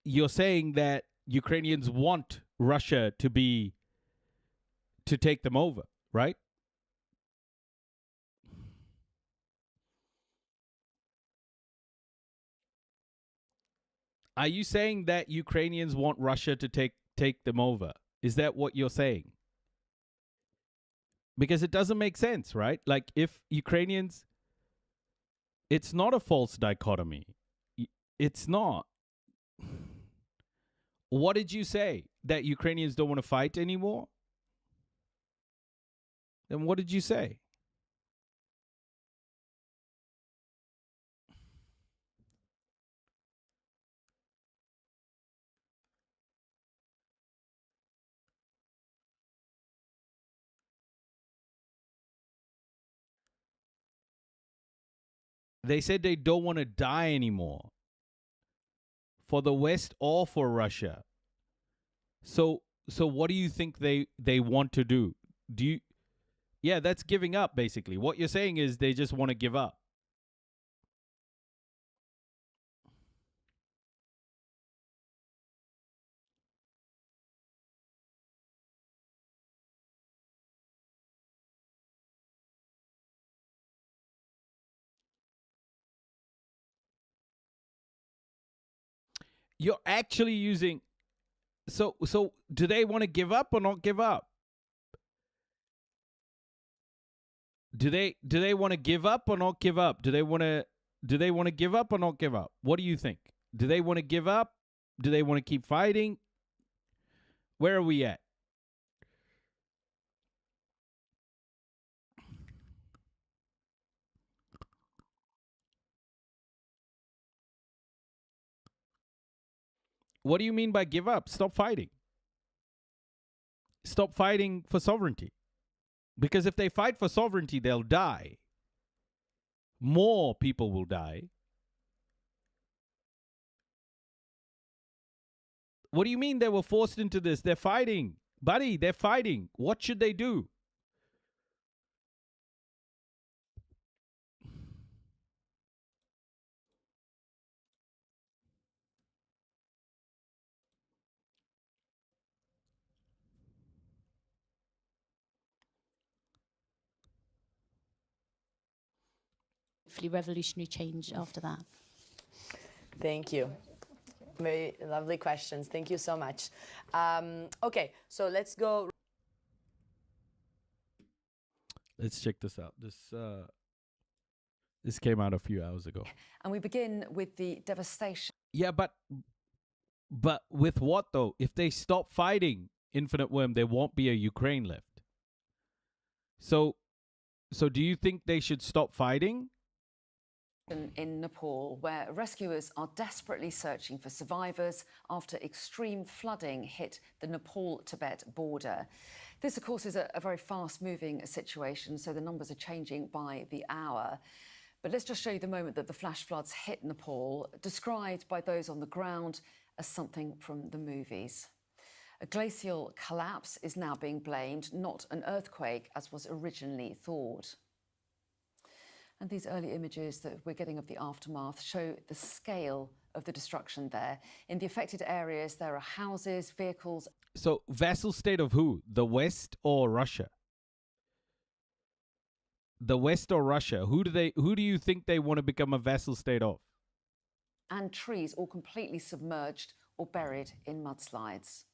you're saying that Ukrainians want Russia to take them over, right? Are you saying that Ukrainians want Russia to take them over? Is that what you're saying? Because it doesn't make sense, right? Like if Ukrainians, it's not a false dichotomy. It's not. What did you say? That Ukrainians don't want to fight anymore? Then what did you say? They said they don't want to die anymore for the West or for Russia. So what do you think they want to do? Yeah, that's giving up basically. What you're saying is they just want to give up. You're actually using so do they want to give up or not give up? Do they want to give up or not give up? Do they want to give up or not give up? What do you think? Do they want to give up? Do they want to keep fighting? Where are we at? What do you mean by give up? Stop fighting. Stop fighting for sovereignty. Because if they fight for sovereignty, they'll die. More people will die. What do you mean they were forced into this? They're fighting. Buddy, they're fighting. What should they do? Revolutionary change after that. Thank you. Very lovely questions. Thank you so much. Okay, so let's go. Let's check this out. This came out a few hours ago. And we begin with the devastation. Yeah, but with what though? If they stop fighting, Infinite Worm, there won't be a Ukraine left. So do you think they should stop fighting? In Nepal, where rescuers are desperately searching for survivors after extreme flooding hit the Nepal-Tibet border. This, of course, is a very fast-moving situation, so the numbers are changing by the hour. But let's just show you the moment that the flash floods hit Nepal, described by those on the ground as something from the movies. A glacial collapse is now being blamed, not an earthquake, as was originally thought. And these early images that we're getting of the aftermath show the scale of the destruction there. In the affected areas, there are houses, vehicles. So, vassal state of who? The West or Russia? The West or Russia? Who do you think they want to become a vassal state of? And trees all completely submerged or buried in mudslides.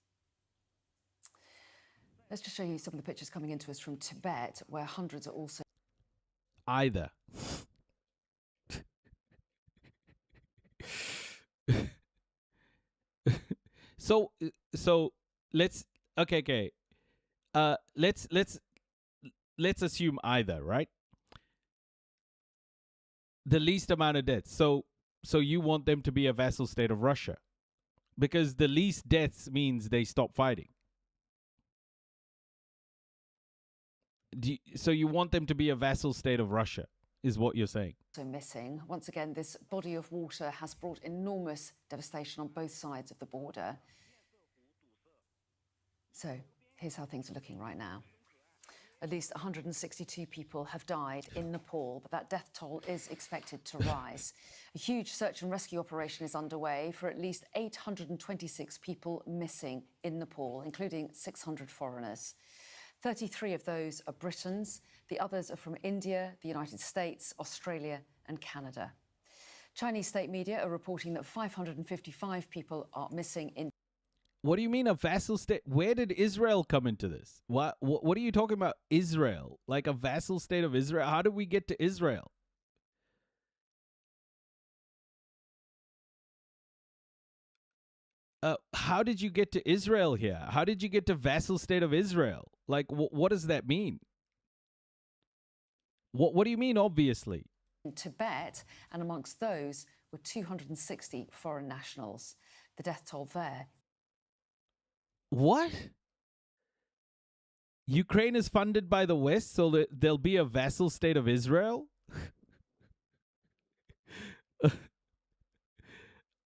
Let's just show you some of the pictures coming into us from Tibet, where hundreds are also... Either. So let's let's assume either, right? The least amount of deaths. So you want them to be a vassal state of Russia, because the least deaths means they stop fighting. So you want them to be a vassal state of Russia, is what you're saying. So missing. Once again, this body of water has brought enormous devastation on both sides of the border. So here's how things are looking right now. At least 162 people have died in Nepal, but that death toll is expected to rise. A huge search and rescue operation is underway for at least 826 people missing in Nepal, including 600 foreigners. 33 of those are Britons. The others are from India, the United States, Australia and Canada. Chinese state media are reporting that 555 people are missing in... What do you mean a vassal state? Where did Israel come into this? What are you talking about, Israel? Like a vassal state of Israel? How did we get to Israel? How did you get to Israel here? How did you get to vassal state of Israel? Like, what does that mean? What do you mean, obviously? In Tibet, and amongst those were 260 foreign nationals. The death toll there. What? Ukraine is funded by the West, so that there'll be a vassal state of Israel?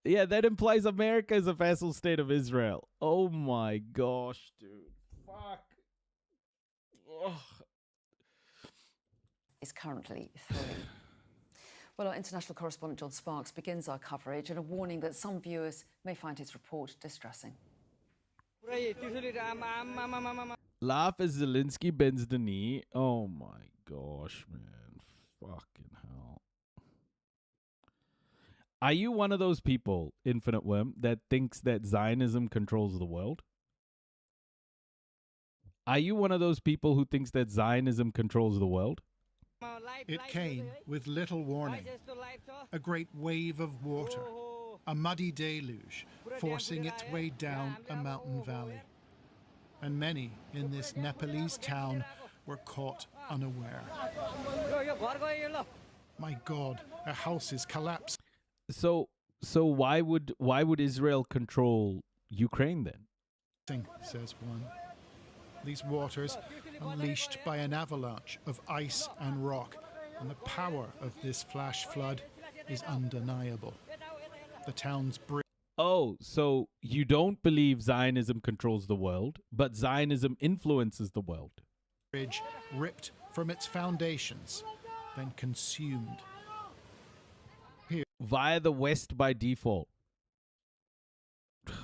Yeah, that implies America is a vassal state of Israel. Oh my gosh, dude. Fuck. Ugh. Is currently 3. Well, our international correspondent John Sparks begins our coverage and a warning that some viewers may find his report distressing. Laugh as Zelensky bends the knee. Oh my gosh, man. Fucking hell. Are you one of those people, Infinite Worm, that thinks that Zionism controls the world? Are you one of those people who thinks that Zionism controls the world? It came with little warning. A great wave of water, a muddy deluge, forcing its way down a mountain valley. And many in this Nepalese town were caught unaware. My God, a house is collapsing. So why would Israel control Ukraine then? Says one. These waters, unleashed by an avalanche of ice and rock, and the power of this flash flood is undeniable. The town's bridge. Oh, so you don't believe Zionism controls the world, but Zionism influences the world. Bridge ripped from its foundations, then consumed. Here, via the West by default.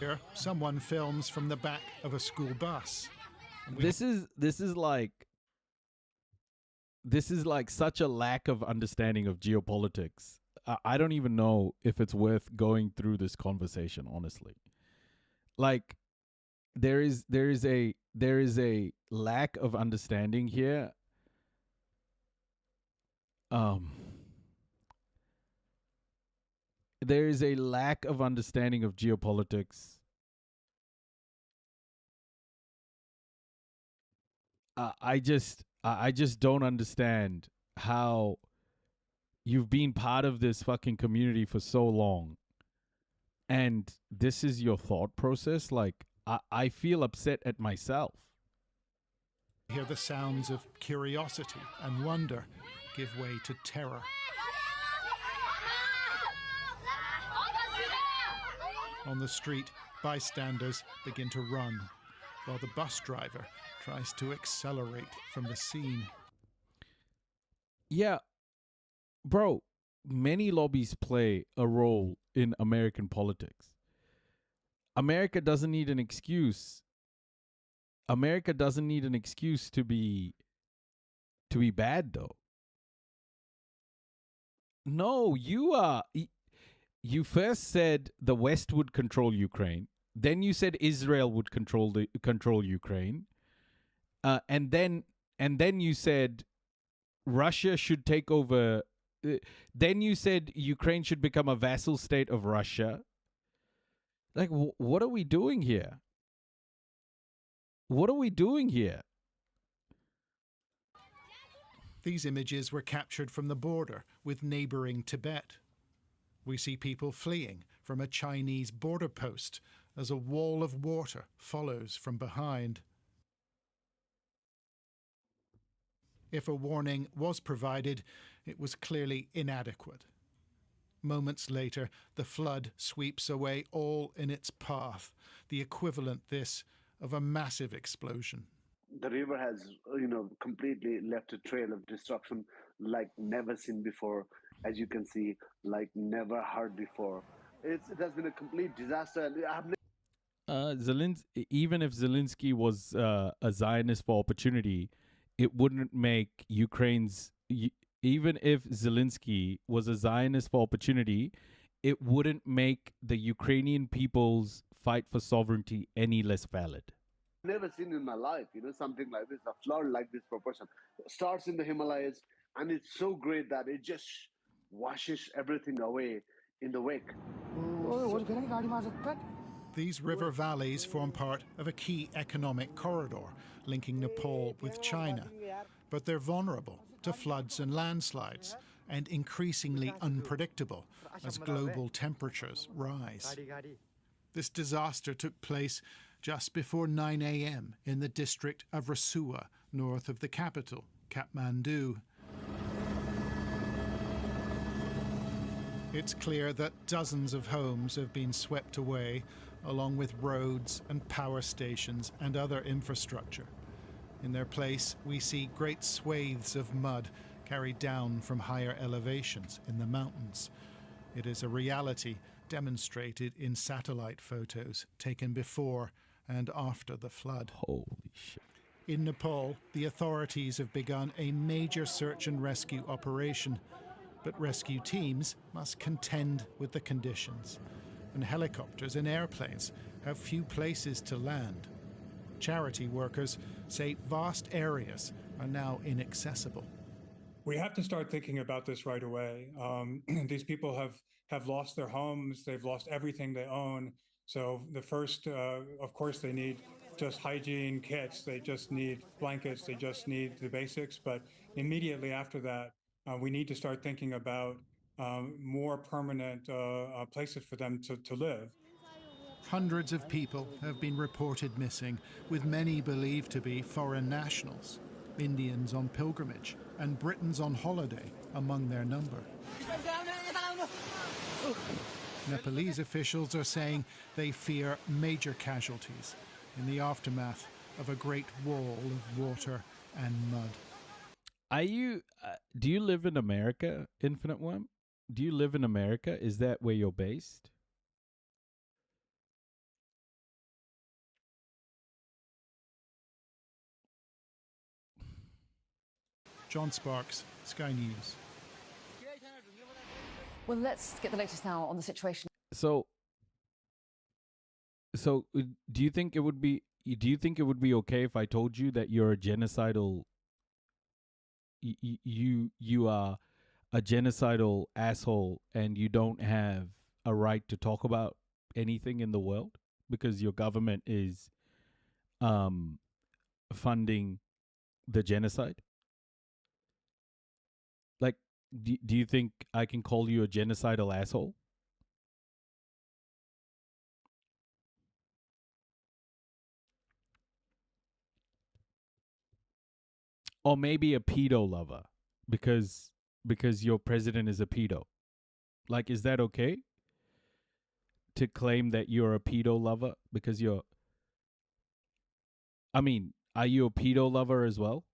Here, someone films from the back of a school bus. This is like such a lack of understanding of geopolitics. I don't even know if it's worth going through this conversation, honestly. Like there is a lack of understanding here. There is a lack of understanding of geopolitics. I just don't understand how you've been part of this fucking community for so long, and this is your thought process. Like, I feel upset at myself. Hear the sounds of curiosity and wonder give way to terror. On the street, bystanders begin to run, while the bus driver tries to accelerate from the scene. Yeah, bro, many lobbies play a role in American politics. America doesn't need an excuse. America doesn't need an excuse to be bad, though. No, you first said the West would control Ukraine. Then you said Israel would control Ukraine. And then you said Russia should take over. Then you said Ukraine should become a vassal state of Russia. Like, what are we doing here? What are we doing here? These images were captured from the border with neighboring Tibet. We see people fleeing from a Chinese border post as a wall of water follows from behind. If a warning was provided, it was clearly inadequate. Moments later, the flood sweeps away all in its path, the equivalent, this, of a massive explosion. The river has, completely left a trail of destruction like never seen before. As you can see, like never heard before. It has been a complete disaster. Even if Zelensky was a Zionist for opportunity, it wouldn't make Ukraine's. Even if Zelensky was a Zionist for opportunity, it wouldn't make the Ukrainian people's fight for sovereignty any less valid. Never seen in my life, something like this, a flood like this proportion. Starts in the Himalayas, and it's so great that it just washes everything away in the wake. These river valleys form part of a key economic corridor linking Nepal with China, but they're vulnerable to floods and landslides and increasingly unpredictable as global temperatures rise. This disaster took place just before 9 a.m. in the district of Rasua, north of the capital, Kathmandu. It's clear that dozens of homes have been swept away, along with roads and power stations and other infrastructure. In their place, we see great swathes of mud carried down from higher elevations in the mountains. It is a reality demonstrated in satellite photos taken before and after the flood. Holy shit. In Nepal, the authorities have begun a major search and rescue operation, but rescue teams must contend with the conditions, and helicopters and airplanes have few places to land. Charity workers say vast areas are now inaccessible. We have to start thinking about this right away. These people have lost their homes, they've lost everything they own. So the first, of course, they need just hygiene kits, they just need blankets, they just need the basics. But immediately after that, we need to start thinking about more permanent places for them to live. Hundreds of people have been reported missing, with many believed to be foreign nationals, Indians on pilgrimage, and Britons on holiday among their number. Nepalese officials are saying they fear major casualties in the aftermath of a great wall of water and mud. Do you live in America, Infinite One? Do you live in America? Is that where you're based? John Sparks, Sky News. Well, let's get the latest now on the situation. So do you think it would be okay if I told you that you're a genocidal you are a genocidal asshole and you don't have a right to talk about anything in the world because your government is funding the genocide? Like, Do you think I can call you a genocidal asshole? Or maybe a pedo lover because your president is a pedo. Like, is that okay to claim that you're a pedo lover because you're... I mean, are you a pedo lover as well?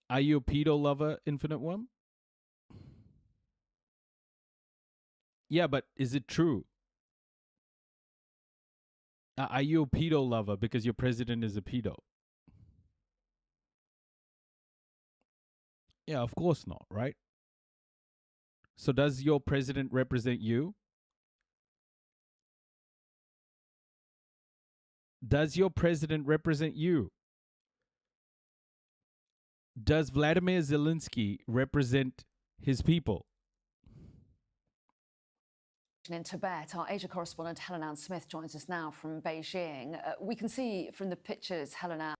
Are you a pedo lover, Infinite One? Yeah, but is it true? Are you a pedo lover because your president is a pedo? Yeah, of course not, right? So does your president represent you? Does your president represent you? Does Vladimir Zelensky represent his people? In Tibet, our Asia correspondent Helen-Ann Smith joins us now from Beijing. We can see from the pictures, Helen-Ann.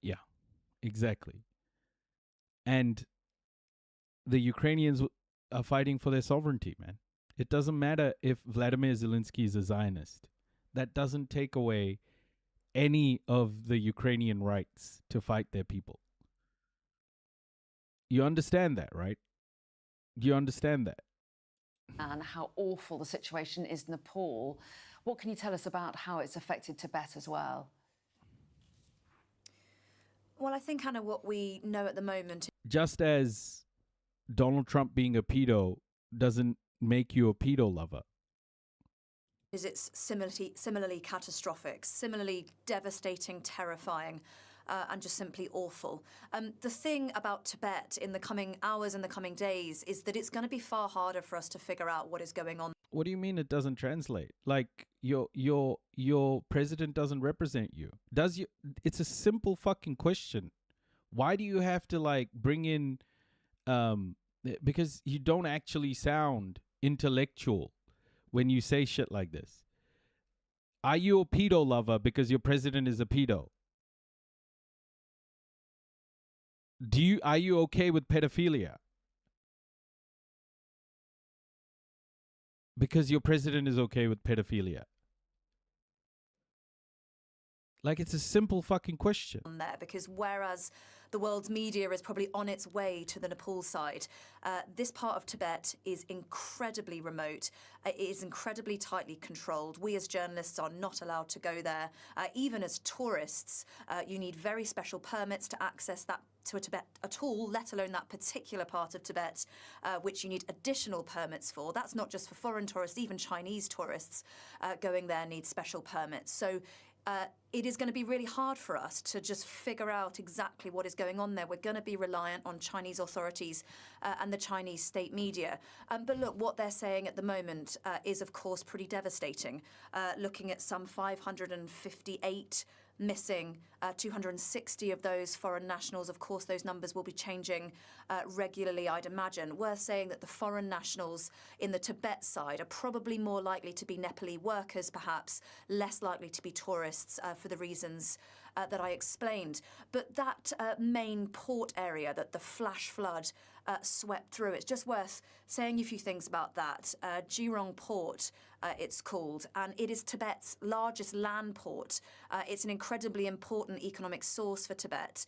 Yeah, exactly. And the Ukrainians are fighting for their sovereignty, man. It doesn't matter if Vladimir Zelensky is a Zionist. That doesn't take away any of the Ukrainian rights to fight their people. You understand that, right? You understand that? And how awful the situation is in Nepal. What can you tell us about how it's affected Tibet as well? Well, I think, Anna, what we know at the moment... Just as Donald Trump being a pedo doesn't make you a pedo lover. ...is it's similarly catastrophic, similarly devastating, terrifying, and just simply awful. The thing about Tibet in the coming hours and the coming days is that it's going to be far harder for us to figure out what is going on. What do you mean it doesn't translate? Like your president doesn't represent you. Does you? It's a simple fucking question. Why do you have to like bring in because you don't actually sound intellectual when you say shit like this. Are you a pedo lover because your president is a pedo? Are you okay with pedophilia? Because your president is okay with pedophilia. Like, it's a simple fucking question. There, because whereas the world's media is probably on its way to the Nepal side, this part of Tibet is incredibly remote. It is incredibly tightly controlled. We as journalists are not allowed to go there. Even as tourists, you need very special permits to access that to Tibet at all, let alone that particular part of Tibet, which you need additional permits for. That's not just for foreign tourists, even Chinese tourists going there need special permits. So it is going to be really hard for us to just figure out exactly what is going on there. We're going to be reliant on Chinese authorities and the Chinese state media. But look, what they're saying at the moment is, of course, pretty devastating. Looking at some 558 missing, 260 of those foreign nationals. Of course, those numbers will be changing regularly, I'd imagine. We're saying that the foreign nationals in the Tibet side are probably more likely to be Nepali workers, perhaps, less likely to be tourists for the reasons that I explained. But that main port area that the flash flood swept through, it's just worth saying a few things about that. Jirong Port, it's called, and it is Tibet's largest land port. It's an incredibly important economic source for Tibet.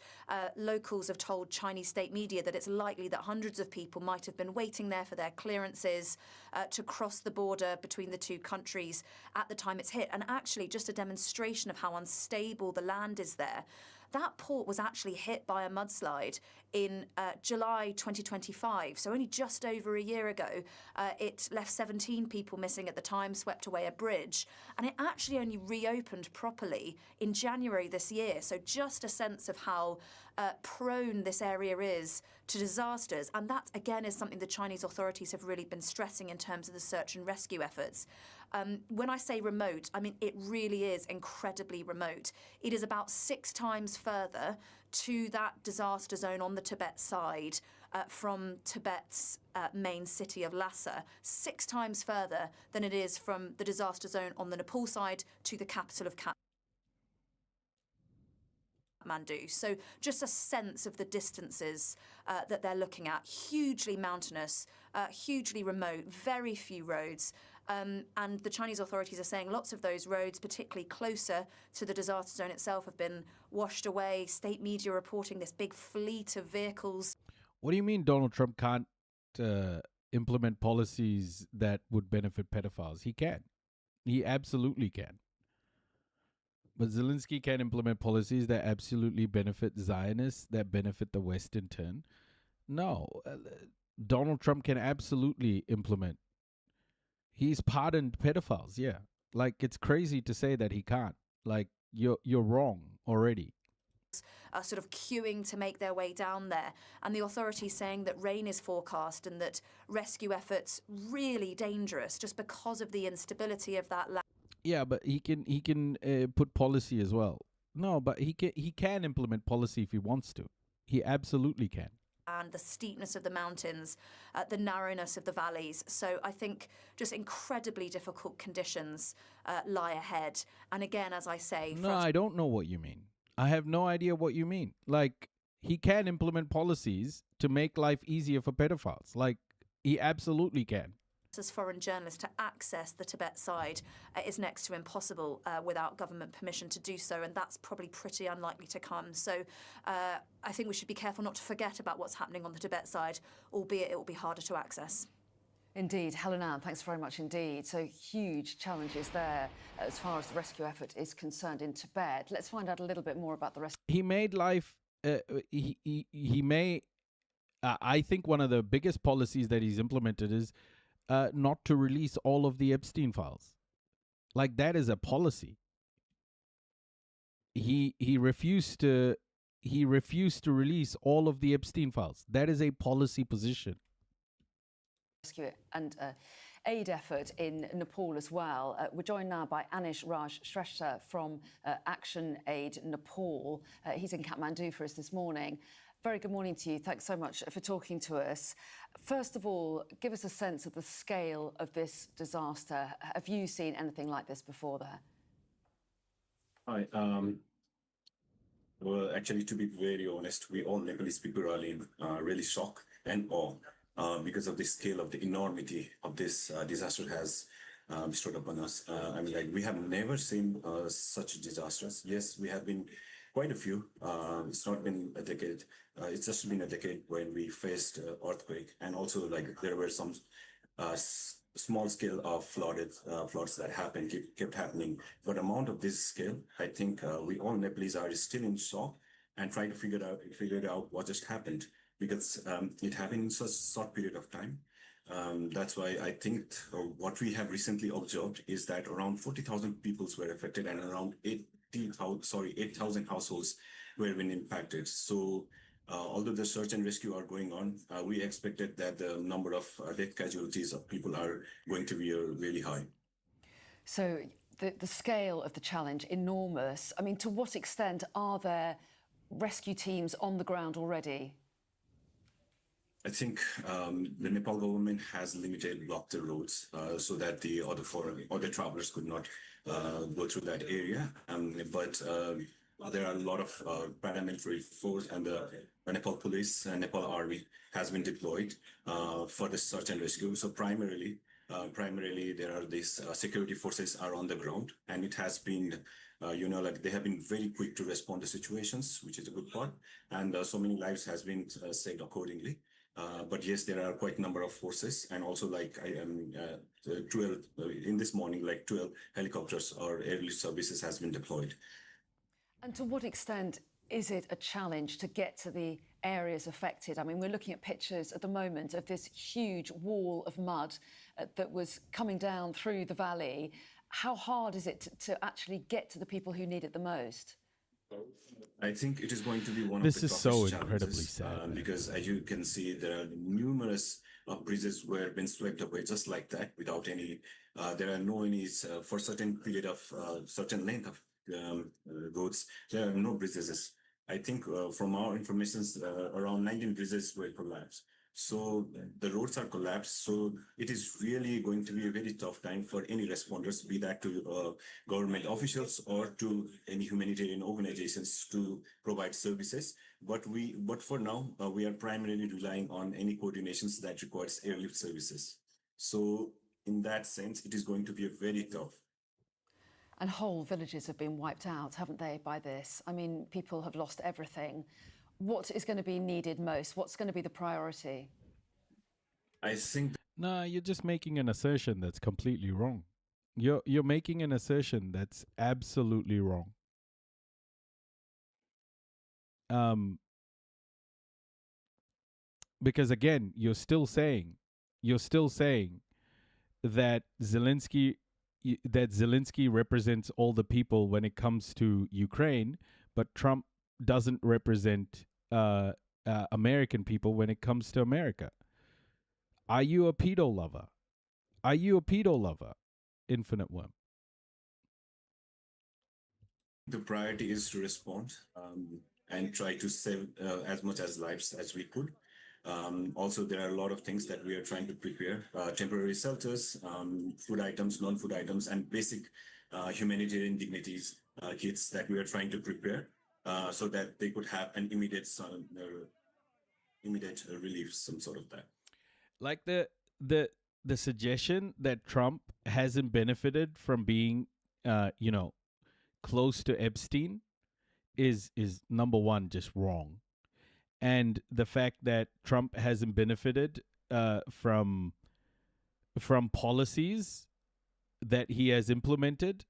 Locals have told Chinese state media that it's likely that hundreds of people might have been waiting there for their clearances to cross the border between the two countries at the time it's hit. And actually, just a demonstration of how unstable the land is there. That port was actually hit by a mudslide in July 2025, so only just over a year ago. It left 17 people missing at the time, swept away a bridge, and it actually only reopened properly in January this year. So just a sense of how prone this area is to disasters. And that, again, is something the Chinese authorities have really been stressing in terms of the search and rescue efforts. When I say remote, I mean it really is incredibly remote. It is about 6 times further to that disaster zone on the Tibet side from Tibet's main city of Lhasa, 6 times further than it is from the disaster zone on the Nepal side to the capital of Kathmandu. So just a sense of the distances that they're looking at. Hugely mountainous, hugely remote, very few roads. And the Chinese authorities are saying lots of those roads, particularly closer to the disaster zone itself, have been washed away. State media reporting this big fleet of vehicles. What do you mean Donald Trump can't implement policies that would benefit pedophiles? He can. He absolutely can. But Zelensky can implement policies that absolutely benefit Zionists, that benefit the West in turn. No. Donald Trump can absolutely implement. He's pardoned pedophiles, yeah. Like, it's crazy to say that he can't. Like, you're wrong already. Are sort of queuing to make their way down there, and the authorities saying that rain is forecast and that rescue efforts really dangerous just because of the instability of that land. Yeah, but he can put policy as well. No, but he can implement policy if he wants to. He absolutely can. And the steepness of the mountains, the narrowness of the valleys. So I think just incredibly difficult conditions lie ahead. And again, as I say... No, I don't know what you mean. I have no idea what you mean. Like, he can implement policies to make life easier for pedophiles. Like, he absolutely can. As foreign journalists to access the Tibet side is next to impossible without government permission to do so, and that's probably pretty unlikely to come. So I think we should be careful not to forget about what's happening on the Tibet side, albeit it will be harder to access. Indeed. Helen Ann, thanks very much indeed. So huge challenges there as far as the rescue effort is concerned in Tibet. Let's find out a little bit more about the rest. He made life, he may, I think one of the biggest policies that he's implemented is not to release all of the Epstein files. Like, that is a policy. He refused to release all of the Epstein files. That is a policy position. Rescue and aid effort in Nepal as well. We're joined now by Anish Raj Shrestha from Action Aid Nepal. He's in Kathmandu for us this morning. Very good morning to you. Thanks so much for talking to us. First of all, give us a sense of the scale of this disaster. Have you seen anything like this before there? Hi. Well, actually, to be very honest, we all Nepalese people are in really shock and awe because of the scale of the enormity of this disaster has bestowed upon us. I mean, like, we have never seen such disasters. Yes, we have been quite a few. It's not been a decade. It's just been a decade when we faced earthquake, and also like there were some small scale of floods that happened, kept happening. But amount of this scale, I think we all Nepalese are still in shock and trying to figure out what just happened, because it happened in such a short period of time. That's why I think what we have recently observed is that around 40,000 people were affected and around 8,000 households were being impacted. So although the search and rescue are going on, we expected that the number of death casualties of people are going to be really high. So the scale of the challenge, enormous. I mean, to what extent are there rescue teams on the ground already? I think the Nepal government has blocked the roads so that the other travelers could not go through that area. But there are a lot of paramilitary force, and the Nepal police and Nepal army has been deployed for the search and rescue. So primarily there are these security forces are on the ground, and it has been like they have been very quick to respond to situations, which is a good part, and so many lives has been saved accordingly. But yes, there are quite a number of forces, and also like 12 in this morning, like 12 helicopters or airlift services has been deployed. And to what extent is it a challenge to get to the areas affected? I mean, we're looking at pictures at the moment of this huge wall of mud that was coming down through the valley. How hard is it to actually get to the people who need it the most? I think it is going to be one this of the is toughest so challenges, incredibly sad, because as you can see, there are numerous bridges were been swept away just like that without any. There are no any for certain period of certain length of roads. There are no bridges. I think from our information, around 19 bridges were collapsed. So the roads are collapsed. So it is really going to be a very tough time for any responders, be that to government officials or to any humanitarian organizations to provide services. But for now, we are primarily relying on any coordinations that requires airlift services. So in that sense, it is going to be a very tough. And whole villages have been wiped out, haven't they, by this? I mean, people have lost everything. What is going to be needed most? What's going to be the priority? I think. Nah, you're just making an assertion that's completely wrong. You're making an assertion that's absolutely wrong. Because again, you're still saying that Zelensky represents all the people when it comes to Ukraine, but Trump doesn't represent American people when it comes to America. Are you a pedo lover? Are you a pedo lover? Infinite Worm. The priority is to respond and try to save as much as lives as we could. Also, there are a lot of things that we are trying to prepare: temporary shelters, food items, non-food items, and basic humanitarian dignities kits that we are trying to prepare so that they could have an immediate relief, some sort of that. Like the suggestion that Trump hasn't benefited from being, close to Epstein is number one, just wrong. And the fact that Trump hasn't benefited from policies that he has implemented,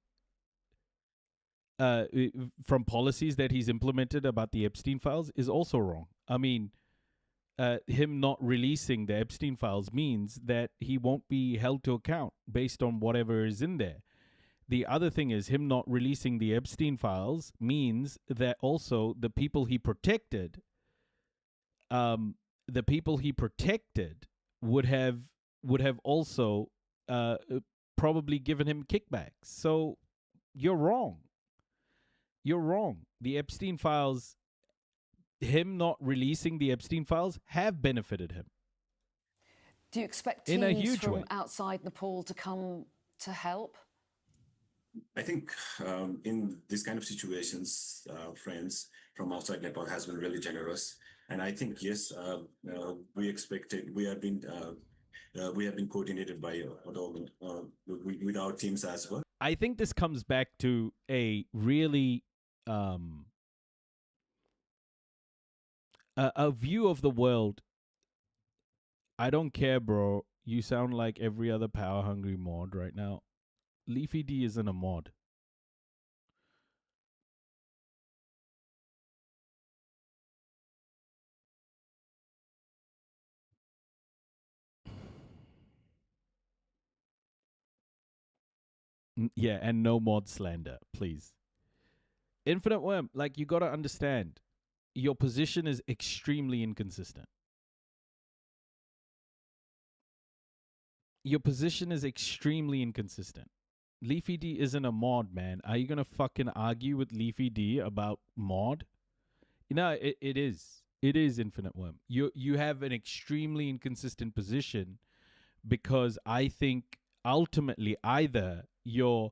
from policies that he's implemented about the Epstein files is also wrong. I mean, him not releasing the Epstein files means that he won't be held to account based on whatever is in there. The other thing is, him not releasing the Epstein files means that also the people he protected, would have also probably given him kickbacks. So you're wrong. You're wrong. The Epstein files, him not releasing the Epstein files, have benefited him. Do you expect in a teams huge from way outside Nepal to come to help? I think in these kind of situations, friends from outside Nepal has been really generous, and I think yes, we have been coordinated by with our teams as well. I think this comes back to a really a view of the world. I don't care, bro. You sound like every other power hungry mod right now. Leafy D isn't a mod. Yeah, and no mod slander, please. Infinite Worm, like, you gotta understand, your position is extremely inconsistent. Your position is extremely inconsistent. Leafy D isn't a mod, man. Are you gonna fucking argue with Leafy D about mod? It is. It is, Infinite Worm. You have an extremely inconsistent position because I think ultimately either you're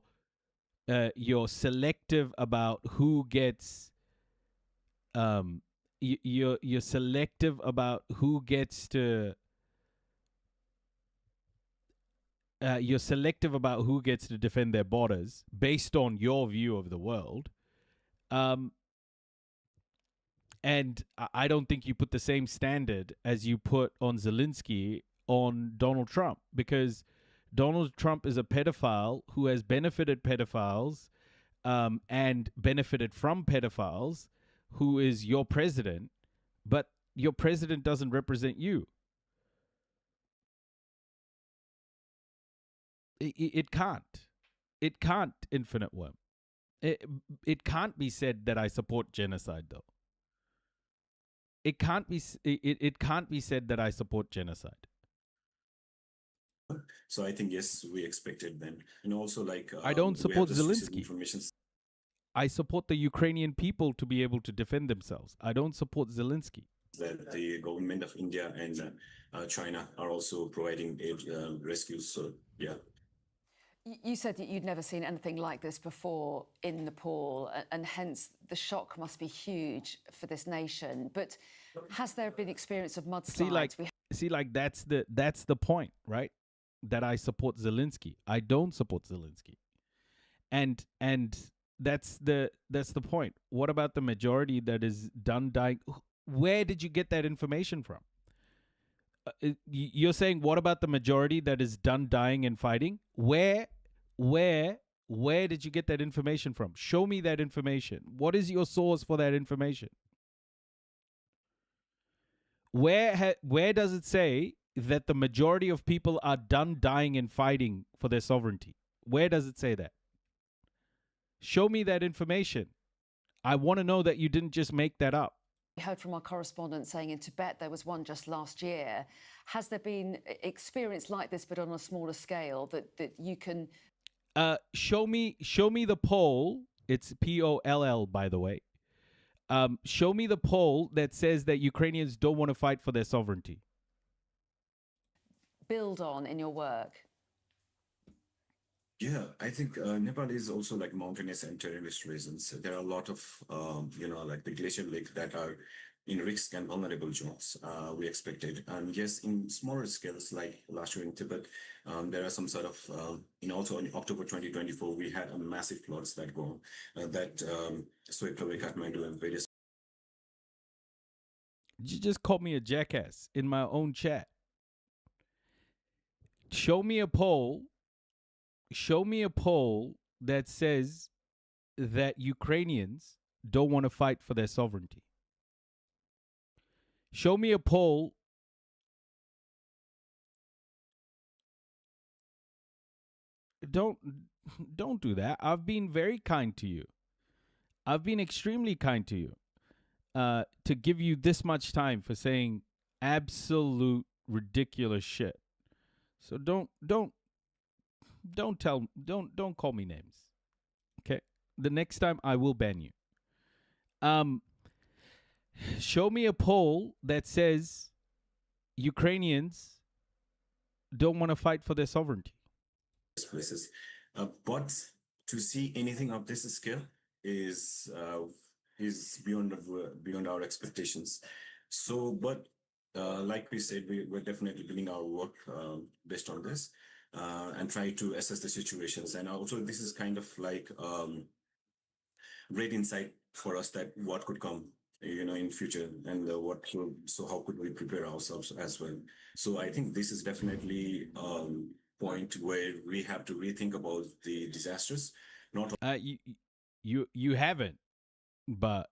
selective about who gets you're selective about who gets to you're selective about who gets to defend their borders based on your view of the world. And I don't think you put the same standard as you put on Zelensky on Donald Trump, because Donald Trump is a pedophile who has benefited pedophiles and benefited from pedophiles, who is your president, but your president doesn't represent you. It can't. It can't, Infinite Worm. It can't be said that I support genocide, though. It can't be. It can't be said that I support genocide. So I think yes, we expected then, and also like I don't support Zelensky. I support the Ukrainian people to be able to defend themselves. I don't support Zelensky. that the government of India and China are also providing aid rescues. So yeah. You said that you'd never seen anything like this before in Nepal, and hence the shock must be huge for this nation. But has there been experience of mudslides? See, that's the point, right? That I support Zelensky. I don't support Zelensky, and that's the point. What about the majority that is done dying? Where did you get that information from? You're saying, what about the majority that is done dying and fighting? Where did you get that information from? Show me that information. What is your source for that information? Where does it say that the majority of people are done dying and fighting for their sovereignty? Where does it say that? Show me that information. I want to know that you didn't just make that up. We heard from our correspondent saying in Tibet there was one just last year. Has there been experience like this, but on a smaller scale, that you can? Show me the poll. It's POLL, by the way. Show me the poll that says that Ukrainians don't want to fight for their sovereignty. Build on in your work. Yeah, I think Nepal is also like mountainous and terrorist reasons. There are a lot of, like the glacier lakes that are in risk and vulnerable zones. We expected. And yes, in smaller scales, like last year in Tibet, there are some sort of, also in October 2024, we had a massive floods that swept away Kathmandu and various. You just called me a jackass in my own chat. Show me a poll that says that Ukrainians don't want to fight for their sovereignty. Show me a poll. Don't do that. I've been very kind to you. I've been extremely kind to you. To give you this much time for saying absolute ridiculous shit. So don't call me names. Okay? The next time I will ban you. Show me a poll that says Ukrainians don't want to fight for their sovereignty. Places. But to see anything of this scale is beyond our expectations. So, but like we said, we're definitely doing our work based on this and try to assess the situations. And also, this is kind of like great insight for us that what could come, in future, and so how could we prepare ourselves as well. So I think this is definitely point where we have to rethink about the disasters. Not you haven't, but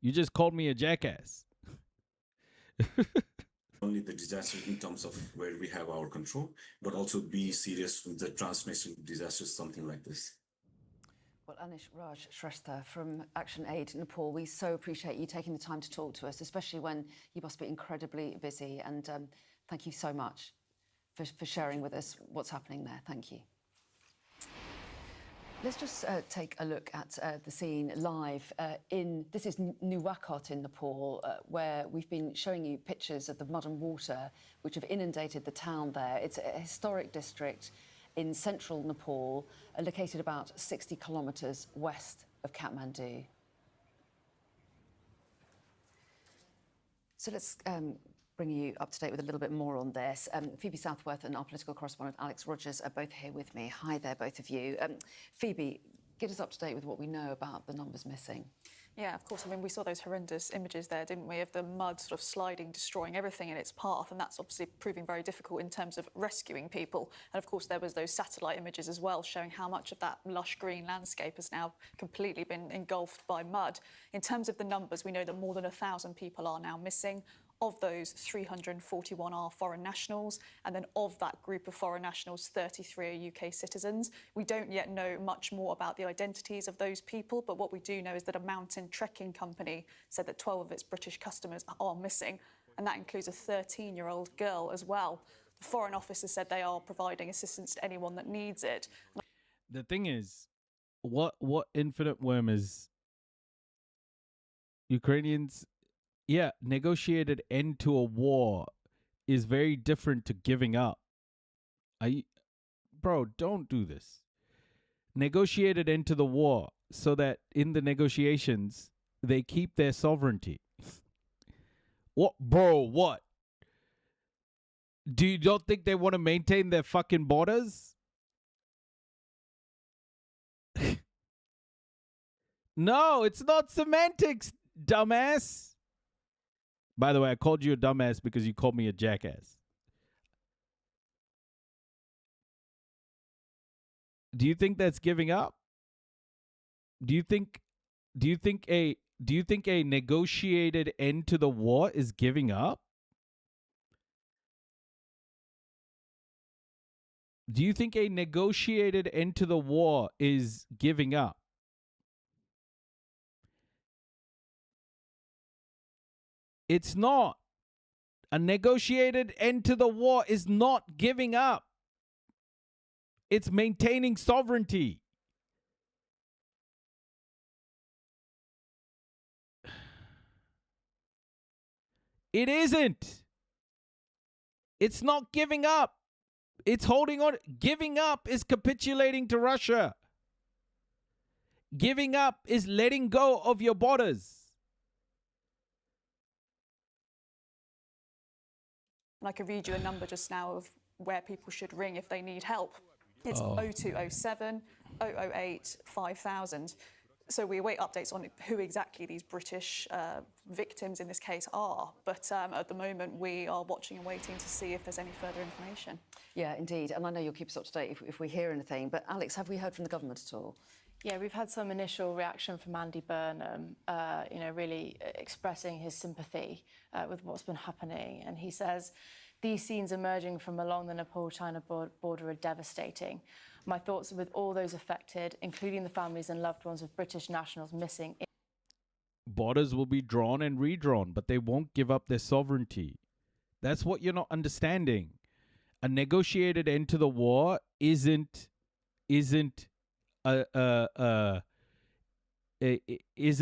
you just called me a jackass. Only the disaster in terms of where we have our control, but also be serious with the transnational disasters, something like this. Well, Anish Raj Shrestha from Action Aid Nepal, we so appreciate you taking the time to talk to us, especially when you must be incredibly busy. And thank you so much for sharing with us what's happening there. Thank you. Let's just take a look at the scene live this is Nuwakot in Nepal, where we've been showing you pictures of the mud and water which have inundated the town there. It's a historic district in central Nepal, located about 60 kilometres west of Kathmandu. So let's bring you up to date with a little bit more on this. Phoebe Southworth and our political correspondent Alex Rogers are both here with me. Hi there, both of you. Phoebe, get us up to date with what we know about the numbers missing. Yeah, of course. I mean, we saw those horrendous images there, didn't we, of the mud sort of sliding, destroying everything in its path, and that's obviously proving very difficult in terms of rescuing people. And of course, there was those satellite images as well, showing how much of that lush green landscape has now completely been engulfed by mud. In terms of the numbers, we know that more than 1,000 people are now missing. Of those, 341 are foreign nationals, and then of that group of foreign nationals, 33 are UK citizens. We don't yet know much more about the identities of those people, but what we do know is that a mountain trekking company said that 12 of its British customers are missing, and that includes a 13-year-old girl as well. The Foreign Office has said they are providing assistance to anyone that needs it. The thing is, what infinite worm is Ukrainians Yeah, negotiated end to a war is very different to giving up. Bro, don't do this. Negotiated end to the war so that in the negotiations they keep their sovereignty. What, bro? What? Do you don't think they want to maintain their fucking borders? No, it's not semantics, dumbass. By the way, I called you a dumbass because you called me a jackass. Do you think that's giving up? Do you think a negotiated end to the war is giving up? Do you think a negotiated end to the war is giving up? It's not. A negotiated end to the war is not giving up. It's maintaining sovereignty. It isn't. It's not giving up. It's holding on. Giving up is capitulating to Russia. Giving up is letting go of your borders. And I could read you a number just now of where people should ring if they need help. It's 0207 008 5000. So we await updates on who exactly these British victims in this case are. But at the moment, we are watching and waiting to see if there's any further information. Yeah, indeed. And I know you'll keep us up to date if we hear anything. But Alex, have we heard from the government at all? Yeah, we've had some initial reaction from Andy Burnham, really expressing his sympathy with what's been happening. And he says, these scenes emerging from along the Nepal-China border are devastating. My thoughts are with all those affected, including the families and loved ones of British nationals missing. Borders will be drawn and redrawn, but they won't give up their sovereignty. That's what you're not understanding. A negotiated end to the war isn't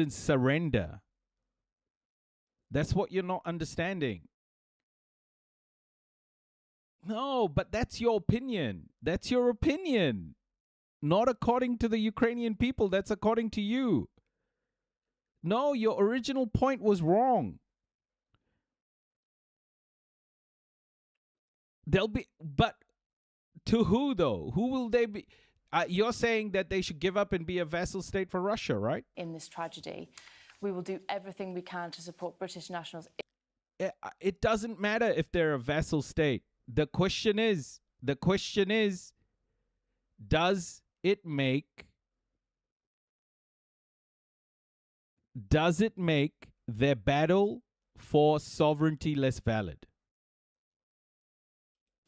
surrender. That's what you're not understanding. No, but that's your opinion. That's your opinion. Not according to the Ukrainian people. That's according to you. No, your original point was wrong. But to who though? Who will they be? You're saying that they should give up and be a vassal state for Russia, right? In this tragedy, we will do everything we can to support British nationals. It doesn't matter if they're a vassal state. The question is, does it make their battle for sovereignty less valid?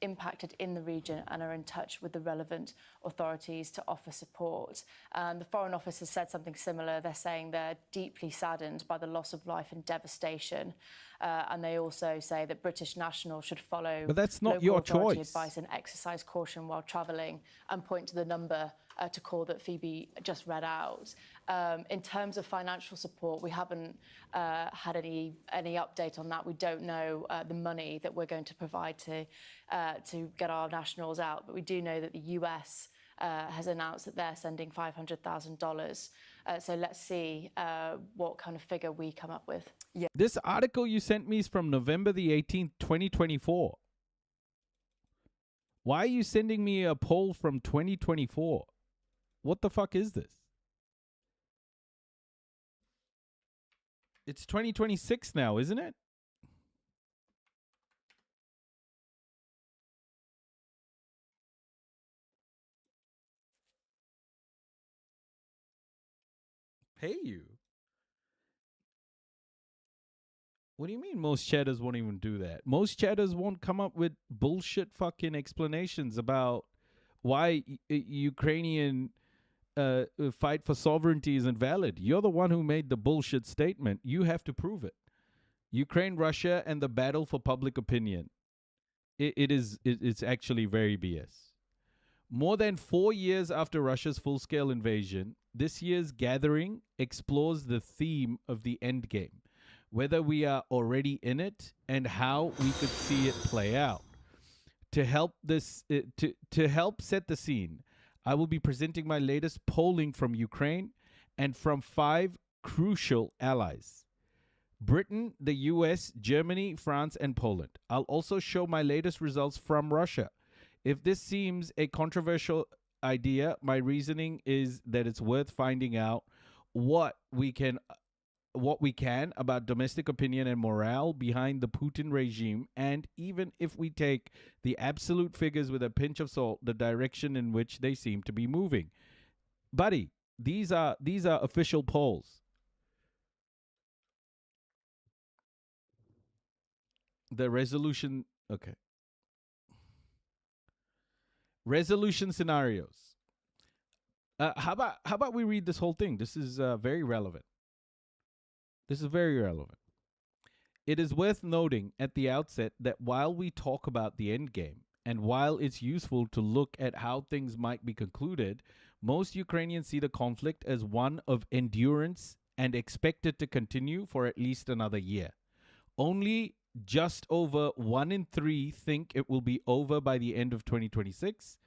Impacted in the region and are in touch with the relevant authorities to offer support. The Foreign Office has said something similar. They're saying they're deeply saddened by the loss of life and devastation. And they also say that British nationals should follow but that's not local your authority choice. advice and exercise caution while travelling, and point to the number to call that Phoebe just read out. In terms of financial support, we haven't had any update on that. We don't know the money that we're going to provide to get our nationals out, but we do know that the US has announced that they're sending $500,000. So let's see what kind of figure we come up with. Yeah. This article you sent me is from November the 18th, 2024. Why are you sending me a poll from 2024? What the fuck is this? It's 2026 now, isn't it? Pay you? What do you mean most chatters won't even do that? Most chatters won't come up with bullshit fucking explanations about why Ukrainian fight for sovereignty is invalid. You're the one who made the bullshit statement. You have to prove it. Ukraine, Russia, and the battle for public opinion. It's actually very BS. More than 4 years after Russia's full-scale invasion, this year's gathering explores the theme of the endgame, whether we are already in it, and how we could see it play out. To help set the scene, I will be presenting my latest polling from Ukraine and from 5 crucial allies: Britain, the US, Germany, France, and Poland. I'll also show my latest results from Russia. If this seems a controversial idea, my reasoning is that it's worth finding out what we can about domestic opinion and morale behind the Putin regime, and even if we take the absolute figures with a pinch of salt, the direction in which they seem to be moving. Buddy, these are official polls. The resolution, okay. Resolution scenarios. How about we read this whole thing? This is very relevant. This is very relevant. It is worth noting at the outset that while we talk about the end game, and while it's useful to look at how things might be concluded, most Ukrainians see the conflict as one of endurance and expect it to continue for at least another year. Only just over 1 in 3 think it will be over by the end of 2026.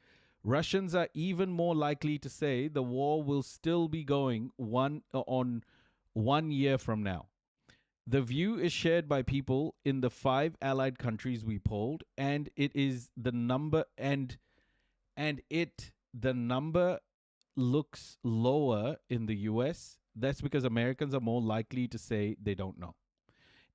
Russians are even more likely to say the war will still be going 1 year from now. The view is shared by people in the 5 allied countries we polled, and the number looks lower in the US. That's because Americans are more likely to say they don't know.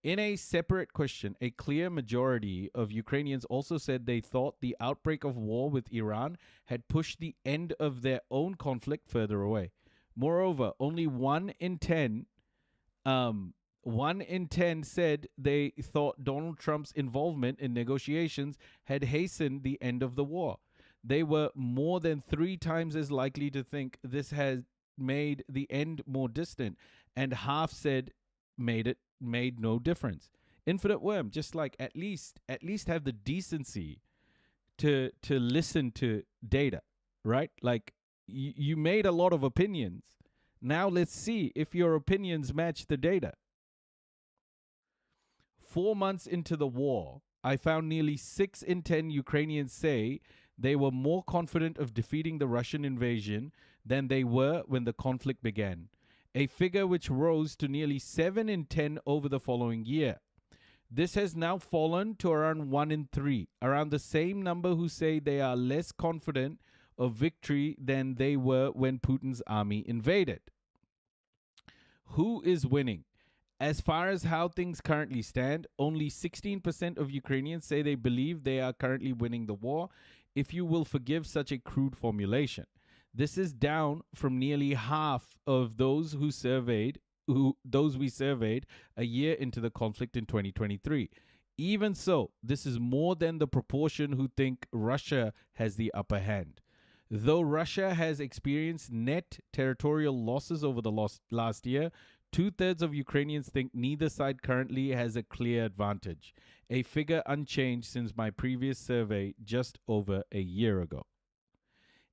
In a separate question, a clear majority of Ukrainians also said they thought the outbreak of war with Iran had pushed the end of their own conflict further away. Moreover, only 1 in 10 said they thought Donald Trump's involvement in negotiations had hastened the end of the war. They were more than 3 times as likely to think this has made the end more distant, and half said made no difference. Infinite Worm, just like at least have the decency to listen to data, right? Like you made a lot of opinions. Now let's see if your opinions match the data. 4 months into the war, I found nearly 6 in 10 Ukrainians say they were more confident of defeating the Russian invasion than they were when the conflict began, a figure which rose to nearly 7 in 10 over the following year. This has now fallen to around 1 in 3, around the same number who say they are less confident of victory than they were when Putin's army invaded. Who is winning? As far as how things currently stand, only 16% of Ukrainians say they believe they are currently winning the war, if you will forgive such a crude formulation. This is down from nearly half of those we surveyed a year into the conflict in 2023. Even so, this is more than the proportion who think Russia has the upper hand. Though Russia has experienced net territorial losses over the last year, 2/3 of Ukrainians think neither side currently has a clear advantage, a figure unchanged since my previous survey just over a year ago.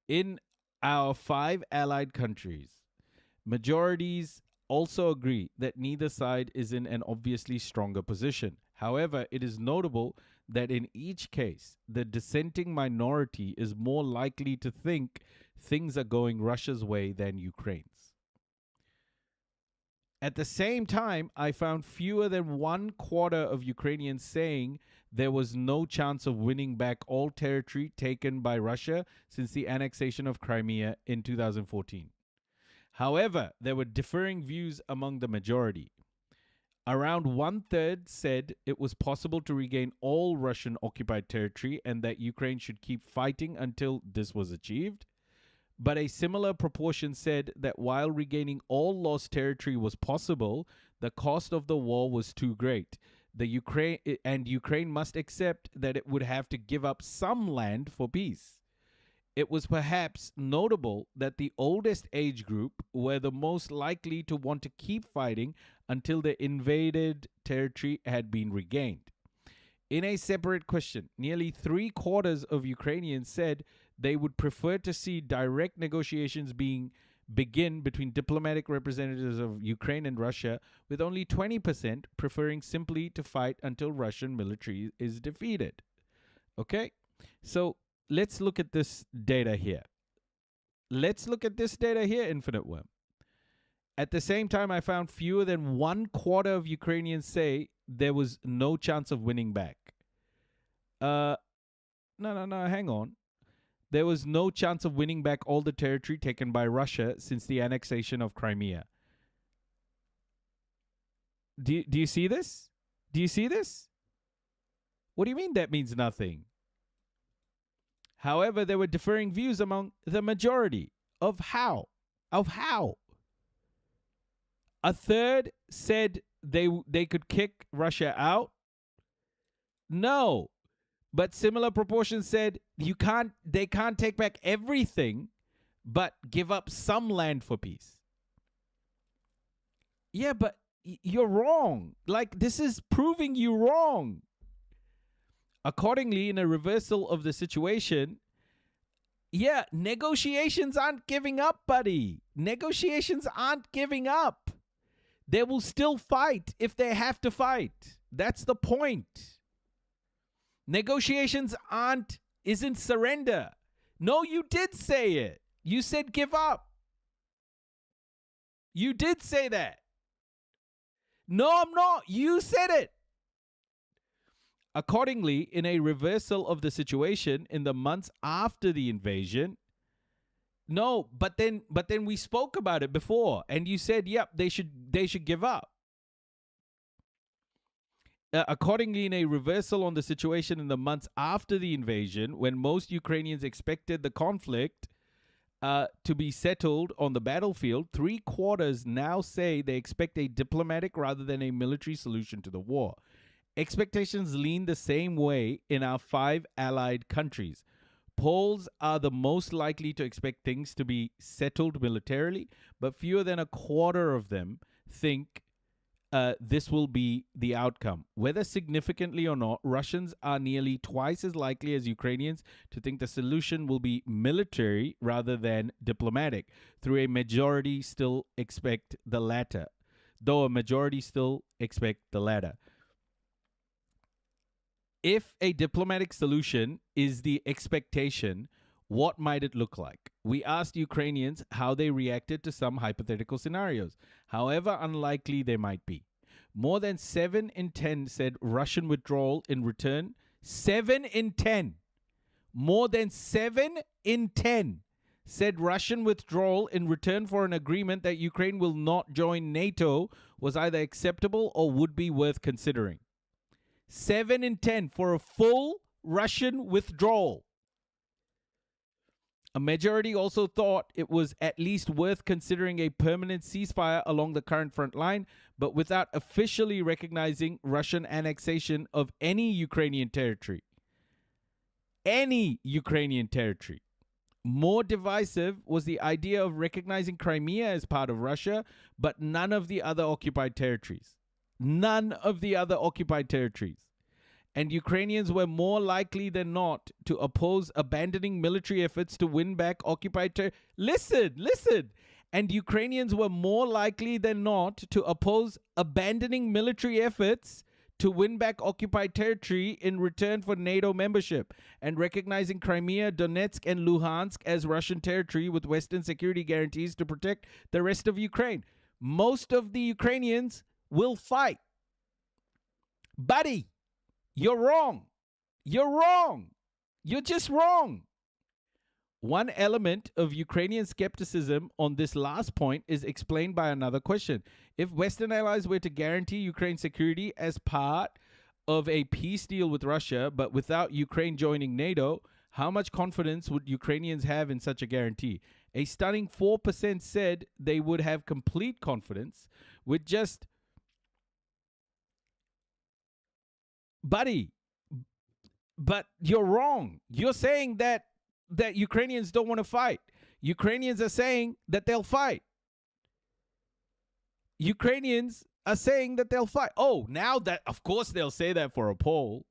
In our 5 allied countries, majorities also agree that neither side is in an obviously stronger position. However, it is notable that in each case, the dissenting minority is more likely to think things are going Russia's way than Ukraine's. At the same time, I found fewer than 1/4 of Ukrainians saying there was no chance of winning back all territory taken by Russia since the annexation of Crimea in 2014. However, there were differing views among the majority. Around 1/3 said it was possible to regain all Russian-occupied territory and that Ukraine should keep fighting until this was achieved. But a similar proportion said that while regaining all lost territory was possible, the cost of the war was too great. Ukraine must accept that it would have to give up some land for peace. It was perhaps notable that the oldest age group were the most likely to want to keep fighting until the invaded territory had been regained. In a separate question, nearly 3/4 of Ukrainians said they would prefer to see direct negotiations begin between diplomatic representatives of Ukraine and Russia, with only 20% preferring simply to fight until Russian military is defeated. Okay? So let's look at this data here. Infinite Worm. At the same time, I found fewer than 1/4 of Ukrainians say there was no chance of winning back. No, hang on. There was no chance of winning back all the territory taken by Russia since the annexation of Crimea. Do you see this? Do you see this? What do you mean that means nothing? However, there were differing views among the majority of how. A third said they could kick Russia out. No. But similar proportions said they can't take back everything, but give up some land for peace. Yeah, but you're wrong. Like, this is proving you wrong. Accordingly, in a reversal of the situation, yeah, negotiations aren't giving up, buddy. Negotiations aren't giving up. They will still fight if they have to fight. That's the point. Negotiations isn't surrender. No, you did say it. You said give up. You did say that. No, I'm not. You said it. Accordingly, in a reversal of the situation in the months after the invasion, no, but then we spoke about it before, and you said, yep, they should give up. Accordingly, in a reversal on the situation in the months after the invasion, when most Ukrainians expected the conflict to be settled on the battlefield, 3/4 now say they expect a diplomatic rather than a military solution to the war. Expectations lean the same way in our 5 allied countries. Poles are the most likely to expect things to be settled militarily, but fewer than 1/4 of them think this will be the outcome. Whether significantly or not, Russians are nearly twice as likely as Ukrainians to think the solution will be military rather than diplomatic, though a majority still expect the latter. If a diplomatic solution is the expectation, what might it look like? We asked Ukrainians how they reacted to some hypothetical scenarios, however unlikely they might be. More than 7 in 10 said Russian withdrawal in return. 7 in 10. More than 7 in 10 said Russian withdrawal in return for an agreement that Ukraine will not join NATO was either acceptable or would be worth considering. 7 in 10 for a full Russian withdrawal. A majority also thought it was at least worth considering a permanent ceasefire along the current front line, but without officially recognizing Russian annexation of any Ukrainian territory. Any Ukrainian territory. More divisive was the idea of recognizing Crimea as part of Russia, but none of the other occupied territories. None of the other occupied territories. And Ukrainians were more likely than not to oppose abandoning military efforts to win back occupied territory. Listen. And Ukrainians were more likely than not to oppose abandoning military efforts to win back occupied territory in return for NATO membership and recognizing Crimea, Donetsk, and Luhansk as Russian territory with Western security guarantees to protect the rest of Ukraine. Most of the Ukrainians will fight. Buddy, you're wrong. You're wrong. You're just wrong. One element of Ukrainian skepticism on this last point is explained by another question. If Western allies were to guarantee Ukraine's security as part of a peace deal with Russia, but without Ukraine joining NATO, how much confidence would Ukrainians have in such a guarantee? A stunning 4% said they would have complete confidence, with just... Buddy, but you're wrong. You're saying that Ukrainians don't want to fight. Ukrainians are saying that they'll fight. Ukrainians are saying that they'll fight. Oh, now that, of course, they'll say that for a poll.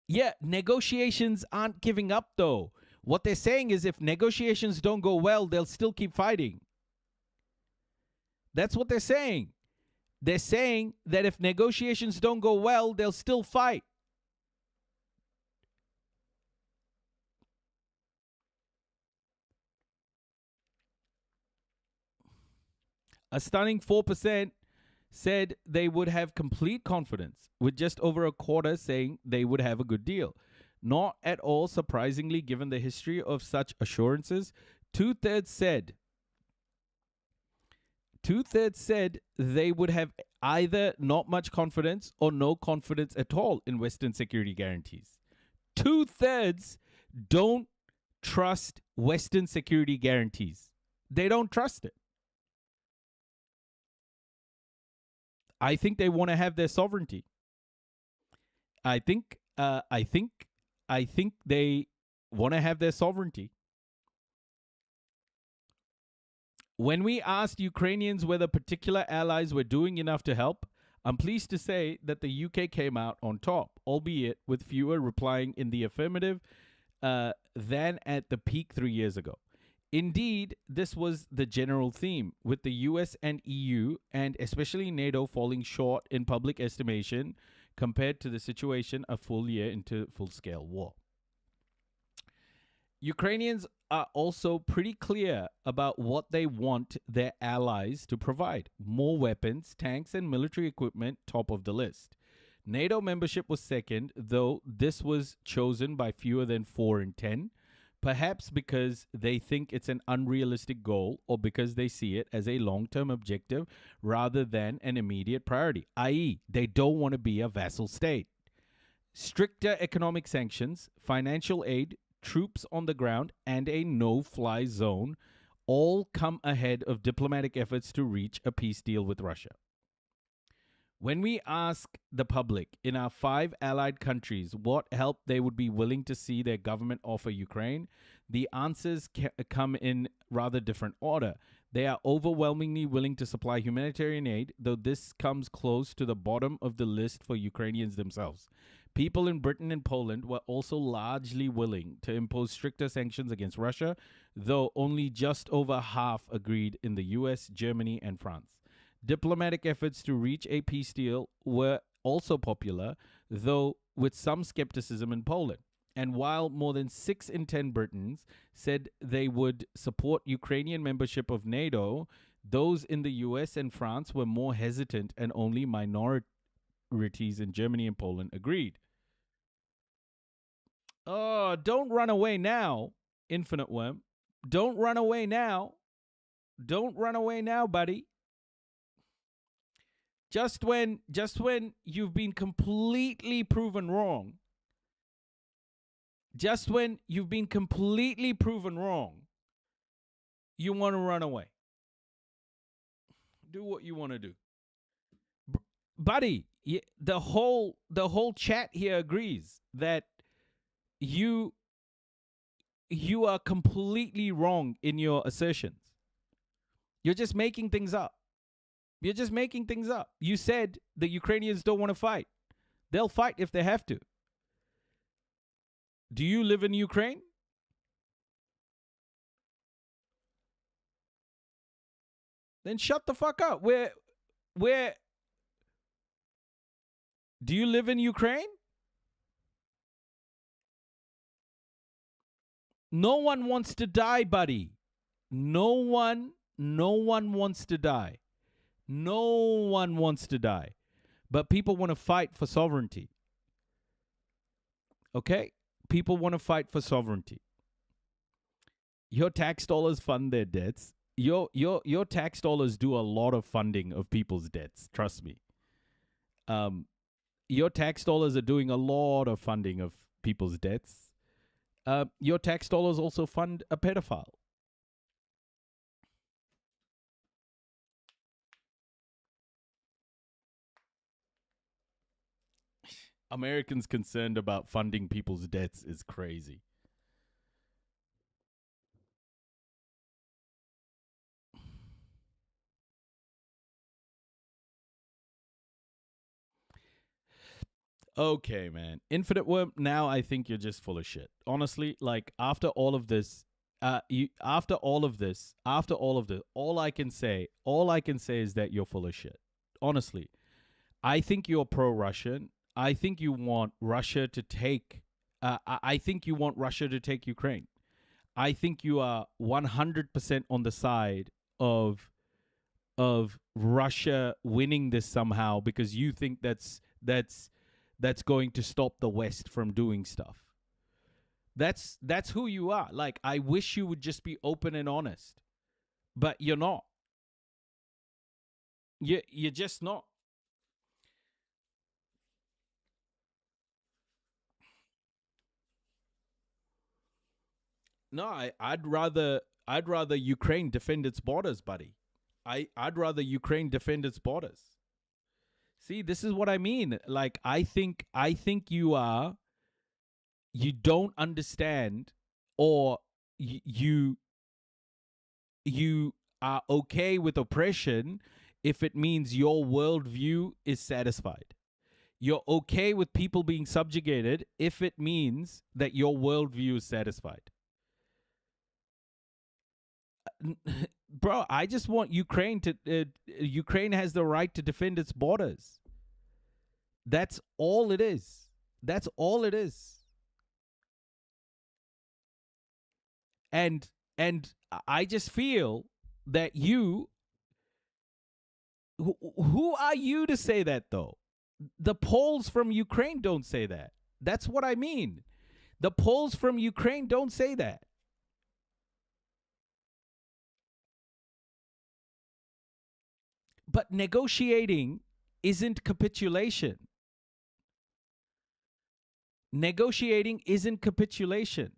Yeah, negotiations aren't giving up, though. What they're saying is if negotiations don't go well, they'll still keep fighting. That's what they're saying. They're saying that if negotiations don't go well, they'll still fight. A stunning 4% said they would have complete confidence, with just over a quarter saying they would have a good deal. Not at all surprisingly, given the history of such assurances. Two-thirds said they would have either not much confidence or no confidence at all in Western security guarantees. Two-thirds don't trust Western security guarantees. They don't trust it. I think they want to have their sovereignty. I think they want to have their sovereignty. When we asked Ukrainians whether particular allies were doing enough to help, I'm pleased to say that the UK came out on top, albeit with fewer replying in the affirmative than at the peak 3 years ago. Indeed, this was the general theme, with the US and EU, and especially NATO, falling short in public estimation compared to the situation a full year into full-scale war. Ukrainians are also pretty clear about what they want their allies to provide. More weapons, tanks, and military equipment, top of the list. NATO membership was second, though this was chosen by fewer than 4 in 10. Perhaps because they think it's an unrealistic goal or because they see it as a long-term objective rather than an immediate priority, i.e., they don't want to be a vassal state. Stricter economic sanctions, financial aid, troops on the ground, and a no-fly zone all come ahead of diplomatic efforts to reach a peace deal with Russia. When we ask the public in our 5 allied countries what help they would be willing to see their government offer Ukraine, the answers come in rather different order. They are overwhelmingly willing to supply humanitarian aid, though this comes close to the bottom of the list for Ukrainians themselves. People in Britain and Poland were also largely willing to impose stricter sanctions against Russia, though only just over half agreed in the US, Germany, and France. Diplomatic efforts to reach a peace deal were also popular, though with some skepticism in Poland. And while more than 6 in 10 Britons said they would support Ukrainian membership of NATO, those in the US and France were more hesitant, and only minorities in Germany and Poland agreed. Oh, don't run away now, Infinite Worm. Don't run away now. Don't run away now, buddy. Just when you've been completely proven wrong, just when you've been completely proven wrong, you want to run away. Do what you want to do. Buddy, the whole chat here agrees that you are completely wrong in your assertions. You're just making things up. You're just making things up. You said the Ukrainians don't want to fight. They'll fight if they have to. Do you live in Ukraine? Then shut the fuck up. Where do you live in Ukraine? No one wants to die, buddy. No one wants to die. No one wants to die. But people want to fight for sovereignty. Okay? People want to fight for sovereignty. Your tax dollars fund their debts. Your tax dollars do a lot of funding of people's debts. Trust me. Your tax dollars are doing a lot of funding of people's debts. Your tax dollars also fund a pedophile. Americans concerned about funding people's debts is crazy. Okay, man. Infinite Worm, now I think you're just full of shit. Honestly, like after all of this, after all of this, all I can say is that you're full of shit. Honestly. I think you're pro-Russian. I think you want Russia to take I think you want Russia to take Ukraine. I think you are 100% on the side of Russia winning this somehow because you think that's going to stop the West from doing stuff. That's who you are. Like, I wish you would just be open and honest. But you're not. You're just not. No, I'd rather Ukraine defend its borders, buddy. I'd rather Ukraine defend its borders. See, this is what I mean. Like, I think you don't understand, or you are okay with oppression if it means your worldview is satisfied. You're okay with people being subjugated if it means that your worldview is satisfied. Bro, I just want Ukraine to. Ukraine has the right to defend its borders. That's all it is. That's all it is. And I just feel that you. Who are you to say that, though? The polls from Ukraine don't say that. That's what I mean. The polls from Ukraine don't say that. But negotiating isn't capitulation. Negotiating isn't capitulation.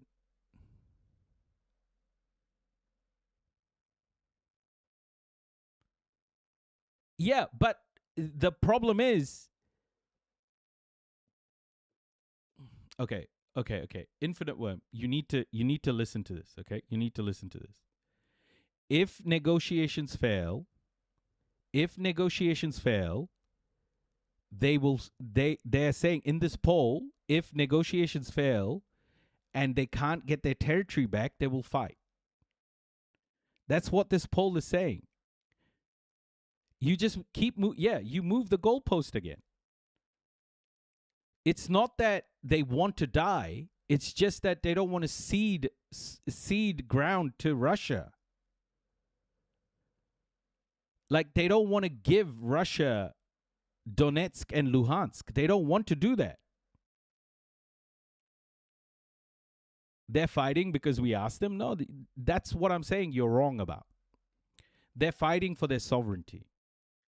Yeah, but the problem is... Okay. Infinite Worm, you need to listen to this, okay? You need to listen to this. If negotiations fail, they're saying in this poll, if negotiations fail and they can't get their territory back, they will fight. That's what this poll is saying. You just keep you move the goalpost again. It's not that they want to die, it's just that they don't want to cede ground to Russia. Like, they don't want to give Russia Donetsk and Luhansk. They don't want to do that. They're fighting because we asked them? No, that's what I'm saying you're wrong about. They're fighting for their sovereignty.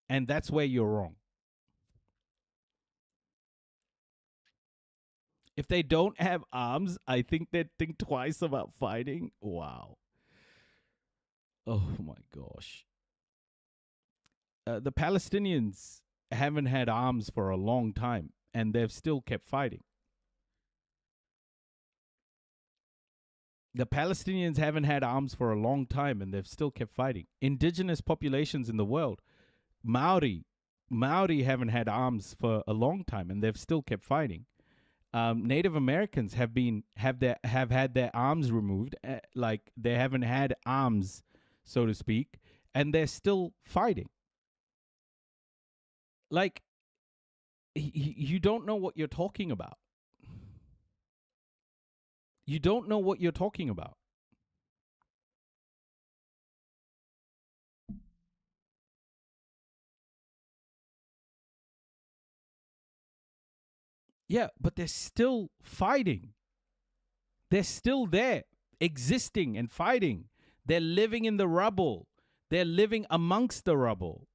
And that's where you're wrong. If they don't have arms, I think they'd think twice about fighting. Wow. Oh my gosh. The Palestinians haven't had arms for a long time, and they've still kept fighting. The Palestinians haven't had arms for a long time, and they've still kept fighting. Indigenous populations in the world, Maori haven't had arms for a long time, and they've still kept fighting. Native Americans have had their arms removed, like they haven't had arms, so to speak, and they're still fighting. Like, you don't know what you're talking about. You don't know what you're talking about. Yeah, but they're still fighting. They're still there, existing and fighting. They're living in the rubble. They're living amongst the rubble.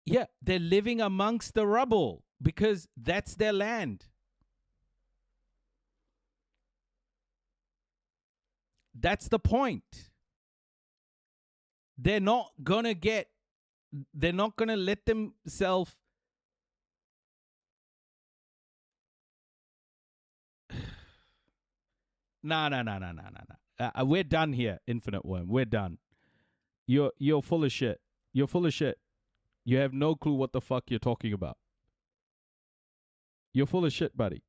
Yeah, they're living amongst the rubble because that's their land. That's the point. They're not going to let themselves... No. We're done here, Infinite Worm. We're done. You're full of shit. You're full of shit. You have no clue what the fuck you're talking about. You're full of shit, buddy.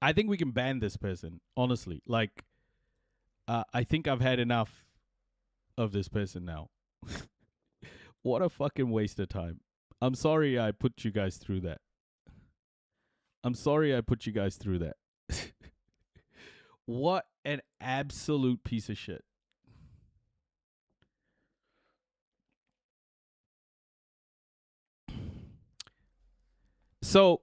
I think we can ban this person, honestly. Like, I think I've had enough of this person now. What a fucking waste of time. I'm sorry I put you guys through that. What an absolute piece of shit. So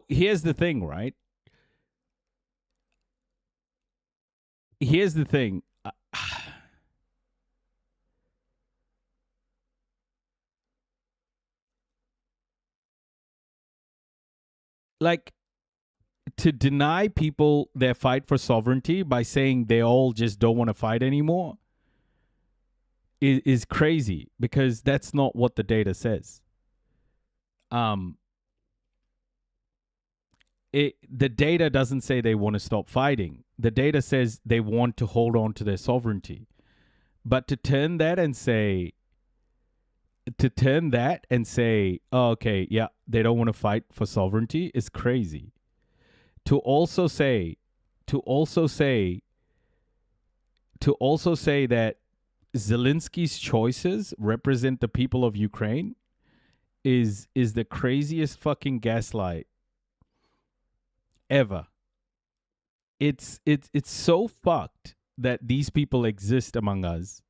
here's the thing, right? Here's the thing. Like, to deny people their fight for sovereignty by saying they all just don't want to fight anymore is crazy, because that's not what the data says. The data doesn't say they want to stop fighting. The data says they want to hold on to their sovereignty. But to turn that and say, oh, okay, yeah, they don't want to fight for sovereignty is crazy. To also say that Zelensky's choices represent the people of Ukraine is the craziest fucking gaslight ever. It's so fucked that these people exist among us.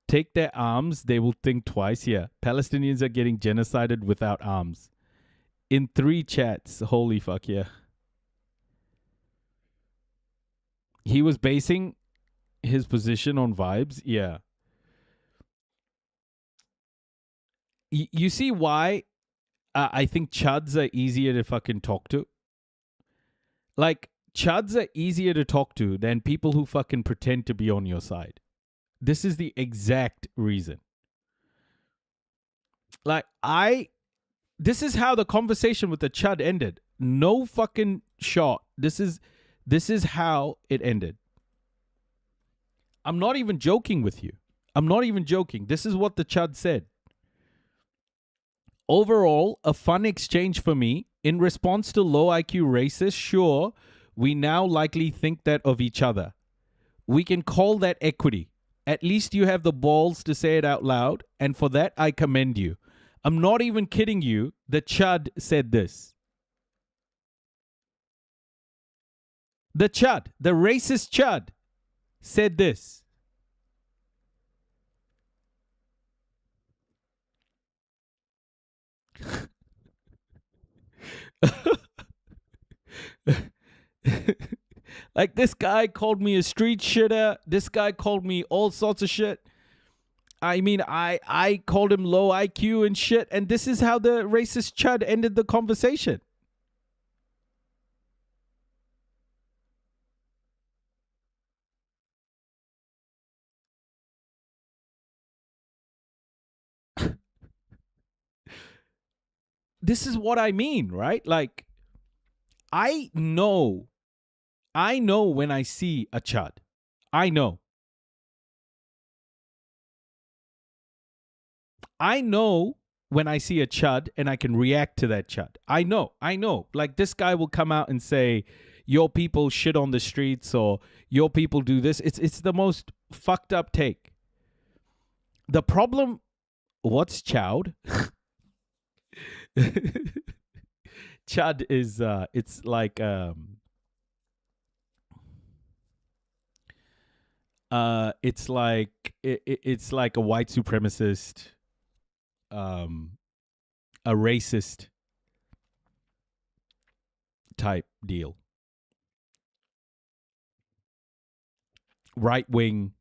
Take their arms, they will think twice. Yeah, Palestinians are getting genocided without arms. In 3 chats, holy fuck, yeah. He was basing his position on vibes, yeah. You see why I think chuds are easier to fucking talk to? Like, chuds are easier to talk to than people who fucking pretend to be on your side. This is the exact reason. Like, this is how the conversation with the chud ended. No fucking shot. This is how it ended. I'm not even joking with you. I'm not even joking. This is what the chud said. Overall, a fun exchange for me. In response to low IQ racists, sure, we now likely think that of each other. We can call that equity. At least you have the balls to say it out loud, and for that I commend you. I'm not even kidding you. The chud said this. The chud, the racist chud, said this. Like, this guy called me a street shitter. This guy called me all sorts of shit. I mean, I called him low IQ and shit. And this is how the racist chud ended the conversation. This is what I mean, right? Like, I know when I see a chud. I know when I see a chud and I can react to that chud. I know. Like, this guy will come out and say, your people shit on the streets, or your people do this. It's the most fucked up take. The problem, what's chowd? Chud is it's like it's like a white supremacist, a racist type deal. Right wing,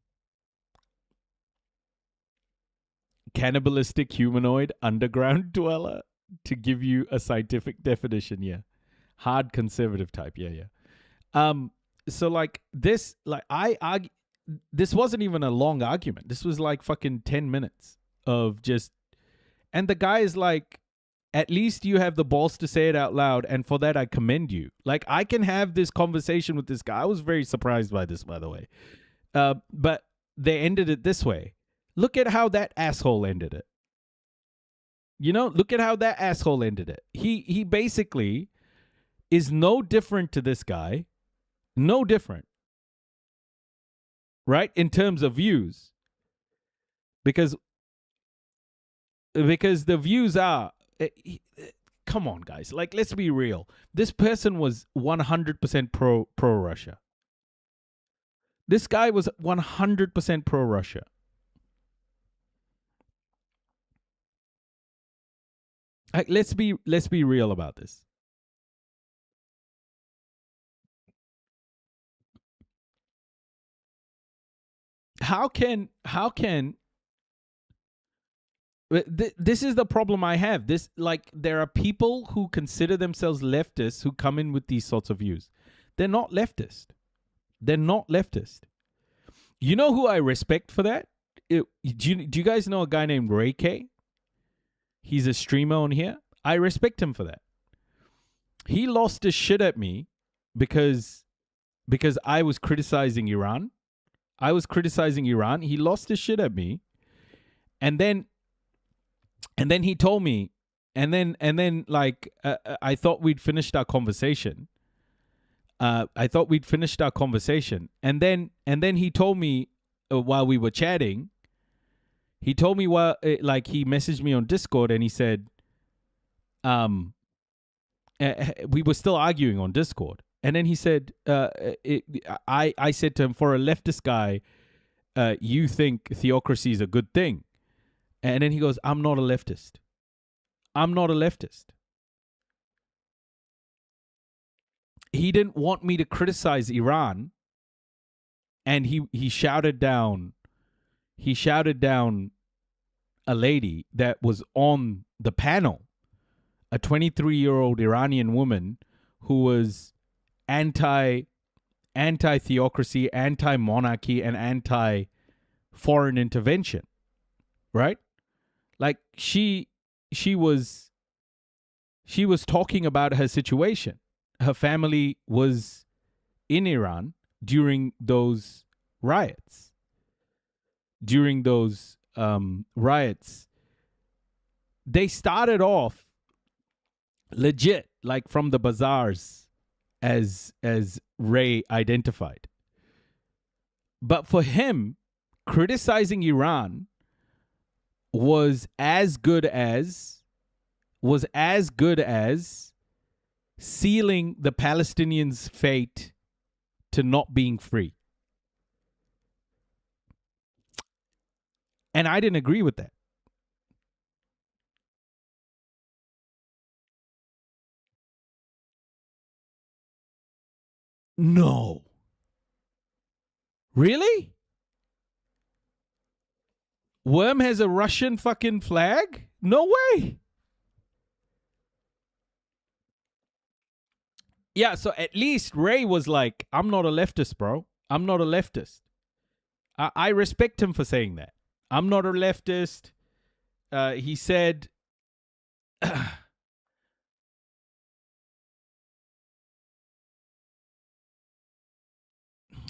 cannibalistic humanoid underground dweller, to give you a scientific definition. Yeah, hard conservative type. Yeah. So like this, like I argue, this wasn't even a long argument. This was like fucking 10 minutes of just, and the guy is like, at least you have the balls to say it out loud, and for that I commend you. Like, I can have this conversation with this guy. I was very surprised by this, by the way. But they ended it this way. Look at how that asshole ended it. You know, look at how that asshole ended it. He basically is no different to this guy. No different. Right? In terms of views. Because the views are... come on, guys. Like, let's be real. This person was 100% pro-Russia. This guy was 100% pro-Russia. Like, let's be real about this. How can this is the problem I have. This, like, there are people who consider themselves leftists who come in with these sorts of views. They're not leftist. They're not leftist. You know who I respect for that? Do you guys know a guy named Ray K? He's a streamer on here. I respect him for that. He lost his shit at me because I was criticizing Iran. He lost his shit at me. And then he told me, and then like, I thought we'd finished our conversation. And then he told me, while we were chatting, he messaged me on Discord, and he said, we were still arguing on Discord. And then he said, I said to him, for a leftist guy, you think theocracy is a good thing. And then he goes, I'm not a leftist. He didn't want me to criticize Iran. And he shouted down a lady that was on the panel, a 23-year-old Iranian woman who was anti-theocracy, anti-monarchy, and anti-foreign intervention, right? Like, she was talking about her situation. Her family was in Iran during those riots. They started off legit, like from the bazaars, as Ray identified. But for him, criticizing Iran was as good as sealing the Palestinians' fate to not being free. And I didn't agree with that. No. Really? Worm has a Russian fucking flag? No way. Yeah, so at least Ray was like, I'm not a leftist, bro. I'm not a leftist. I respect him for saying that. I'm not a leftist. He said...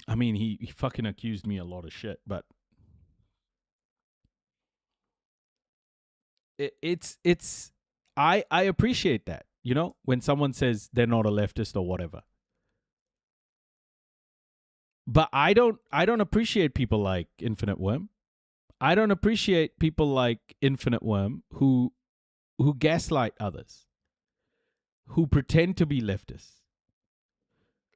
I mean, he fucking accused me a lot of shit, but I appreciate that, you know, when someone says they're not a leftist or whatever. But I don't appreciate people like Infinite Worm. I don't appreciate people like Infinite Worm who gaslight others, who pretend to be leftists.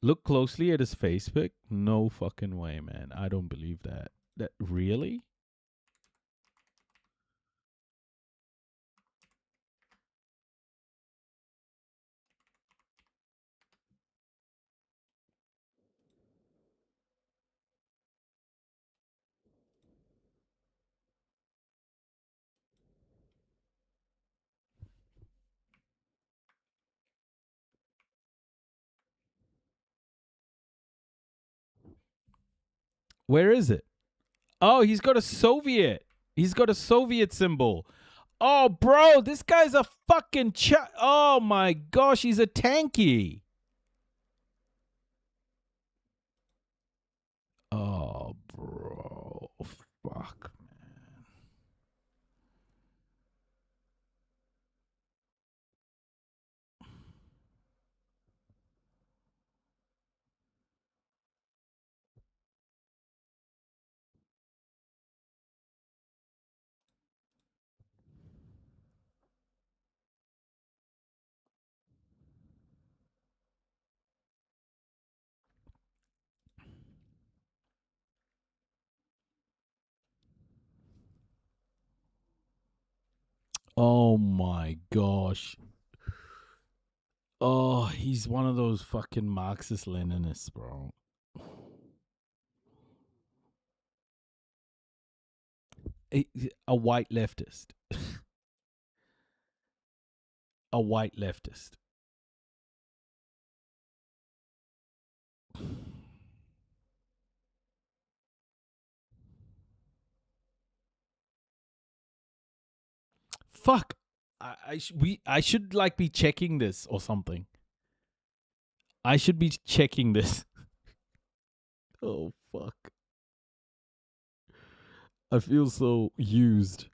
Look closely at his Facebook. No fucking way, man. I don't believe that. That really? Where is it? Oh, he's got a Soviet. He's got a Soviet symbol. Oh, bro, this guy's a fucking oh my gosh, he's a tanky. Oh, bro. Fuck, man. Oh my gosh. Oh, he's one of those fucking Marxist Leninists, bro. A white leftist. A white leftist. Fuck. I should like be checking this or something. I should be checking this. Oh fuck. I feel so used.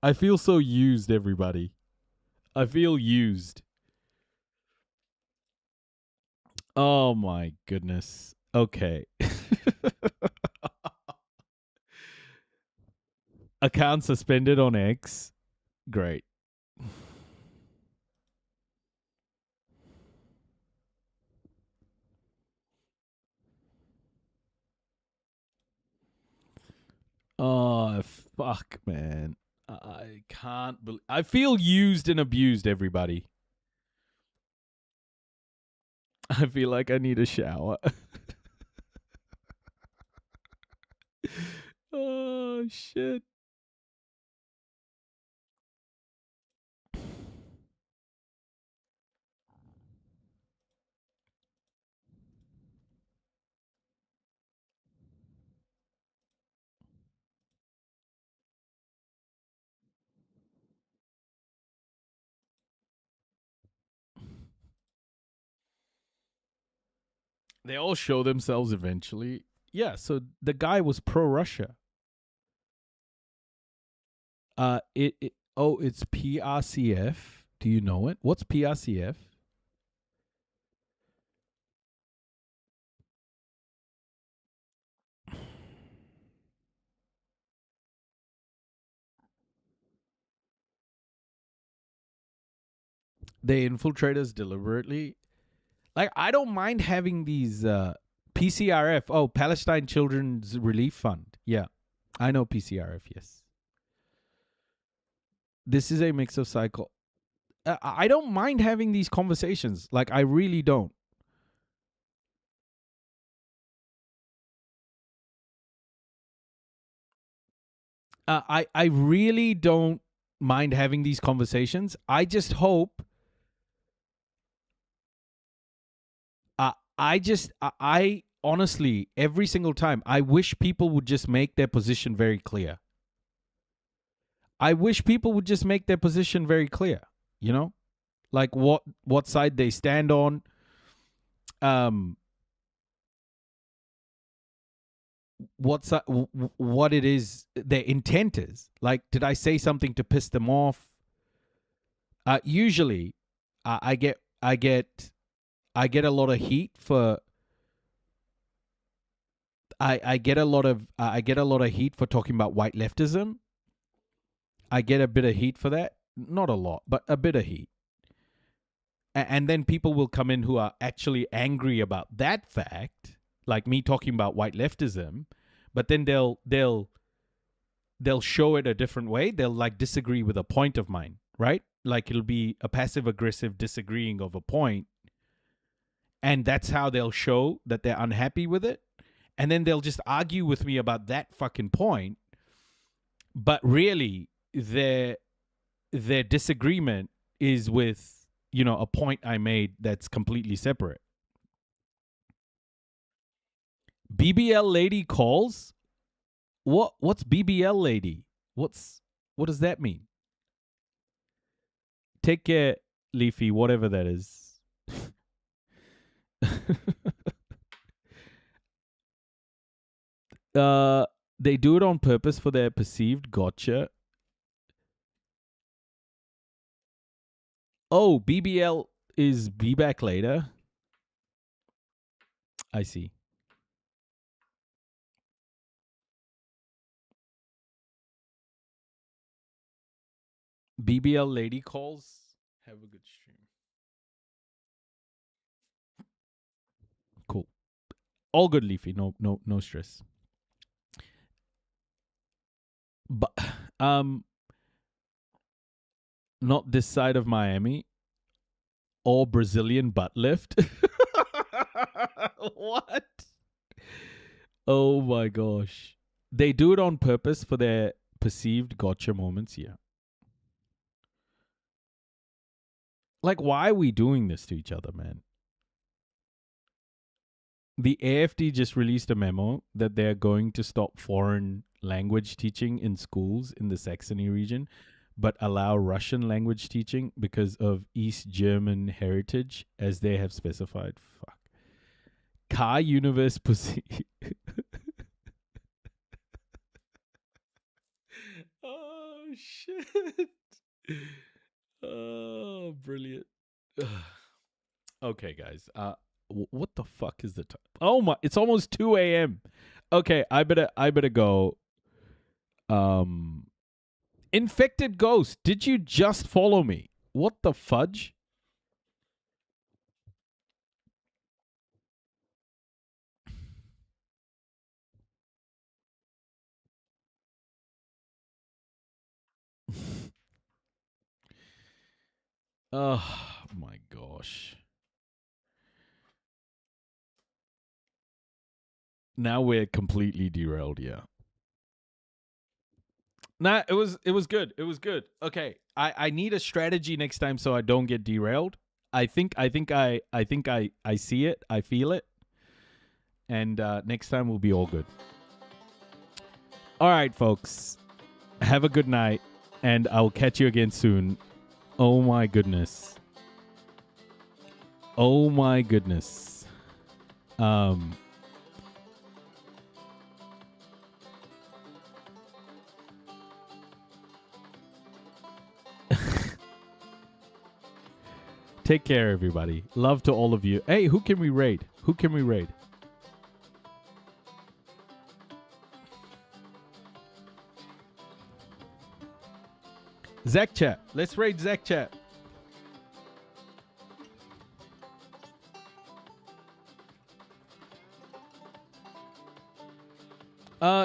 I feel so used, everybody. I feel used. Oh my goodness. Okay. Account suspended on X. Great. Oh fuck, man. I can't believe I feel used and abused, everybody. I feel like I need a shower. Oh shit. They all show themselves eventually. Yeah, so the guy was pro Russia. It's PRCF. Do you know it? What's PRCF? They infiltrate us deliberately. Like, I don't mind having these PCRF. Oh, Palestine Children's Relief Fund. Yeah, I know PCRF, yes. This is a mix of cycle. I don't mind having these conversations. Like, I really don't. I really don't mind having these conversations. I just hope. I honestly, every single time, I wish people would just make their position very clear. I wish people would just make their position very clear. You know, like what side they stand on. What it is their intent is. Like, did I say something to piss them off? Usually, I get a lot of heat for. I get a lot of heat for talking about white leftism. I get a bit of heat for that. Not a lot, but a bit of heat. And then people will come in who are actually angry about that fact, like me talking about white leftism, but then they'll show it a different way. They'll like disagree with a point of mine, right? Like it'll be a passive aggressive disagreeing of a point. And that's how they'll show that they're unhappy with it. And then they'll just argue with me about that fucking point. But really, their disagreement is with, a point I made that's completely separate. BBL lady calls? What's BBL lady? What does that mean? Take care, Leafy, whatever that is. They do it on purpose for their perceived gotcha. Oh, BBL is be back later. I see. BBL lady calls. Have a good stream. Cool. All good, Leafy. No stress. But not this side of Miami or Brazilian butt lift. What? Oh my gosh. They do it on purpose for their perceived gotcha moments, yeah. Like, why are we doing this to each other, man? The AFD just released a memo that they're going to stop foreign language teaching in schools in the Saxony region, but allow Russian language teaching because of East German heritage, as they have specified. Fuck. Car Universe Pussy. Oh, shit. Oh, brilliant. Okay, guys. What the fuck is the time? Oh my! It's almost 2 a.m. Okay, I better go. Infected Ghost, did you just follow me? What the fudge? Oh my gosh. Now we're completely derailed, yeah. Nah, it was good. It was good. Okay. I need a strategy next time so I don't get derailed. I think I see it. I feel it. And next time we'll be all good. All right, folks. Have a good night, and I'll catch you again soon. Oh my goodness. Oh my goodness. Take care, everybody. Love to all of you. Hey, who can we raid? Who can we raid? Zach Chat. Let's raid Zach Chat.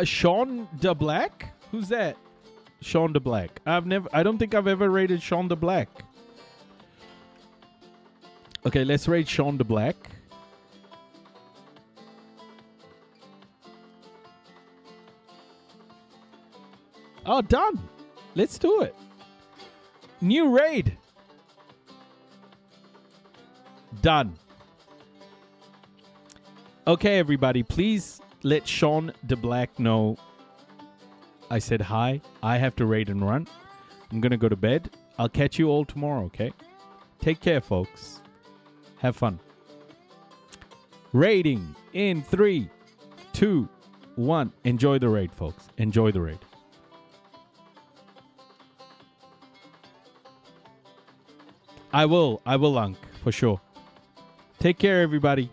Sean de Black? Who's that? Sean de Black. I don't think I've ever raided Sean de Black. Okay, let's raid Sean de Black. Oh, done. Let's do it. New raid. Done. Okay, everybody, please let Sean de Black know I said hi. I have to raid and run. I'm going to go to bed. I'll catch you all tomorrow, okay? Take care, folks. Have fun. Raiding in 3, 2, 1. Enjoy the raid, folks. Enjoy the raid. I will, Ankh, for sure. Take care, everybody.